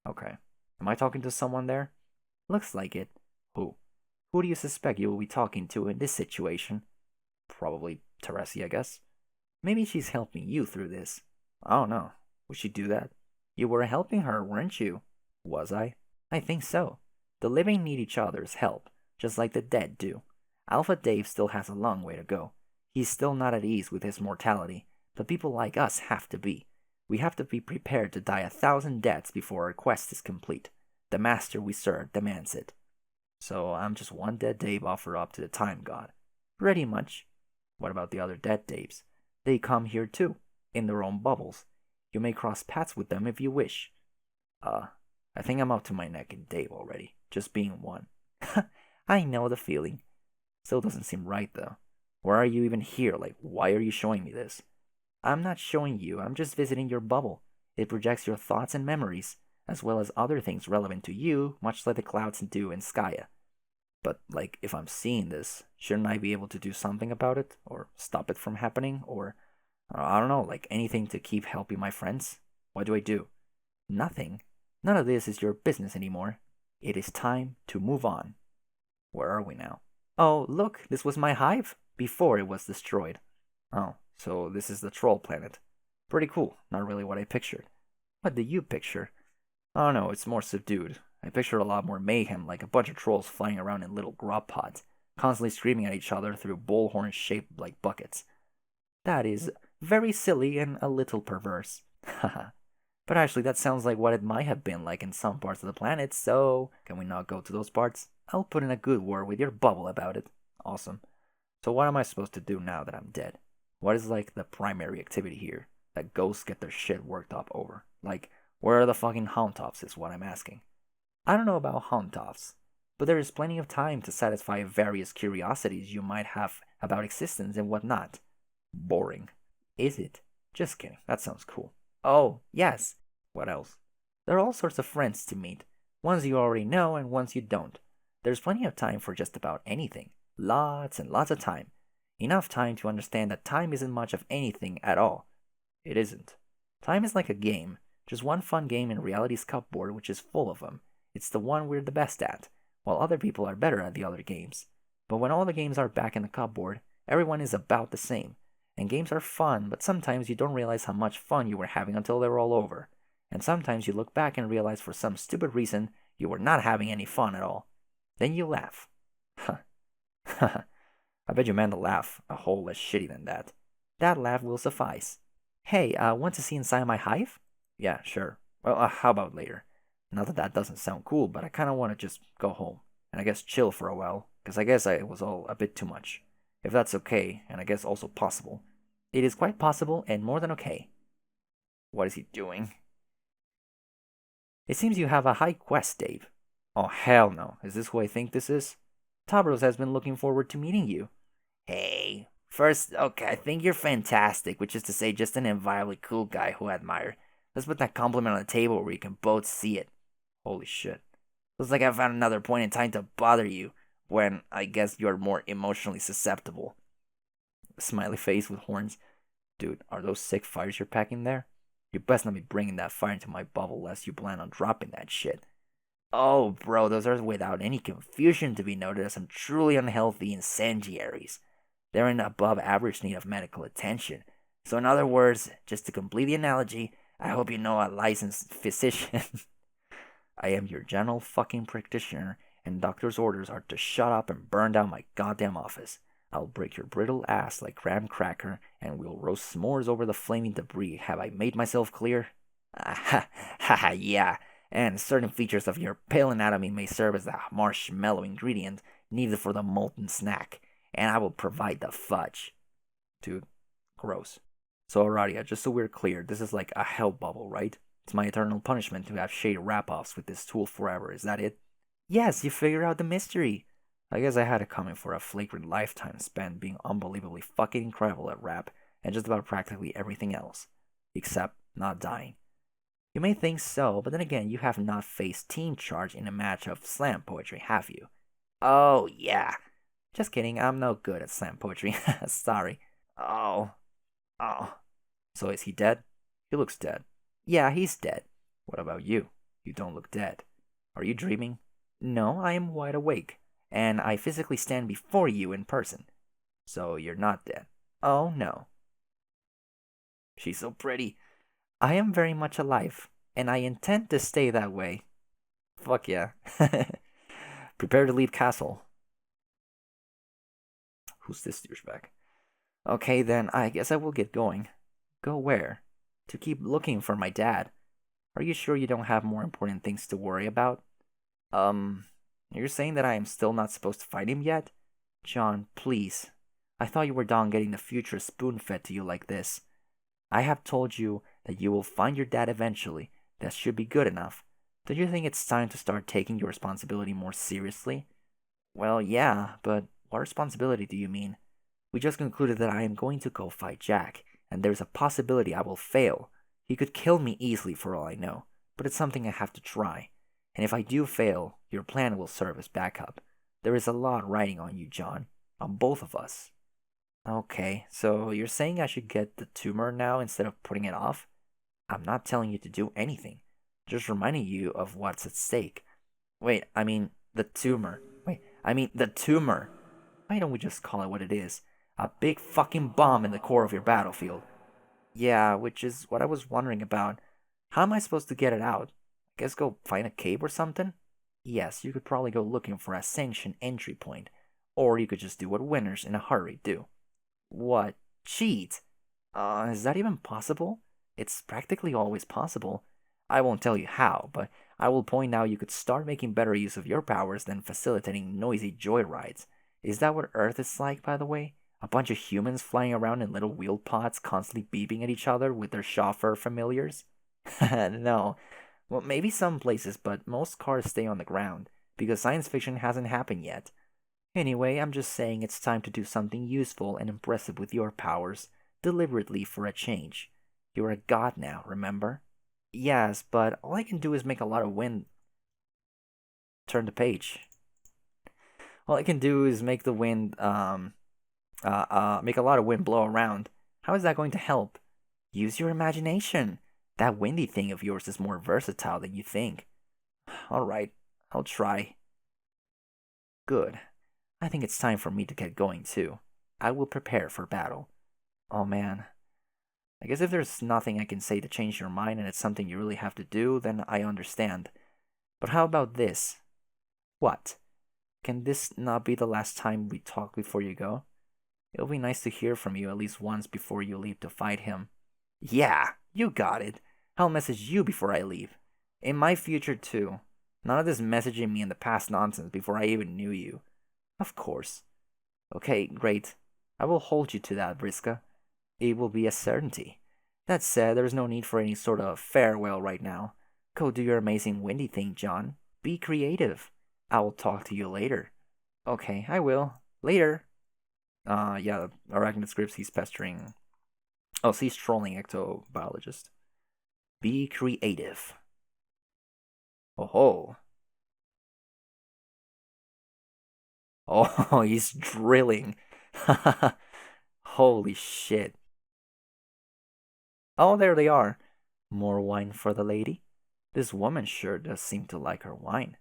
Okay. Am I talking to someone there? Looks like it. Who? Who do you suspect you will be talking to in this situation? Probably Teresi, I guess. Maybe she's helping you through this. I don't know. Would she do that? You were helping her, weren't you? Was I? I think so. The living need each other's help, just like the dead do. Alpha Dave still has a long way to go. He's still not at ease with his mortality, but people like us have to be. We have to be prepared to die 1,000 deaths before our quest is complete. The master we serve demands it. So I'm just one dead Dave offered up to the time god. Pretty much. What about the other dead Daves? They come here too, in their own bubbles. You may cross paths with them if you wish. I think I'm up to my neck in Dave already, just being one. I know the feeling. Still doesn't seem right though. Why are you even here? Like, why are you showing me this? I'm not showing you, I'm just visiting your bubble. It projects your thoughts and memories, as well as other things relevant to you, much like the clouds do in Skya. But, like, if I'm seeing this, shouldn't I be able to do something about it? Or stop it from happening? Or, I don't know, like anything to keep helping my friends? What do I do? Nothing. None of this is your business anymore. It is time to move on. Where are we now? Oh, look, this was my hive before it was destroyed. Oh, so this is the troll planet. Pretty cool, not really what I pictured. What do you picture? Oh no, it's more subdued. I pictured a lot more mayhem, like a bunch of trolls flying around in little grub pods, constantly screaming at each other through bullhorns shaped like buckets. That is very silly and a little perverse. Haha. But actually, that sounds like what it might have been like in some parts of the planet, so can we not go to those parts? I'll put in a good word with your bubble about it. Awesome. So what am I supposed to do now that I'm dead? What is like the primary activity here that ghosts get their shit worked up over? Like, where are the fucking Hauntoffs is what I'm asking. I don't know about Hauntoffs, but there is plenty of time to satisfy various curiosities you might have about existence and whatnot. Boring. Is it? Just kidding, that sounds cool. Oh, yes. What else? There are all sorts of friends to meet. Ones you already know and ones you don't. There's plenty of time for just about anything. Lots and lots of time. Enough time to understand that time isn't much of anything at all. It isn't. Time is like a game. Just one fun game in reality's cupboard which is full of them. It's the one we're the best at, while other people are better at the other games. But when all the games are back in the cupboard, everyone is about the same. And games are fun, but sometimes you don't realize how much fun you were having until they're all over. And sometimes you look back and realize for some stupid reason you were not having any fun at all. Then you laugh. Huh. I bet you meant a laugh a whole less shitty than that. That laugh will suffice. Hey, want to see inside my hive? Yeah, sure. Well, how about later? Not that that doesn't sound cool, but I kind of want to just go home. And I guess chill for a while, because I guess it was all a bit too much. If that's okay, and I guess also possible. It is quite possible and more than okay. What is he doing? It seems you have a high quest, Dave. Oh, hell no. Is this who I think this is? Tabros has been looking forward to meeting you. Hey, first, okay, I think you're fantastic, which is to say just an inviolably cool guy who I admire. Let's put that compliment on the table where you can both see it. Holy shit. Looks like I found another point in time to bother you, when I guess you're more emotionally susceptible. Smiley face with horns. Dude, are those sick fires you're packing there? You best not be bringing that fire into my bubble lest you plan on dropping that shit. Oh, bro, those are without any confusion to be noted as some truly unhealthy incendiaries. They're in above average need of medical attention. So in other words, just to complete the analogy, I hope you know a licensed physician. I am your general fucking practitioner, and doctor's orders are to shut up and burn down my goddamn office. I'll break your brittle ass like graham cracker, and we'll roast s'mores over the flaming debris. Have I made myself clear? Ha ha, yeah. And certain features of your pale anatomy may serve as the marshmallow ingredient needed for the molten snack, and I will provide the fudge. Dude, gross. So, Aradia, just so we're clear, this is like a hell bubble, right? It's my eternal punishment to have shady wrap-offs with this tool forever, is that it? Yes, you figured out the mystery. I guess I had it coming for a flagrant lifetime spent being unbelievably fucking incredible at rap and just about practically everything else. Except not dying. You may think so, but then again, you have not faced team charge in a match of slam poetry, have you? Oh, yeah. Just kidding, I'm no good at slam poetry. Sorry. Oh, oh. So is he dead? He looks dead. Yeah, he's dead. What about you? You don't look dead. Are you dreaming? No, I am wide awake, and I physically stand before you in person. So you're not dead. Oh, no. She's so pretty. I am very much alive, and I intend to stay that way. Fuck yeah. Prepare to leave castle. Who's this douchebag? Okay, then I guess I will get going. Go where? To keep looking for my dad. Are you sure you don't have more important things to worry about? You're saying that I am still not supposed to fight him yet? John, please. I thought you were done getting the future spoon-fed to you like this. I have told you that you will find your dad eventually. That should be good enough. Don't you think it's time to start taking your responsibility more seriously? Well, yeah, but what responsibility do you mean? We just concluded that I am going to go fight Jack, and there's a possibility I will fail. He could kill me easily for all I know, but it's something I have to try. And if I do fail, your plan will serve as backup. There is a lot riding on you, John. On both of us. Okay, so you're saying I should get the tumor now instead of putting it off? I'm not telling you to do anything. Just reminding you of what's at stake. Wait, I mean the tumor. The tumor. Why don't we just call it what it is? A big fucking bomb in the core of your battlefield. Yeah, which is what I was wondering about. How am I supposed to get it out? I guess go find a cave or something? Yes, you could probably go looking for a sanctioned entry point. Or you could just do what winners in a hurry do. What? Cheat? Is that even possible? It's practically always possible. I won't tell you how, but I will point out you could start making better use of your powers than facilitating noisy joyrides. Is that what Earth is like, by the way? A bunch of humans flying around in little wheel pods constantly beeping at each other with their chauffeur familiars? No. Well, maybe some places, but most cars stay on the ground, because science fiction hasn't happened yet. Anyway, I'm just saying it's time to do something useful and impressive with your powers, deliberately for a change. You're a god now, remember? Yes, but all I can do is make a lot of wind. Turn the page. All I can do is make the wind, make a lot of wind blow around. How is that going to help? Use your imagination. That windy thing of yours is more versatile than you think. Alright, I'll try. Good. I think it's time for me to get going too. I will prepare for battle. Oh man. I guess if there's nothing I can say to change your mind and it's something you really have to do, then I understand. But how about this? What? Can this not be the last time we talk before you go? It'll be nice to hear from you at least once before you leave to fight him. Yeah, you got it. I'll message you before I leave. In my future too. None of this messaging me in the past nonsense before I even knew you. Of course. Okay, great. I will hold you to that, Vriska. It will be a certainty. That said, there's no need for any sort of farewell right now. Go do your amazing windy thing, John. Be creative. I will talk to you later. Okay, I will. Later. Yeah, Arachnid scripts, he's pestering. Oh, so he's trolling ectobiologist. Be creative. Oh ho. Oh, he's drilling. Holy shit. Oh, there they are. More wine for the lady? This woman sure does seem to like her wine.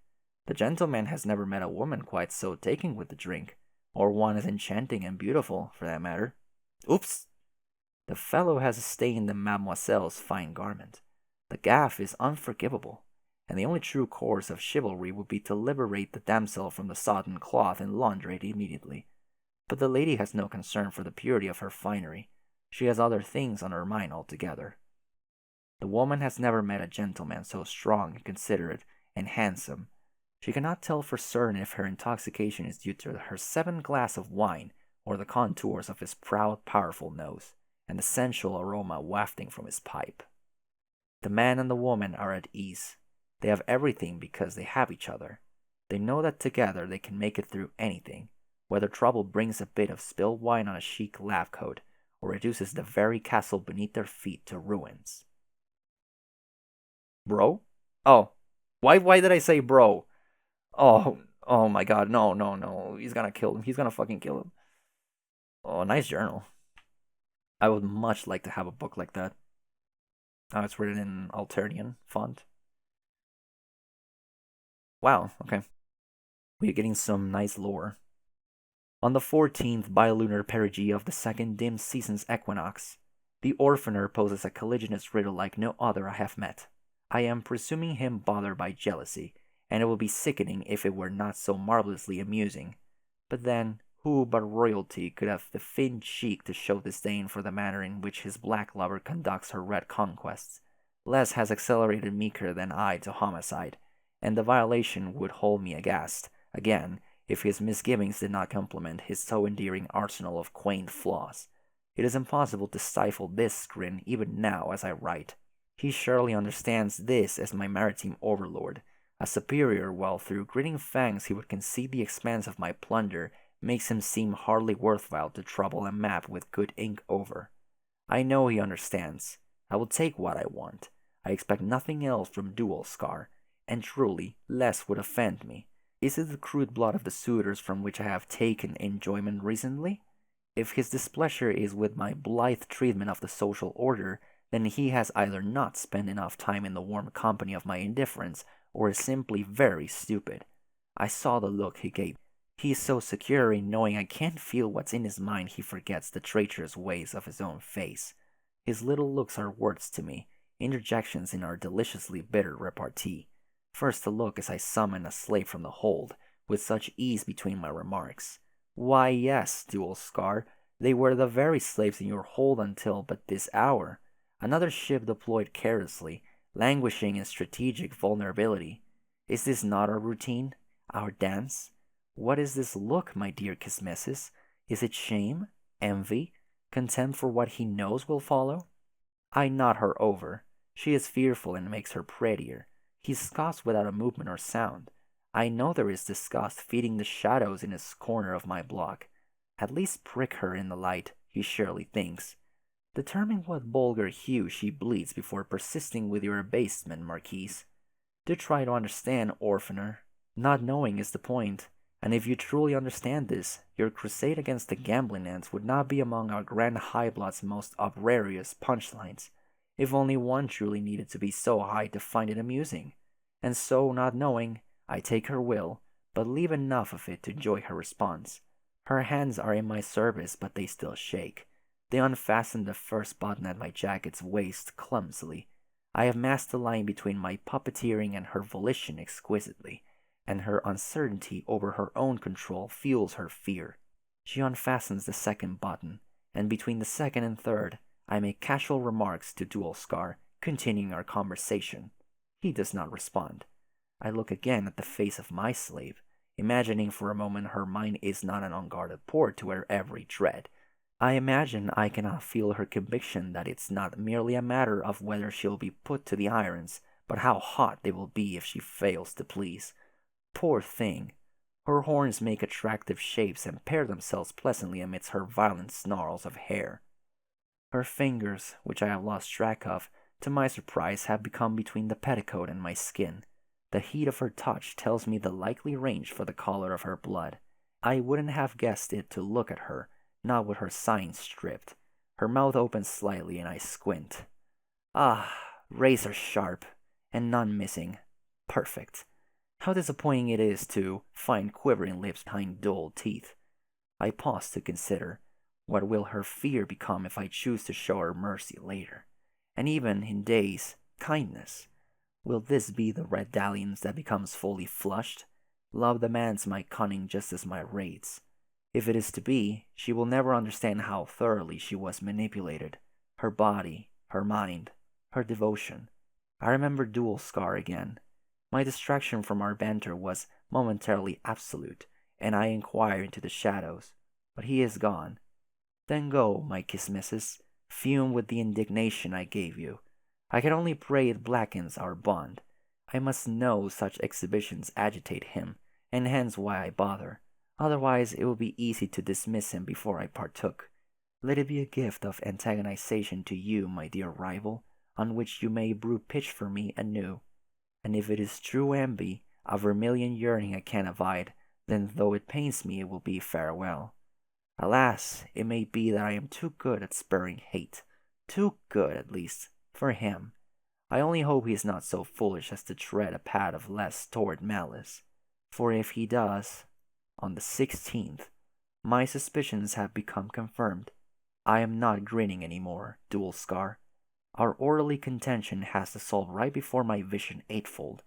The gentleman has never met a woman quite so taken with the drink, or one as enchanting and beautiful, for that matter. Oops! The fellow has stained the mademoiselle's fine garment. The gaffe is unforgivable, and the only true course of chivalry would be to liberate the damsel from the sodden cloth and launder it immediately. But the lady has no concern for the purity of her finery. She has other things on her mind altogether. The woman has never met a gentleman so strong and considerate and handsome. She cannot tell for certain if her intoxication is due to her 7th glass of wine or the contours of his proud, powerful nose, and the sensual aroma wafting from his pipe. The man and the woman are at ease. They have everything because they have each other. They know that together they can make it through anything, whether trouble brings a bit of spilled wine on a chic lab coat or reduces the very castle beneath their feet to ruins. Bro? Oh, why did I say bro? Oh my god, no. He's gonna kill him. He's gonna fucking kill him. Oh, nice journal. I would much like to have a book like that. Oh, it's written in Alternian font. Wow, okay. We're getting some nice lore. On the 14th bilunar perigee of the second dim season's equinox, the Orphaner poses a colliginous riddle like no other I have met. I am presuming him bothered by jealousy, and it would be sickening if it were not so marvelously amusing. But then, who but royalty could have the thin cheek to show disdain for the manner in which his black lover conducts her red conquests? Les has accelerated meeker than I to homicide, and the violation would hold me aghast, again, if his misgivings did not complement his so endearing arsenal of quaint flaws. It is impossible to stifle this grin even now as I write. He surely understands this as my maritime overlord, a superior, while through gritting fangs he would concede the expense of my plunder makes him seem hardly worthwhile to trouble a map with good ink over. I know he understands. I will take what I want. I expect nothing else from Dual Scar, and truly, less would offend me. Is it the crude blood of the suitors from which I have taken enjoyment recently? If his displeasure is with my blithe treatment of the social order, then he has either not spent enough time in the warm company of my indifference, or is simply very stupid. I saw the look he gave. He is so secure in knowing I can't feel what's in his mind he forgets the traitorous ways of his own face. His little looks are words to me, interjections in our deliciously bitter repartee. First a look as I summon a slave from the hold, with such ease between my remarks. Why, yes, Dual Scar, they were the very slaves in your hold until but this hour. Another ship deployed carelessly, languishing in strategic vulnerability. Is this not our routine? Our dance? What is this look, my dear Kismesis? Is it shame? Envy? Contempt for what he knows will follow? I nod her over. She is fearful and makes her prettier. He scoffs without a movement or sound. I know there is disgust feeding the shadows in his corner of my block. At least prick her in the light, he surely thinks. Determine what vulgar hue she bleeds before persisting with your abasement, Marquise. Do try to understand, Orphaner. Not knowing is the point, and if you truly understand this, your crusade against the gambling ants would not be among our Grand High Blood's most uproarious punchlines, if only one truly needed to be so high to find it amusing. And so, not knowing, I take her will, but leave enough of it to enjoy her response. Her hands are in my service, but they still shake. They unfasten the first button at my jacket's waist clumsily. I have masked the line between my puppeteering and her volition exquisitely, and her uncertainty over her own control fuels her fear. She unfastens the second button, and between the second and third, I make casual remarks to Dual Scar, continuing our conversation. He does not respond. I look again at the face of my slave, imagining for a moment her mind is not an unguarded port to her every dread. I imagine I cannot feel her conviction that it's not merely a matter of whether she'll be put to the irons, but how hot they will be if she fails to please. Poor thing! Her horns make attractive shapes and pair themselves pleasantly amidst her violent snarls of hair. Her fingers, which I have lost track of, to my surprise have become between the petticoat and my skin. The heat of her touch tells me the likely range for the color of her blood. I wouldn't have guessed it to look at her, not with her signs stripped. Her mouth opens slightly and I squint. Ah, razor sharp, and none missing. Perfect. How disappointing it is to find quivering lips behind dull teeth. I pause to consider. What will her fear become if I choose to show her mercy later? And even in days, kindness. Will this be the red dalliance that becomes fully flushed? Love demands my cunning just as my raids. If it is to be, she will never understand how thoroughly she was manipulated. Her body, her mind, her devotion. I remember Dual Scar again. My distraction from our banter was momentarily absolute, and I inquire into the shadows. But he is gone. Then go, my Kismesis. fume with the indignation I gave you. I can only pray it blackens our bond. I must know such exhibitions agitate him, and hence why I bother. Otherwise, it would be easy to dismiss him before I partook. Let it be a gift of antagonization to you, my dear rival, on which you may brew pitch for me anew. And if it is true envy, a vermilion yearning I can't abide, then though it pains me, it will be farewell. Alas, it may be that I am too good at spurring hate, too good, at least, for him. I only hope he is not so foolish as to tread a path of less toward malice, for if he does, on the 16th, my suspicions have become confirmed. I am not grinning any more, Dual Scar. Our orderly contention has dissolved right before my vision eightfold.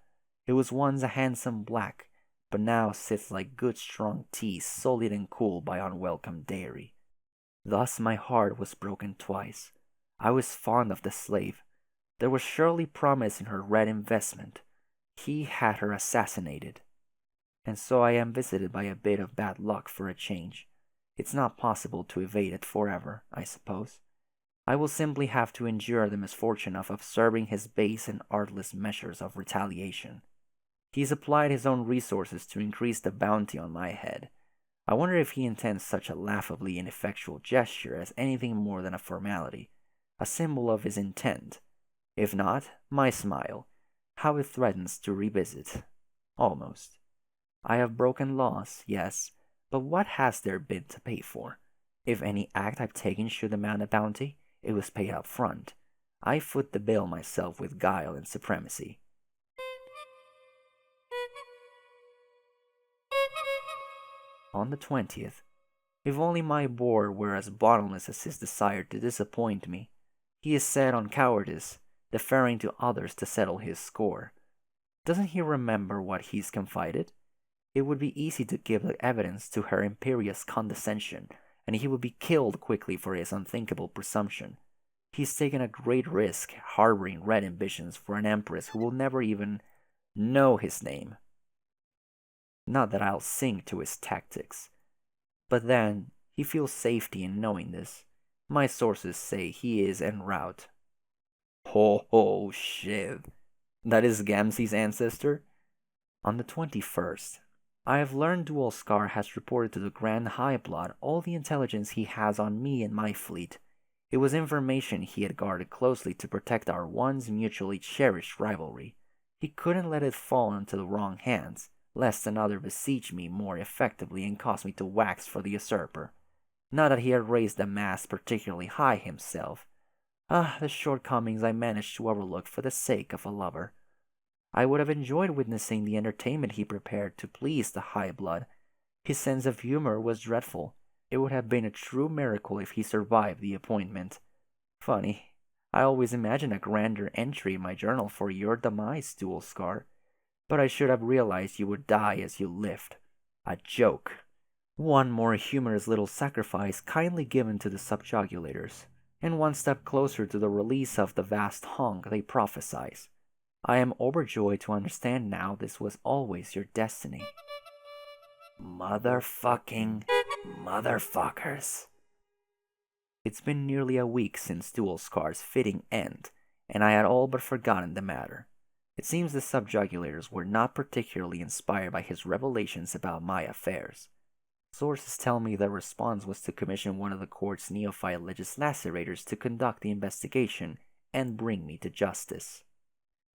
It was once a handsome black, but now sits like good strong tea sullied and cooled by unwelcome dairy. Thus my heart was broken twice. I was fond of the slave. There was surely promise in her red investment. He had her assassinated. And so I am visited by a bit of bad luck for a change. It's not possible to evade it forever, I suppose. I will simply have to endure the misfortune of observing his base and artless measures of retaliation. He's applied his own resources to increase the bounty on my head. I wonder if he intends such a laughably ineffectual gesture as anything more than a formality, a symbol of his intent. If not, my smile, how it threatens to revisit. Almost. I have broken laws, yes, but what has there been to pay for? If any act I've taken should demand a bounty, it was paid up front. I foot the bill myself with guile and supremacy. On the 20th, if only my board were as bottomless as his desire to disappoint me. He is set on cowardice, deferring to others to settle his score. Doesn't he remember what he's confided? It would be easy to give the evidence to her imperious condescension, and he would be killed quickly for his unthinkable presumption. He's taken a great risk harboring red ambitions for an empress who will never even know his name. Not that I'll sink to his tactics. But then, he feels safety in knowing this. My sources say he is en route. Ho ho, Shiv. That is Gamzee's ancestor? On the 21st, I have learned Dual Scar has reported to the Grand High Blood all the intelligence he has on me and my fleet. It was information he had guarded closely to protect our once mutually cherished rivalry. He couldn't let it fall into the wrong hands, lest another besiege me more effectively and cause me to wax for the usurper. Not that he had raised the mast particularly high himself. The shortcomings I managed to overlook for the sake of a lover. I would have enjoyed witnessing the entertainment he prepared to please the High Blood. His sense of humor was dreadful. It would have been a true miracle if he survived the appointment. Funny, I always imagine a grander entry in my journal for your demise, Dual Scar. But I should have realized you would die as you lived. A joke. One more humorous little sacrifice kindly given to the subjugulators, and one step closer to the release of the vast honk they prophesize. I am overjoyed to understand now this was always your destiny. Motherfuckers. It's been nearly a week since Dual Scar's fitting end, and I had all but forgotten the matter. It seems the subjugulators were not particularly inspired by his revelations about my affairs. Sources tell me their response was to commission one of the court's neophyte legislators to conduct the investigation and bring me to justice.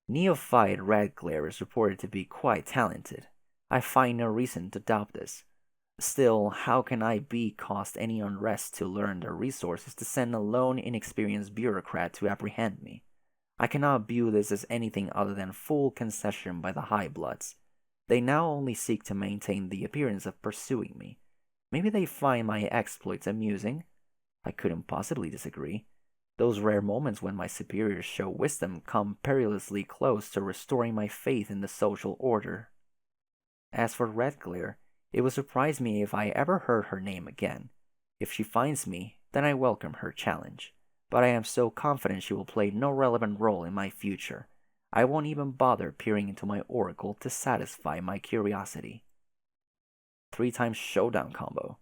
Neophyte Redglare is reported to be quite talented. I find no reason to doubt this. Still, how can I be caused any unrest to learn their resources to send a lone, inexperienced bureaucrat to apprehend me? I cannot view this as anything other than full concession by the High Bloods. They now only seek to maintain the appearance of pursuing me. Maybe they find my exploits amusing. I couldn't possibly disagree. Those rare moments when my superiors show wisdom come perilously close to restoring my faith in the social order. As for Redglare, it would surprise me if I ever heard her name again. If she finds me, then I welcome her challenge. But I am so confident she will play no relevant role in my future. I won't even bother peering into my oracle to satisfy my curiosity. 3 times showdown combo.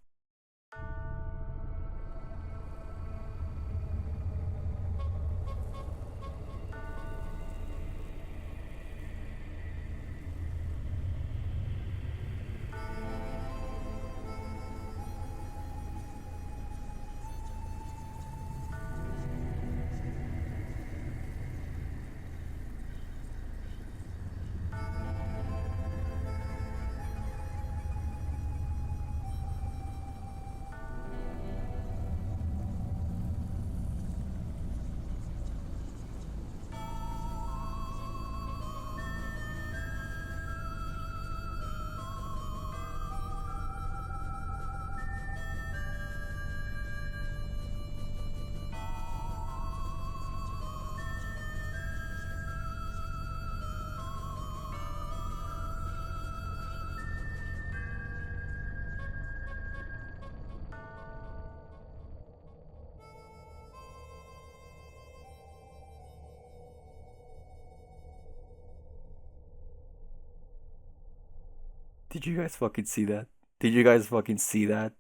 Did you guys fucking see that? Did you guys fucking see that?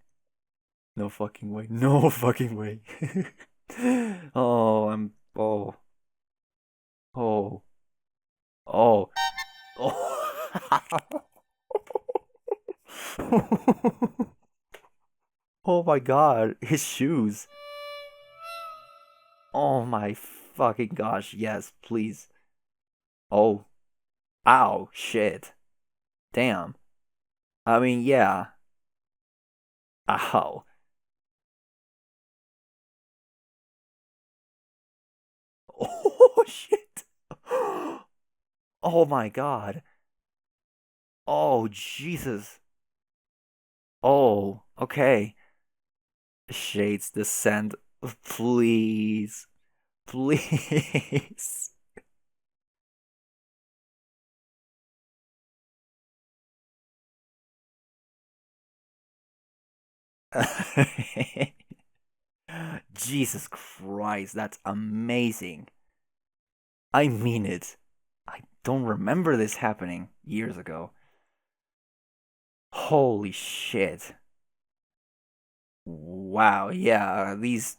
No fucking way. No fucking way. Oh, I'm. Oh. Oh. Oh. Oh. Oh my god. His shoes. Oh my fucking gosh. Yes, please. Oh. Ow. Shit. Damn. I mean, yeah. Ow. Oh shit. Oh my god. Oh Jesus. Oh, okay. Shades descend. Please. Please. Jesus Christ, that's amazing. I mean it. I don't remember this happening years ago. Holy shit. Wow, yeah, these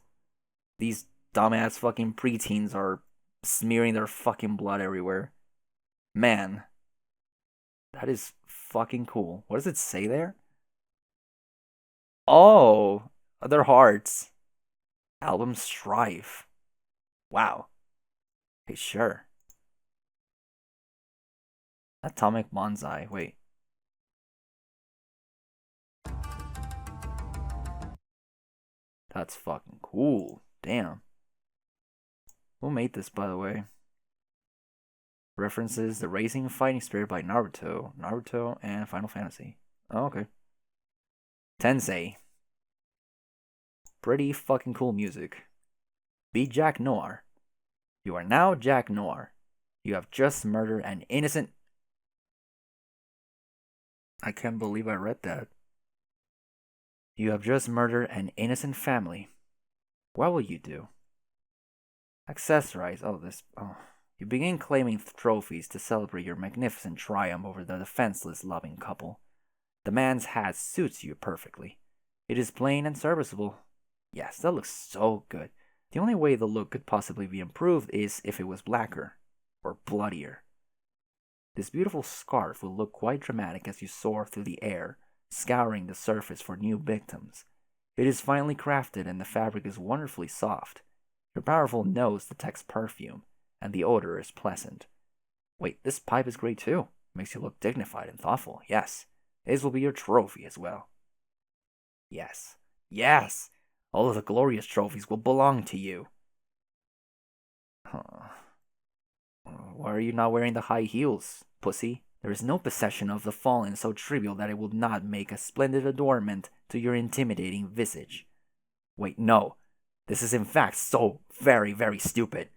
dumbass fucking preteens are smearing their fucking blood everywhere. Man, that is fucking cool. What does it say there? Oh, their hearts. Album Strife. Wow. Hey, sure. Atomic Bonsai. Wait. That's fucking cool. Damn. Who made this, by the way? References the Racing and Fighting Spirit by Naruto, and Final Fantasy. Oh, okay. Tensei. Pretty fucking cool music. Be Jack Noir. You are now Jack Noir. You have just murdered an innocent. I can't believe I read that. You have just murdered an innocent family. What will you do? Accessorize. Oh, this. Oh. You begin claiming trophies to celebrate your magnificent triumph over the defenseless loving couple. The man's hat suits you perfectly. It is plain and serviceable. Yes, that looks so good. The only way the look could possibly be improved is if it was blacker or bloodier. This beautiful scarf will look quite dramatic as you soar through the air, scouring the surface for new victims. It is finely crafted and the fabric is wonderfully soft. Your powerful nose detects perfume, and the odor is pleasant. Wait, this pipe is great too. Makes you look dignified and thoughtful. Yes, this will be your trophy as well. Yes, yes, all of the glorious trophies will belong to you. Huh. Why are you not wearing the high heels, pussy? There is no possession of the fallen so trivial that it will not make a splendid adornment to your intimidating visage. Wait, no. This is in fact so very, very stupid.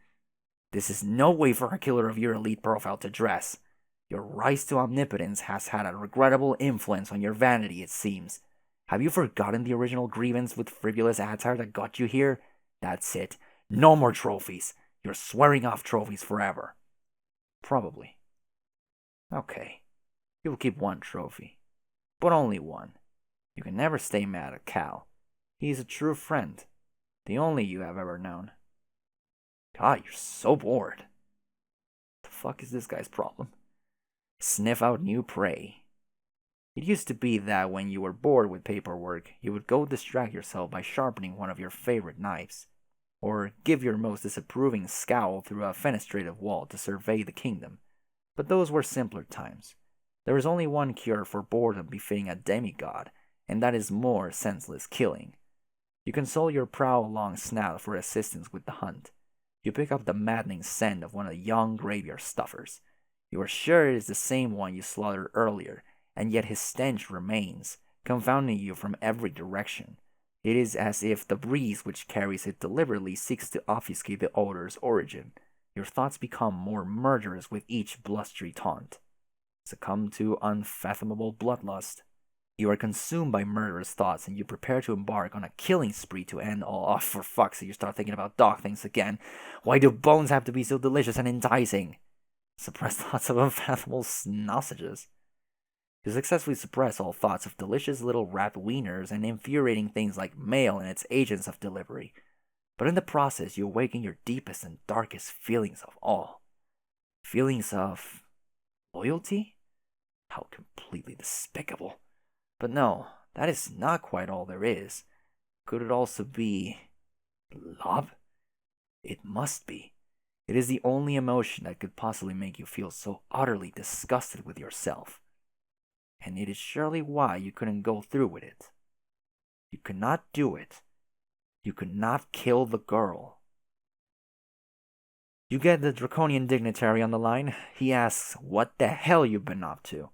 This is no way for a killer of your elite profile to dress. Your rise to omnipotence has had a regrettable influence on your vanity, it seems. Have you forgotten the original grievance with frivolous attire that got you here? That's it. No more trophies. You're swearing off trophies forever. Probably. Okay. You'll keep one trophy. But only one. You can never stay mad at Cal. He's a true friend. The only you have ever known. God, you're so bored. The fuck is this guy's problem? Sniff out new prey. It used to be that when you were bored with paperwork, you would go distract yourself by sharpening one of your favorite knives, or give your most disapproving scowl through a fenestrated wall to survey the kingdom. But those were simpler times. There is only one cure for boredom befitting a demigod, and that is more senseless killing. You console your prowl long snout for assistance with the hunt. You pick up the maddening scent of one of the young graveyard stuffers. You are sure it is the same one you slaughtered earlier, and yet his stench remains, confounding you from every direction. It is as if the breeze which carries it deliberately seeks to obfuscate the odor's origin. Your thoughts become more murderous with each blustery taunt. Succumb to unfathomable bloodlust. You are consumed by murderous thoughts and you prepare to embark on a killing spree to end all. Oh, for fuck's sake, you start thinking about dog things again. Why do bones have to be so delicious and enticing? Suppressed thoughts of unfathomable sausages. You successfully suppress all thoughts of delicious little wrapped wieners and infuriating things like mail and its agents of delivery. But in the process, you awaken your deepest and darkest feelings of all. Feelings of loyalty? How completely despicable. But no, that is not quite all there is. Could it also be love? It must be. It is the only emotion that could possibly make you feel so utterly disgusted with yourself. And it is surely why you couldn't go through with it. You could not do it. You could not kill the girl. You get the draconian dignitary on the line. He asks what the hell you've been up to.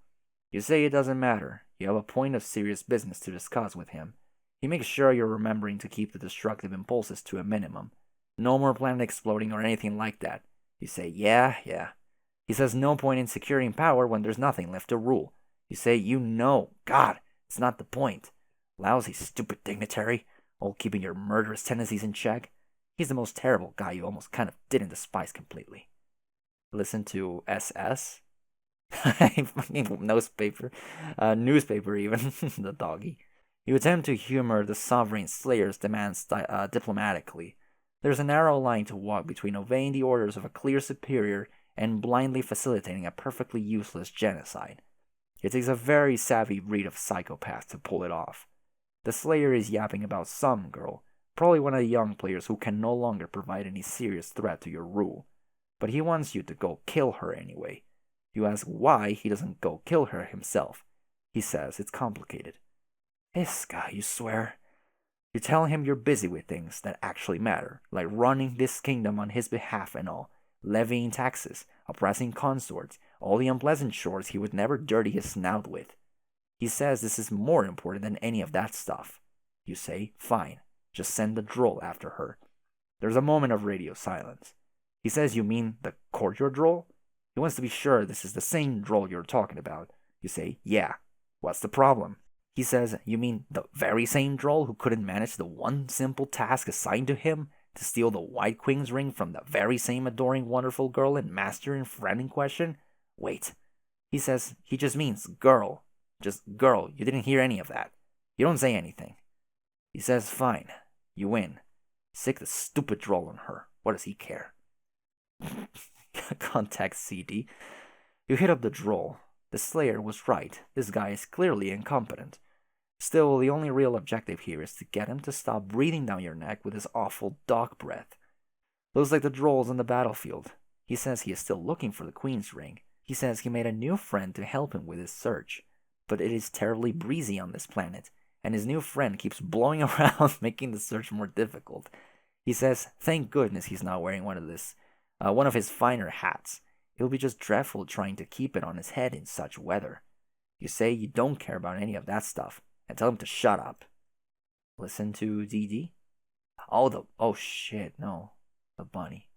You say it doesn't matter. You have a point of serious business to discuss with him. He makes sure you're remembering to keep the destructive impulses to a minimum. No more planet exploding or anything like that. You say, yeah. He says no point in securing power when there's nothing left to rule. You say, you know, God, it's not the point. Lousy, stupid dignitary, all keeping your murderous tendencies in check. He's the most terrible guy you almost kind of didn't despise completely. Listen to SS? Fucking newspaper even, the doggy. You attempt to humor the sovereign slayer's demands diplomatically. There's a narrow line to walk between obeying the orders of a clear superior and blindly facilitating a perfectly useless genocide. It takes a very savvy breed of psychopath to pull it off. The slayer is yapping about some girl, probably one of the young players who can no longer provide any serious threat to your rule. But he wants you to go kill her anyway. You ask why he doesn't go kill her himself. He says it's complicated. This guy, you swear. You tell him you're busy with things that actually matter, like running this kingdom on his behalf and all, levying taxes, oppressing consorts, all the unpleasant chores he would never dirty his snout with. He says this is more important than any of that stuff. You say, fine, just send the droll after her. There's a moment of radio silence. He says you mean the courtyard droll? He wants to be sure this is the same droll you're talking about. You say, yeah. What's the problem? He says, you mean the very same droll who couldn't manage the one simple task assigned to him, to steal the White Queen's ring from the very same adoring wonderful girl and master and friend in question? Wait. He says he just means girl. Just girl. You didn't hear any of that. You don't say anything. He says, fine. You win. Sick the stupid droll on her. What does he care? Contact CD. You hit up the droll. The slayer was right. This guy is clearly incompetent. Still, the only real objective here is to get him to stop breathing down your neck with his awful dog breath. Looks like the droll's on the battlefield. He says he is still looking for the Queen's ring. He says he made a new friend to help him with his search. But it is terribly breezy on this planet, and his new friend keeps blowing around, making the search more difficult. He says, thank goodness he's not wearing one of his finer hats. It'll be just dreadful trying to keep it on his head in such weather. You say you don't care about any of that stuff, and tell him to shut up. Listen to DD? Oh shit, no. The bunny.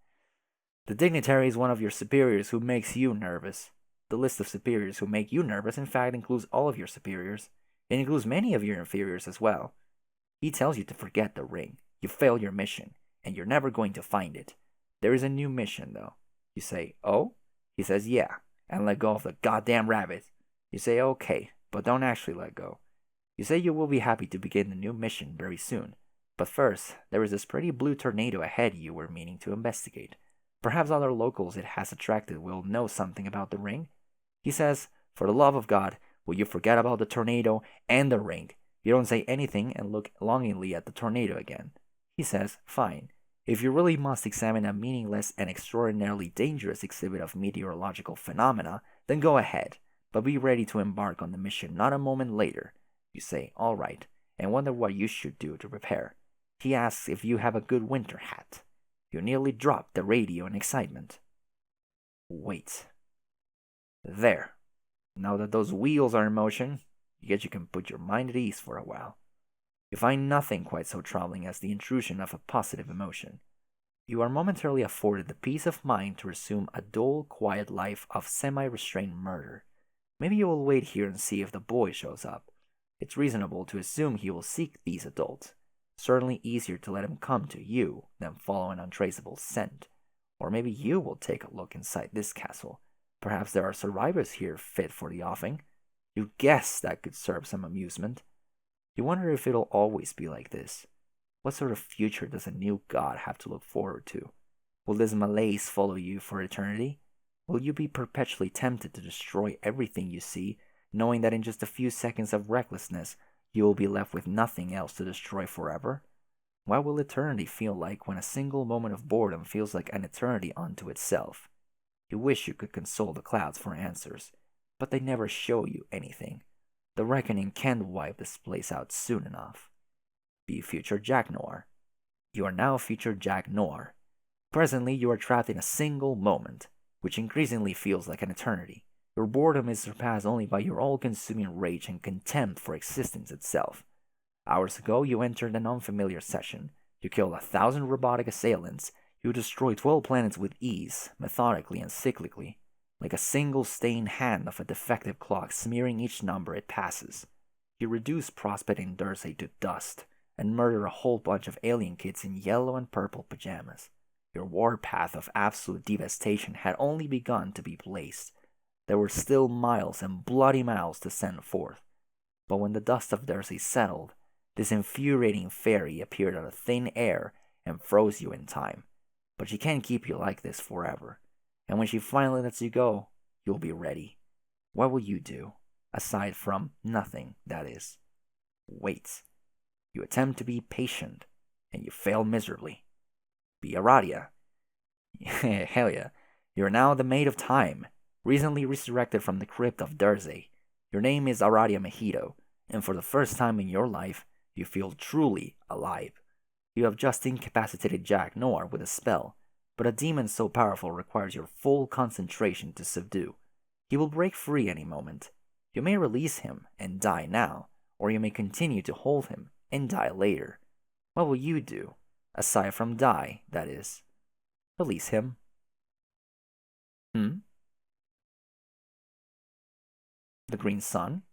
The dignitary is one of your superiors who makes you nervous. The list of superiors who make you nervous, in fact, includes all of your superiors. It includes many of your inferiors as well. He tells you to forget the ring. You failed your mission, and you're never going to find it. There is a new mission, though. You say, oh? He says, yeah, and let go of the goddamn rabbit. You say, okay, but don't actually let go. You say you will be happy to begin the new mission very soon. But first, there is this pretty blue tornado ahead you were meaning to investigate. Perhaps other locals it has attracted will know something about the ring. He says, for the love of God, will you forget about the tornado and the ring? You don't say anything and look longingly at the tornado again. He says, fine. If you really must examine a meaningless and extraordinarily dangerous exhibit of meteorological phenomena, then go ahead, but be ready to embark on the mission not a moment later. You say, all right, and wonder what you should do to prepare. He asks if you have a good winter hat. You nearly drop the radio in excitement. Wait. There. Now that those wheels are in motion, I guess you can put your mind at ease for a while. You find nothing quite so troubling as the intrusion of a positive emotion. You are momentarily afforded the peace of mind to resume a dull, quiet life of semi-restrained murder. Maybe you will wait here and see if the boy shows up. It's reasonable to assume he will seek these adults. Certainly easier to let him come to you than follow an untraceable scent. Or maybe you will take a look inside this castle. Perhaps there are survivors here fit for the offing. You guess that could serve some amusement. You wonder if it'll always be like this. What sort of future does a new god have to look forward to? Will this malaise follow you for eternity? Will you be perpetually tempted to destroy everything you see, knowing that in just a few seconds of recklessness, you will be left with nothing else to destroy forever? What will eternity feel like when a single moment of boredom feels like an eternity unto itself? You wish you could console the clouds for answers, but they never show you anything. The reckoning can't wipe this place out soon enough. Be future Jack Noir. You are now future Jack Noir. Presently, you are trapped in a single moment, which increasingly feels like an eternity. Your boredom is surpassed only by your all-consuming rage and contempt for existence itself. Hours ago, you entered an unfamiliar session. You killed 1,000 robotic assailants. You destroyed 12 planets with ease, methodically and cyclically, like a single stained hand of a defective clock smearing each number it passes. You reduced Prospect and Dursey to dust, and murdered a whole bunch of alien kids in yellow and purple pajamas. Your warpath of absolute devastation had only begun to be blazed. There were still miles and bloody miles to send forth. But when the dust of Dursey settled, this infuriating fairy appeared out of thin air and froze you in time. But she can't keep you like this forever. And when she finally lets you go, you'll be ready. What will you do? Aside from nothing, that is. Wait. You attempt to be patient, and you fail miserably. Be Aradia. Hell yeah. You're now the Maid of Time, recently resurrected from the crypt of Dursey. Your name is Aradia Mejito, and for the first time in your life, you feel truly alive. You have just incapacitated Jack Noir with a spell, but a demon so powerful requires your full concentration to subdue. He will break free any moment. You may release him and die now, or you may continue to hold him and die later. What will you do? Aside from die, that is. Release him. The Green Sun?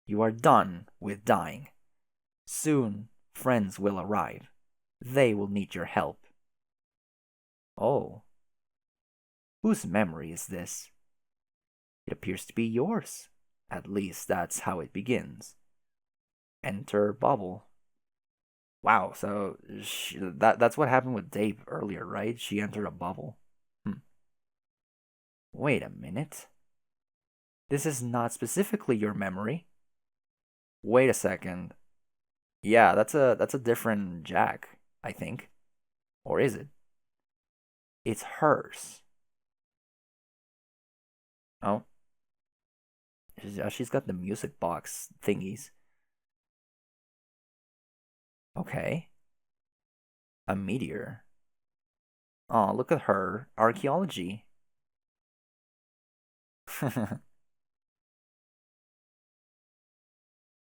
You are done with dying. Soon, friends will arrive. They will need your help. Oh. Whose memory is this? It appears to be yours. At least that's how it begins. Enter Bubble. Wow, so that's what happened with Dave earlier, right? She entered a bubble. Wait a minute. This is not specifically your memory. Wait a second. Yeah, that's a different Jack, I think. Or is it? It's hers. Oh. She's got the music box thingies. Okay. A meteor. Oh, look at her. Archaeology.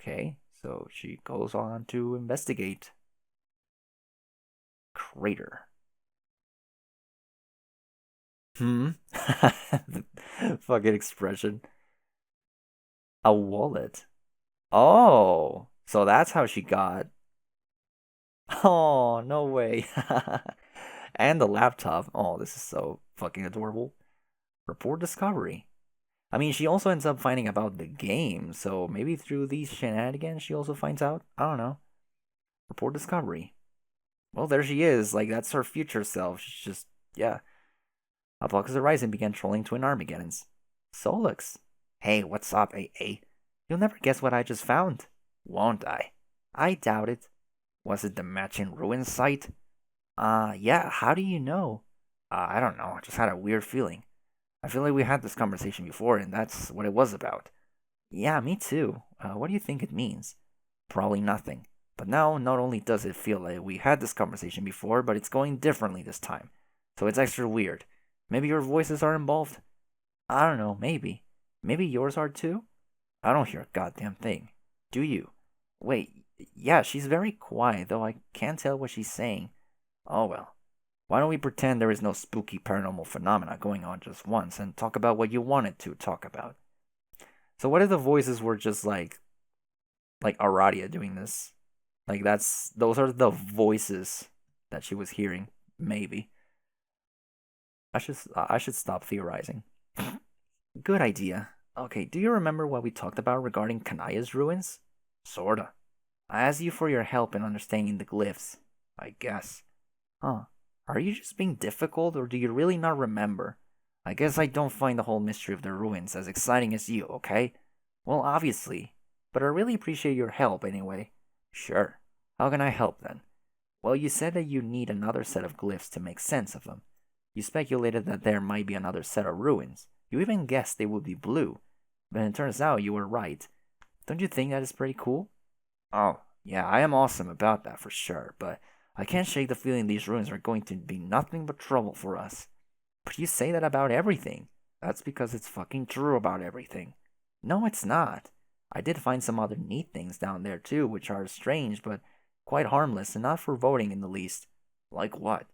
Okay, so she goes on to investigate. Crater. The fucking expression. A wallet. Oh, so that's how she got. Oh, no way. And the laptop. Oh, this is so fucking adorable. Report discovery. I mean, she also ends up finding about the game, so maybe through these shenanigans she also finds out? I don't know. Report discovery. Well, there she is. Like, that's her future self. She's just, yeah. Apocalypse Rising began trolling Twin Armageddons. Solix. Hey, what's up, AA? You'll never guess what I just found. Won't I? I doubt it. Was it the matching ruin site? Yeah, how do you know? I don't know, I just had a weird feeling. I feel like we had this conversation before, and that's what it was about. Yeah, me too. What do you think it means? Probably nothing. But now, not only does it feel like we had this conversation before, but it's going differently this time. So it's extra weird. Maybe your voices are involved? I don't know, maybe. Maybe yours are too? I don't hear a goddamn thing. Do you? Wait, yeah, she's very quiet, though I can't tell what she's saying. Oh well. Why don't we pretend there is no spooky paranormal phenomena going on just once and talk about what you wanted to talk about? So what if the voices were just like Aradia doing this? Like those are the voices that she was hearing, maybe. I should stop theorizing. Good idea. Okay, do you remember what we talked about regarding Kanaya's ruins? Sorta. I asked you for your help in understanding the glyphs. I guess. Huh. Are you just being difficult, or do you really not remember? I guess I don't find the whole mystery of the ruins as exciting as you, okay? Well, obviously. But I really appreciate your help anyway. Sure. How can I help then? Well, you said that you need another set of glyphs to make sense of them. You speculated that there might be another set of ruins. You even guessed they would be blue. But it turns out you were right. Don't you think that is pretty cool? Oh, yeah, I am awesome about that for sure, but I can't shake the feeling these ruins are going to be nothing but trouble for us. But you say that about everything. That's because it's fucking true about everything. No, it's not. I did find some other neat things down there too, which are strange but quite harmless and not foreboding in the least. Like what?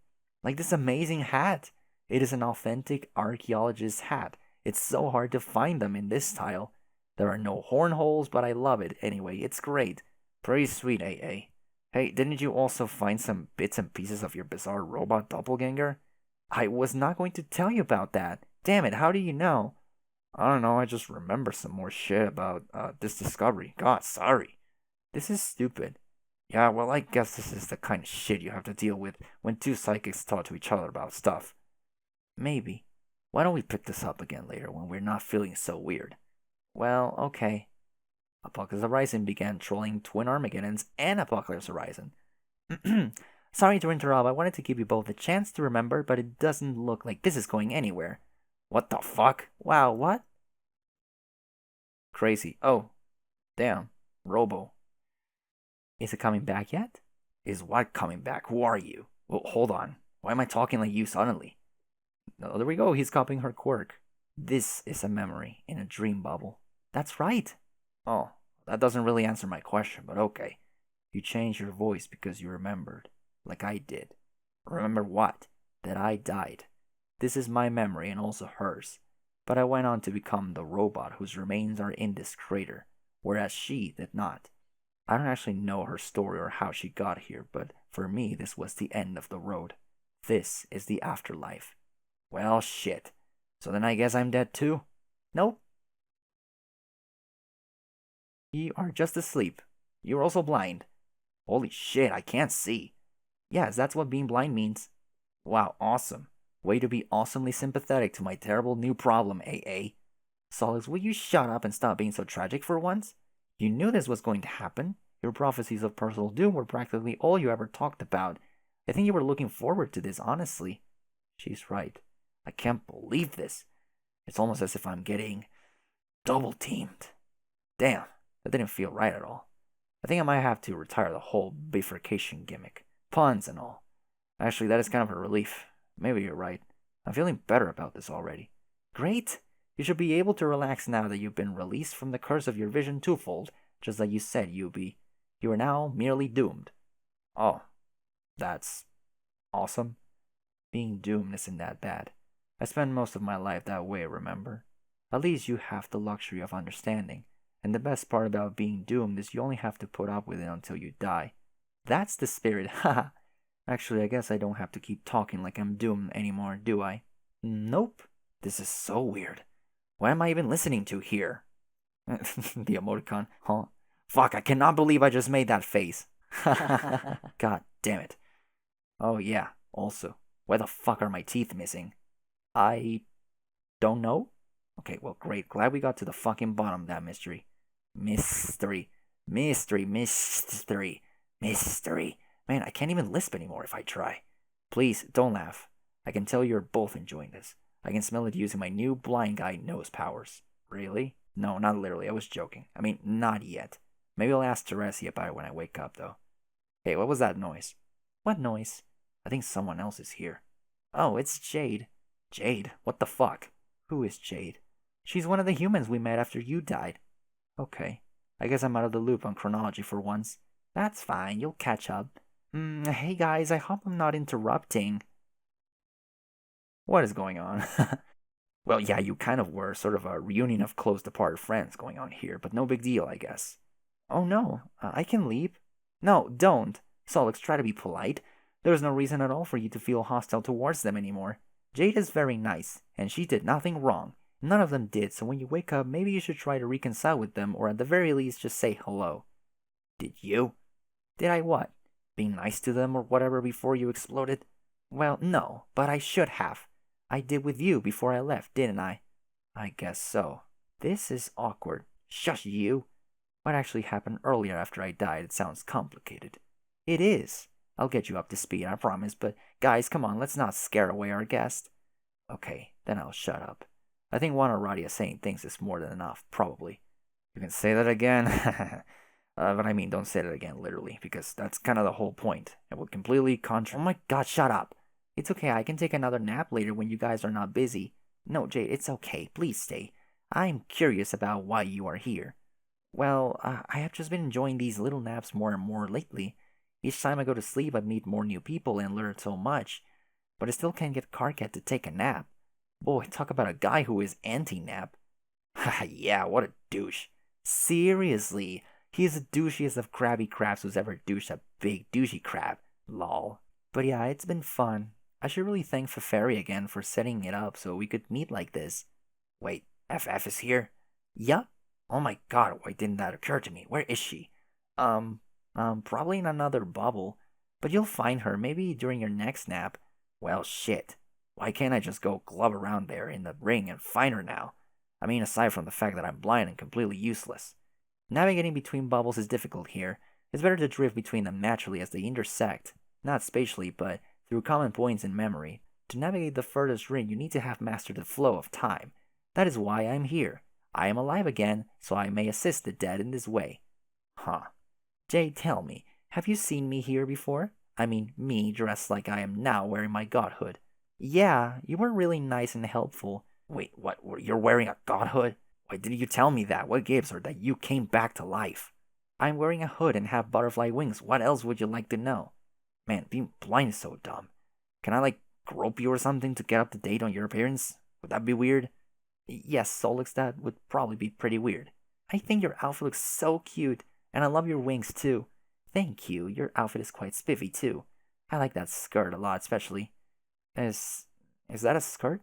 Like this amazing hat. It is an authentic archaeologist's hat. It's so hard to find them in this style. There are no horn holes, but I love it anyway. It's great. Pretty sweet, AA. Hey, didn't you also find some bits and pieces of your bizarre robot doppelganger? I was not going to tell you about that. Damn it, how do you know? I don't know, I just remember some more shit about this discovery. God, sorry. This is stupid. Yeah, well, I guess this is the kind of shit you have to deal with when two psychics talk to each other about stuff. Maybe. Why don't we pick this up again later when we're not feeling so weird? Well, okay. Apocalypse Horizon began trolling Twin Armageddons and Apocalypse Horizon. Sorry to interrupt, I wanted to give you both a chance to remember, but it doesn't look like this is going anywhere. What the fuck? Wow, what? Crazy. Oh, damn. Robo. Is it coming back yet? Is what coming back? Who are you? Well, hold on. Why am I talking like you suddenly? Oh, there we go. He's copying her quirk. This is a memory in a dream bubble. That's right. Oh, that doesn't really answer my question, but okay. You changed your voice because you remembered, like I did. Remember what? That I died. This is my memory and also hers. But I went on to become the robot whose remains are in this crater, whereas she did not. I don't actually know her story or how she got here, but for me, this was the end of the road. This is the afterlife. Well, shit. So then I guess I'm dead too? Nope. You are just asleep. You're also blind. Holy shit, I can't see. Yes, that's what being blind means. Wow, awesome. Way to be awesomely sympathetic to my terrible new problem, AA. Solix, will you shut up and stop being so tragic for once? You knew this was going to happen. Your prophecies of personal doom were practically all you ever talked about. I think you were looking forward to this, honestly. She's right. I can't believe this. It's almost as if I'm getting double teamed. Damn, that didn't feel right at all. I think I might have to retire the whole bifurcation gimmick. Puns and all. Actually, that is kind of a relief. Maybe you're right. I'm feeling better about this already. Great! You should be able to relax now that you've been released from the curse of your vision twofold, just like you said you'd be. You are now merely doomed. Oh, that's awesome. Being doomed isn't that bad. I spent most of my life that way, remember? At least you have the luxury of understanding. And the best part about being doomed is you only have to put up with it until you die. That's the spirit, haha. Actually, I guess I don't have to keep talking like I'm doomed anymore, do I? Nope. This is so weird. What am I even listening to here? The emoticon, huh? Fuck, I cannot believe I just made that face. God damn it. Oh yeah, also, why the fuck are my teeth missing? I don't know? Okay, well, great. Glad we got to the fucking bottom of that mystery. Mystery. Mystery. Mystery. Mystery. Man, I can't even lisp anymore if I try. Please, don't laugh. I can tell you're both enjoying this. I can smell it using my new blind guy nose powers. Really? No, not literally. I was joking. I mean, not yet. Maybe I'll ask Teresi about it when I wake up, though. Hey, what was that noise? What noise? I think someone else is here. Oh, it's Jade. Jade? What the fuck? Who is Jade? She's one of the humans we met after you died. Okay. I guess I'm out of the loop on chronology for once. That's fine. You'll catch up. Hey guys, I hope I'm not interrupting. What is going on? Well, yeah, you kind of were. Sort of a reunion of close departed friends going on here, but no big deal, I guess. Oh no, I can leave. No, don't. Solix, try to be polite. There's no reason at all for you to feel hostile towards them anymore. Jade is very nice, and she did nothing wrong. None of them did, so when you wake up, maybe you should try to reconcile with them, or at the very least, just say hello. Did you? Did I what? Be nice to them or whatever before you exploded? Well, no, but I should have. I did with you before I left, didn't I? I guess so. This is awkward. Shush you. What actually happened earlier after I died? It sounds complicated. It is. I'll get you up to speed, I promise, but guys, come on, let's not scare away our guest. Okay, then I'll shut up. I think one Aradia saying things is more than enough, probably. You can say that again. But I mean, don't say that again, literally, because that's kind of the whole point. It would completely contra- Oh my god, shut up! It's okay, I can take another nap later when you guys are not busy. No, Jade, it's okay, please stay. I'm curious about why you are here. Well, I have just been enjoying these little naps more and more lately. Each time I go to sleep, I meet more new people and learn so much. But I still can't get Karkat to take a nap. Boy, talk about a guy who is anti-nap. Haha, yeah, what a douche. Seriously, he is the douchiest of crabby crabs who's ever douched a big douchey crab. Lol. But yeah, it's been fun. I should really thank Feferi again for setting it up so we could meet like this. Wait, FF is here? Yup. Oh my god, why didn't that occur to me? Where is she? Probably in another bubble. But you'll find her, maybe during your next nap. Well, shit. Why can't I just go glove around there in the ring and find her now? I mean, aside from the fact that I'm blind and completely useless. Navigating between bubbles is difficult here. It's better to drift between them naturally as they intersect. Not spatially, but through common points in memory. To navigate the furthest ring, you need to have mastered the flow of time. That is why I'm here. I am alive again, so I may assist the dead in this way. Huh. Jay, tell me, have you seen me here before? I mean, me dressed like I am now wearing my godhood. Yeah, you were really nice and helpful. Wait, what? You're wearing a godhood? Why didn't you tell me that? What gives, or that you came back to life? I'm wearing a hood and have butterfly wings. What else would you like to know? Man, being blind is so dumb. Can I, like, grope you or something to get up to date on your appearance? Would that be weird? Yes, Solix, that would probably be pretty weird. I think your outfit looks so cute, and I love your wings too. Thank you, your outfit is quite spiffy too. I like that skirt a lot, especially. Is is that a skirt?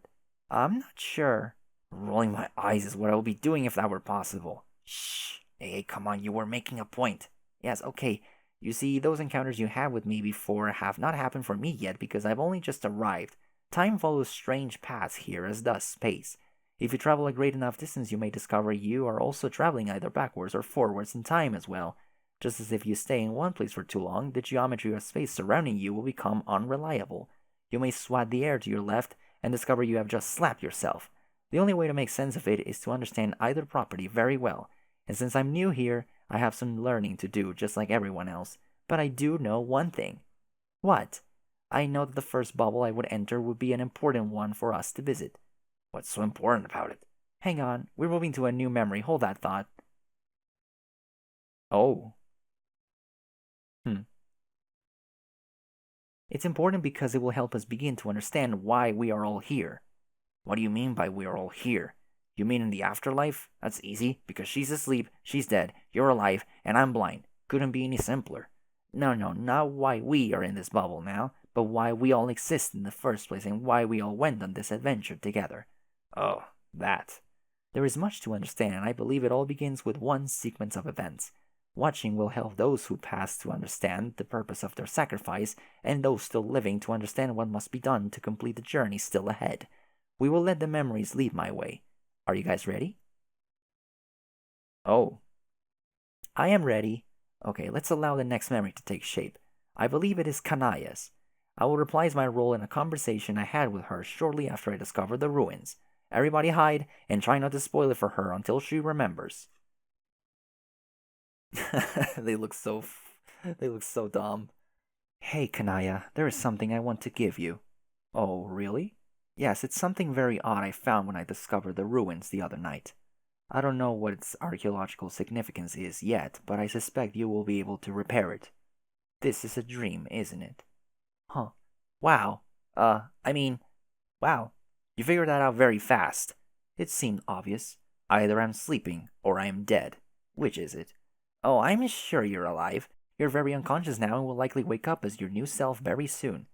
I'm not sure. Rolling my eyes is what I would be doing if that were possible. Shh. Hey, come on, you were making a point. Yes, okay. You see, those encounters you had with me before have not happened for me yet because I've only just arrived. Time follows strange paths here as does space. If you travel a great enough distance, you may discover you are also traveling either backwards or forwards in time as well. Just as if you stay in one place for too long, the geometry of space surrounding you will become unreliable. You may swat the air to your left and discover you have just slapped yourself. The only way to make sense of it is to understand either property very well, and since I'm new here, I have some learning to do just like everyone else. But I do know one thing. What? I know that the first bubble I would enter would be an important one for us to visit. What's so important about it? Hang on, we're moving to a new memory. Hold that thought. Oh. Hmm. It's important because it will help us begin to understand why we are all here. What do you mean by we are all here? You mean in the afterlife? That's easy, because she's asleep, she's dead, you're alive, and I'm blind. Couldn't be any simpler. No, not why we are in this bubble now, but why we all exist in the first place and why we all went on this adventure together. Oh, that. There is much to understand, and I believe it all begins with one sequence of events. Watching will help those who pass to understand the purpose of their sacrifice, and those still living to understand what must be done to complete the journey still ahead. We will let the memories lead my way. Are you guys ready? Oh. I am ready. Okay, let's allow the next memory to take shape. I believe it is Kanaya's. I will reprise my role in a conversation I had with her shortly after I discovered the ruins. Everybody hide and try not to spoil it for her until she remembers. they look so they look so dumb. Hey, Kanaya, there is something I want to give you. Oh, really? Yes, it's something very odd I found when I discovered the ruins the other night. I don't know what its archaeological significance is yet, but I suspect you will be able to repair it. This is a dream, isn't it? Huh. Wow. I mean, wow. You figured that out very fast. It seemed obvious. Either I'm sleeping or I am dead. Which is it? Oh, I'm sure you're alive. You're very unconscious now and will likely wake up as your new self very soon.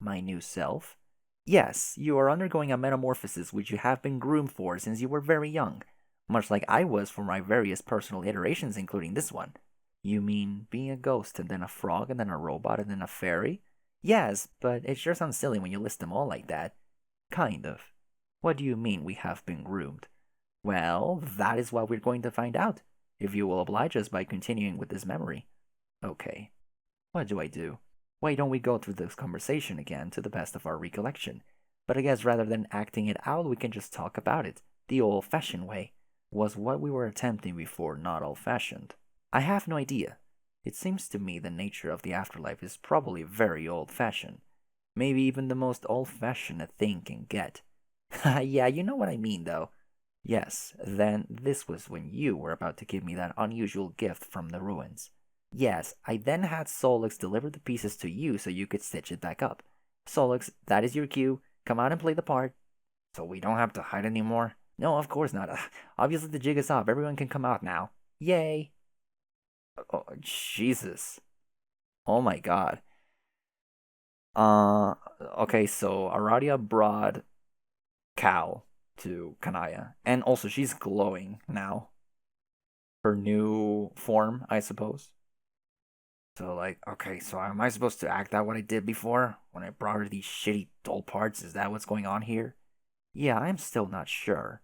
My new self? Yes, you are undergoing a metamorphosis which you have been groomed for since you were very young, much like I was for my various personal iterations, including this one. You mean being a ghost and then a frog and then a robot and then a fairy? Yes, but it sure sounds silly when you list them all like that. Kind of. What do you mean we have been groomed? Well, that is what we're going to find out, if you will oblige us by continuing with this memory. Okay, what do I do? Why don't we go through this conversation again to the best of our recollection? But I guess rather than acting it out, we can just talk about it. The old fashioned way. Was what we were attempting before not old fashioned? I have no idea. It seems to me the nature of the afterlife is probably very old fashioned. Maybe even the most old fashioned a thing can get. Yeah, you know what I mean, though. Yes, then this was when you were about to give me that unusual gift from the ruins. Yes, I then had Solix deliver the pieces to you so you could stitch it back up. Solix, that is your cue. Come out and play the part. So we don't have to hide anymore? No, of course not. Obviously, the jig is up. Everyone can come out now. Yay! Oh, Jesus. Oh my god. Uh, okay, so Aradia brought Cal to Kanaya. And also, she's glowing now. Her new form, I suppose. So, like, okay, so am I supposed to act out what I did before when I brought her these shitty doll parts? Is that what's going on here? Yeah, I'm still not sure.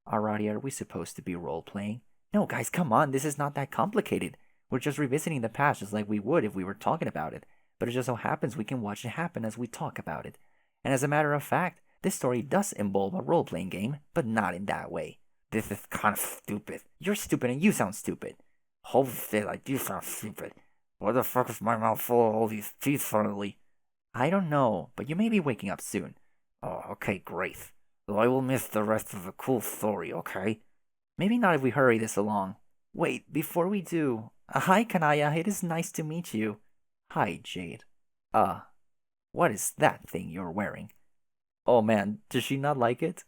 Alrighty, are we supposed to be role playing? No, guys, come on, this is not that complicated. We're just revisiting the past just like we would if we were talking about it. But it just so happens we can watch it happen as we talk about it. And as a matter of fact, this story does involve a role playing game, but not in that way. This is kind of stupid. You're stupid and you sound stupid. Holy shit, I do sound stupid. Why the fuck is my mouth full of all these teeth suddenly? I don't know, but you may be waking up soon. Oh, okay, great. So I will miss the rest of the cool story, okay? Maybe not if we hurry this along. Wait, before we do. Hi, Kanaya, it is nice to meet you. Hi, Jade. Uh, what is that thing you're wearing? Oh man, does she not like it?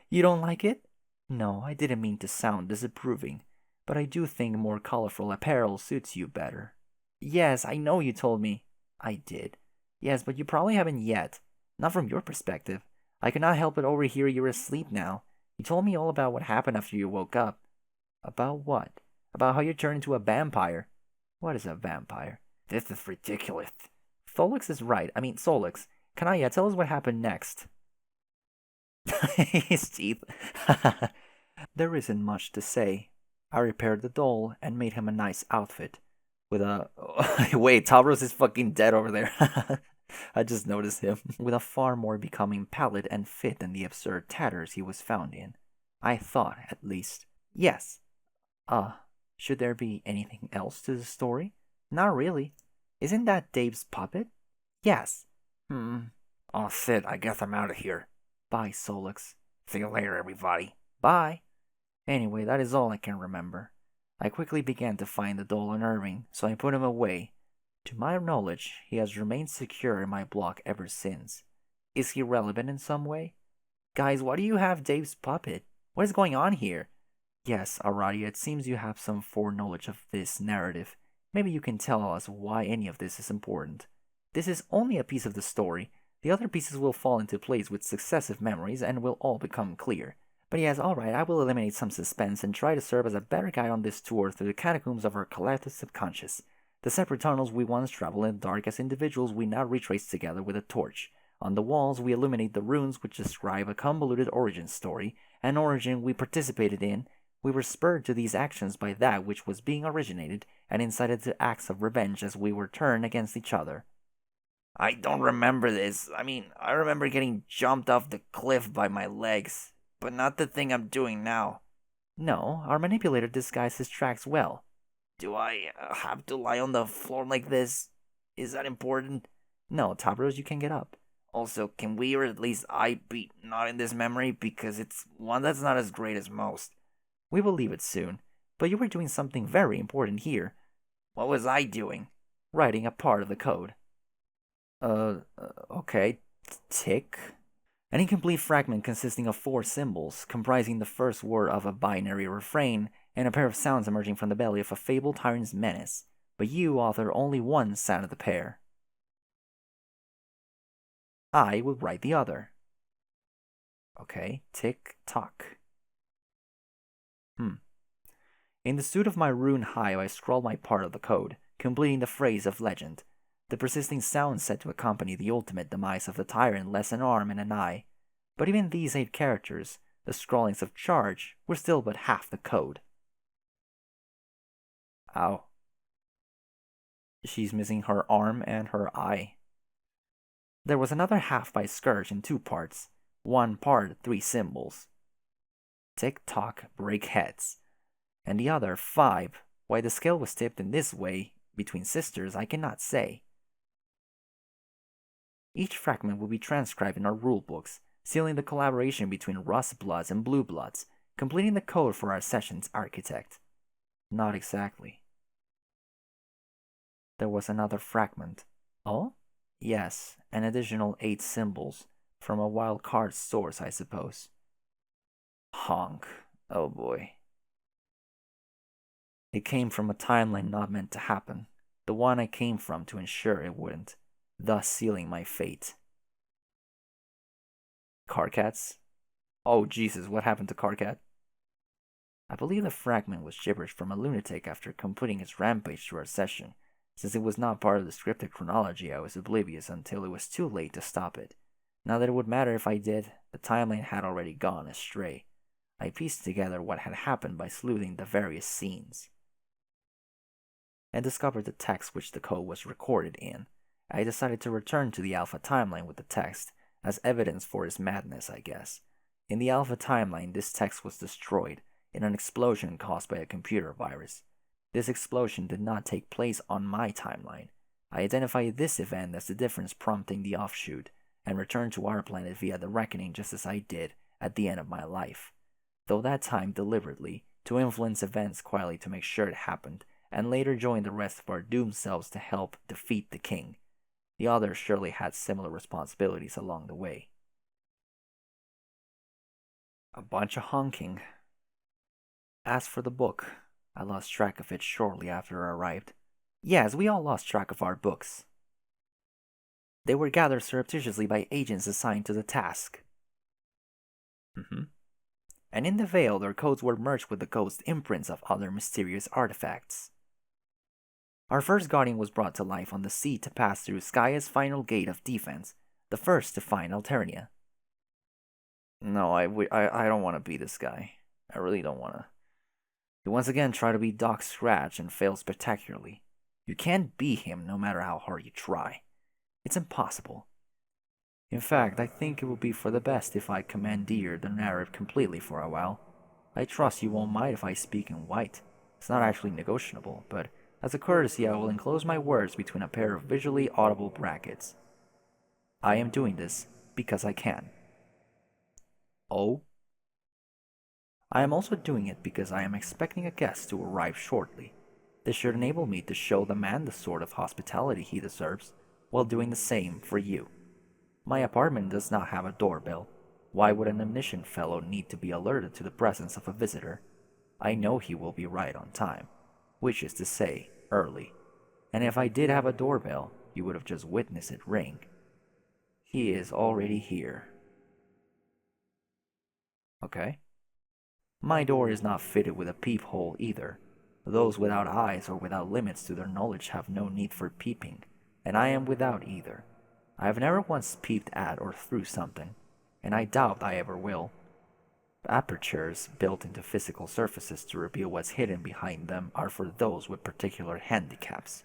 You don't like it? No, I didn't mean to sound disapproving, but I do think more colorful apparel suits you better. Yes, I know you told me. I did. Yes, but you probably haven't yet. Not from your perspective. I cannot help but overhear you're asleep now. You told me all about what happened after you woke up. About what? About how you turned into a vampire. What is a vampire? This is ridiculous. Solix is right. I mean, Solix. Kanaya, tell us what happened next. His teeth. There isn't much to say. I repaired the doll and made him a nice outfit. With a. Wait, Tavros is fucking dead over there. I just noticed him. With a far more becoming palette and fit than the absurd tatters he was found in. I thought, at least. Yes. Should there be anything else to the story? Not really. Isn't that Dave's puppet? Yes. Oh shit, I guess I'm out of here. Bye, Solix. See you later, everybody. Bye. Anyway, that is all I can remember. I quickly began to find the doll unnerving, so I put him away. To my knowledge, he has remained secure in my block ever since. Is he relevant in some way? Guys, why do you have Dave's puppet? What is going on here? Yes, Aradia, it seems you have some foreknowledge of this narrative. Maybe you can tell us why any of this is important. This is only a piece of the story. The other pieces will fall into place with successive memories and will all become clear. But yes, alright, I will eliminate some suspense and try to serve as a better guide on this tour through the catacombs of our collective subconscious. The separate tunnels we once traveled in the dark as individuals we now retrace together with a torch. On the walls, we illuminate the runes which describe a convoluted origin story, an origin we participated in. We were spurred to these actions by that which was being originated, and incited to acts of revenge as we were turned against each other. I don't remember this. I mean, I remember getting jumped off the cliff by my legs, but not the thing I'm doing now. No, our manipulator disguised his tracks well. Do I have to lie on the floor like this? Is that important? No, Tabros, you can get up. Also, can we or at least I be not in this memory because it's one that's not as great as most? We will leave it soon, but you were doing something very important here. What was I doing? Writing a part of the code. Okay. Tick. An incomplete fragment consisting of 4 symbols, comprising the first word of a binary refrain and a pair of sounds emerging from the belly of a fabled tyrant's menace. But you author only one sound of the pair. I would write the other. Okay, tick-tock. In the suit of my rune hive, I scrawled my part of the code, completing the phrase of legend. The persisting sound said to accompany the ultimate demise of the tyrant less an arm and an eye. But even these 8 characters, the scrawlings of charge, were still but half the code. Ow. She's missing her arm and her eye. There was another half by Scourge in 2 parts. One part 3 symbols. Tick-tock, break heads. And the other 5. Why the scale was tipped in this way between sisters, I cannot say. Each fragment will be transcribed in our rulebooks, sealing the collaboration between Rust Bloods and Blue Bloods, completing the code for our session's architect. Not exactly. There was another fragment. Oh? Yes, an additional 8 symbols, from a wild card source, I suppose. Honk. Oh boy. It came from a timeline not meant to happen, the one I came from to ensure it wouldn't, thus sealing my fate. Carcats? Oh Jesus, what happened to Carcat? I believe the fragment was gibberish from a lunatic after completing his rampage through our session. Since it was not part of the scripted chronology, I was oblivious until it was too late to stop it. Not that it would matter if I did, the timeline had already gone astray. I pieced together what had happened by sleuthing the various scenes, and discovered the text which the code was recorded in. I decided to return to the Alpha timeline with the text, as evidence for his madness, I guess. In the Alpha timeline, this text was destroyed in an explosion caused by a computer virus. This explosion did not take place on my timeline. I identified this event as the difference prompting the offshoot, and returned to our planet via the reckoning just as I did at the end of my life. Though that time deliberately, to influence events quietly to make sure it happened, and later joined the rest of our doomed selves to help defeat the king. The others surely had similar responsibilities along the way. A bunch of honking. As for the book, I lost track of it shortly after I arrived. Yes, we all lost track of our books. They were gathered surreptitiously by agents assigned to the task. And in the veil, their codes were merged with the ghost imprints of other mysterious artifacts. Our first guardian was brought to life on the sea to pass through Skya's final gate of defense, the first to find Alternia. No, I don't want to be this guy. I really don't want to. He once again tried to be Doc Scratch and failed spectacularly. You can't be him no matter how hard you try. It's impossible. In fact, I think it would be for the best if I commandeer the narrative completely for a while. I trust you won't mind if I speak in white. It's not actually negotiable, but as a courtesy I will enclose my words between a pair of visually audible brackets. I am doing this because I can. Oh? I am also doing it because I am expecting a guest to arrive shortly. This should enable me to show the man the sort of hospitality he deserves, while doing the same for you. My apartment does not have a doorbell. Why would an omniscient fellow need to be alerted to the presence of a visitor? I know he will be right on time, which is to say, early. And if I did have a doorbell, you would have just witnessed it ring. He is already here. Okay. My door is not fitted with a peephole either. Those without eyes or without limits to their knowledge have no need for peeping, and I am without either. I have never once peeped at or through something, and I doubt I ever will. Apertures built into physical surfaces to reveal what's hidden behind them are for those with particular handicaps.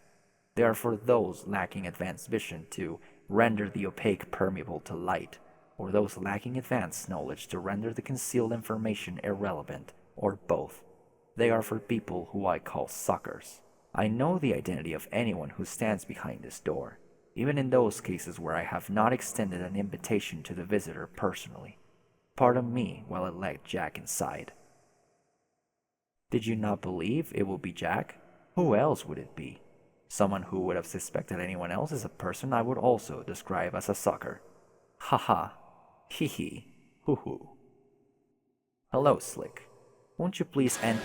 They are for those lacking advanced vision to render the opaque permeable to light, or those lacking advanced knowledge to render the concealed information irrelevant, or both. They are for people who I call suckers. I know the identity of anyone who stands behind this door, even in those cases where I have not extended an invitation to the visitor personally. Pardon me while I let Jack inside. Did you not believe it will be Jack? Who else would it be? Someone who would have suspected anyone else is a person I would also describe as a sucker. Haha. Hee hee. Hoo hoo. Hello, Slick. Won't you please end—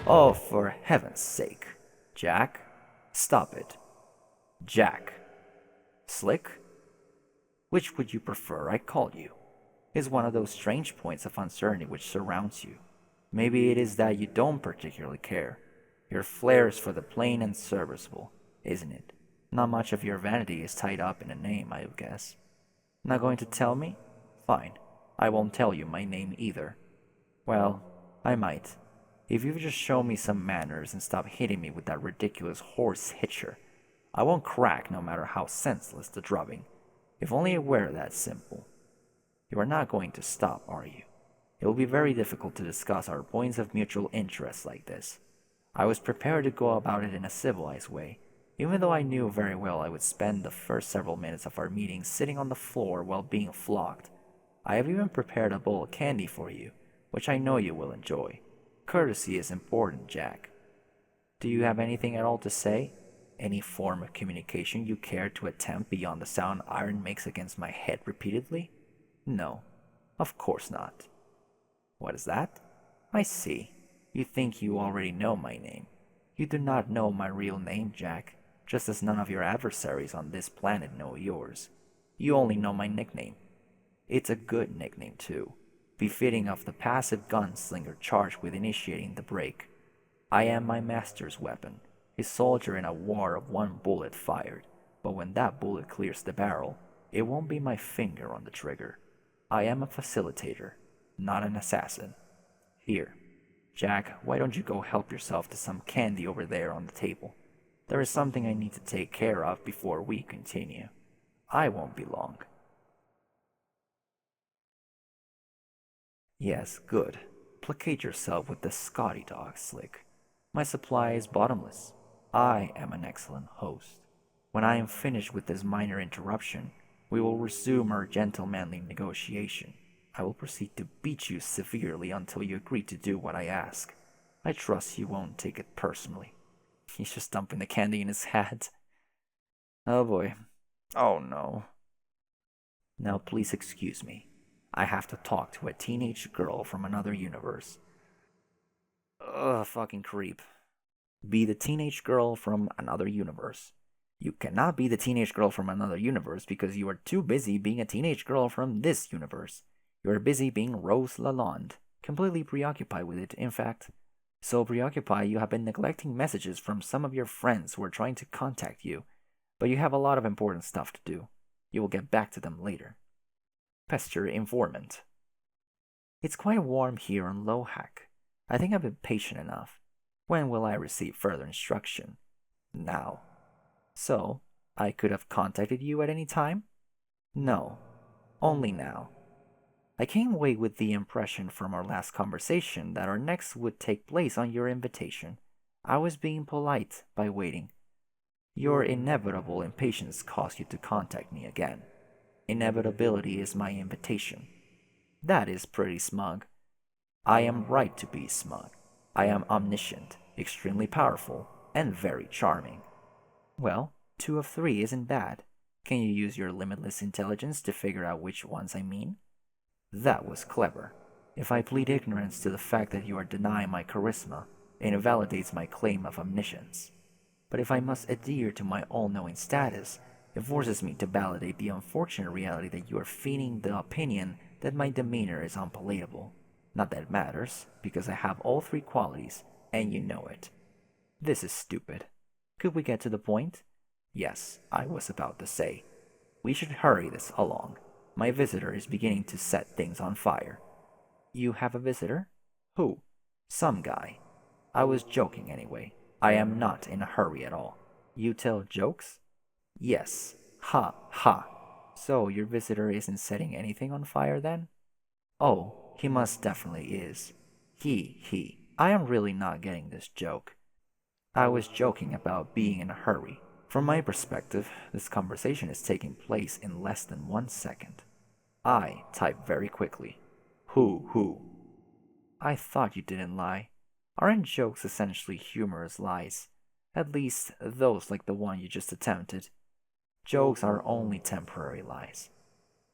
Oh, for heaven's sake. Jack? Stop it. Jack. Slick? Which would you prefer I called you? Is one of those strange points of uncertainty which surrounds you. Maybe it is that you don't particularly care. Your flair is for the plain and serviceable, isn't it? Not much of your vanity is tied up in a name, I guess. Not going to tell me? Fine. I won't tell you my name either. Well, I might. If you just show me some manners and stop hitting me with that ridiculous horse hitcher, I won't crack no matter how senseless the drubbing. If only it were that simple. You are not going to stop, are you? It will be very difficult to discuss our points of mutual interest like this. I was prepared to go about it in a civilized way, even though I knew very well I would spend the first several minutes of our meeting sitting on the floor while being flogged. I have even prepared a bowl of candy for you, which I know you will enjoy. Courtesy is important, Jack. Do you have anything at all to say? Any form of communication you care to attempt beyond the sound iron makes against my head repeatedly? No, of course not. What is that? I see. You think you already know my name. You do not know my real name, Jack, just as none of your adversaries on this planet know yours. You only know my nickname. It's a good nickname, too, befitting of the passive gunslinger charged with initiating the break. I am my master's weapon, a soldier in a war of one bullet fired, but when that bullet clears the barrel, it won't be my finger on the trigger. I am a facilitator, not an assassin. Here, Jack, why don't you go help yourself to some candy over there on the table? There is something I need to take care of before we continue. I won't be long. Yes, good. Placate yourself with the Scotty dog, Slick. My supply is bottomless. I am an excellent host. When I am finished with this minor interruption, we will resume our gentlemanly negotiation. I will proceed to beat you severely until you agree to do what I ask. I trust you won't take it personally. He's just dumping the candy in his hat. Oh boy. Oh no. Now please excuse me. I have to talk to a teenage girl from another universe. Ugh, fucking creep. Be the teenage girl from another universe. You cannot be the teenage girl from another universe because you are too busy being a teenage girl from this universe. You are busy being Rose Lalonde, completely preoccupied with it, in fact. So preoccupied you have been neglecting messages from some of your friends who are trying to contact you, but you have a lot of important stuff to do. You will get back to them later. Pester informant. It's quite warm here on BLUH. I think I've been patient enough. When will I receive further instruction? Now. So, I could have contacted you at any time? No, only now. I came away with the impression from our last conversation that our next would take place on your invitation. I was being polite by waiting. Your inevitable impatience caused you to contact me again. Inevitability is my invitation. That is pretty smug. I am right to be smug. I am omniscient, extremely powerful, and very charming. Well, 2 of 3 isn't bad. Can you use your limitless intelligence to figure out which ones I mean? That was clever. If I plead ignorance to the fact that you are denying my charisma, it invalidates my claim of omniscience. But if I must adhere to my all-knowing status, it forces me to validate the unfortunate reality that you are feigning the opinion that my demeanor is unpalatable. Not that it matters, because I have all 3 qualities, and you know it. This is stupid. Could we get to the point? Yes, I was about to say. We should hurry this along. My visitor is beginning to set things on fire. You have a visitor? Who? Some guy. I was joking anyway. I am not in a hurry at all. You tell jokes? Yes. Ha, ha. So your visitor isn't setting anything on fire then? Oh, he most definitely is. He. I am really not getting this joke. I was joking about being in a hurry. From my perspective, this conversation is taking place in less than 1 second. I type very quickly. Who? I thought you didn't lie. Aren't jokes essentially humorous lies? At least those like the one you just attempted. Jokes are only temporary lies.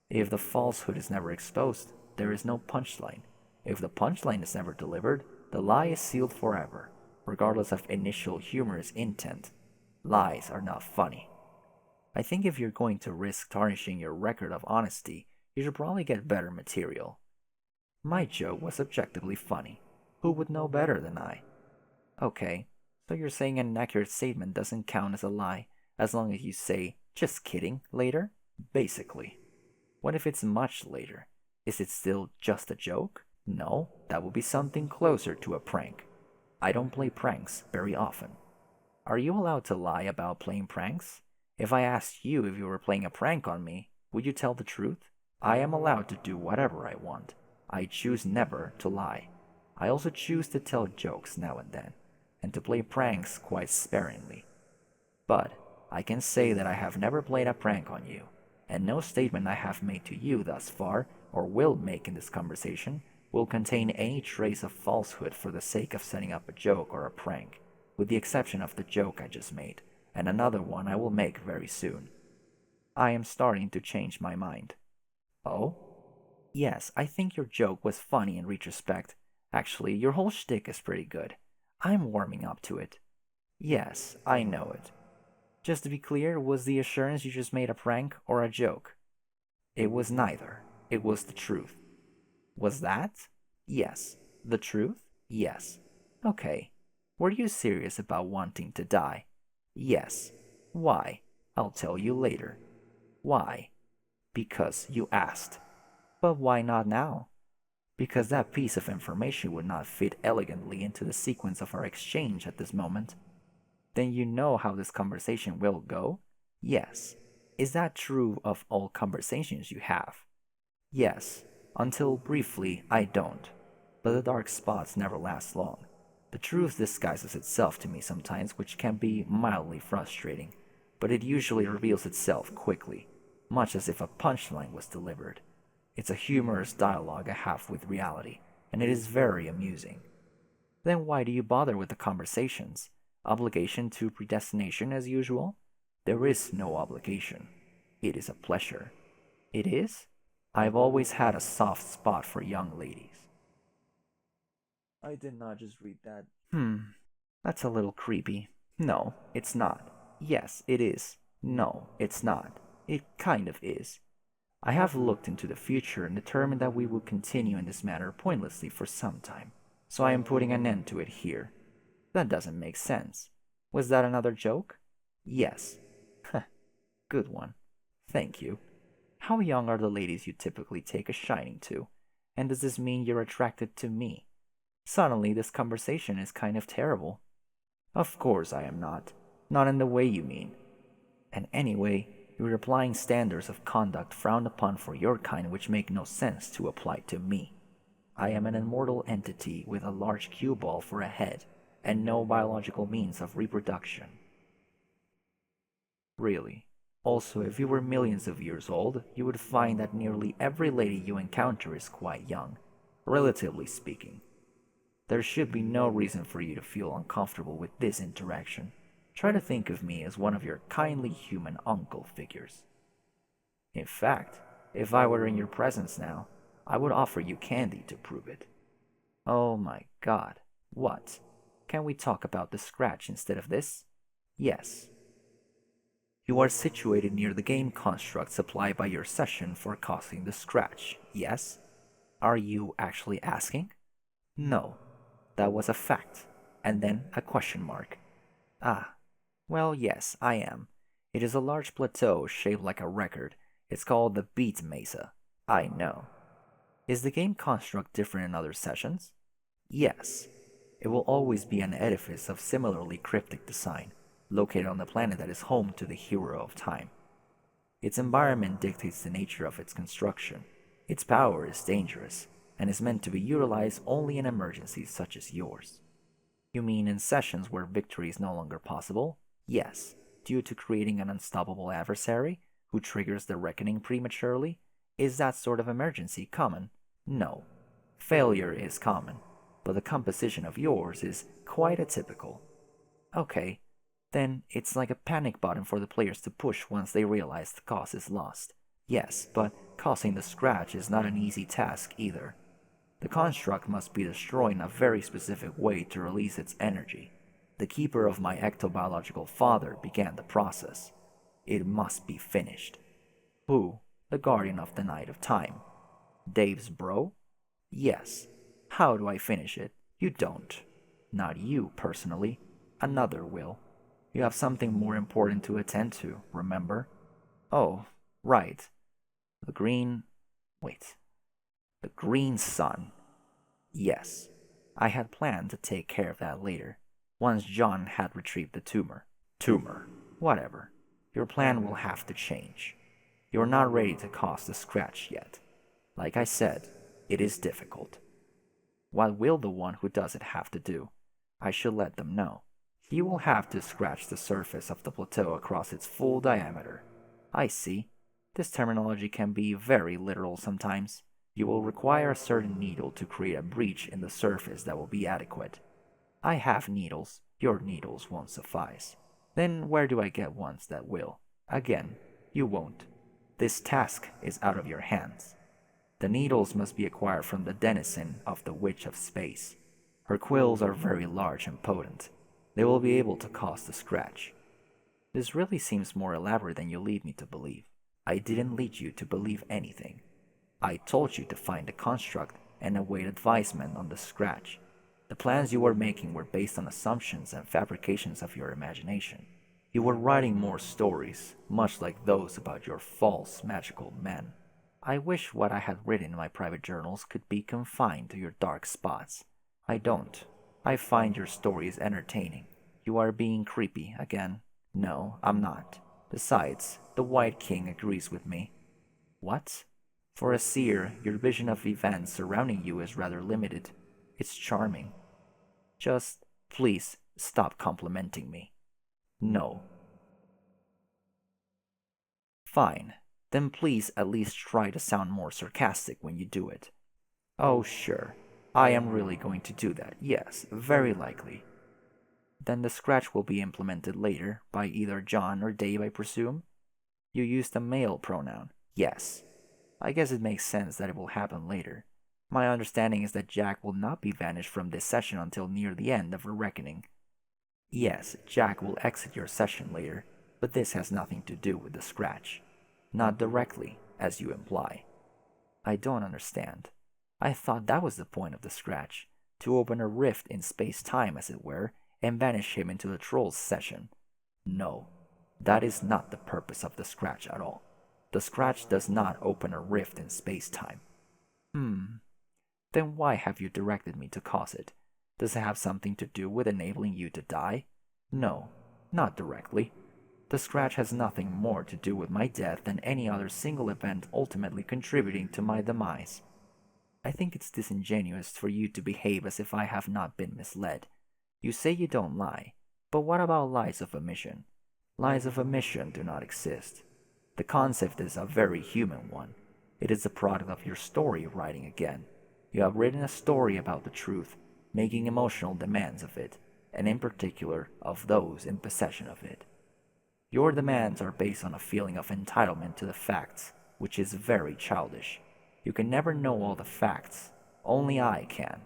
If the falsehood is never exposed, there is no punchline. If the punchline is never delivered, the lie is sealed forever, regardless of initial humorous intent. Lies are not funny. I think if you're going to risk tarnishing your record of honesty, you should probably get better material. My joke was objectively funny. Who would know better than I? Okay, so you're saying an inaccurate statement doesn't count as a lie as long as you say, just kidding, later? Basically. What if it's much later? Is it still just a joke? No, that would be something closer to a prank. I don't play pranks very often. Are you allowed to lie about playing pranks? If I asked you if you were playing a prank on me, would you tell the truth? I am allowed to do whatever I want. I choose never to lie. I also choose to tell jokes now and then, and to play pranks quite sparingly. But I can say that I have never played a prank on you, and no statement I have made to you thus far, or will make in this conversation, will contain any trace of falsehood for the sake of setting up a joke or a prank, with the exception of the joke I just made, and another one I will make very soon. I am starting to change my mind. Oh? Yes, I think your joke was funny in retrospect. Actually, your whole shtick is pretty good. I'm warming up to it. Yes, I know it. Just to be clear, was the assurance you just made a prank or a joke? It was neither. It was the truth. Was that? Yes. The truth? Yes. Okay. Were you serious about wanting to die? Yes. Why? I'll tell you later. Why? Because you asked. But why not now? Because that piece of information would not fit elegantly into the sequence of our exchange at this moment. Then you know how this conversation will go? Yes. Is that true of all conversations you have? Yes. Until briefly, I don't. But the dark spots never last long. The truth disguises itself to me sometimes, which can be mildly frustrating, but it usually reveals itself quickly, much as if a punchline was delivered. It's a humorous dialogue I have with reality, and it is very amusing. Then why do you bother with the conversations? Obligation to predestination as usual? There is no obligation. It is a pleasure. It is? I've always had a soft spot for young ladies. I did not just read that. That's a little creepy. No, it's not. Yes, it is. No, it's not. It kind of is. I have looked into the future and determined that we will continue in this manner pointlessly for some time, so I am putting an end to it here. That doesn't make sense. Was that another joke? Yes. Good one. Thank you. How young are the ladies you typically take a shining to? And does this mean you're attracted to me? Suddenly, this conversation is kind of terrible. Of course I am not. Not in the way you mean. And anyway, you're applying standards of conduct frowned upon for your kind which make no sense to apply to me. I am an immortal entity with a large cue ball for a head, and no biological means of reproduction. Really. Also, if you were millions of years old, you would find that nearly every lady you encounter is quite young, relatively speaking. There should be no reason for you to feel uncomfortable with this interaction. Try to think of me as one of your kindly human uncle figures. In fact, if I were in your presence now, I would offer you candy to prove it. Oh my god. What? Can we talk about the scratch instead of this? Yes. You are situated near the game construct supplied by your session for causing the scratch, yes? Are you actually asking? No. That was a fact. And then a question mark. Ah. Well, yes, I am. It is a large plateau shaped like a record. It's called the Beat Mesa. I know. Is the game construct different in other sessions? Yes. It will always be an edifice of similarly cryptic design, located on the planet that is home to the hero of time. Its environment dictates the nature of its construction. Its power is dangerous, and is meant to be utilized only in emergencies such as yours. You mean in sessions where victory is no longer possible? Yes, due to creating an unstoppable adversary who triggers the reckoning prematurely? Is that sort of emergency common? No. Failure is common, but the composition of yours is quite atypical. Okay, then it's like a panic button for the players to push once they realize the cause is lost. Yes, but causing the scratch is not an easy task either. The construct must be destroyed in a very specific way to release its energy. The keeper of my ectobiological father began the process. It must be finished. Who? The guardian of the night of time. Dave's bro? Yes. How do I finish it? You don't. Not you, personally. Another will. You have something more important to attend to, remember? Oh, right. The green. Wait. The green sun. Yes. I had planned to take care of that later, once John had retrieved the tumor. Tumor. Whatever. Your plan will have to change. You're not ready to cause the scratch yet. Like I said, it is difficult. What will the one who does it have to do? I should let them know. He will have to scratch the surface of the plateau across its full diameter. I see. This terminology can be very literal sometimes. You will require a certain needle to create a breach in the surface that will be adequate. I have needles. Your needles won't suffice. Then where do I get ones that will? Again, you won't. This task is out of your hands. The needles must be acquired from the denizen of the Witch of Space. Her quills are very large and potent. They will be able to cause the scratch. This really seems more elaborate than you lead me to believe. I didn't lead you to believe anything. I told you to find the construct and await advisement on the scratch. The plans you were making were based on assumptions and fabrications of your imagination. You were writing more stories, much like those about your false magical men. I wish what I had written in my private journals could be confined to your dark spots. I don't. I find your stories entertaining. You are being creepy again. No, I'm not. Besides, the White King agrees with me. What? For a seer, your vision of events surrounding you is rather limited. It's charming. Just, please, stop complimenting me. No. Fine. Then please at least try to sound more sarcastic when you do it. Oh, sure. I am really going to do that, yes, very likely. Then the scratch will be implemented later, by either John or Dave, I presume? You used a male pronoun. Yes. I guess it makes sense that it will happen later. My understanding is that Jack will not be banished from this session until near the end of a reckoning. Yes, Jack will exit your session later, but this has nothing to do with the scratch. Not directly, as you imply. I don't understand. I thought that was the point of the scratch, to open a rift in space-time, as it were, and banish him into the troll's session. No, that is not the purpose of the scratch at all. The scratch does not open a rift in space-time. Then why have you directed me to cause it? Does it have something to do with enabling you to die? No, not directly. The scratch has nothing more to do with my death than any other single event ultimately contributing to my demise. I think it's disingenuous for you to behave as if I have not been misled. You say you don't lie, but what about lies of omission? Lies of omission do not exist. The concept is a very human one. It is the product of your story writing again. You have written a story about the truth, making emotional demands of it, and in particular of those in possession of it. Your demands are based on a feeling of entitlement to the facts, which is very childish. You can never know all the facts, only I can.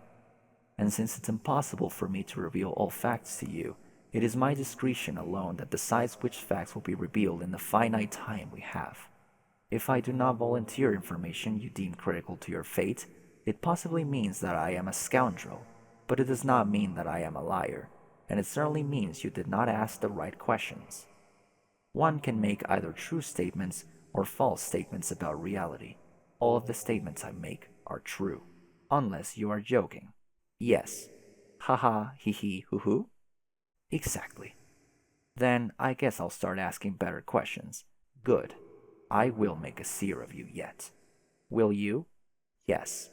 And since it's impossible for me to reveal all facts to you, it is my discretion alone that decides which facts will be revealed in the finite time we have. If I do not volunteer information you deem critical to your fate, it possibly means that I am a scoundrel, but it does not mean that I am a liar, and it certainly means you did not ask the right questions. One can make either true statements or false statements about reality. All of the statements I make are true, unless you are joking. Yes. Haha, hee hee, hoo hoo? Exactly. Then I guess I'll start asking better questions. Good. I will make a seer of you yet. Will you? Yes.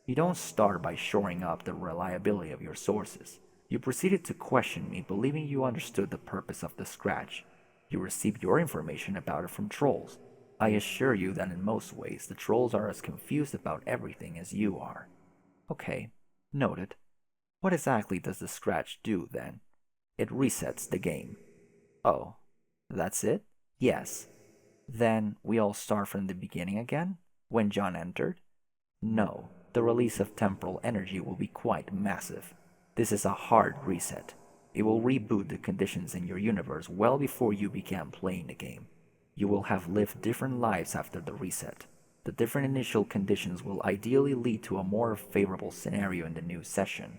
You don't start by shoring up the reliability of your sources. You proceeded to question me, believing you understood the purpose of the scratch. You received your information about it from trolls. I assure you that in most ways the trolls are as confused about everything as you are. Okay, noted. What exactly does the scratch do, then? It resets the game. Oh, that's it? Yes. Then we all start from the beginning again? When John entered? No, the release of temporal energy will be quite massive. This is a hard reset. It will reboot the conditions in your universe well before you began playing the game. You will have lived different lives after the reset. The different initial conditions will ideally lead to a more favorable scenario in the new session.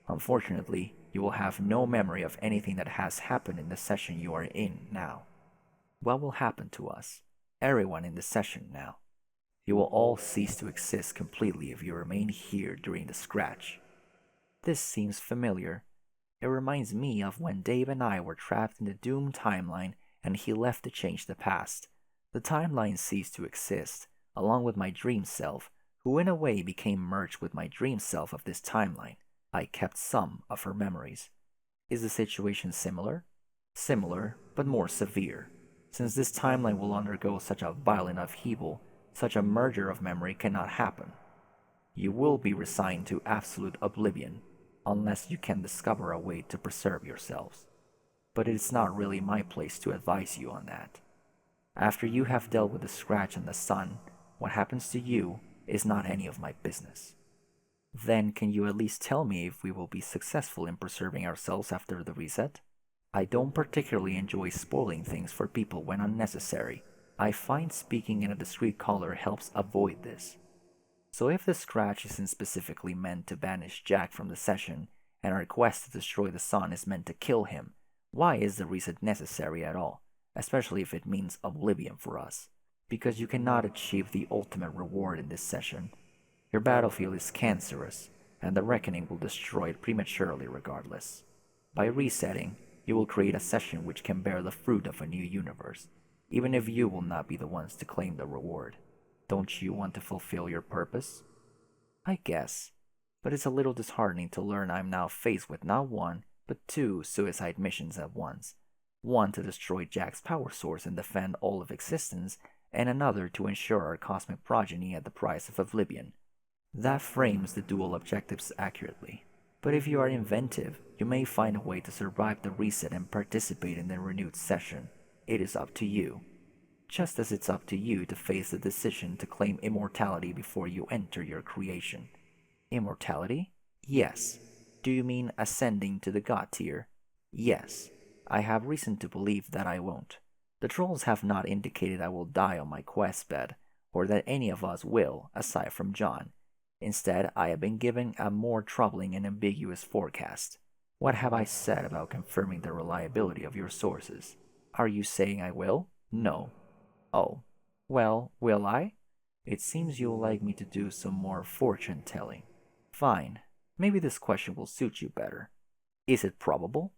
Unfortunately, you will have no memory of anything that has happened in the session you are in now. What will happen to us, everyone in the session now? You will all cease to exist completely if you remain here during the scratch. This seems familiar. It reminds me of when Dave and I were trapped in the doomed timeline and he left to change the past. The timeline ceased to exist, along with my dream self, who in a way became merged with my dream self of this timeline. I kept some of her memories. Is the situation similar? Similar, but more severe. Since this timeline will undergo such a violent upheaval, such a merger of memory cannot happen. You will be resigned to absolute oblivion, unless you can discover a way to preserve yourselves. But it is not really my place to advise you on that. After you have dealt with the scratch and the sun, what happens to you is not any of my business. Then can you at least tell me if we will be successful in preserving ourselves after the reset? I don't particularly enjoy spoiling things for people when unnecessary. I find speaking in a discreet color helps avoid this. So if the scratch isn't specifically meant to banish Jack from the session, and our quest to destroy the sun is meant to kill him, why is the reset necessary at all, especially if it means oblivion for us? Because you cannot achieve the ultimate reward in this session. Your battlefield is cancerous, and the reckoning will destroy it prematurely regardless. By resetting, you will create a session which can bear the fruit of a new universe, even if you will not be the ones to claim the reward. Don't you want to fulfill your purpose? I guess, but it's a little disheartening to learn I'm now faced with not one, but two suicide missions at once. One to destroy Jack's power source and defend all of existence, and another to ensure our cosmic progeny at the price of oblivion. That frames the dual objectives accurately. But if you are inventive, you may find a way to survive the reset and participate in the renewed session. It is up to you. Just as it's up to you to face the decision to claim immortality before you enter your creation. Immortality? Yes. Do you mean ascending to the god tier? Yes. I have reason to believe that I won't. The trolls have not indicated I will die on my quest bed, or that any of us will, aside from John. Instead, I have been given a more troubling and ambiguous forecast. What have I said about confirming the reliability of your sources? Are you saying I will? No. Oh. Well, will I? It seems you'll like me to do some more fortune-telling. Fine. Maybe this question will suit you better. Is it probable?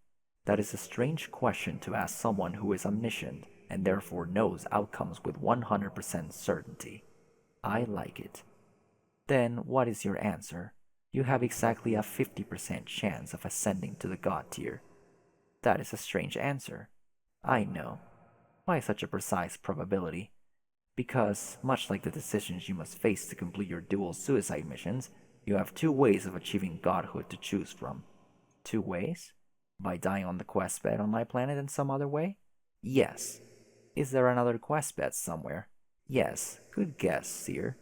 That is a strange question to ask someone who is omniscient and therefore knows outcomes with 100% certainty. I like it. Then what is your answer? You have exactly a 50% chance of ascending to the god tier. That is a strange answer. I know. Why such a precise probability? Because, much like the decisions you must face to complete your dual suicide missions, you have two ways of achieving godhood to choose from. Two ways? By dying on the quest bed on my planet and some other way? Yes. Is there another quest bed somewhere? Yes. Good guess, Seer.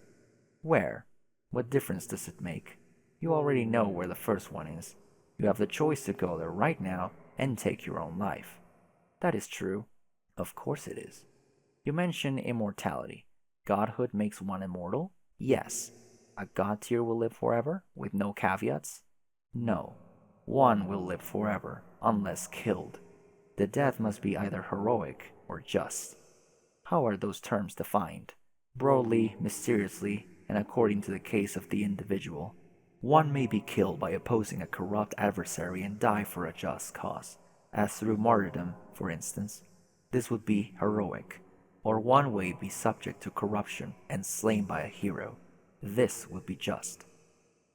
Where? What difference does it make? You already know where the first one is. You have the choice to go there right now and take your own life. That is true. Of course it is. You mentioned immortality. Godhood makes one immortal? Yes. A god tier will live forever, with no caveats? No. One will live forever, unless killed. The death must be either heroic or just. How are those terms defined? Broadly, mysteriously, and according to the case of the individual. One may be killed by opposing a corrupt adversary and die for a just cause, as through martyrdom, for instance. This would be heroic. Or one may be subject to corruption and slain by a hero. This would be just.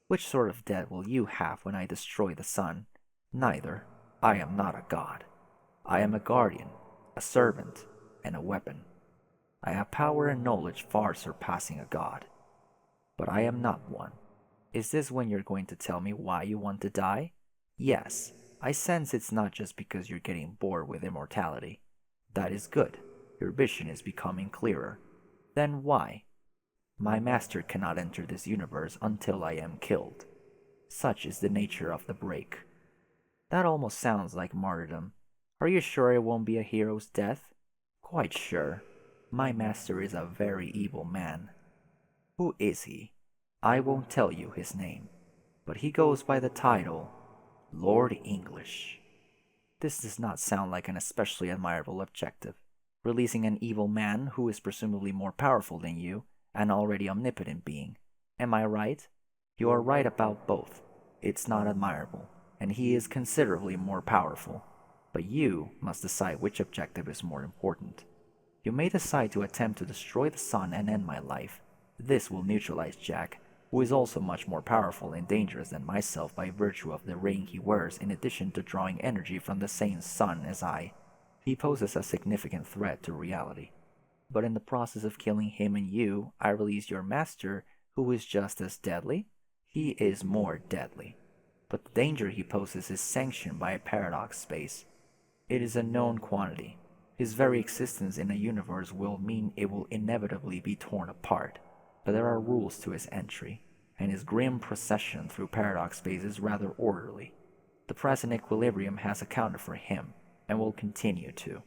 Which sort of death will you have when I destroy the sun? Neither. I am not a god. I am a guardian, a servant, and a weapon. I have power and knowledge far surpassing a god. But I am not one. Is this when you're going to tell me why you want to die? Yes, I sense it's not just because you're getting bored with immortality. That is good. Your vision is becoming clearer. Then why? My master cannot enter this universe until I am killed. Such is the nature of the break. That almost sounds like martyrdom. Are you sure it won't be a hero's death? Quite sure. My master is a very evil man. Who is he? I won't tell you his name, but he goes by the title Lord English. This does not sound like an especially admirable objective. Releasing an evil man who is presumably more powerful than you, an already omnipotent being. Am I right? You are right about both. It's not admirable, and he is considerably more powerful. But you must decide which objective is more important. You may decide to attempt to destroy the sun and end my life. This will neutralize Jack, who is also much more powerful and dangerous than myself by virtue of the ring he wears in addition to drawing energy from the same sun as I. He poses a significant threat to reality. But in the process of killing him and you, I release your master, who is just as deadly. He is more deadly. But the danger he poses is sanctioned by a paradox space. It is a known quantity. His very existence in a universe will mean it will inevitably be torn apart. But there are rules to his entry, and his grim procession through paradox space is rather orderly. The present equilibrium has accounted for him, and will continue to.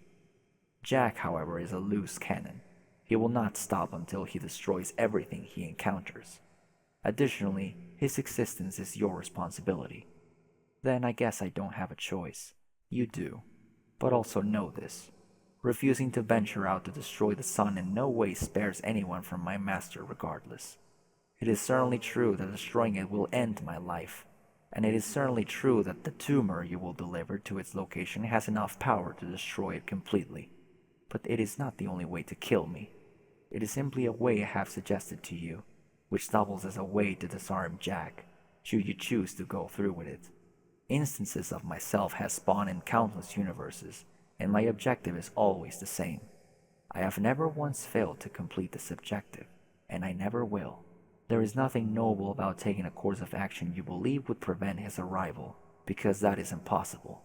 Jack, however, is a loose cannon. He will not stop until he destroys everything he encounters. Additionally, his existence is your responsibility. Then I guess I don't have a choice. You do. But also know this. Refusing to venture out to destroy the sun in no way spares anyone from my master regardless. It is certainly true that destroying it will end my life, and it is certainly true that the tumor you will deliver to its location has enough power to destroy it completely. But it is not the only way to kill me. It is simply a way I have suggested to you, which doubles as a way to disarm Jack, should you choose to go through with it. Instances of myself have spawned in countless universes, and my objective is always the same. I have never once failed to complete this objective, and I never will. There is nothing noble about taking a course of action you believe would prevent his arrival, because that is impossible.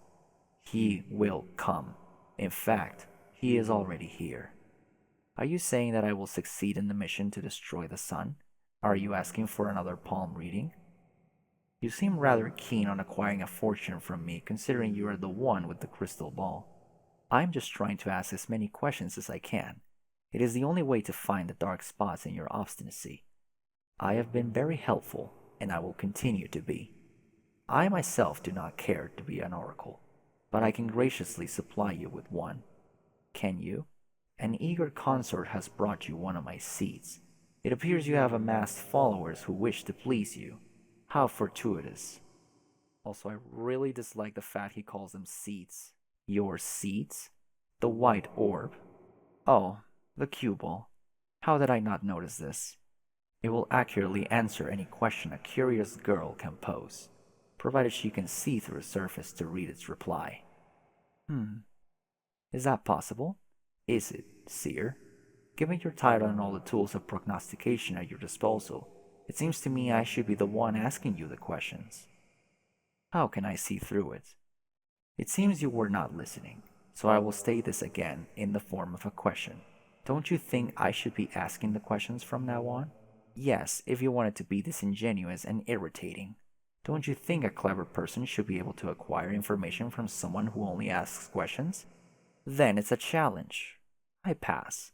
He will come. In fact, he is already here. Are you saying that I will succeed in the mission to destroy the sun? Are you asking for another palm reading? You seem rather keen on acquiring a fortune from me, considering you are the one with the crystal ball. I'm just trying to ask as many questions as I can. It is the only way to find the dark spots in your obstinacy. I have been very helpful, and I will continue to be. I myself do not care to be an oracle, but I can graciously supply you with one. Can you? An eager consort has brought you one of my seats. It appears you have amassed followers who wish to please you. How fortuitous. Also, I really dislike the fact he calls them seats. Your seats? The white orb. Oh, the cue ball. How did I not notice this? It will accurately answer any question a curious girl can pose, provided she can see through a surface to read its reply. Is that possible? Is it, seer? Given your title and all the tools of prognostication at your disposal, it seems to me I should be the one asking you the questions. How can I see through it? It seems you were not listening, so I will state this again in the form of a question. Don't you think I should be asking the questions from now on? Yes, if you want it to be disingenuous and irritating. Don't you think a clever person should be able to acquire information from someone who only asks questions? Then it's a challenge. I pass.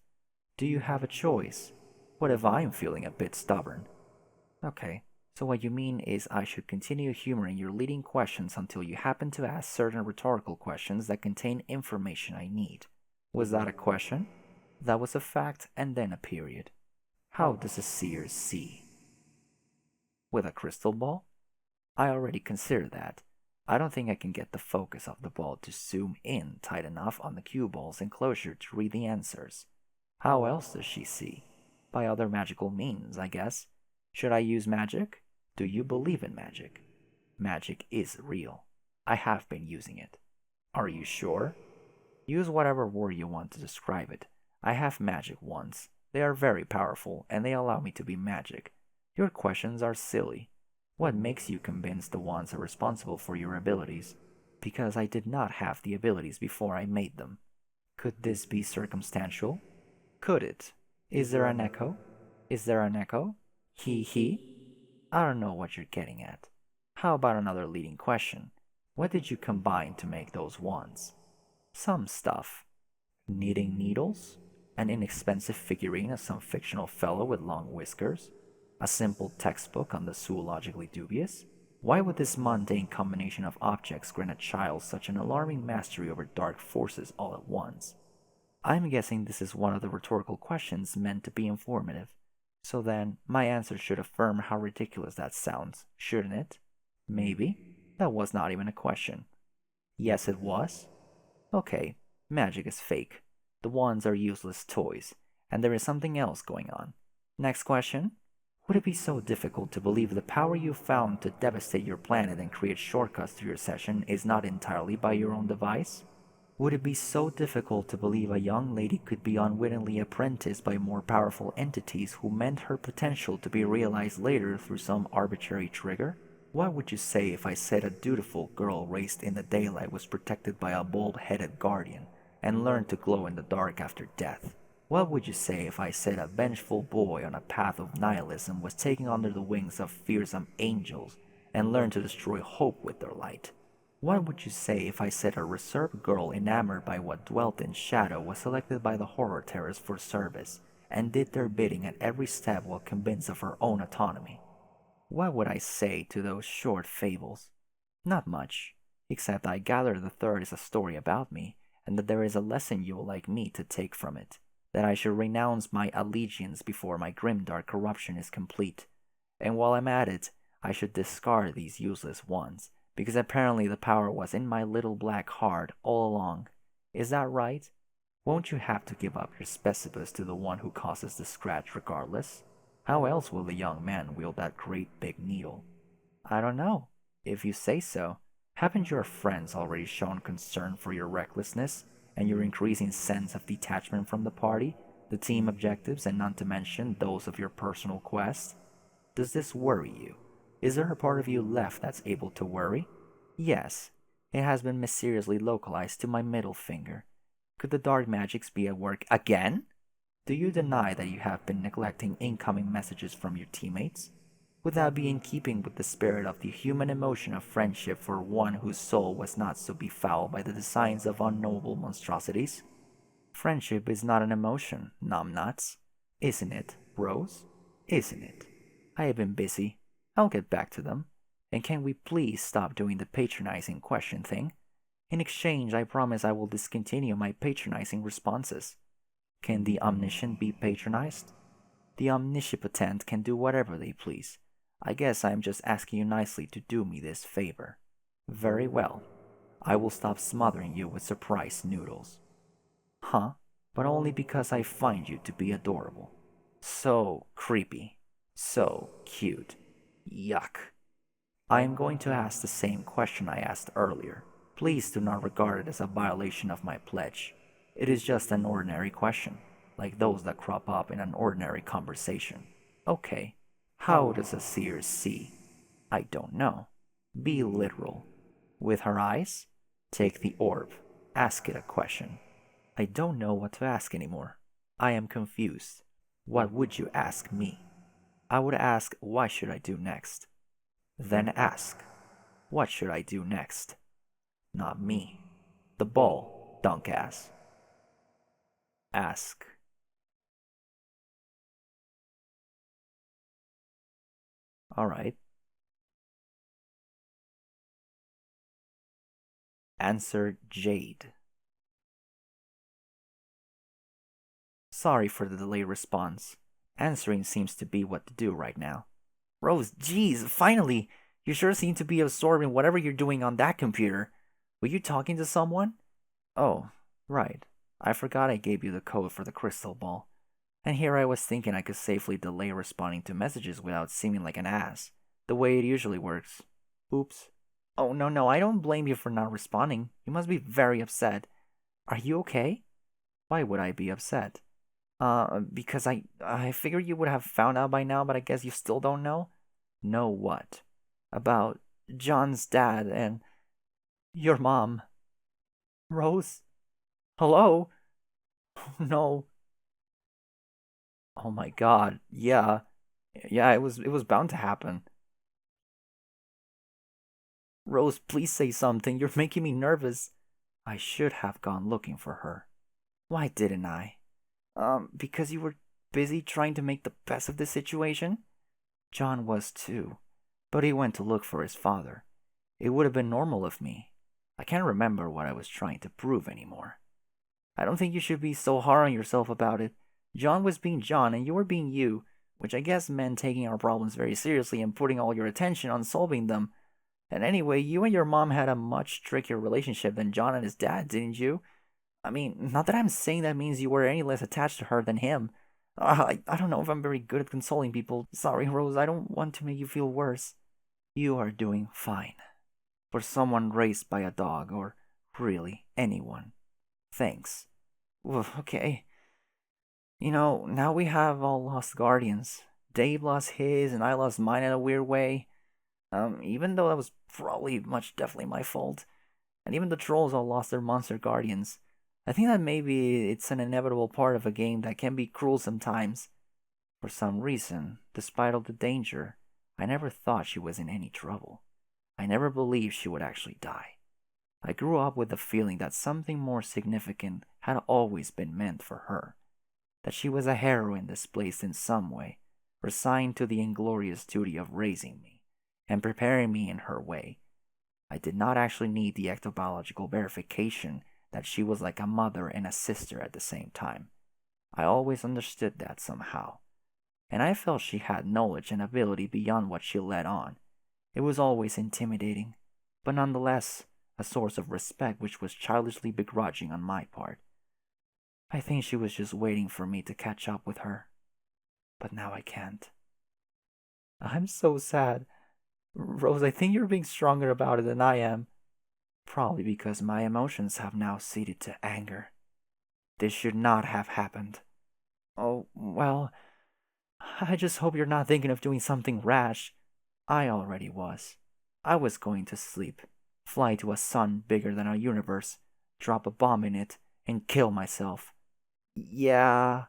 Do you have a choice? What if I'm feeling a bit stubborn? Okay, so what you mean is I should continue humoring your leading questions until you happen to ask certain rhetorical questions that contain information I need. Was that a question? That was a fact and then a period. How does a seer see? With a crystal ball? I already considered that. I don't think I can get the focus of the ball to zoom in tight enough on the cue ball's enclosure to read the answers. How else does she see? By other magical means, I guess. Should I use magic? Do you believe in magic? Magic is real. I have been using it. Are you sure? Use whatever word you want to describe it. I have magic wands. They are very powerful, and they allow me to be magic. Your questions are silly. What makes you convinced the wands are responsible for your abilities? Because I did not have the abilities before I made them. Could this be circumstantial? Could it? Is there an echo? Is there an echo? He? I don't know what you're getting at. How about another leading question? What did you combine to make those wands? Some stuff. Knitting needles? An inexpensive figurine of some fictional fellow with long whiskers? A simple textbook on the zoologically dubious? Why would this mundane combination of objects grant a child such an alarming mastery over dark forces all at once? I'm guessing this is one of the rhetorical questions meant to be informative. So then, my answer should affirm how ridiculous that sounds, shouldn't it? Maybe. That was not even a question. Yes, it was? Okay, magic is fake. The wands are useless toys, and there is something else going on. Next question. Would it be so difficult to believe the power you found to devastate your planet and create shortcuts to your session is not entirely by your own device? Would it be so difficult to believe a young lady could be unwittingly apprenticed by more powerful entities who meant her potential to be realized later through some arbitrary trigger? What would you say if I said a dutiful girl raised in the daylight was protected by a bald-headed guardian and learned to glow in the dark after death? What would you say if I said a vengeful boy on a path of nihilism was taken under the wings of fearsome angels and learned to destroy hope with their light? What would you say if I said a reserved girl enamored by what dwelt in shadow was selected by the horror terrors for service and did their bidding at every step while convinced of her own autonomy? What would I say to those short fables? Not much, except I gather the third is a story about me, and that there is a lesson you will like me to take from it, that I should renounce my allegiance before my grimdark corruption is complete, and while I'm at it, I should discard these useless ones, because apparently the power was in my little black heart all along. Is that right? Won't you have to give up your specibus to the one who causes the scratch regardless? How else will the young man wield that great big needle? I don't know. If you say so, haven't your friends already shown concern for your recklessness and your increasing sense of detachment from the party, the team objectives, and not to mention those of your personal quest? Does this worry you? Is there a part of you left that's able to worry? Yes, it has been mysteriously localized to my middle finger. Could the dark magics be at work again? Do you deny that you have been neglecting incoming messages from your teammates? Would that be in keeping with the spirit of the human emotion of friendship for one whose soul was not so befouled by the designs of unknowable monstrosities? Friendship is not an emotion, numbnuts. Isn't it, Rose? Isn't it? I have been busy. I'll get back to them. And can we please stop doing the patronizing question thing? In exchange, I promise I will discontinue my patronizing responses. Can the omniscient be patronized? The omnipotent can do whatever they please. I guess I am just asking you nicely to do me this favor. Very well. I will stop smothering you with surprise noodles. Huh? But only because I find you to be adorable. So creepy. So cute. Yuck. I am going to ask the same question I asked earlier. Please do not regard it as a violation of my pledge. It is just an ordinary question, like those that crop up in an ordinary conversation. Okay, how does a seer see? I don't know. Be literal. With her eyes? Take the orb. Ask it a question. I don't know what to ask anymore. I am confused. What would you ask me? I would ask, what should I do next? Then ask, what should I do next? Not me. The ball, dunkass. Ask. Alright. Answer Jade. Sorry for the delayed response. Answering seems to be what to do right now. Rose, geez, finally! You sure seem to be absorbed in whatever you're doing on that computer. Were you talking to someone? Oh, right. I forgot I gave you the code for the crystal ball. And here I was thinking I could safely delay responding to messages without seeming like an ass, the way it usually works. Oops. Oh, no, I don't blame you for not responding. You must be very upset. Are you okay? Why would I be upset? Because I figured you would have found out by now, but I guess you still don't know? Know what? About John's dad and your mom. Rose? Hello? No. Oh my god. Yeah. Yeah, it was bound to happen. Rose, please say something. You're making me nervous. I should have gone looking for her. Why didn't I? Because you were busy trying to make the best of the situation? John was too, but he went to look for his father. It would have been normal of me. I can't remember what I was trying to prove anymore. I don't think you should be so hard on yourself about it. John was being John and you were being you, which I guess meant taking our problems very seriously and putting all your attention on solving them. And anyway, you and your mom had a much stricter relationship than John and his dad, didn't you? I mean, not that I'm saying that means you were any less attached to her than him. I don't know if I'm very good at consoling people. Sorry, Rose, I don't want to make you feel worse. You are doing fine. For someone raised by a dog, or really anyone. Thanks. Okay. Now we have all lost guardians. Dave lost his, and I lost mine in a weird way. Even though that was probably definitely my fault. And even the trolls all lost their monster guardians. I think that maybe it's an inevitable part of a game that can be cruel sometimes. For some reason, despite all the danger, I never thought she was in any trouble. I never believed she would actually die. I grew up with the feeling that something more significant had always been meant for her. That she was a heroine displaced in some way, resigned to the inglorious duty of raising me and preparing me in her way. I did not actually need the ectobiological verification that she was like a mother and a sister at the same time. I always understood that somehow. And I felt she had knowledge and ability beyond what she let on. It was always intimidating, but nonetheless, a source of respect which was childishly begrudging on my part. I think she was just waiting for me to catch up with her. But now I can't. I'm so sad. Rose, I think you're being stronger about it than I am. Probably because my emotions have now ceded to anger. This should not have happened. Oh, well, I just hope you're not thinking of doing something rash. I already was. I was going to sleep, fly to a sun bigger than our universe, drop a bomb in it, and kill myself. Yeah.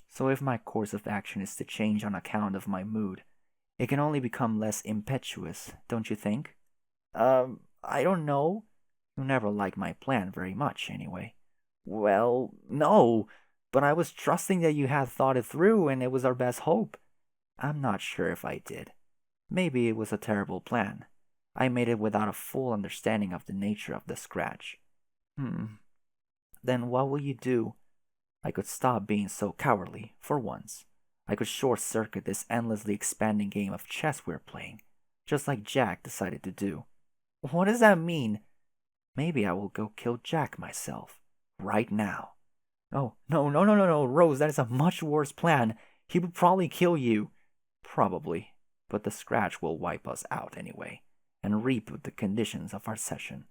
So if my course of action is to change on account of my mood, it can only become less impetuous, don't you think? I don't know. You never liked my plan very much, anyway. Well, no, but I was trusting that you had thought it through and it was our best hope. I'm not sure if I did. Maybe it was a terrible plan. I made it without a full understanding of the nature of the scratch. Then what will you do? I could stop being so cowardly, for once. I could short-circuit this endlessly expanding game of chess we're playing, just like Jack decided to do. What does that mean? Maybe I will go kill Jack myself, right now. Oh, no, Rose, that is a much worse plan. He would probably kill you. Probably, but the scratch will wipe us out anyway, and reboot the conditions of our session.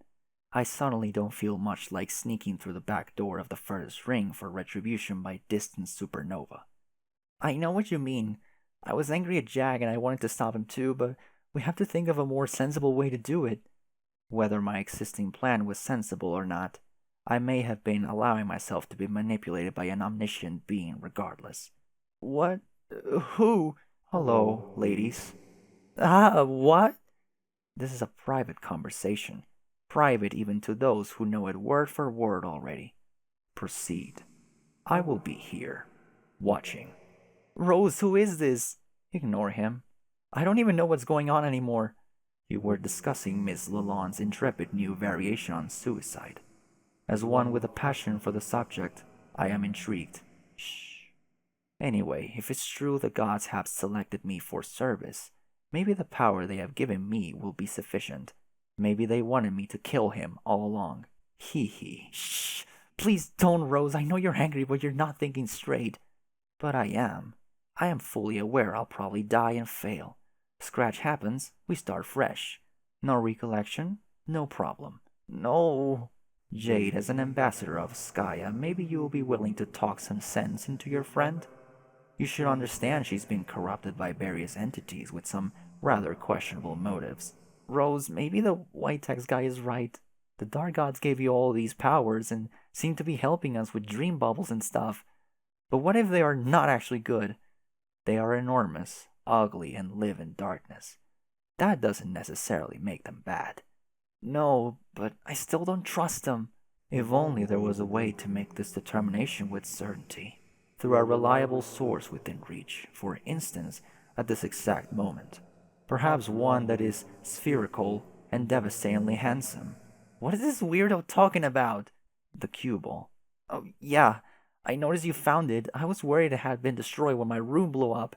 I suddenly don't feel much like sneaking through the back door of the furthest ring for retribution by distant supernova. I know what you mean. I was angry at Jack and I wanted to stop him too, but we have to think of a more sensible way to do it. Whether my existing plan was sensible or not, I may have been allowing myself to be manipulated by an omniscient being regardless. What? Who? Hello, ladies. What? This is a private conversation. Private even to those who know it word for word already. Proceed. I will be here, watching. Rose, who is this? Ignore him. I don't even know what's going on anymore. You were discussing Miss Lalonde's intrepid new variation on suicide. As one with a passion for the subject, I am intrigued. Shh. Anyway, if it's true the gods have selected me for service, maybe the power they have given me will be sufficient. Maybe they wanted me to kill him all along. Hee hee. Shh. Please don't, Rose. I know you're angry, but you're not thinking straight. But I am. I am fully aware I'll probably die and fail. Scratch happens, we start fresh. No recollection, no problem. No. Jade, as an ambassador of Skaya, maybe you will be willing to talk some sense into your friend? You should understand she's been corrupted by various entities with some rather questionable motives. Rose, maybe the white text guy is right. The dark gods gave you all these powers and seem to be helping us with dream bubbles and stuff. But what if they are not actually good? They are enormous, ugly, and live in darkness. That doesn't necessarily make them bad. No, but I still don't trust them. If only there was a way to make this determination with certainty. through a reliable source within reach, for instance, at this exact moment. Perhaps one that is spherical and devastatingly handsome. What is this weirdo talking about? The cue ball. Oh, yeah, I noticed you found it. I was worried it had been destroyed when my room blew up.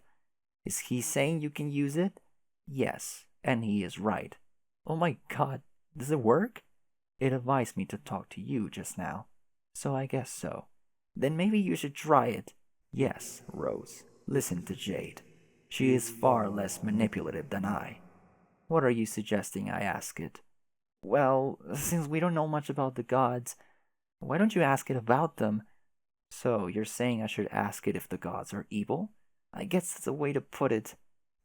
Is he saying you can use it? Yes, and he is right. Oh my god, does it work? It advised me to talk to you just now, so I guess so. Then maybe you should try it. Yes, Rose, listen to Jade. She is far less manipulative than I. What are you suggesting I ask it? Well, since we don't know much about the gods, why don't you ask it about them? So, you're saying I should ask it if the gods are evil? I guess that's a way to put it.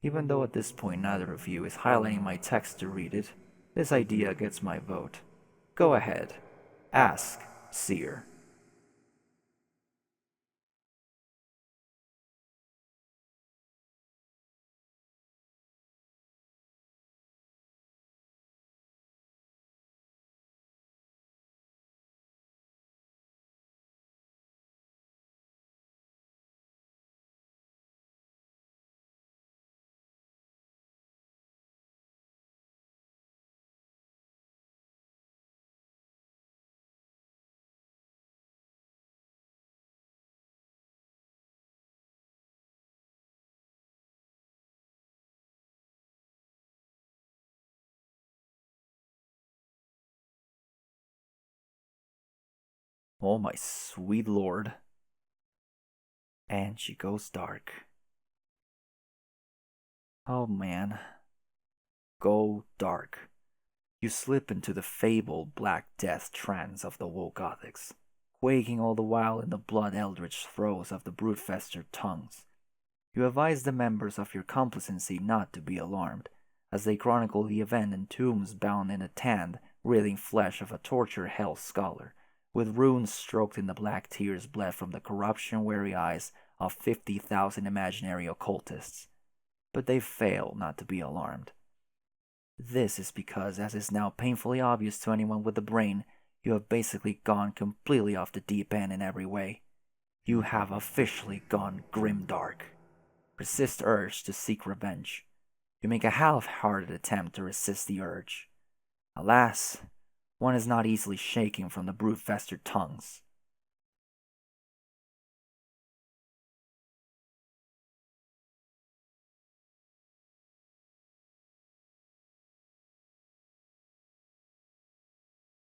Even though at this point neither of you is highlighting my text to read it, this idea gets my vote. Go ahead. Ask, Seer. Oh my sweet lord. And she goes dark. Oh man. Go dark. You slip into the fabled Black Death trance of the woe Gothics, quaking all the while in the blood-eldritch throes of the brute-festered tongues. You advise the members of your complacency not to be alarmed, as they chronicle the event in tombs bound in the tanned, writhing flesh of a tortured hell scholar, with runes stroked in the black tears bled from the corruption-weary eyes of 50,000 imaginary occultists. But they fail not to be alarmed. This is because, as is now painfully obvious to anyone with a brain, you have basically gone completely off the deep end in every way. You have officially gone grimdark. Resist urge to seek revenge. You make a half-hearted attempt to resist the urge. Alas, one is not easily shaken from the brute-festered tongues.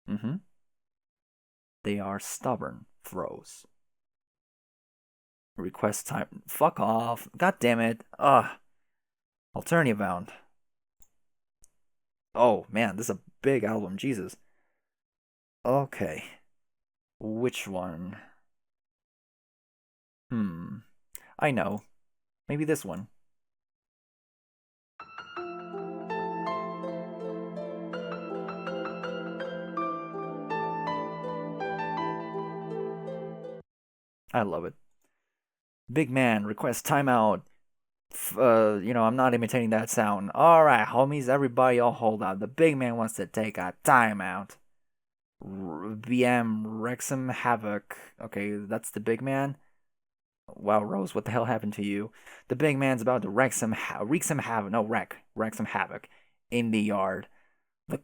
Mm-hmm. They are stubborn throws. Request time. Fuck off. God damn it. Ugh. Alternia bound. Oh man, this is a big album. Jesus. Okay. Which one? I know. Maybe this one. I love it. Big man requests timeout. I'm not imitating that sound. Alright, homies, everybody, all hold out. The big man wants to take a timeout. BM Wrexham Havoc. Okay, that's the big man. Wow, Rose, what the hell happened to you? The big man's about to wreck some havoc. No, wreck some havoc in the yard. The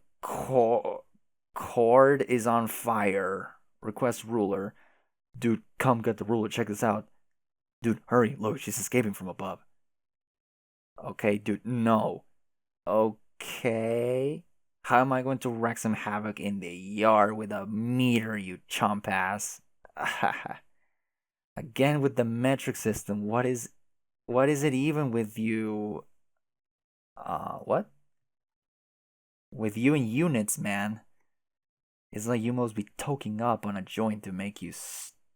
cord is on fire. Request ruler. Dude, come get the ruler. Check this out. Dude, hurry. Look, she's escaping from above. Okay, dude, no. Okay. How am I going to wreck some havoc in the yard with a meter, you chump ass? Again with the metric system. What is it even with you? What? With you in units, man. It's like you must be toking up on a joint to make you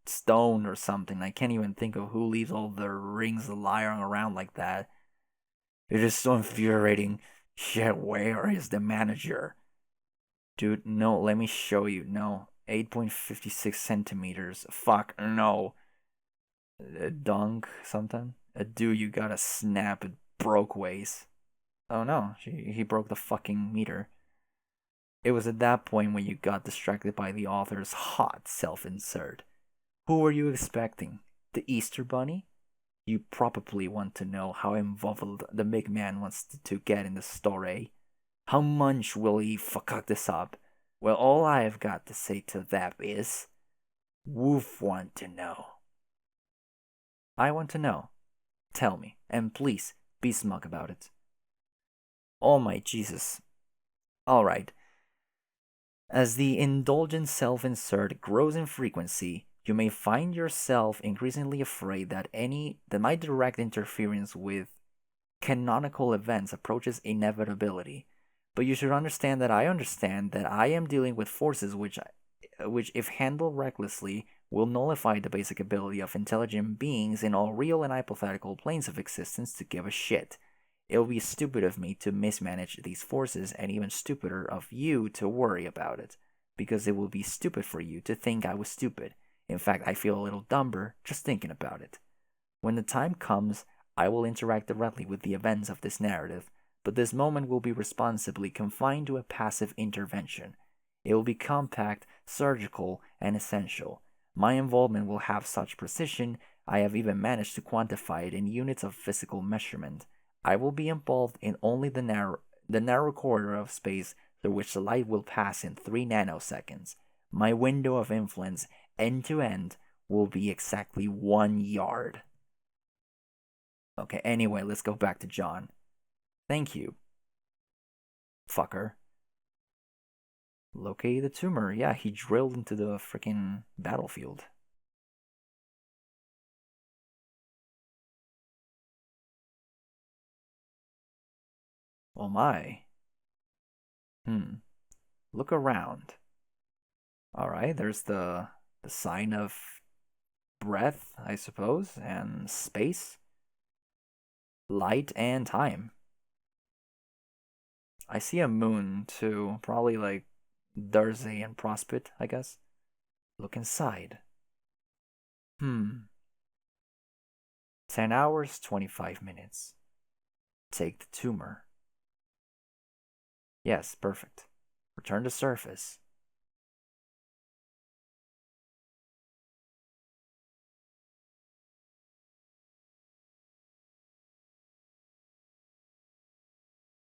stoned or something. I can't even think of who leaves all the rings lying around like that. It is so infuriating. Shit, where is the manager? Dude, no, let me show you. No, 8.56 centimeters. Fuck, no. A dunk, something? Dude, you gotta snap it broke ways. Oh no, he broke the fucking meter. It was at that point when you got distracted by the author's hot self insert. Who were you expecting? The Easter Bunny? You probably want to know how involved the big man wants to get in the story. How much will he fuck this up? Well, all I've got to say to that is, Woof want to know. I want to know. Tell me, and please be smug about it. Oh my Jesus. Alright. As the indulgent self-insert grows in frequency, you may find yourself increasingly afraid that my direct interference with canonical events approaches inevitability. But you should understand that I am dealing with forces which, if handled recklessly, will nullify the basic ability of intelligent beings in all real and hypothetical planes of existence to give a shit. It will be stupid of me to mismanage these forces, and even stupider of you to worry about it, because it will be stupid for you to think I was stupid. In fact, I feel a little dumber just thinking about it. When the time comes, I will interact directly with the events of this narrative, but this moment will be responsibly confined to a passive intervention. It will be compact, surgical, and essential. My involvement will have such precision, I have even managed to quantify it in units of physical measurement. I will be involved in only the narrow corridor of space through which the light will pass in 3 nanoseconds. My window of influence, end to end, will be exactly 1 yard. Okay, anyway, let's go back to John. Thank you. Fucker. Locate the tumor. Yeah, he drilled into the freaking battlefield. Oh my. Look around. Alright, there's the sign of breath, I suppose, and space, light, and time. I see a moon too, probably like Thursday and Prospect, I guess. Look inside. 10 hours, 25 minutes. Take the tumor. Yes, perfect. Return to surface.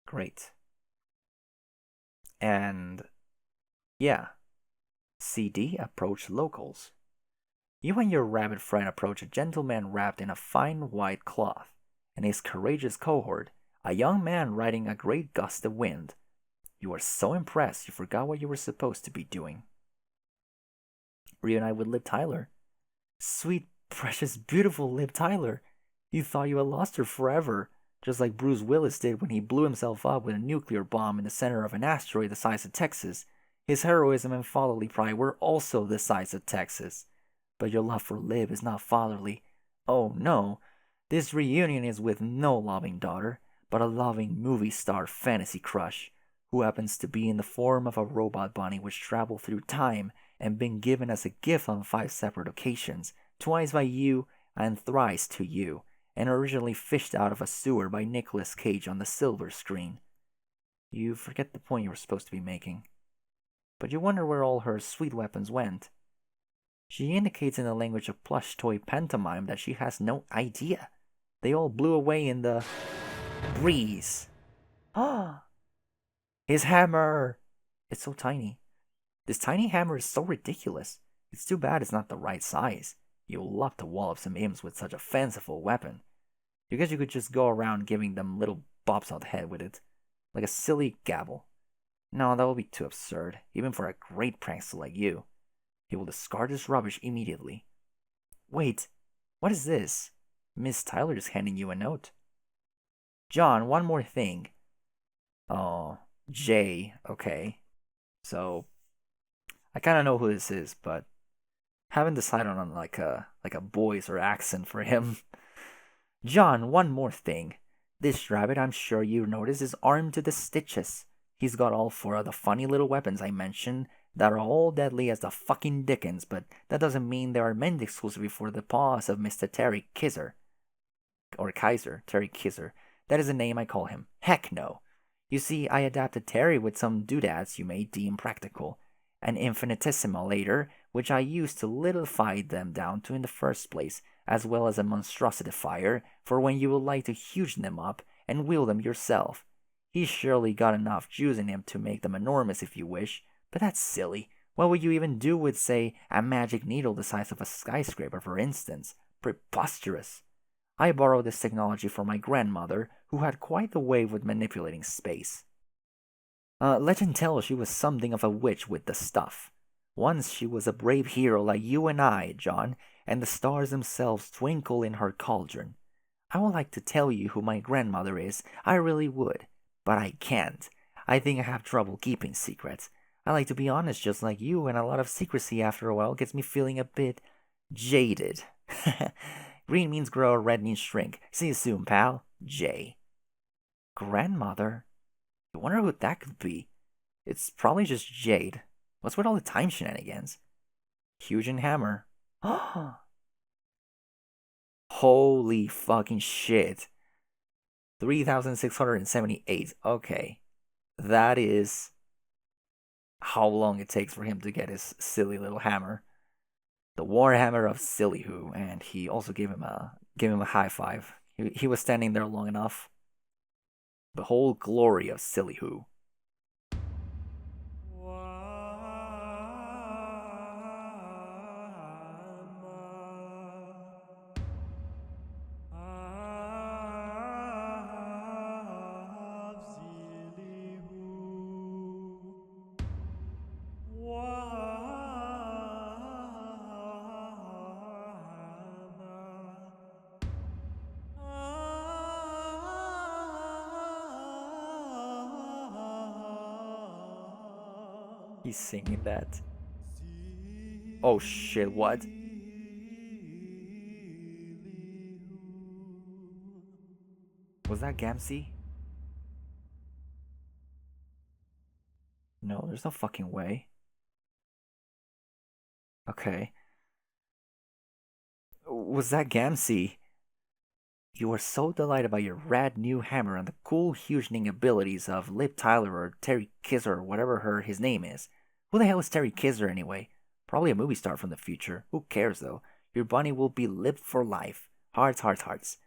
Great. And yeah, CD approach locals. You and your rabbit friend approach a gentleman wrapped in a fine white cloth, and his courageous cohort, a young man riding a great gust of wind. You are so impressed you forgot what you were supposed to be doing. Reunite with Liv Tyler. Sweet, precious, beautiful Liv Tyler. You thought you had lost her forever, just like Bruce Willis did when he blew himself up with a nuclear bomb in the center of an asteroid the size of Texas. His heroism and fatherly pride were also the size of Texas. But your love for Liv is not fatherly. Oh no, this reunion is with no loving daughter, but a loving movie star fantasy crush, who happens to be in the form of a robot bunny which traveled through time and been given as a gift on 5 separate occasions, twice by you and thrice to you, and originally fished out of a sewer by Nicolas Cage on the silver screen. You forget the point you were supposed to be making. But you wonder where all her sweet weapons went. She indicates in the language of plush toy pantomime that she has no idea. They all blew away in the breeze. Ah! His hammer! It's so tiny. This tiny hammer is so ridiculous. It's too bad it's not the right size. You'll love to wallop some imps with such a fanciful weapon. You guess you could just go around giving them little bops on the head with it. Like a silly gavel. No, that would be too absurd, even for a great prankster like you. He will discard this rubbish immediately. Wait, what is this? Miss Tyler is handing you a note. John, one more thing. Oh, Jay, okay. So, I kind of know who this is, but haven't decided on like a voice or accent for him. John, one more thing. This rabbit, I'm sure you noticed, is armed to the stitches. He's got all 4 of the funny little weapons I mentioned that are all deadly as the fucking dickens, but that doesn't mean they are meant exclusively for the paws of Mr. Terry Kisser. Or Kaiser, Terry Kisser. That is the name I call him. Heck no. You see, I adapted Terry with some doodads you may deem practical. An infinitesimal later, which I used to littleify them down to in the first place, as well as a monstrosity fire for when you would like to huge them up and wield them yourself. He's surely got enough juice in him to make them enormous if you wish, but that's silly. What would you even do with, say, a magic needle the size of a skyscraper, for instance? Preposterous. I borrowed this technology from my grandmother, who had quite the way with manipulating space. Legend tells she was something of a witch with the stuff. Once she was a brave hero like you and I, John, and the stars themselves twinkle in her cauldron. I would like to tell you who my grandmother is, I really would, but I can't. I think I have trouble keeping secrets. I like to be honest just like you, and a lot of secrecy after a while gets me feeling a bit jaded. Green means grow, red means shrink. See you soon, pal. Jay. Grandmother? I wonder who that could be. It's probably just Jade. What's with all the time shenanigans? Huge and hammer. Holy fucking shit. 3,678. Okay. That is how long it takes for him to get his silly little hammer. The Warhammer of Sillyhoo, and he also gave him a high five. He was standing there long enough. The whole glory of Sillyhoo. He's singing that. Oh shit, what? Was that Gamsey? No, there's no fucking way. Okay. Was that Gamsey? You are so delighted by your rad new hammer and the cool hugening abilities of Lip Tyler or Terry Kisser or whatever his name is. Who the hell is Terry Kisser anyway? Probably a movie star from the future. Who cares though? Your bunny will be lipped for life. Hearts, hearts, hearts.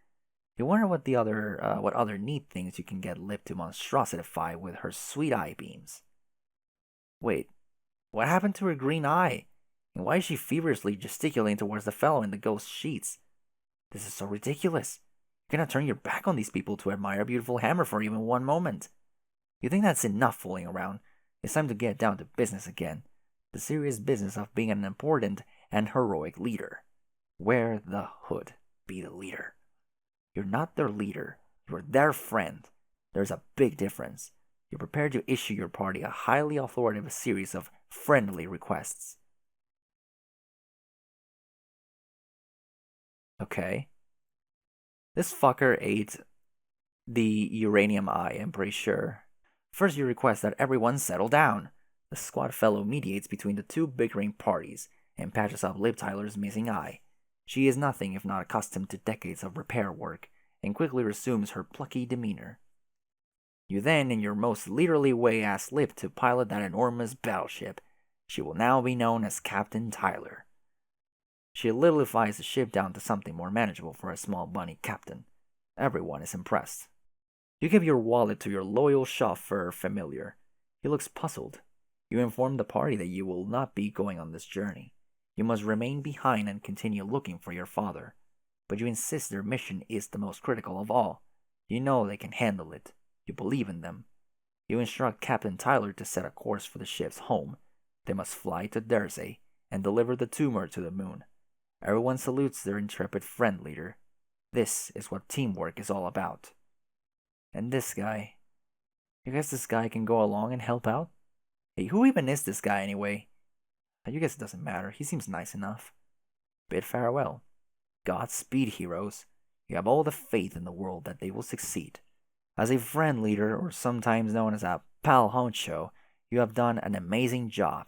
You wonder what other neat things you can get Lip to monstrositify with her sweet eye beams. Wait, what happened to her green eye? And why is she feverishly gesticulating towards the fellow in the ghost sheets? This is so ridiculous. You cannot turn your back on these people to admire a beautiful hammer for even one moment. You think that's enough fooling around? It's time to get down to business again. The serious business of being an important and heroic leader. Wear the hood. Be the leader. You're not their leader. You're their friend. There's a big difference. You're prepared to issue your party a highly authoritative series of friendly requests. Okay. This fucker ate the uranium eye, I'm pretty sure. First, you request that everyone settle down. The squad fellow mediates between the two bickering parties and patches up Lip Tyler's missing eye. She is nothing if not accustomed to decades of repair work and quickly resumes her plucky demeanor. You then, in your most leaderly way, ask Lip to pilot that enormous battleship. She will now be known as Captain Tyler. She littleifies the ship down to something more manageable for a small bunny captain. Everyone is impressed. You give your wallet to your loyal chauffeur familiar. He looks puzzled. You inform the party that you will not be going on this journey. You must remain behind and continue looking for your father. But you insist their mission is the most critical of all. You know they can handle it. You believe in them. You instruct Captain Tyler to set a course for the ship's home. They must fly to Dersey and deliver the tumor to the moon. Everyone salutes their intrepid friend leader. This is what teamwork is all about. And this guy. You guess this guy can go along and help out? Hey, who even is this guy anyway? You guess it doesn't matter. He seems nice enough. Bid farewell. Godspeed, heroes. You have all the faith in the world that they will succeed. As a friend leader, or sometimes known as a pal honcho, you have done an amazing job.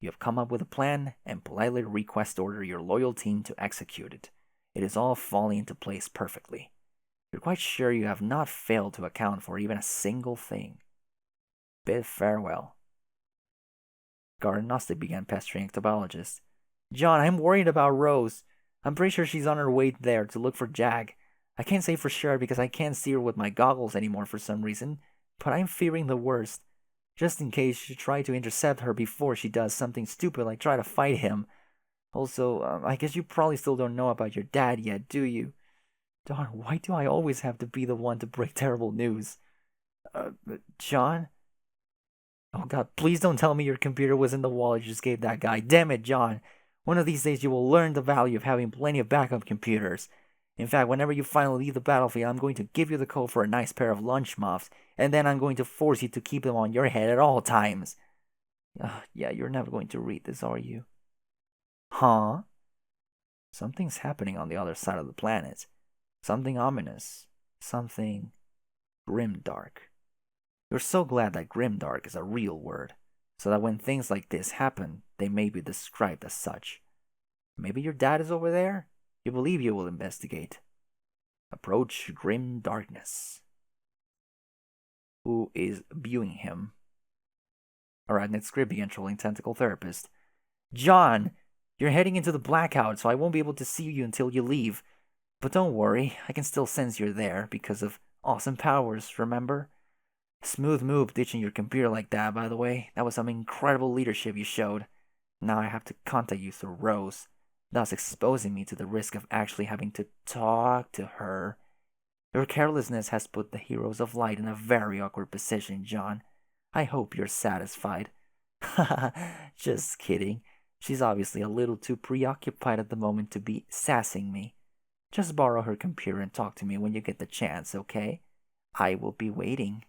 You have come up with a plan and politely request order your loyal team to execute it. It is all falling into place perfectly. You're quite sure you have not failed to account for even a single thing. Bid farewell. Guard Gnostic began pestering ectobologist. John, I'm worried about Rose. I'm pretty sure she's on her way there to look for Jack. I can't say for sure because I can't see her with my goggles anymore for some reason, but I'm fearing the worst. Just in case you try to intercept her before she does something stupid like try to fight him. Also, I guess you probably still don't know about your dad yet, do you? Darn, why do I always have to be the one to break terrible news? John? Oh god, please don't tell me your computer was in the wall you just gave that guy. Damn it, John. One of these days you will learn the value of having plenty of backup computers. In fact, whenever you finally leave the battlefield, I'm going to give you the code for a nice pair of lunch muffs, and then I'm going to force you to keep them on your head at all times. Yeah, you're never going to read this, are you? Huh? Something's happening on the other side of the planet. Something ominous. Something grimdark. You're so glad that grimdark is a real word, so that when things like this happen, they may be described as such. Maybe your dad is over there? You believe you will investigate. Approach grim darkness. Who is viewing him? Arachnid Scribian trolling tentacle therapist. John! You're heading into the blackout, so I won't be able to see you until you leave. But don't worry, I can still sense you're there because of awesome powers, remember? Smooth move ditching your computer like that, by the way. That was some incredible leadership you showed. Now I have to contact you through Rose, thus exposing me to the risk of actually having to talk to her. Your carelessness has put the Heroes of Light in a very awkward position, John. I hope you're satisfied. Haha, just kidding. She's obviously a little too preoccupied at the moment to be sassing me. Just borrow her computer and talk to me when you get the chance, okay? I will be waiting.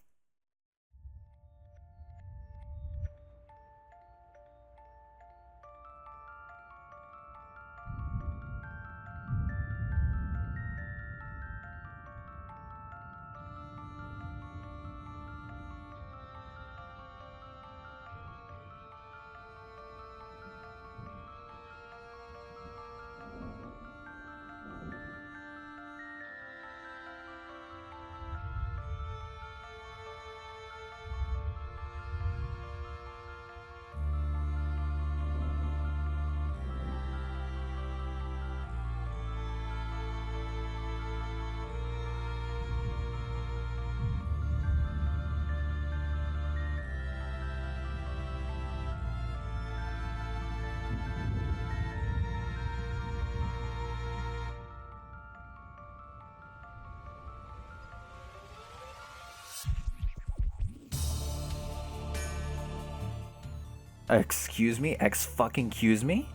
Excuse me? Excuse me?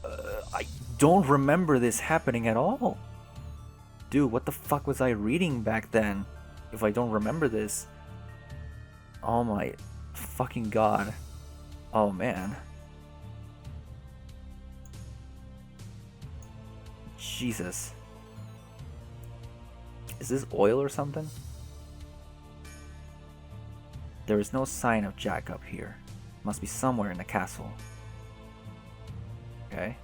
I don't remember this happening at all. Dude, what the fuck was I reading back then? If I don't remember this. Oh my fucking god. Oh man. Jesus. Is this oil or something? There is no sign of Jack up here. Must be somewhere in the castle. Okay.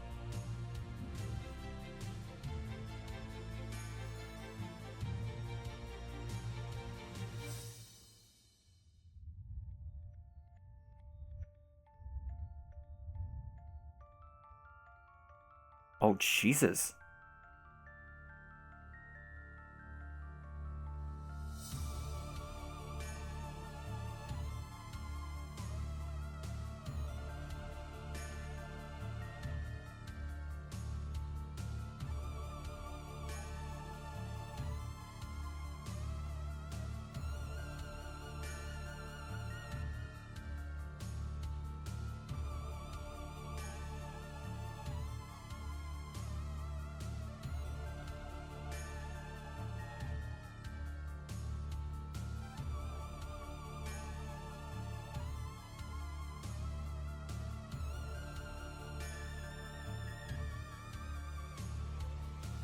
Oh, Jesus.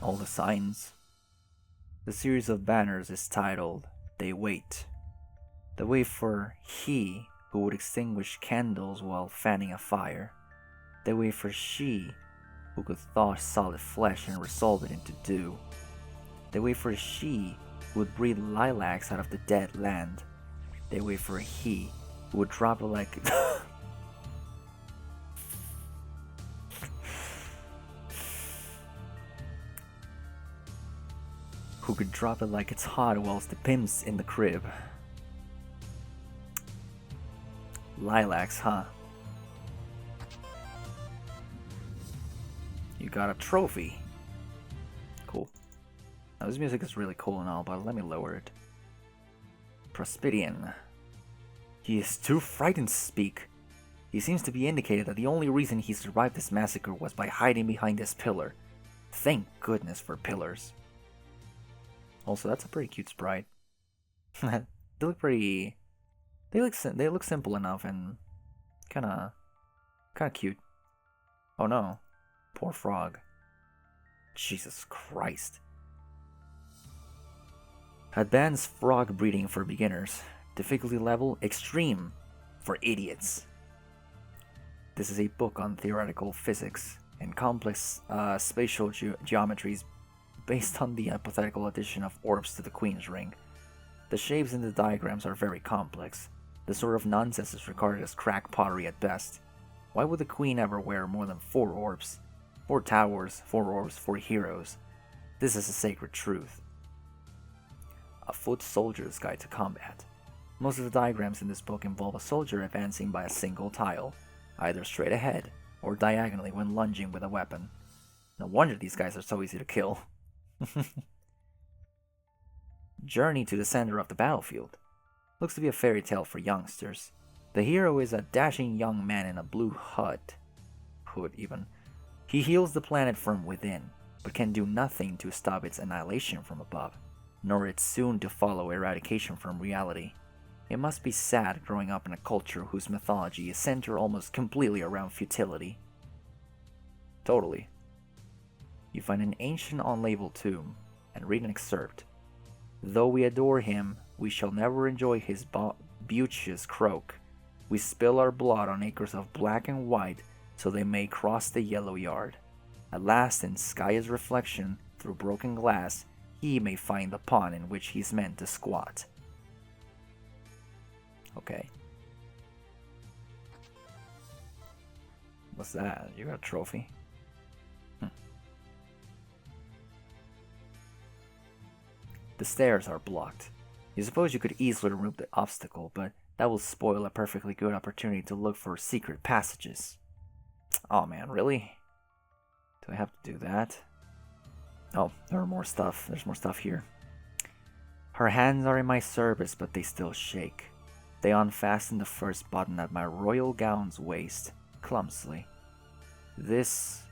All the signs. The series of banners is titled, They Wait. They wait for he who would extinguish candles while fanning a fire. They wait for she who could thaw solid flesh and resolve it into dew. They wait for she who would breed lilacs out of the dead land. They wait for he who would drop it like could drop it like it's hot whilst the pimp's in the crib. Lilacs, huh? You got a trophy. Cool. Now this music is really cool and all, but let me lower it. Prospidian. He is too frightened to speak. He seems to be indicated that the only reason he survived this massacre was by hiding behind this pillar. Thank goodness for pillars. Also, that's a pretty cute sprite. They look pretty... They look simple enough and kinda cute. Oh no. Poor frog. Jesus Christ. Advanced frog breeding for beginners. Difficulty level extreme for idiots. This is a book on theoretical physics and complex spatial geometries based on the hypothetical addition of orbs to the Queen's ring. The shapes in the diagrams are very complex. The sort of nonsense is regarded as crack pottery at best. Why would the Queen ever wear more than 4 orbs? 4 towers, 4 orbs, 4 heroes. This is a sacred truth. A foot soldier's guide to combat. Most of the diagrams in this book involve a soldier advancing by a single tile, either straight ahead or diagonally when lunging with a weapon. No wonder these guys are so easy to kill. Journey to the center of the battlefield. Looks to be a fairy tale for youngsters. The hero is a dashing young man in a blue hood even. He heals the planet from within, but can do nothing to stop its annihilation from above, nor its soon-to-follow eradication from reality. It must be sad growing up in a culture whose mythology is centered almost completely around futility. Totally. You find an ancient unlabeled tomb, and read an excerpt. Though we adore him, we shall never enjoy his beauteous croak. We spill our blood on acres of black and white, so they may cross the yellow yard. At last, in sky's reflection, through broken glass, he may find the pond in which he's meant to squat. Okay. What's that? You got a trophy? The stairs are blocked. You suppose you could easily remove the obstacle, but that will spoil a perfectly good opportunity to look for secret passages. Oh man, really? Do I have to do that? Oh, there's more stuff here. Her hands are in my service, but they still shake. They unfasten the first button at my royal gown's waist, clumsily. This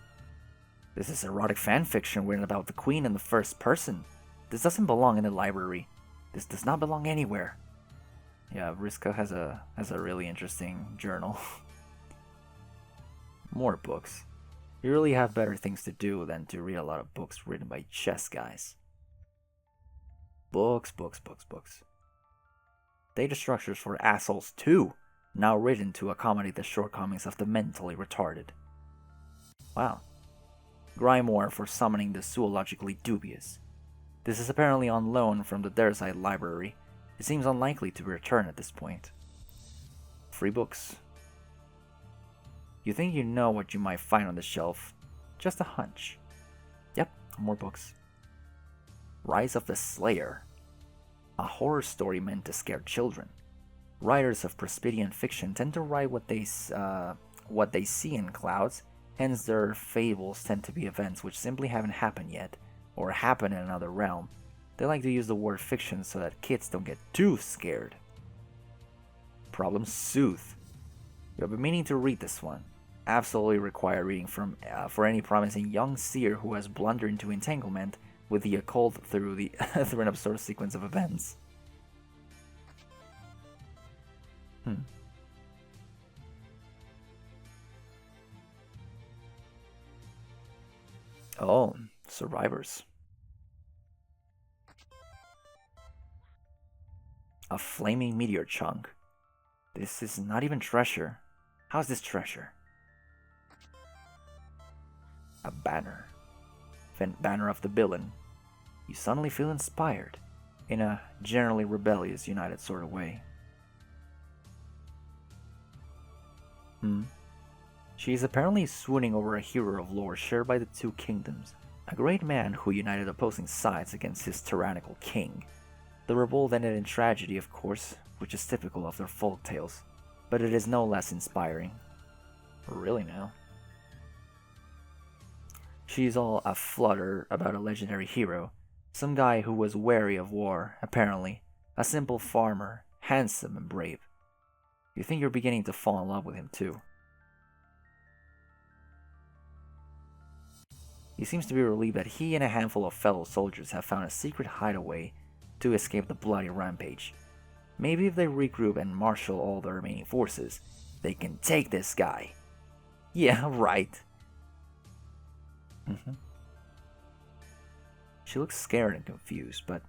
is erotic fanfiction written about the Queen in the first person. This doesn't belong in the library. This does not belong anywhere. Yeah, Vriska has a really interesting journal. More books. You really have better things to do than to read a lot of books written by chess guys. Books. Data structures for assholes too, now written to accommodate the shortcomings of the mentally retarded. Wow. Grimoire for summoning the zoologically dubious. This is apparently on loan from the Derzide library. It seems unlikely to return at this point. Free books. You think you know what you might find on the shelf. Just a hunch. Yep, more books. Rise of the Slayer. A horror story meant to scare children. Writers of Prospidian fiction tend to write what they see in clouds, hence their fables tend to be events which simply haven't happened yet, or happen in another realm. They like to use the word fiction so that kids don't get too scared. Problem Sooth. You have been meaning to read this one. Absolutely require reading for any promising young seer who has blundered into entanglement with the occult through an absurd sequence of events. Oh, survivors. A flaming meteor chunk. This is not even treasure. How's this treasure? A banner. Banner of the villain. You suddenly feel inspired, in a generally rebellious United sort of way. She is apparently swooning over a hero of lore shared by the two kingdoms, A great man who united opposing sides against his tyrannical king. The revolt ended in tragedy, of course, which is typical of their folk tales, but it is no less inspiring. Really now. She's all aflutter about a legendary hero, some guy who was wary of war, apparently, a simple farmer, handsome and brave. You think you're beginning to fall in love with him too. He seems to be relieved that he and a handful of fellow soldiers have found a secret hideaway to escape the bloody rampage. Maybe if they regroup and marshal all the remaining forces, they can take this guy. Yeah, right. She looks scared and confused, but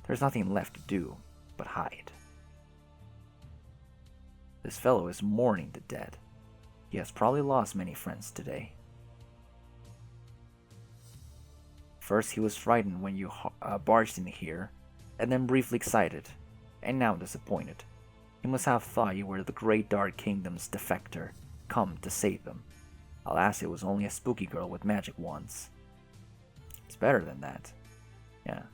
there's nothing left to do but hide. This fellow is mourning the dead. He has probably lost many friends today. First he was frightened when you barged in here, and then briefly excited, and now disappointed. He must have thought you were the great Dark Kingdom's defector, come to save them. Alas, it was only a spooky girl with magic wands. It's better than that. Yeah.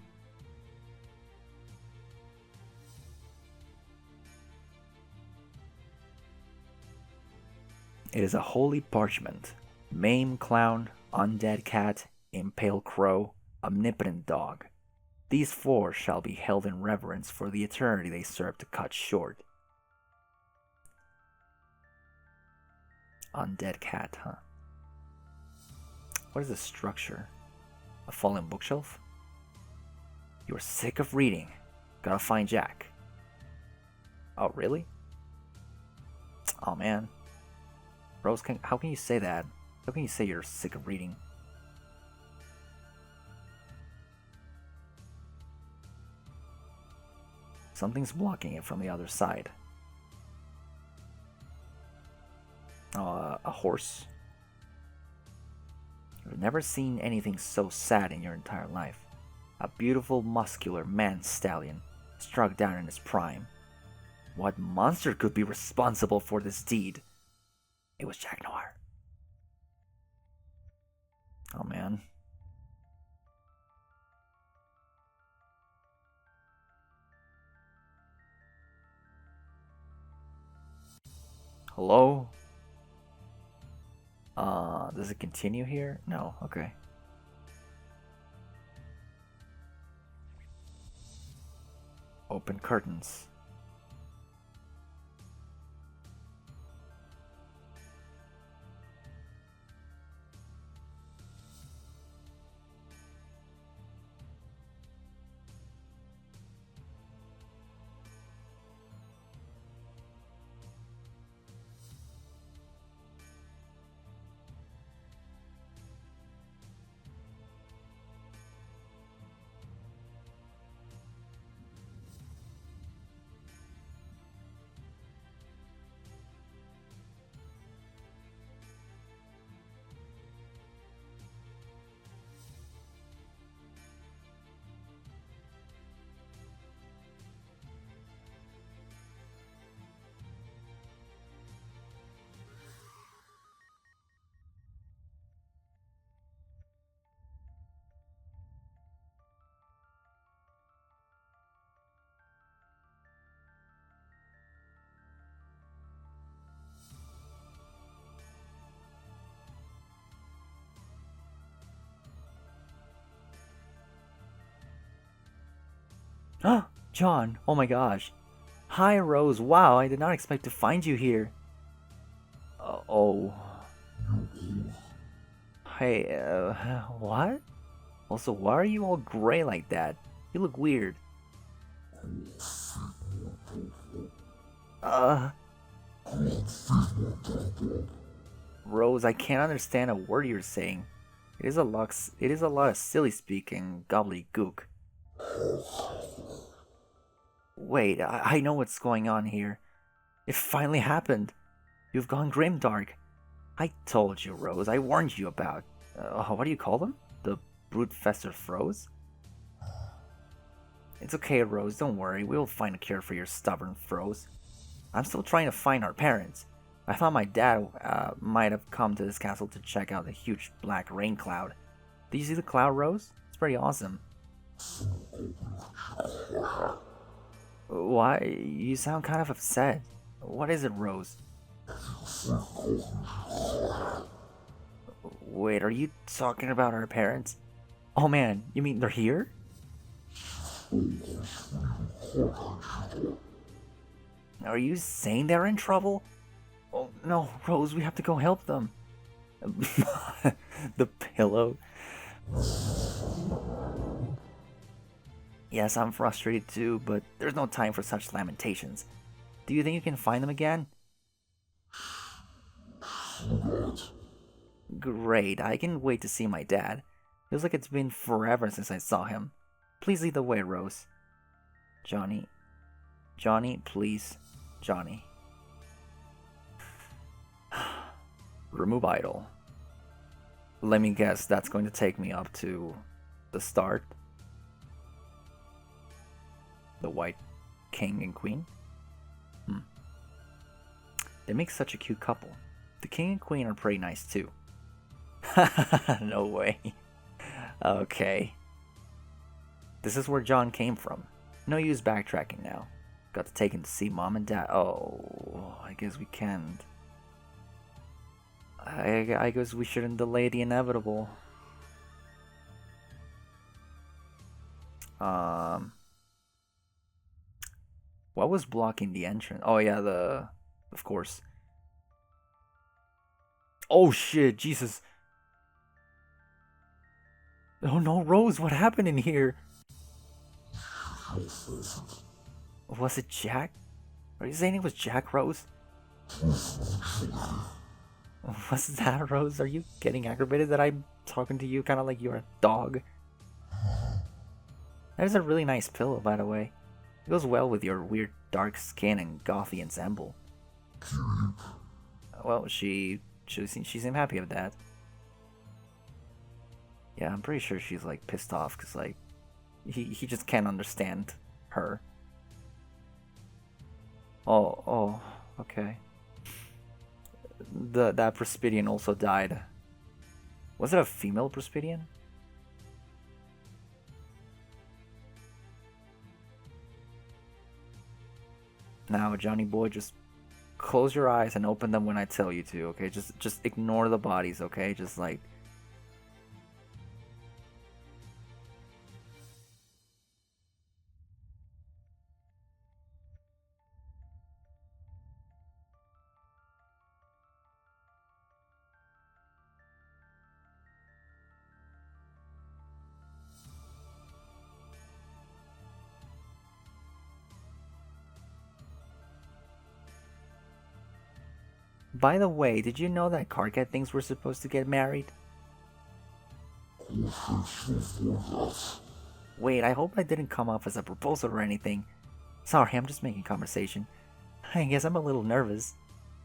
It is a holy parchment. Maim clown, undead cat, impale crow, omnipotent dog. These four shall be held in reverence for the eternity they serve to cut short. Undead cat, huh? What is the structure? A fallen bookshelf? You're sick of reading. Gotta find Jack. Oh, really? Oh, man. Rose, how can you say that? How can you say you're sick of reading? Something's blocking it from the other side. A horse? You've never seen anything so sad in your entire life. A beautiful, muscular man-stallion, struck down in his prime. What monster could be responsible for this deed? It was Jack Noir. Oh, man. Hello? Does it continue here? No, okay. Open curtains. John, oh my gosh. Hi, Rose. Wow, I did not expect to find you here. Oh. Hey, what? Also, why are you all gray like that? You look weird. Rose, I can't understand a word you're saying. It is a lot of silly speaking gobbledygook. Wait, I know what's going on here. It finally happened. You've gone grimdark. I told you, Rose. I warned you about... what do you call them? The Broodfester froze? It's okay, Rose. Don't worry. We'll find a cure for your stubborn froze. I'm still trying to find our parents. I thought my dad might have come to this castle to check out the huge black rain cloud. Did you see the cloud, Rose? It's pretty awesome. Why? You sound kind of upset. What is it, Rose? Wait, are you talking about our parents? Oh man, you mean they're here? Are you saying they're in trouble? Oh no, Rose, we have to go help them. The pillow. Yes, I'm frustrated too, but there's no time for such lamentations. Do you think you can find them again? Great, I can wait to see my dad. Feels like it's been forever since I saw him. Please lead the way, Rose. Johnny. Johnny, please. Johnny. Remove idol. Let me guess, that's going to take me up to the start. The white king and queen? They make such a cute couple. The king and queen are pretty nice too. No way. Okay. This is where John came from. No use backtracking now. Got to take him to see mom and dad. Oh, I guess we can't. I guess we shouldn't delay the inevitable. What was blocking the entrance? Oh yeah, of course. Oh shit, Jesus. Oh no, Rose, what happened in here? Was it Jack? Are you saying it was Jack, Rose? Was that Rose? Are you getting aggravated that I'm talking to you kind of like you're a dog? That is a really nice pillow, by the way. It goes well with your weird dark skin and gothy ensemble. Well, she seemed happy with that. Yeah, I'm pretty sure she's like pissed off because like he just can't understand her. Oh, okay. That Prospidian also died. Was it a female Prospidian? Now, Johnny boy, just close your eyes and open them when I tell you to, okay? Just ignore the bodies, okay? Just like by the way, did you know that Carcat thinks we're supposed to get married? Wait, I hope I didn't come off as a proposal or anything. Sorry, I'm just making conversation. I guess I'm a little nervous.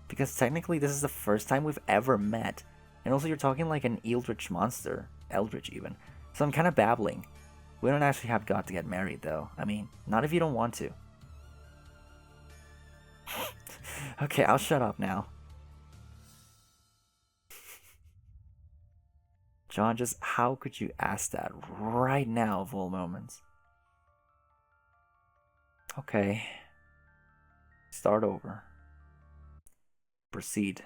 Because technically this is the first time we've ever met. And also you're talking like an eldritch monster. Eldritch even. So I'm kind of babbling. We don't actually have got to get married though. I mean, not if you don't want to. Okay, I'll shut up now. John, just how could you ask that right now of all moments? Okay. Start over. Proceed.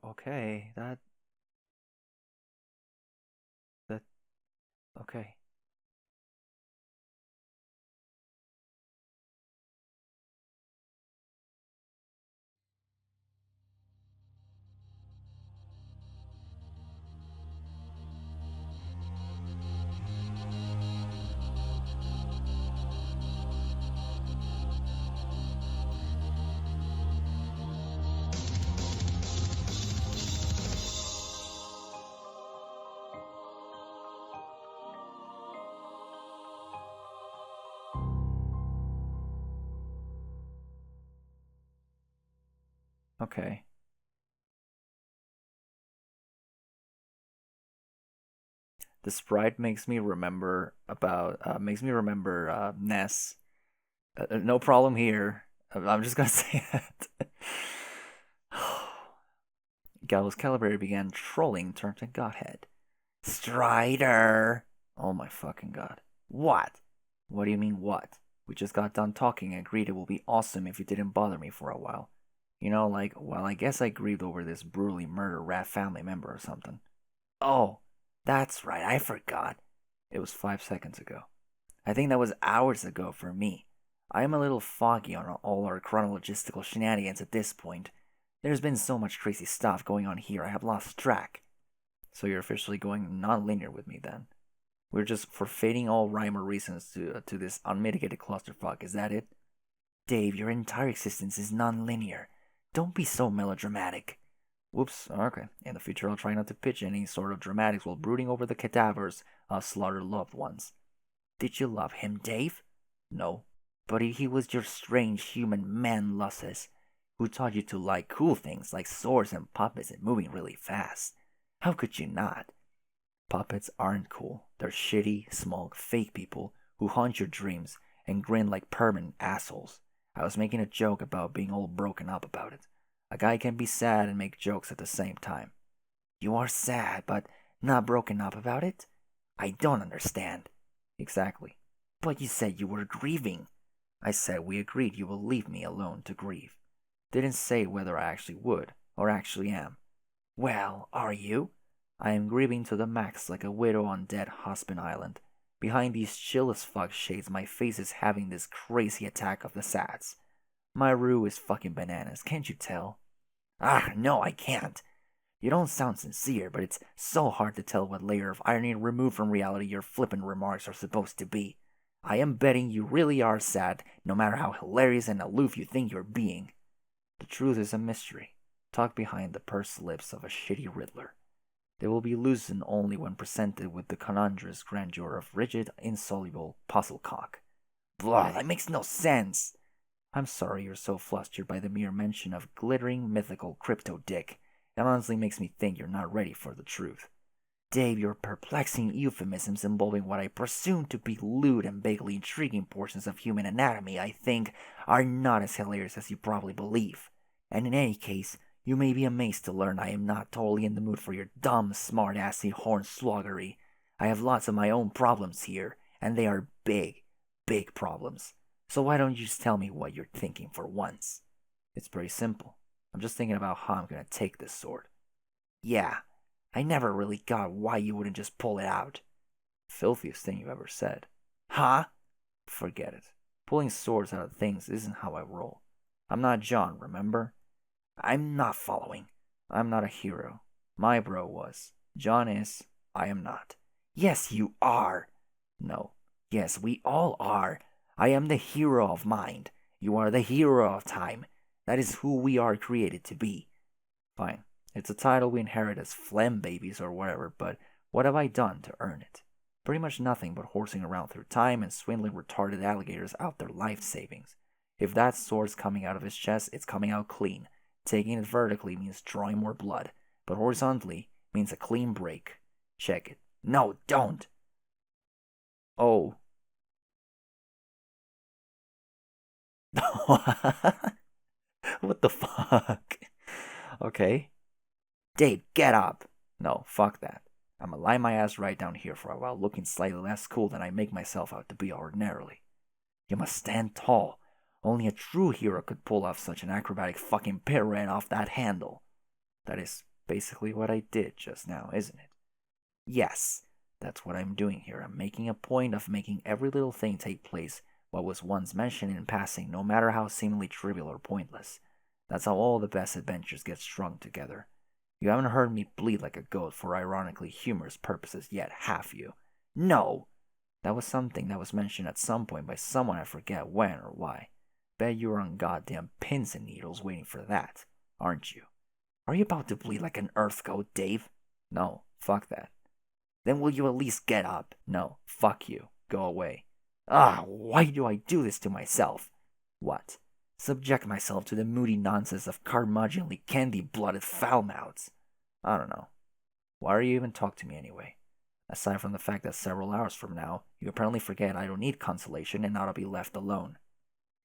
Okay, that okay. Okay. The sprite makes me remember Ness. No problem here. I'm just gonna say that. Gallows Calibrator began trolling turned to Godhead. Strider! Oh my fucking god. What? What do you mean, what? We just got done talking and agreed it will be awesome if you didn't bother me for a while. You know, like, well, I guess I grieved over this brutally murdered rat family member or something. Oh, that's right, I forgot. It was 5 seconds ago. I think that was hours ago for me. I am a little foggy on all our chronologistical shenanigans at this point. There's been so much crazy stuff going on here, I have lost track. So you're officially going non-linear with me then? We're just forfeiting all rhyme or reasons to this unmitigated clusterfuck, is that it? Dave, your entire existence is non-linear. Don't be so melodramatic. Whoops, okay. In the future, I'll try not to pitch any sort of dramatics while brooding over the cadavers of slaughtered loved ones. Did you love him, Dave? No. But he was your strange human man, Lussus, who taught you to like cool things like swords and puppets and moving really fast. How could you not? Puppets aren't cool. They're shitty, small, fake people who haunt your dreams and grin like permanent assholes. I was making a joke about being all broken up about it. A guy can be sad and make jokes at the same time. You are sad, but not broken up about it? I don't understand. Exactly. But you said you were grieving. I said we agreed you will leave me alone to grieve. Didn't say whether I actually would, or actually am. Well, are you? I am grieving to the max like a widow on dead husband island. Behind these chill as fuck shades, my face is having this crazy attack of the sads. My rue is fucking bananas, can't you tell? Ah, no, I can't. You don't sound sincere, but it's so hard to tell what layer of irony removed from reality your flippant remarks are supposed to be. I am betting you really are sad, no matter how hilarious and aloof you think you're being. The truth is a mystery, tucked behind the pursed lips of a shitty riddler. They will be loosened only when presented with the conundrous grandeur of rigid, insoluble puzzlecock. Blah, that makes no sense. I'm sorry you're so flustered by the mere mention of glittering, mythical crypto dick. It honestly makes me think you're not ready for the truth. Dave, your perplexing euphemisms involving what I presume to be lewd and vaguely intriguing portions of human anatomy, I think, are not as hilarious as you probably believe. And in any case, you may be amazed to learn I am not totally in the mood for your dumb, smart-assy hornswoggery. I have lots of my own problems here, and they are big, big problems. So why don't you just tell me what you're thinking for once? It's pretty simple. I'm just thinking about how I'm gonna take this sword. Yeah, I never really got why you wouldn't just pull it out. Filthiest thing you ever said. Huh? Forget it. Pulling swords out of things isn't how I roll. I'm not John, remember? I'm not following. I'm not a hero. My bro was. John is. I am not. Yes, you are. No. Yes, we all are. I am the hero of mind. You are the hero of time. That is who we are created to be. Fine. It's a title we inherit as phlegm babies or whatever, but what have I done to earn it? Pretty much nothing but horsing around through time and swindling retarded alligators out their life savings. If that sword's coming out of his chest, it's coming out clean. Taking it vertically means drawing more blood, but horizontally means a clean break. Check it. No, don't! Oh. What the fuck? Okay. Dave, get up! No, fuck that. I'ma lie my ass right down here for a while, looking slightly less cool than I make myself out to be ordinarily. You must stand tall. Only a true hero could pull off such an acrobatic fucking pirouette off that handle. That is basically what I did just now, isn't it? Yes, that's what I'm doing here. I'm making a point of making every little thing take place what was once mentioned in passing, no matter how seemingly trivial or pointless. That's how all the best adventures get strung together. You haven't heard me bleed like a goat for ironically humorous purposes yet, have you? No! That was something that was mentioned at some point by someone I forget when or why. Bet you're on goddamn pins and needles waiting for that, aren't you? Are you about to bleed like an earth goat, Dave? No, fuck that. Then will you at least get up? No, fuck you. Go away. Ah, why do I do this to myself? What? Subject myself to the moody nonsense of curmudgeonly candy-blooded foul-mouths. I don't know. Why are you even talking to me anyway? Aside from the fact that several hours from now, you apparently forget I don't need consolation and ought to be left alone.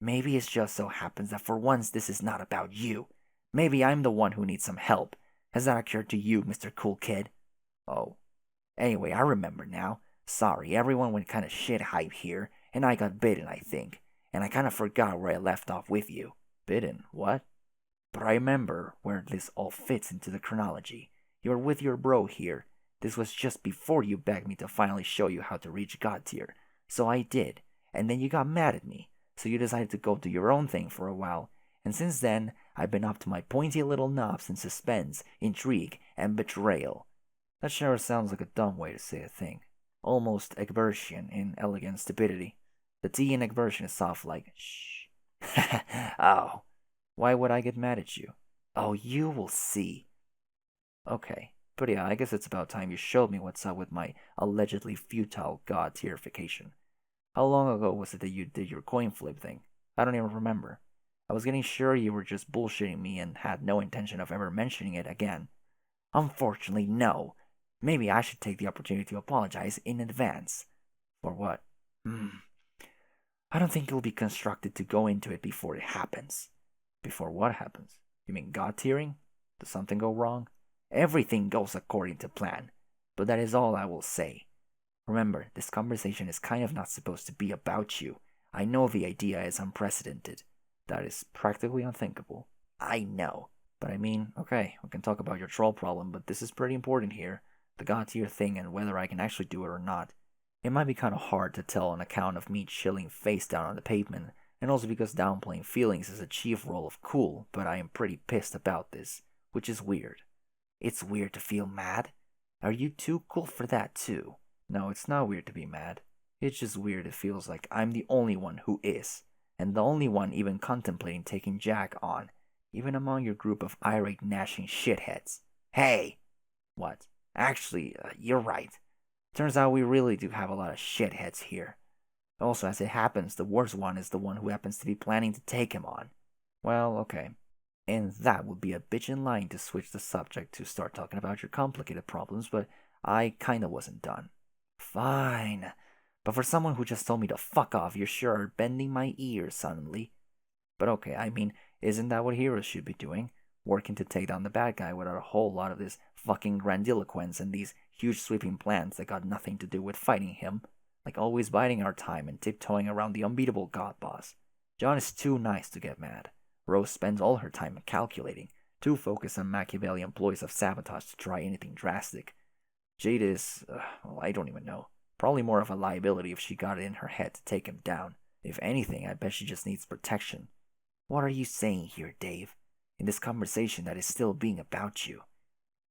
Maybe it just so happens that for once this is not about you. Maybe I'm the one who needs some help. Has that occurred to you, Mr. Cool Kid? Oh. Anyway, I remember now. Sorry, everyone went kinda shit hype here, and I got bitten, I think. And I kinda forgot where I left off with you. Bitten? What? But I remember where this all fits into the chronology. You're with your bro here. This was just before you begged me to finally show you how to reach God tier. So I did. And then you got mad at me. So you decided to go do your own thing for a while. And since then, I've been up to my pointy little knobs in suspense, intrigue, and betrayal. That sure sounds like a dumb way to say a thing. Almost Egbertian in elegant stupidity. The T in Egbertian is soft like, shh. Oh. Why would I get mad at you? Oh, you will see. Okay. But yeah, I guess it's about time you showed me what's up with my allegedly futile god tierification. How long ago was it that you did your coin flip thing? I don't even remember. I was getting sure you were just bullshitting me and had no intention of ever mentioning it again. Unfortunately, no. Maybe I should take the opportunity to apologize in advance. For what? I don't think it will be constructed to go into it before it happens. Before what happens? You mean god tiering? Does something go wrong? Everything goes according to plan, but that is all I will say. Remember, this conversation is kind of not supposed to be about you. I know the idea is unprecedented. That is practically unthinkable. I know. But I mean, okay, we can talk about your troll problem, but this is pretty important here. The god tier thing and whether I can actually do it or not. It might be kind of hard to tell on account of me chilling face down on the pavement, and also because downplaying feelings is a chief role of cool, but I am pretty pissed about this, which is weird. It's weird to feel mad? Are you too cool for that too? No, it's not weird to be mad. It's just weird it feels like I'm the only one who is, and the only one even contemplating taking Jack on, even among your group of irate gnashing shitheads. Hey! What? Actually, you're right. Turns out we really do have a lot of shitheads here. Also, as it happens, the worst one is the one who happens to be planning to take him on. Well, okay. And that would be a bitchin' line to switch the subject to start talking about your complicated problems, but I kinda wasn't done. Fine. But for someone who just told me to fuck off, you sure are bending my ears suddenly. But okay, I mean, isn't that what heroes should be doing? Working to take down the bad guy without a whole lot of this fucking grandiloquence and these huge sweeping plans that got nothing to do with fighting him. Like always biding our time and tiptoeing around the unbeatable god boss. John is too nice to get mad. Rose spends all her time calculating, too focused on Machiavellian ploys of sabotage to try anything drastic. Jade is, well, I don't even know. Probably more of a liability if she got it in her head to take him down. If anything, I bet she just needs protection. What are you saying here, Dave? In this conversation that is still being about you.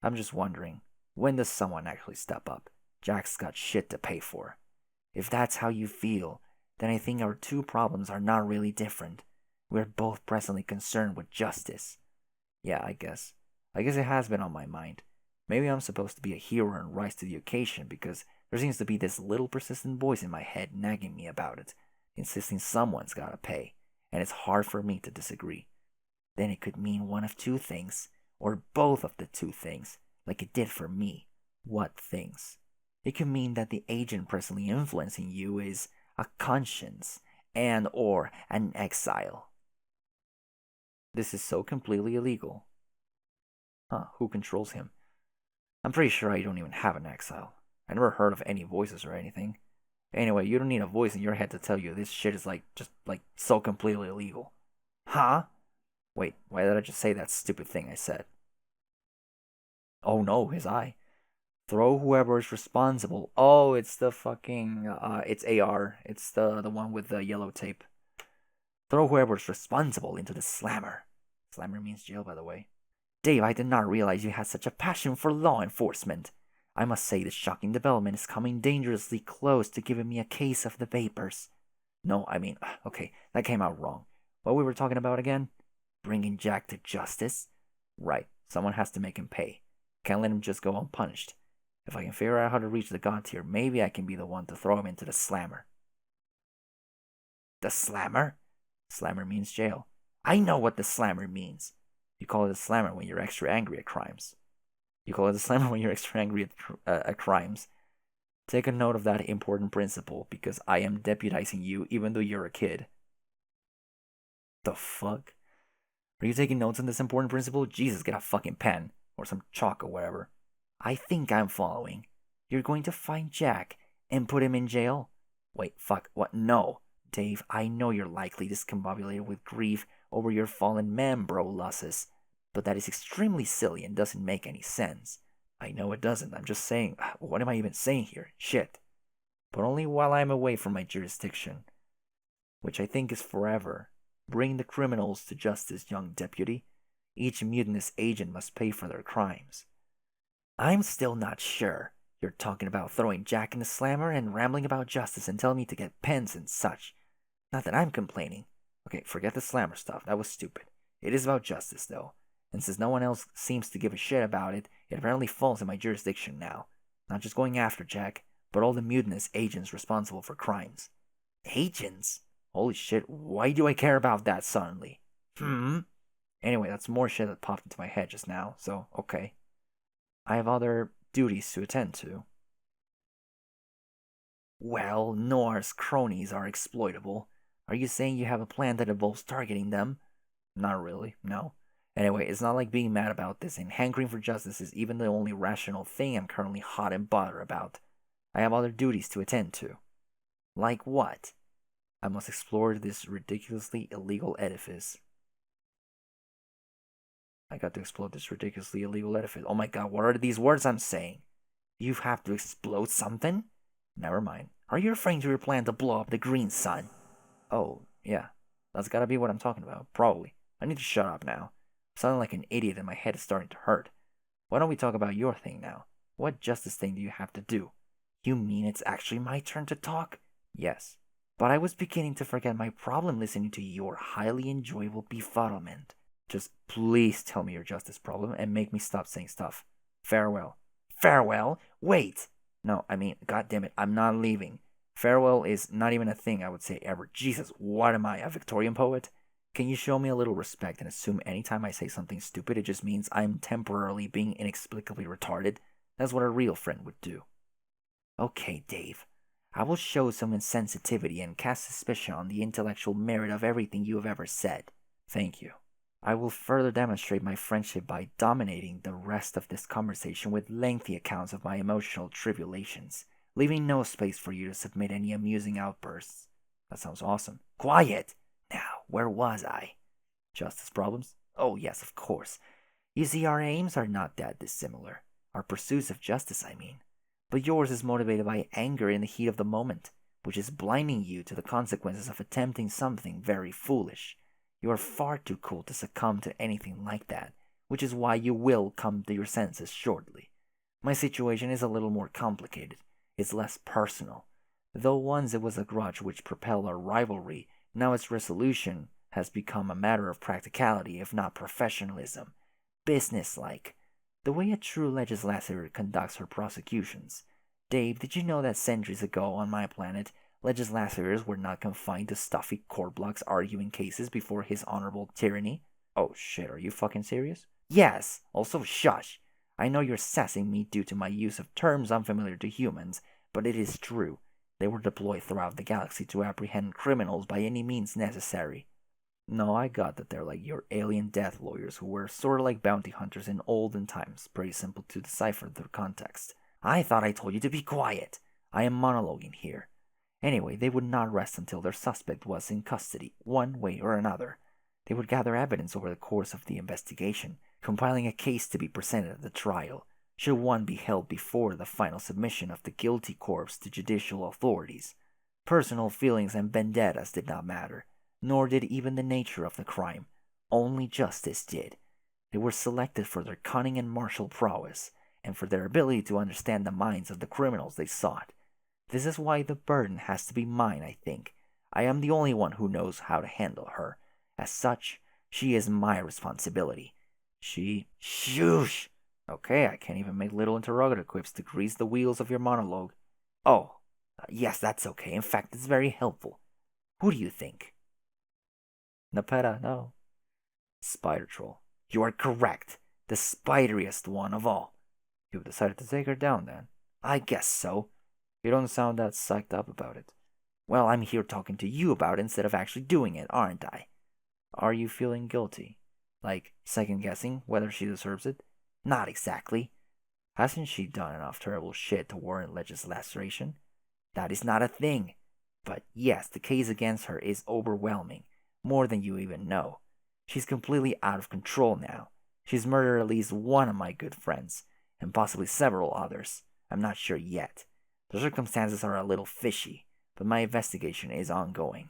I'm just wondering, when does someone actually step up? Jack's got shit to pay for. If that's how you feel, then I think our two problems are not really different. We're both presently concerned with justice. Yeah, I guess. it has been on my mind. Maybe I'm supposed to be a hero and rise to the occasion because there seems to be this little persistent voice in my head nagging me about it, insisting someone's gotta pay, and it's hard for me to disagree. Then it could mean one of two things, or both of the two things, like it did for me. What things? It could mean that the agent presently influencing you is a conscience and or an exile. This is so completely illegal. Huh, who controls him? I'm pretty sure I don't even have an exile. I never heard of any voices or anything. Anyway, you don't need a voice in your head to tell you this shit is just so completely illegal. Huh? Wait, why did I just say that stupid thing I said? Oh no, his eye. Throw whoever is responsible. Oh, it's the fucking, it's AR. It's the one with the yellow tape. Throw whoever's responsible into the slammer. Slammer means jail, by the way. Dave, I did not realize you had such a passion for law enforcement. I must say this shocking development is coming dangerously close to giving me a case of the vapors. No, I mean, okay, that came out wrong. What we were talking about again? Bringing Jack to justice? Right, someone has to make him pay. Can't let him just go unpunished. If I can figure out how to reach the god tier, maybe I can be the one to throw him into the slammer. The slammer? Slammer means jail. I know what the slammer means. You call it a slammer when you're extra angry at crimes. You call it a slammer when you're extra angry at crimes. Take a note of that important principle because I am deputizing you even though you're a kid. The fuck? Are you taking notes on this important principle? Jesus, get a fucking pen or some chalk or whatever. I think I'm following. You're going to find Jack and put him in jail? Wait, fuck, what? No. Dave, I know you're likely discombobulated with grief over your fallen man, bro, Lussus. But that is extremely silly and doesn't make any sense. I know it doesn't. I'm just saying, what am I even saying here? Shit. But only while I'm away from my jurisdiction, which I think is forever. Bring the criminals to justice, young deputy. Each mutinous agent must pay for their crimes. I'm still not sure. You're talking about throwing Jack in the slammer and rambling about justice and telling me to get pens and such. Not that I'm complaining. Okay, forget the slammer stuff. That was stupid. It is about justice, though. And since no one else seems to give a shit about it, it apparently falls in my jurisdiction now. Not just going after Jack, but all the mutinous agents responsible for crimes. Agents? Holy shit, why do I care about that suddenly? Anyway, that's more shit that popped into my head just now, so okay. I have other duties to attend to. Well, Noir's cronies are exploitable. Are you saying you have a plan that involves targeting them? Not really, no. Anyway, it's not like being mad about this, and hankering for justice is even the only rational thing I'm currently hot and bothered about. I have other duties to attend to. Like what? I must explore this ridiculously illegal edifice. I got to explode this ridiculously illegal edifice. Oh my god, what are these words I'm saying? You have to explode something? Never mind. Are you referring to your plan to blow up the green sun? Oh, yeah. That's gotta be what I'm talking about. Probably. I need to shut up now. I'm sounding like an idiot and my head is starting to hurt. Why don't we talk about your thing now? What justice thing do you have to do? You mean it's actually my turn to talk? Yes. But I was beginning to forget my problem listening to your highly enjoyable befuddlement. Just please tell me your justice problem and make me stop saying stuff. Farewell. Farewell? Wait! No, I mean, goddammit, I'm not leaving. Farewell is not even a thing I would say ever. Jesus, what am I, a Victorian poet? Can you show me a little respect and assume anytime I say something stupid, it just means I'm temporarily being inexplicably retarded? That's what a real friend would do. Okay, Dave. I will show some insensitivity and cast suspicion on the intellectual merit of everything you have ever said. Thank you. I will further demonstrate my friendship by dominating the rest of this conversation with lengthy accounts of my emotional tribulations, leaving no space for you to submit any amusing outbursts. That sounds awesome. Quiet! Now, where was I? Justice problems? Oh, yes, of course. You see, our aims are not that dissimilar. Our pursuits of justice, I mean. But yours is motivated by anger in the heat of the moment, which is blinding you to the consequences of attempting something very foolish. You are far too cool to succumb to anything like that, which is why you will come to your senses shortly. My situation is a little more complicated. It's less personal. Though once it was a grudge which propelled our rivalry, now its resolution has become a matter of practicality, if not professionalism. Business-like. The way a true legislator conducts her prosecutions. Dave, did you know that centuries ago on my planet, legislators were not confined to stuffy court blocks arguing cases before his honorable tyranny? Oh shit, are you fucking serious? Yes! Also shush! I know you're sassing me due to my use of terms unfamiliar to humans, but it is true. They were deployed throughout the galaxy to apprehend criminals by any means necessary. No, I got that they're like your alien death lawyers who were sort of like bounty hunters in olden times, pretty simple to decipher the context. I thought I told you to be quiet. I am monologuing here. Anyway, they would not rest until their suspect was in custody, one way or another. They would gather evidence over the course of the investigation, compiling a case to be presented at the trial, should one be held before the final submission of the guilty corpse to judicial authorities. Personal feelings and vendettas did not matter, nor did even the nature of the crime. Only justice did. They were selected for their cunning and martial prowess, and for their ability to understand the minds of the criminals they sought. This is why the burden has to be mine, I think. I am the only one who knows how to handle her. As such, she is my responsibility. Shoosh! Okay, I can't even make little interrogative quips to grease the wheels of your monologue. Oh, yes, that's okay. In fact, it's very helpful. Who do you think? Nepeta, no. Spider Troll. You are correct. The spideriest one of all. You've decided to take her down then? I guess so. You don't sound that psyched up about it. Well, I'm here talking to you about it instead of actually doing it, aren't I? Are you feeling guilty? Like, second guessing whether she deserves it? Not exactly. Hasn't she done enough terrible shit to warrant Ledge's laceration? That is not a thing. But yes, the case against her is overwhelming, more than you even know. She's completely out of control now. She's murdered at least one of my good friends, and possibly several others. I'm not sure yet. The circumstances are a little fishy, but my investigation is ongoing.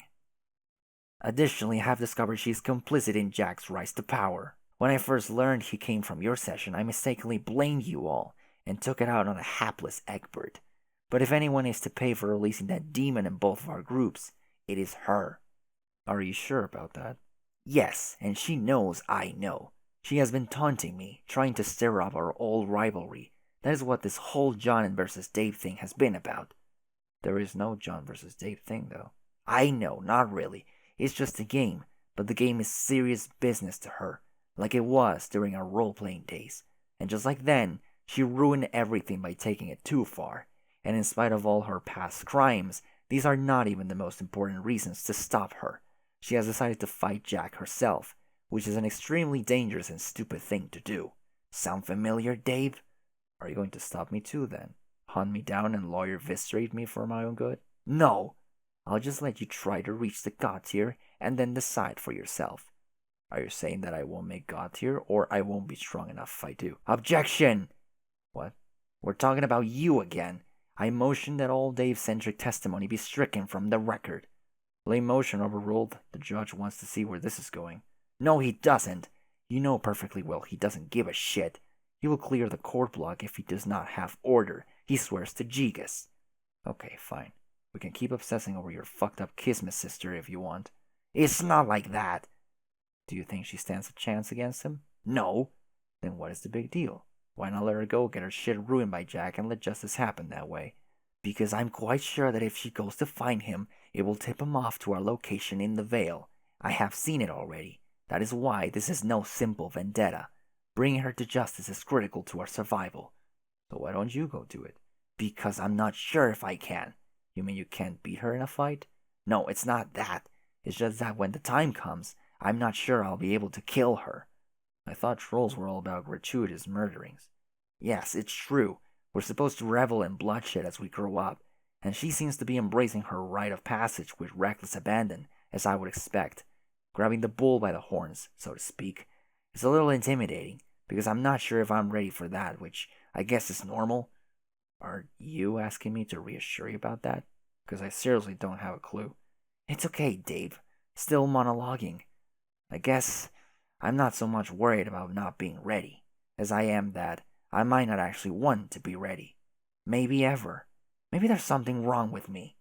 Additionally, I have discovered she's complicit in Jack's rise to power. When I first learned he came from your session, I mistakenly blamed you all and took it out on a hapless Egbert. But if anyone is to pay for releasing that demon in both of our groups, it is her. Are you sure about that? Yes, and she knows I know. She has been taunting me, trying to stir up our old rivalry. That is what this whole John versus Dave thing has been about. There is no John versus Dave thing, though. I know, not really. It's just a game, but the game is serious business to her, like it was during our role-playing days. And just like then, she ruined everything by taking it too far. And in spite of all her past crimes, these are not even the most important reasons to stop her. She has decided to fight Jack herself, which is an extremely dangerous and stupid thing to do. Sound familiar, Dave? Are you going to stop me too, then? Hunt me down and lawyer eviscerate me for my own good? No! I'll just let you try to reach the god tier and then decide for yourself. Are you saying that I won't make god tier, or I won't be strong enough if I do? Objection! What? We're talking about you again. I motion that all Dave-centric testimony be stricken from the record. Lay motion overruled. The judge wants to see where this is going. No, he doesn't. You know perfectly well he doesn't give a shit. He will clear the court block if he does not have order. He swears to Gigas. Okay, fine. We can keep obsessing over your fucked up Kismet sister if you want. It's not like that. Do you think she stands a chance against him? No. Then what is the big deal? Why not let her go, get her shit ruined by Jack, and let justice happen that way? Because I'm quite sure that if she goes to find him, it will tip him off to our location in the Vale. I have seen it already. That is why this is no simple vendetta. Bringing her to justice is critical to our survival. So why don't you go do it? Because I'm not sure if I can. You mean you can't beat her in a fight? No, it's not that. It's just that when the time comes, I'm not sure I'll be able to kill her. I thought trolls were all about gratuitous murderings. Yes, it's true. We're supposed to revel in bloodshed as we grow up, and she seems to be embracing her rite of passage with reckless abandon, as I would expect. Grabbing the bull by the horns, so to speak. It's a little intimidating, because I'm not sure if I'm ready for that, which I guess is normal. Are you asking me to reassure you about that? Because I seriously don't have a clue. It's okay, Dave. Still monologuing. I guess I'm not so much worried about not being ready, as I am that I might not actually want to be ready. Maybe ever. Maybe there's something wrong with me.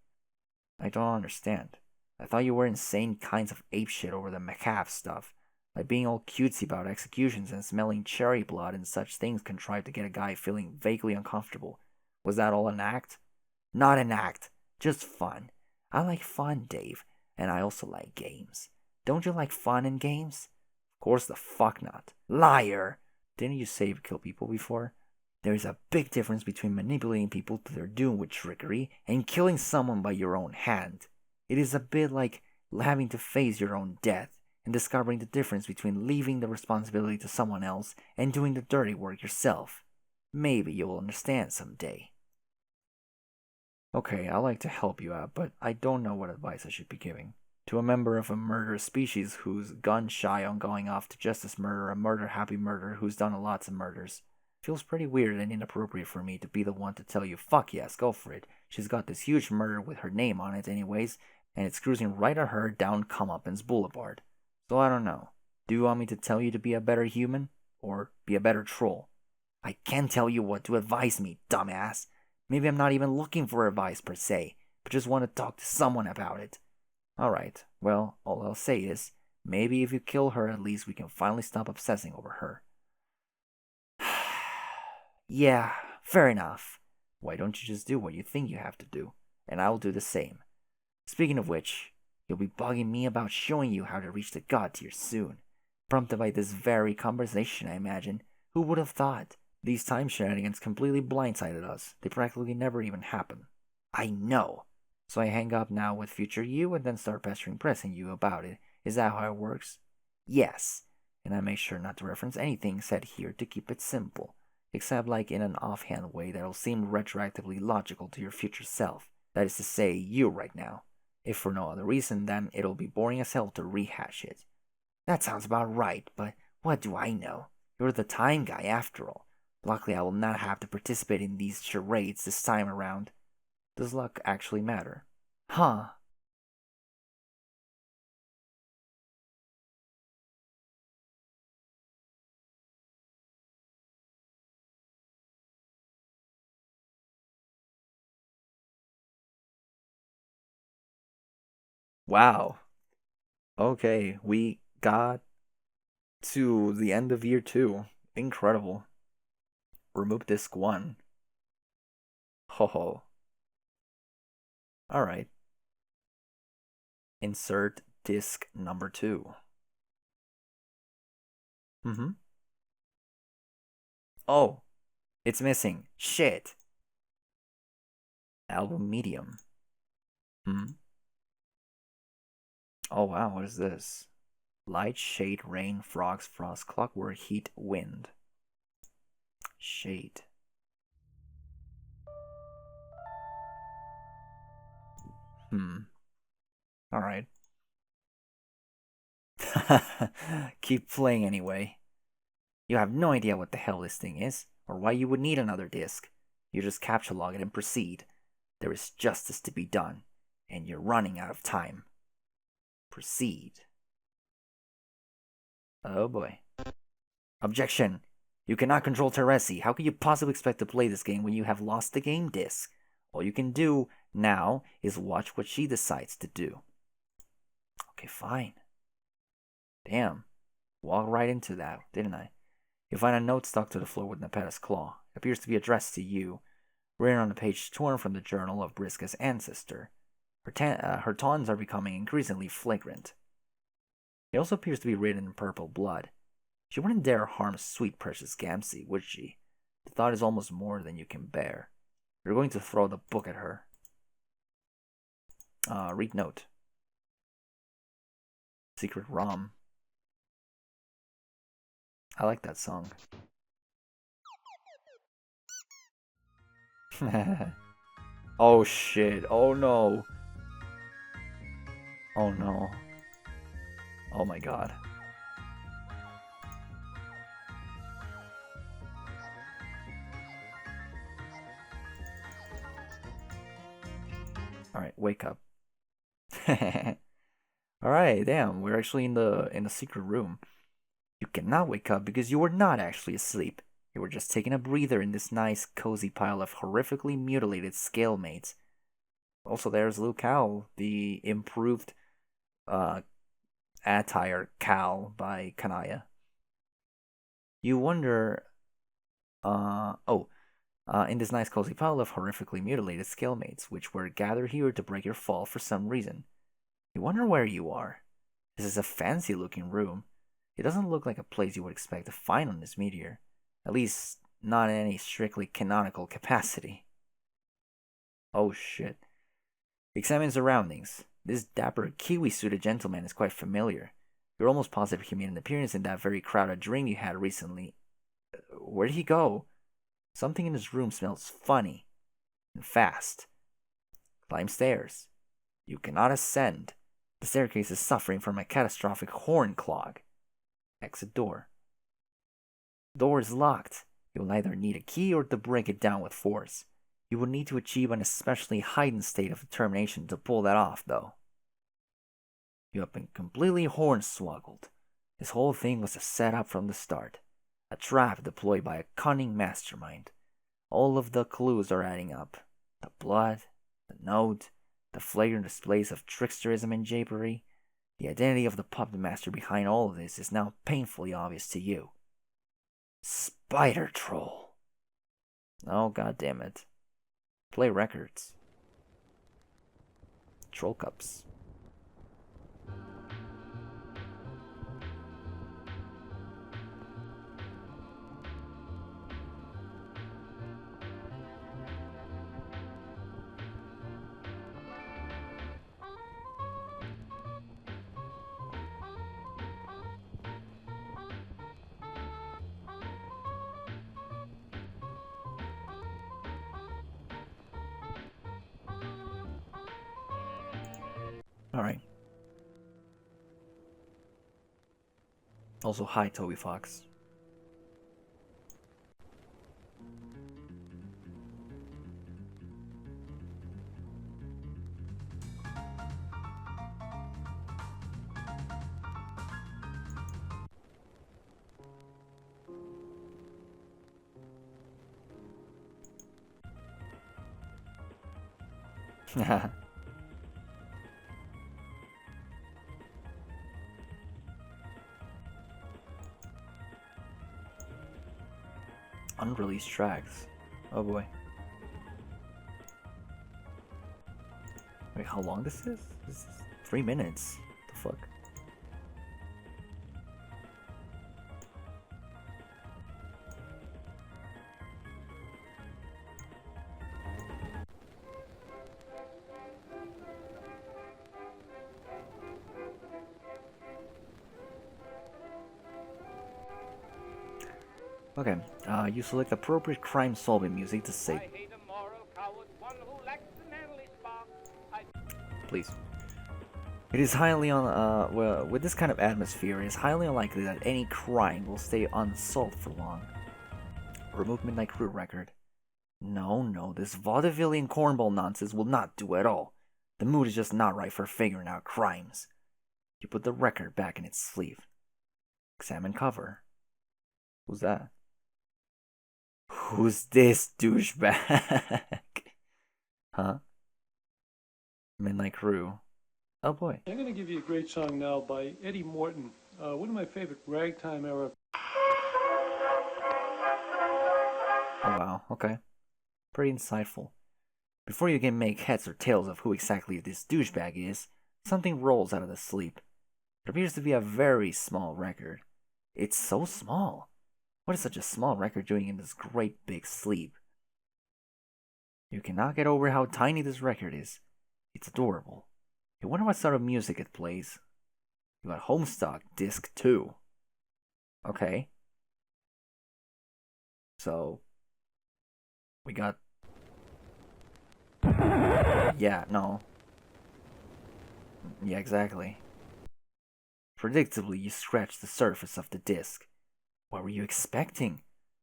I don't understand. I thought you were insane kinds of apeshit over the macabre stuff, like being all cutesy about executions and smelling cherry blood and such things contrived to get a guy feeling vaguely uncomfortable. Was that all an act? Not an act. Just fun. I like fun, Dave, and I also like games. Don't you like fun and games? Of course the fuck not. Liar! Didn't you say you've killed people before? There's a big difference between manipulating people to their doom with trickery and killing someone by your own hand. It is a bit like having to face your own death and discovering the difference between leaving the responsibility to someone else and doing the dirty work yourself. Maybe you'll understand someday. Okay, I'd like to help you out, but I don't know what advice I should be giving. To a member of a murderous species who's gun-shy on going off to justice murder a murder-happy murderer who's done lots of murders. Feels pretty weird and inappropriate for me to be the one to tell you, fuck yes, go for it. She's got this huge murder with her name on it anyways, and it's cruising right at her down Comeuppance Boulevard. So I don't know. Do you want me to tell you to be a better human? Or be a better troll? I can't tell you what to advise me, dumbass. Maybe I'm not even looking for advice per se, but just want to talk to someone about it. Alright, well, all I'll say is, maybe if you kill her, at least we can finally stop obsessing over her. Yeah, fair enough. Why don't you just do what you think you have to do, and I'll do the same. Speaking of which, you'll be bugging me about showing you how to reach the god tier soon. Prompted by this very conversation, I imagine. Who would have thought? These time shenanigans completely blindsided us. They practically never even happen. I know. So I hang up now with future you and then start pestering present you about it. Is that how it works? Yes. And I make sure not to reference anything said here to keep it simple. Except like in an offhand way that'll seem retroactively logical to your future self. That is to say, you right now. If for no other reason, then it'll be boring as hell to rehash it. That sounds about right, but what do I know? You're the time guy after all. Luckily, I will not have to participate in these charades this time around. Does luck actually matter? Huh. Wow. Okay, we got to the end of year 2. Incredible. Remove disc 1. Ho ho. Alright. Insert disc number 2. Mm-hmm. Oh, it's missing. Shit. Album medium. Hmm. Oh wow, what is this? Light, shade, rain, frogs, frost, clockwork, heat, wind. Shade. Alright. Keep playing anyway. You have no idea what the hell this thing is, or why you would need another disc. You just capture log it and proceed. There is justice to be done, and you're running out of time. Proceed. Oh boy. Objection! You cannot control Teresi. How could you possibly expect to play this game when you have lost the game disc? All you can do now is watch what she decides to do. Okay, fine. Damn. Walked right into that, didn't I? You find a note stuck to the floor with Nepeta's claw. It appears to be addressed to you, written on a page torn from the journal of Briska's ancestor. Her taunts are becoming increasingly flagrant. It also appears to be written in purple blood. She wouldn't dare harm sweet precious Gamsey, would she? The thought is almost more than you can bear. You're going to throw the book at her. Read note. Secret ROM. I like that song. Oh shit. Oh no. Oh no. Oh my god. Alright, wake up. Alright, damn, we're actually in the secret room. You cannot wake up because you were not actually asleep. You were just taking a breather in this nice, cozy pile of horrifically mutilated scale mates. Also, there's Luke Cal, the improved attire Cal by Kanaya. You wonder, in this nice cozy pile of horrifically mutilated scale mates, which were gathered here to break your fall for some reason. You wonder where you are. This is a fancy looking room. It doesn't look like a place you would expect to find on this meteor. At least, not in any strictly canonical capacity. Oh shit. Examine surroundings. This dapper kiwi-suited gentleman is quite familiar. You're almost positive he made an appearance in that very crowded drink you had recently. Where'd he go? Something in this room smells funny. And fast. Climb stairs. You cannot ascend. The staircase is suffering from a catastrophic horn clog. Exit door. Door is locked. You will either need a key or to break it down with force. You will need to achieve an especially heightened state of determination to pull that off, though. You have been completely hornswoggled. This whole thing was a setup from the start. A trap deployed by a cunning mastermind. All of the clues are adding up. The blood, the note, the flagrant displays of tricksterism and japery. The identity of the puppet master behind all of this is now painfully obvious to you. Spider Troll. Oh, god damn it. Play records. Troll cups. Alright. Also, hi, Toby Fox. Unreleased tracks. Oh boy. Wait, how long this is? This is 3 minutes. The fuck? Okay, you select appropriate crime-solving music to say. Please. It is highly well, with this kind of atmosphere, it is highly unlikely that any crime will stay unsolved for long. Remove Midnight Crew record. No, this vaudevillian cornball nonsense will not do at all. The mood is just not right for figuring out crimes. You put the record back in its sleeve. Examine cover. Who's that? Who's this douchebag? Huh? Midnight Crew. Oh boy. I'm going to give you a great song now by Eddie Morton, one of my favorite ragtime era. Oh wow, okay. Pretty insightful. Before you can make heads or tails of who exactly this douchebag is, something rolls out of the sleep. It appears to be a very small record. It's so small. What is such a small record doing in this great big sleep? You cannot get over how tiny this record is. It's adorable. You wonder what sort of music it plays. You got Homestuck Disc 2. Okay. So, we got... Yeah, no. Yeah, exactly. Predictably, you scratch the surface of the disc. What were you expecting?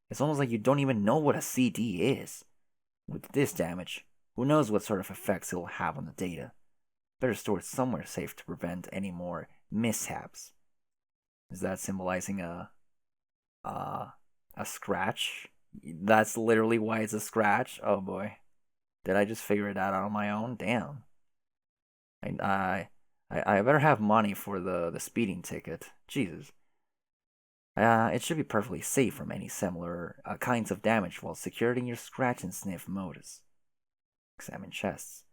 It's almost like you don't even know what a CD is. With this damage, who knows what sort of effects it'll have on the data. Better store it somewhere safe to prevent any more mishaps. Is that symbolizing a scratch? That's literally why it's a scratch? Oh boy. Did I just figure it out on my own? Damn. I better have money for the speeding ticket. Jesus. It should be perfectly safe from any similar kinds of damage while secured in your scratch and sniff modus. Examine chests.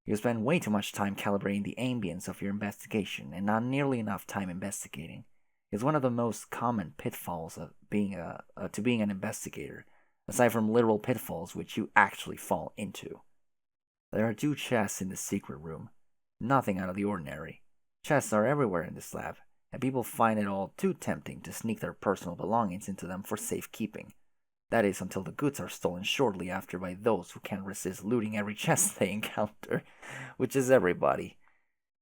You spend way too much time calibrating the ambience of your investigation and not nearly enough time investigating. It's one of the most common pitfalls of being an investigator, aside from literal pitfalls which you actually fall into. There are 2 chests in the secret room. Nothing out of the ordinary. Chests are everywhere in this lab, and people find it all too tempting to sneak their personal belongings into them for safekeeping. That is, until the goods are stolen shortly after by those who can't resist looting every chest they encounter, which is everybody.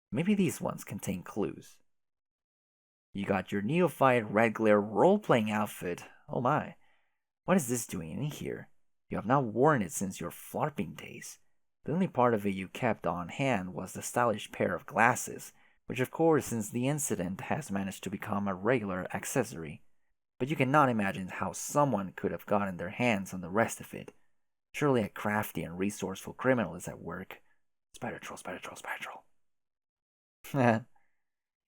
Maybe these ones contain clues. You got your neophyte red glare role-playing outfit. Oh my. What is this doing in here? You have not worn it since your flarping days. The only part of it you kept on hand was the stylish pair of glasses, which of course since the incident has managed to become a regular accessory. But you cannot imagine how someone could have gotten their hands on the rest of it. Surely a crafty and resourceful criminal is at work. Spider troll, spider troll, spider troll.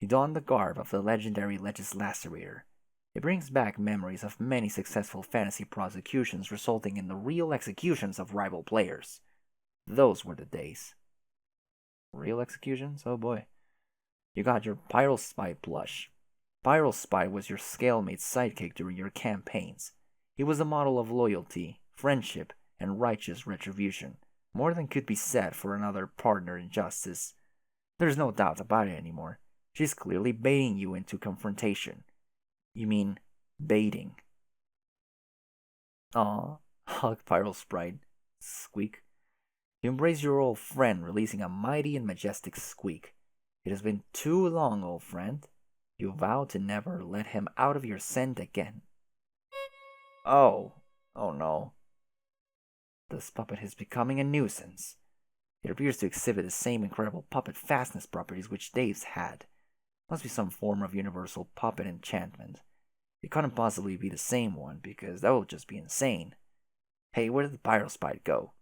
You don the garb of the legendary Legislacerator. It brings back memories of many successful fantasy prosecutions resulting in the real executions of rival players. Those were the days. Real executions? Oh boy. You got your Pyrospy BLUH. Pyrospy was your scalemate's sidekick during your campaigns. He was a model of loyalty, friendship, and righteous retribution. More than could be said for another partner in justice. There's no doubt about it anymore. She's clearly baiting you into confrontation. You mean, baiting. Aw, hug Pyrosprite. Squeak. You embrace your old friend, releasing a mighty and majestic squeak. It has been too long, old friend. You vowed to never let him out of your scent again. Oh, oh no. This puppet is becoming a nuisance. It appears to exhibit the same incredible puppet fastness properties which Dave's had. Must be some form of universal puppet enchantment. It couldn't possibly be the same one, because that would just be insane. Hey, where did the pyrospite go?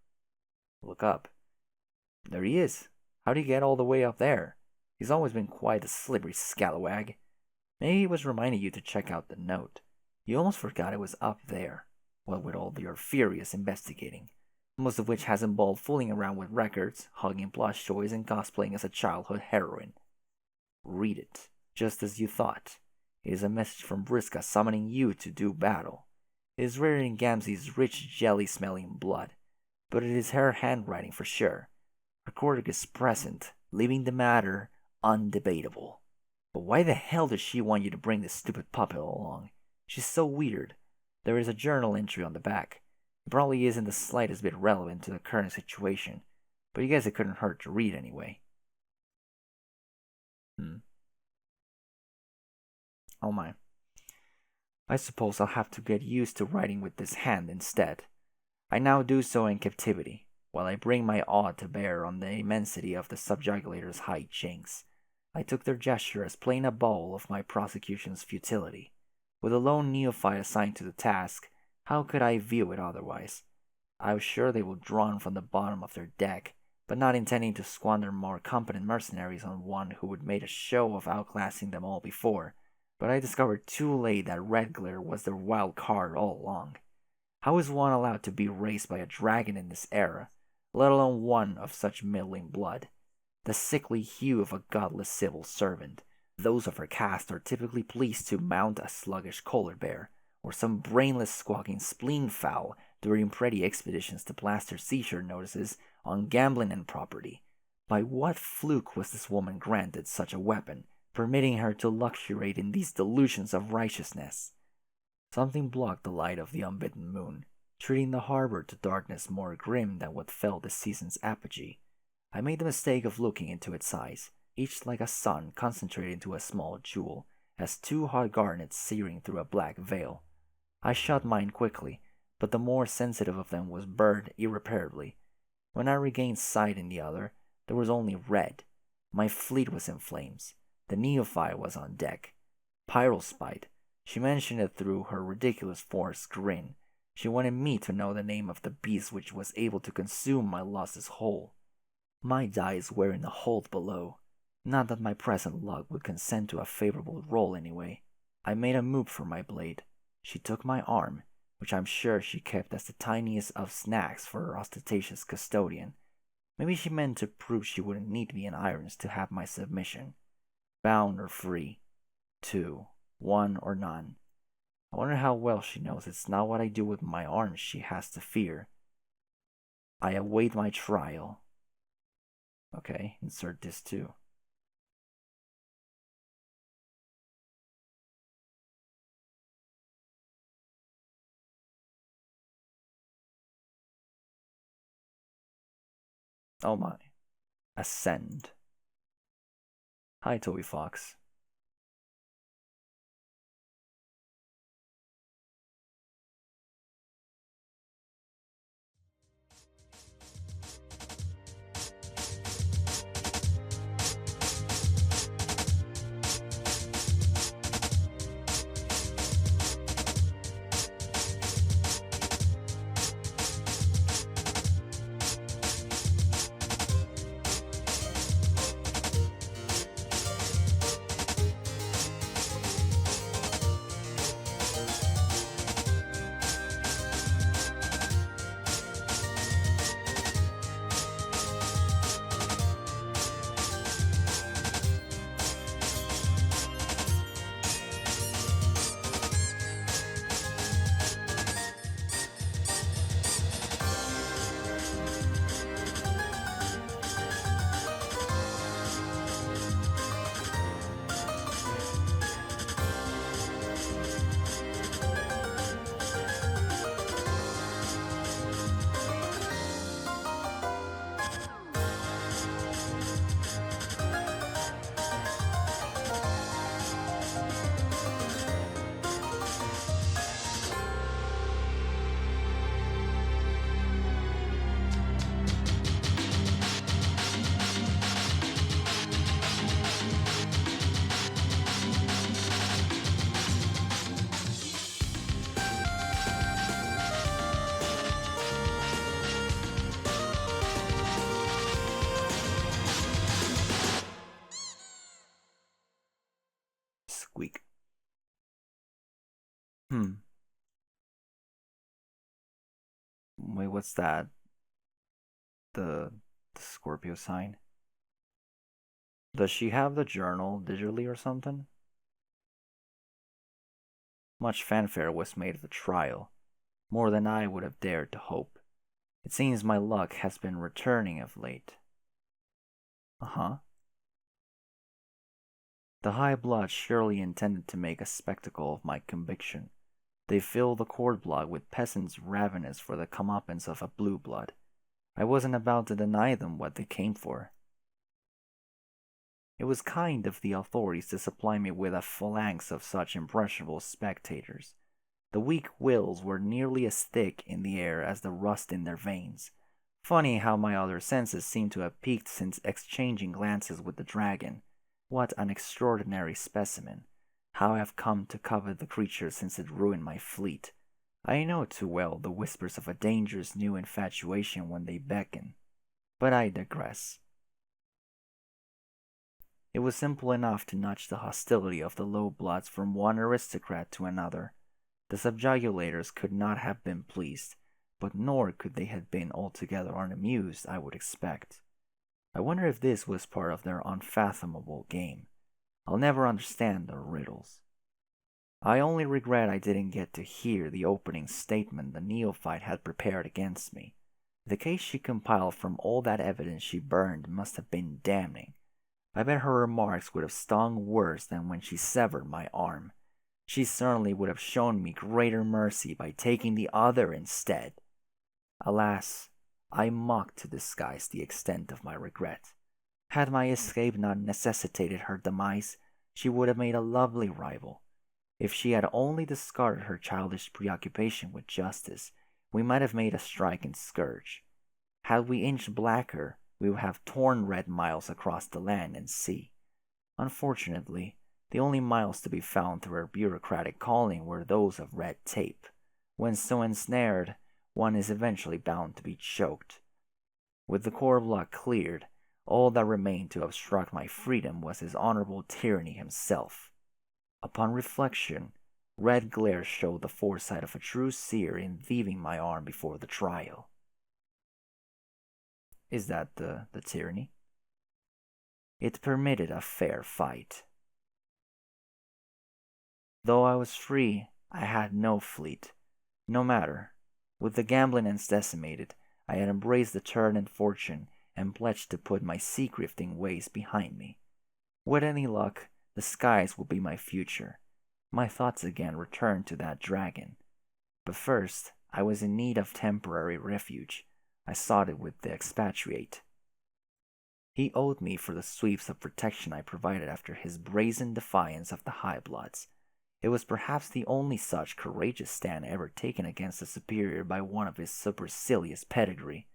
Look up. There he is. How'd he get all the way up there? He's always been quite a slippery scalawag. Maybe he was reminding you to check out the note. You almost forgot it was up there. What with all your furious investigating, most of which has involved fooling around with records, hugging plush toys, and cosplaying as a childhood heroine. Read it, just as you thought. It is a message from Briska summoning you to do battle. It is written in Gamzee's rich jelly-smelling blood, but it is her handwriting for sure. Her Cordic is present, leaving the matter undebatable. But why the hell does she want you to bring this stupid puppet along? She's so weird. There is a journal entry on the back. It probably isn't the slightest bit relevant to the current situation, but you guess it couldn't hurt to read anyway. Oh my. I suppose I'll have to get used to writing with this hand instead. I now do so in captivity, while I bring my awe to bear on the immensity of the subjugulator's high chinks. I took their gesture as plain a bowl of my prosecution's futility. With a lone neophyte assigned to the task, how could I view it otherwise? I was sure they were drawn from the bottom of their deck, but not intending to squander more competent mercenaries on one who had made a show of outclassing them all before. But I discovered too late that Redglare was their wild card all along. How is one allowed to be raised by a dragon in this era, let alone one of such middling blood? The sickly hue of a godless civil servant. Those of her caste are typically pleased to mount a sluggish collar bear, or some brainless squawking spleen fowl during pretty expeditions to plaster seizure notices on gambling and property. By what fluke was this woman granted such a weapon, permitting her to luxuriate in these delusions of righteousness? Something blocked the light of the unbidden moon, treating the harbor to darkness more grim than what fell this season's apogee. I made the mistake of looking into its eyes, each like a sun concentrated into a small jewel, as two hot garnets searing through a black veil. I shut mine quickly, but the more sensitive of them was burned irreparably. When I regained sight in the other, there was only red. My fleet was in flames. The neophyte was on deck. Pyrospite. She mentioned it through her ridiculous forced grin. She wanted me to know the name of the beast which was able to consume my losses whole. My dice were in the hold below. Not that my present luck would consent to a favorable roll anyway. I made a move for my blade. She took my arm, which I'm sure she kept as the tiniest of snacks for her ostentatious custodian. Maybe she meant to prove she wouldn't need me in irons to have my submission. Bound or free. 2, 1 or none. I wonder how well she knows it's not what I do with my arms she has to fear. I await my trial. Okay, insert this too. Oh my. Ascend. Hi, Toby Fox. Hmm. Wait, what's that? The Scorpio sign. Does she have the journal digitally or something? Much fanfare was made of the trial, more than I would have dared to hope. It seems my luck has been returning of late. Uh-huh. The high blood surely intended to make a spectacle of my conviction. They fill the court block with peasants ravenous for the comeuppance of a blue blood. I wasn't about to deny them what they came for. It was kind of the authorities to supply me with a phalanx of such impressionable spectators. The weak wills were nearly as thick in the air as the rust in their veins. Funny how my other senses seemed to have peaked since exchanging glances with the dragon. What an extraordinary specimen! How I have come to covet the creature since it ruined my fleet. I know too well the whispers of a dangerous new infatuation when they beckon. But I digress. It was simple enough to nudge the hostility of the low bloods from one aristocrat to another. The subjugulators could not have been pleased, but nor could they have been altogether unamused, I would expect. I wonder if this was part of their unfathomable game. I'll never understand their riddles. I only regret I didn't get to hear the opening statement the neophyte had prepared against me. The case she compiled from all that evidence she burned must have been damning. I bet her remarks would have stung worse than when she severed my arm. She certainly would have shown me greater mercy by taking the other instead. Alas, I mocked to disguise the extent of my regret. Had my escape not necessitated her demise, she would have made a lovely rival. If she had only discarded her childish preoccupation with justice, we might have made a striking scourge. Had we inched blacker, we would have torn red miles across the land and sea. Unfortunately, the only miles to be found through our bureaucratic calling were those of red tape. When so ensnared, one is eventually bound to be choked. With the core block cleared, all that remained to obstruct my freedom was his honorable tyranny himself. Upon reflection, red glare showed the foresight of a true seer in thieving my arm before the trial. Is that the tyranny? It permitted a fair fight. Though I was free, I had no fleet. No matter. With the gambling ends decimated, I had embraced the turn in fortune and pledged to put my sea-grifting ways behind me. With any luck, the skies would be my future. My thoughts again returned to that dragon. But first, I was in need of temporary refuge. I sought it with the expatriate. He owed me for the sweeps of protection I provided after his brazen defiance of the High Bloods. It was perhaps the only such courageous stand ever taken against a superior by one of his supercilious pedigree,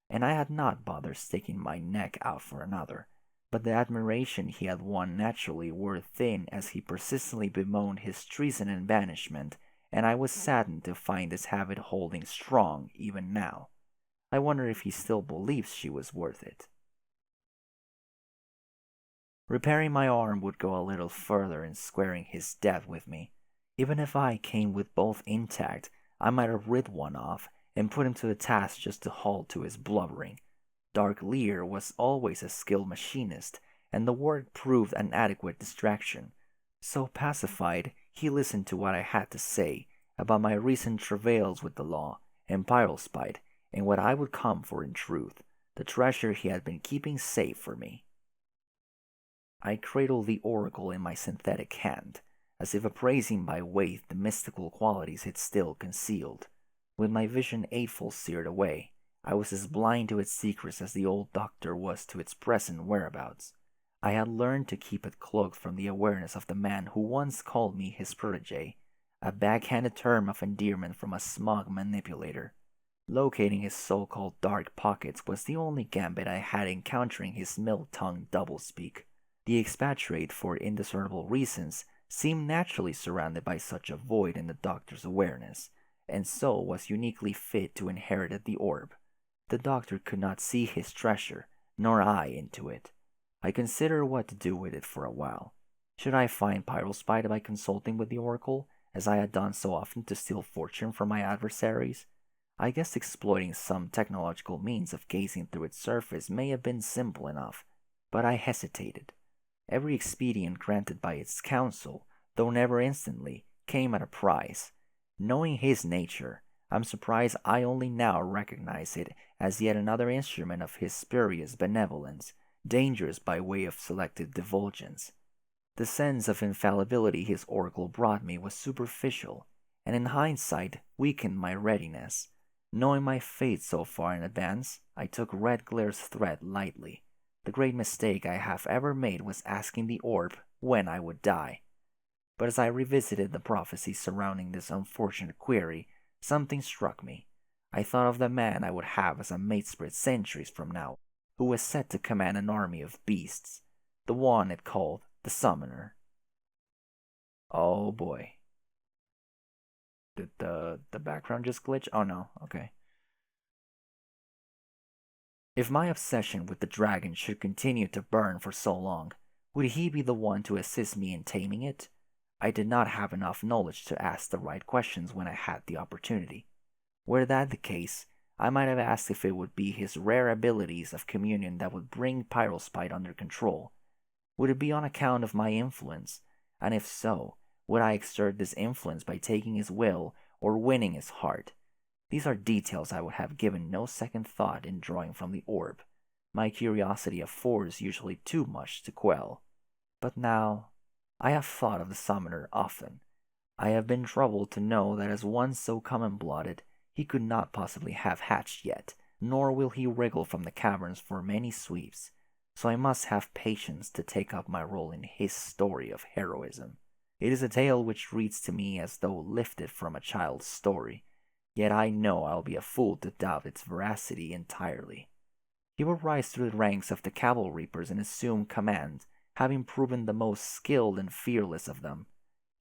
and I had not bothered sticking my neck out for another, but the admiration he had won naturally wore thin as he persistently bemoaned his treason and banishment, and I was saddened to find this habit holding strong even now. I wonder if he still believes she was worth it. Repairing my arm would go a little further in squaring his debt with me. Even if I came with both intact, I might have rid one off and put him to the task just to halt to his blubbering. Dark Lear was always a skilled machinist, and the work proved an adequate distraction. So pacified, he listened to what I had to say about my recent travails with the law and pyrospite, and what I would come for in truth, the treasure he had been keeping safe for me. I cradled the oracle in my synthetic hand, as if appraising by weight the mystical qualities it still concealed. With my vision eightfold seared away, I was as blind to its secrets as the old doctor was to its present whereabouts. I had learned to keep it cloaked from the awareness of the man who once called me his protege, a backhanded term of endearment from a smug manipulator. Locating his so-called dark pockets was the only gambit I had in countering his mill-tongued doublespeak. The expatriate, for indiscernible reasons, seemed naturally surrounded by such a void in the doctor's awareness, and so was uniquely fit to inherit the orb. The doctor could not see his treasure, nor I into it. I considered what to do with it for a while. Should I find pyrospite by consulting with the oracle, as I had done so often to steal fortune from my adversaries. I guess exploiting some technological means of gazing through its surface may have been simple enough, but I hesitated. Every expedient granted by its counsel, though never instantly, came at a price. Knowing his nature, I'm surprised I only now recognize it as yet another instrument of his spurious benevolence, dangerous by way of selected divulgence. The sense of infallibility his oracle brought me was superficial, and in hindsight weakened my readiness. Knowing my fate so far in advance, I took Red Glare's threat lightly. The great mistake I have ever made was asking the orb when I would die. But as I revisited the prophecies surrounding this unfortunate query, something struck me. I thought of the man I would have as a matesprit centuries from now, who was set to command an army of beasts, the one it called the Summoner. Oh boy. Did the background just glitch? Oh no, okay. If my obsession with the dragon should continue to burn for so long, would he be the one to assist me in taming it? I did not have enough knowledge to ask the right questions when I had the opportunity. Were that the case, I might have asked if it would be his rare abilities of communion that would bring Pyrospite under control. Would it be on account of my influence? And if so, would I exert this influence by taking his will or winning his heart? These are details I would have given no second thought in drawing from the orb. My curiosity affords usually too much to quell. But now, I have thought of the Summoner often. I have been troubled to know that as one so common-blooded, he could not possibly have hatched yet, nor will he wriggle from the caverns for many sweeps. So I must have patience to take up my role in his story of heroism. It is a tale which reads to me as though lifted from a child's story, yet I know I'll be a fool to doubt its veracity entirely. He will rise through the ranks of the Cavalry Reapers and assume command, having proven the most skilled and fearless of them.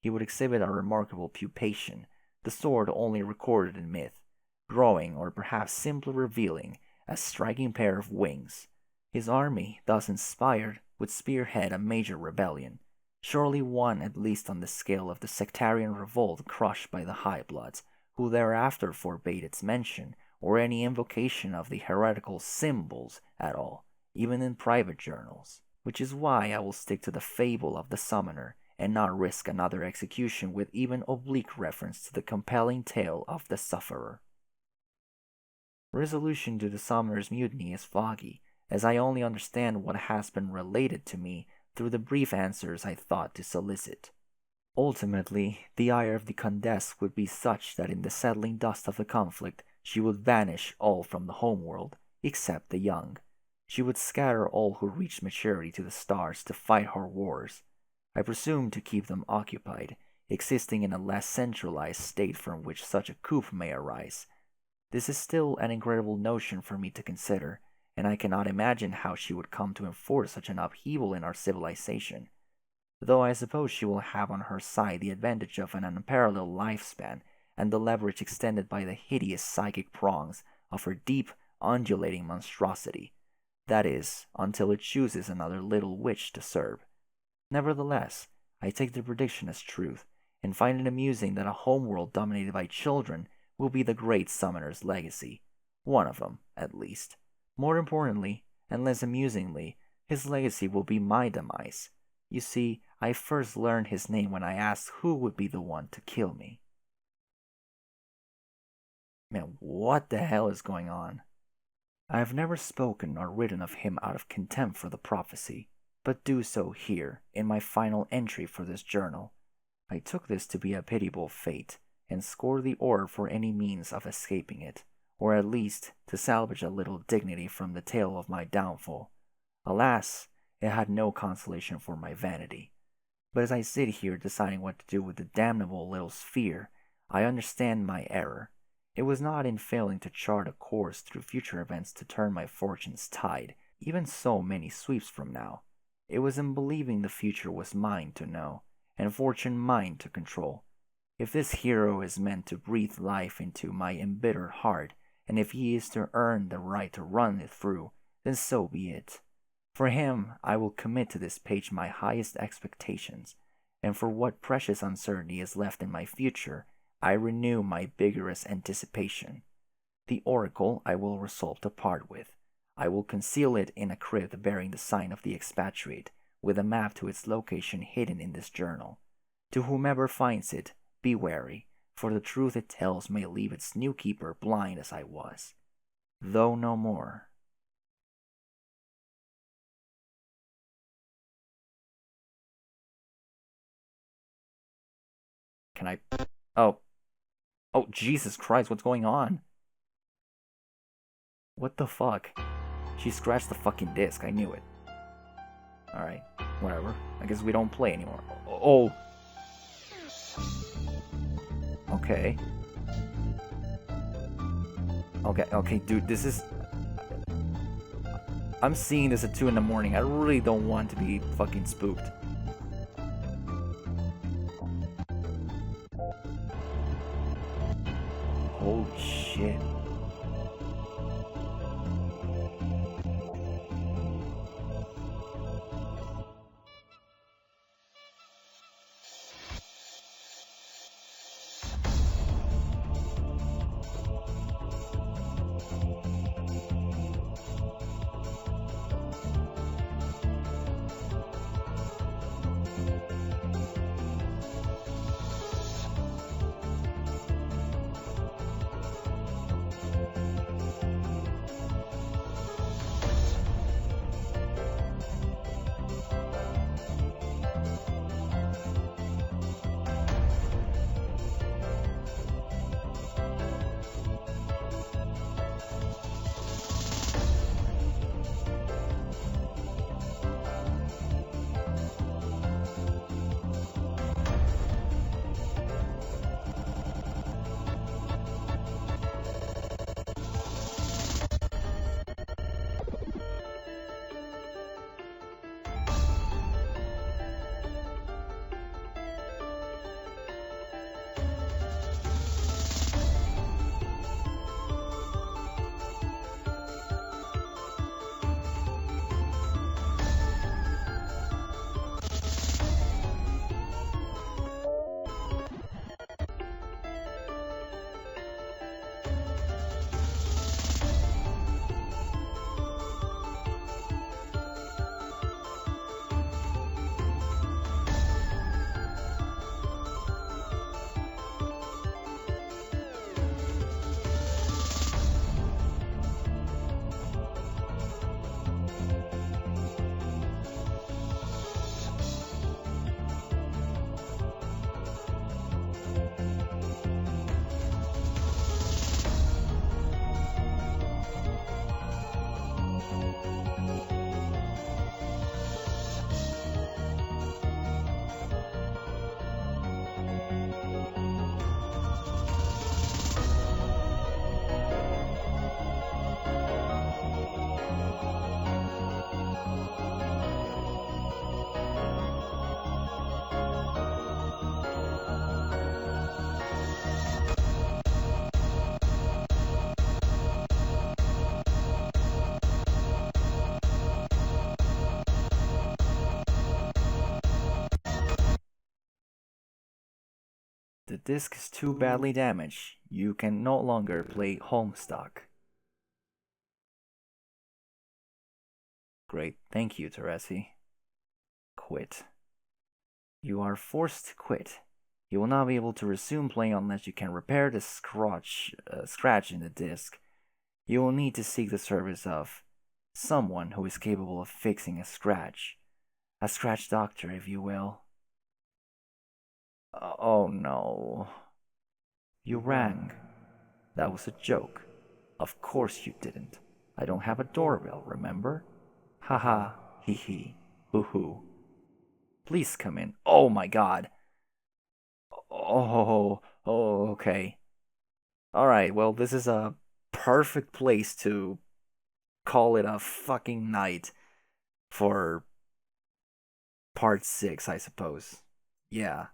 He would exhibit a remarkable pupation, the sort only recorded in myth, growing, or perhaps simply revealing, a striking pair of wings. His army, thus inspired, would spearhead a major rebellion, surely one at least on the scale of the sectarian revolt crushed by the High Bloods, who thereafter forbade its mention or any invocation of the heretical symbols at all, even in private journals, which is why I will stick to the fable of the Summoner and not risk another execution with even oblique reference to the compelling tale of the Sufferer. Resolution to the Summoner's mutiny is foggy, as I only understand what has been related to me through the brief answers I thought to solicit. Ultimately, the ire of the Condesce would be such that in the settling dust of the conflict she would banish all from the homeworld, except the young. She would scatter all who reached maturity to the stars to fight her wars. I presume to keep them occupied, existing in a less centralized state from which such a coup may arise. This is still an incredible notion for me to consider, and I cannot imagine how she would come to enforce such an upheaval in our civilization. Though I suppose she will have on her side the advantage of an unparalleled lifespan and the leverage extended by the hideous psychic prongs of her deep, undulating monstrosity. That is, until it chooses another little witch to serve. Nevertheless, I take the prediction as truth, and find it amusing that a homeworld dominated by children will be the great Summoner's legacy. One of them, at least. More importantly, and less amusingly, his legacy will be my demise. You see, I first learned his name when I asked who would be the one to kill me. Man, what the hell is going on? I have never spoken or written of him out of contempt for the prophecy, but do so here, in my final entry for this journal. I took this to be a pitiable fate, and scored the orb for any means of escaping it, or at least to salvage a little dignity from the tale of my downfall. Alas, it had no consolation for my vanity. But as I sit here deciding what to do with the damnable little sphere, I understand my error. It was not in failing to chart a course through future events to turn my fortune's tide, even so many sweeps from now. It was in believing the future was mine to know, and fortune mine to control. If this hero is meant to breathe life into my embittered heart, and if he is to earn the right to run it through, then so be it. For him, I will commit to this page my highest expectations, and for what precious uncertainty is left in my future, I renew my vigorous anticipation. The oracle I will resolve to part with. I will conceal it in a crypt bearing the sign of the expatriate, with a map to its location hidden in this journal. To whomever finds it, be wary, for the truth it tells may leave its new keeper blind as I was. Though no more. Can I... Oh. Oh, Jesus Christ, what's going on? What the fuck? She scratched the fucking disc, I knew it. Alright, whatever. I guess we don't play anymore. Oh! Okay. Okay, dude, this is... I'm seeing this at 2 in the morning. I really don't want to be fucking spooked. Holy shit. The disc is too badly damaged. You can no longer play Homestuck. Great, thank you, Teresi. Quit. You are forced to quit. You will not be able to resume playing unless you can repair the scratch in the disc. You will need to seek the service of someone who is capable of fixing a scratch. A scratch doctor, if you will. Oh no. You rang. That was a joke. Of course you didn't. I don't have a doorbell, remember? Haha, hee hee, boo hoo. Please come in. Oh my god. Oh, okay. Alright, well, this is a perfect place to call it a fucking night for part 6, I suppose. Yeah.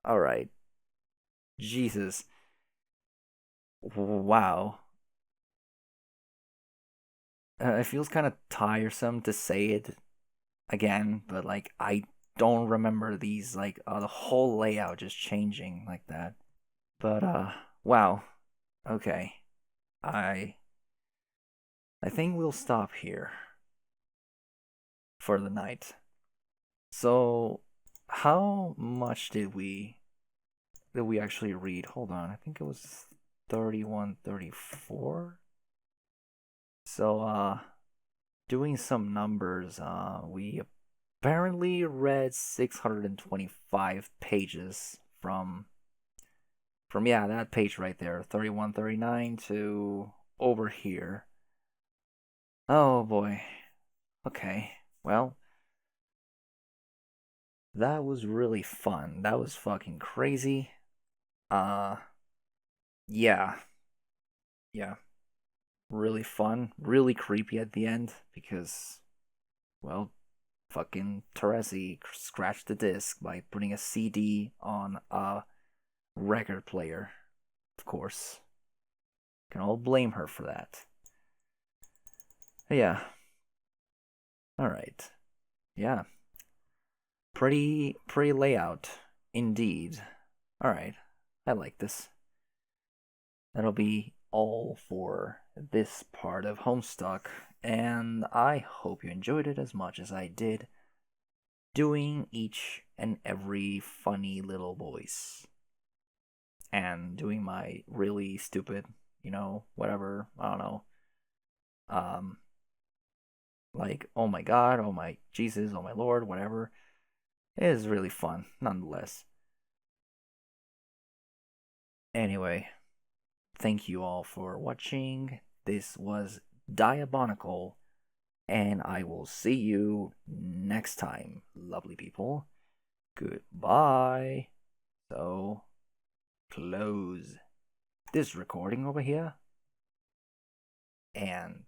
Alright. Jesus. Wow. It feels kind of tiresome to say it again, but like, I don't remember these, like, the whole layout just changing like that. But wow. Okay. I I think we'll stop here for the night. So, how much did we actually read? Hold on. I think it was 31, 34. So, doing some numbers, we apparently read 625 pages from yeah, that page right there, 31, 39 to over here. Oh boy. Okay. Well, that was really fun. That was fucking crazy. Uh yeah. Yeah. Really fun, really creepy at the end because well, fucking Teresi scratched the disc by putting a CD on a record player. Of course. Can all blame her for that. Yeah. All right. Yeah. Pretty layout indeed. All right. I like this. That'll be all for this part of Homestuck, and I hope you enjoyed it as much as I did doing each and every funny little voice and doing my really stupid, whatever, I don't know, um, like, oh my god, oh my Jesus, oh my lord, whatever. It is really fun, nonetheless. Anyway, thank you all for watching. This was Diabolical, and I will see you next time, lovely people. Goodbye. So, close this recording over here, and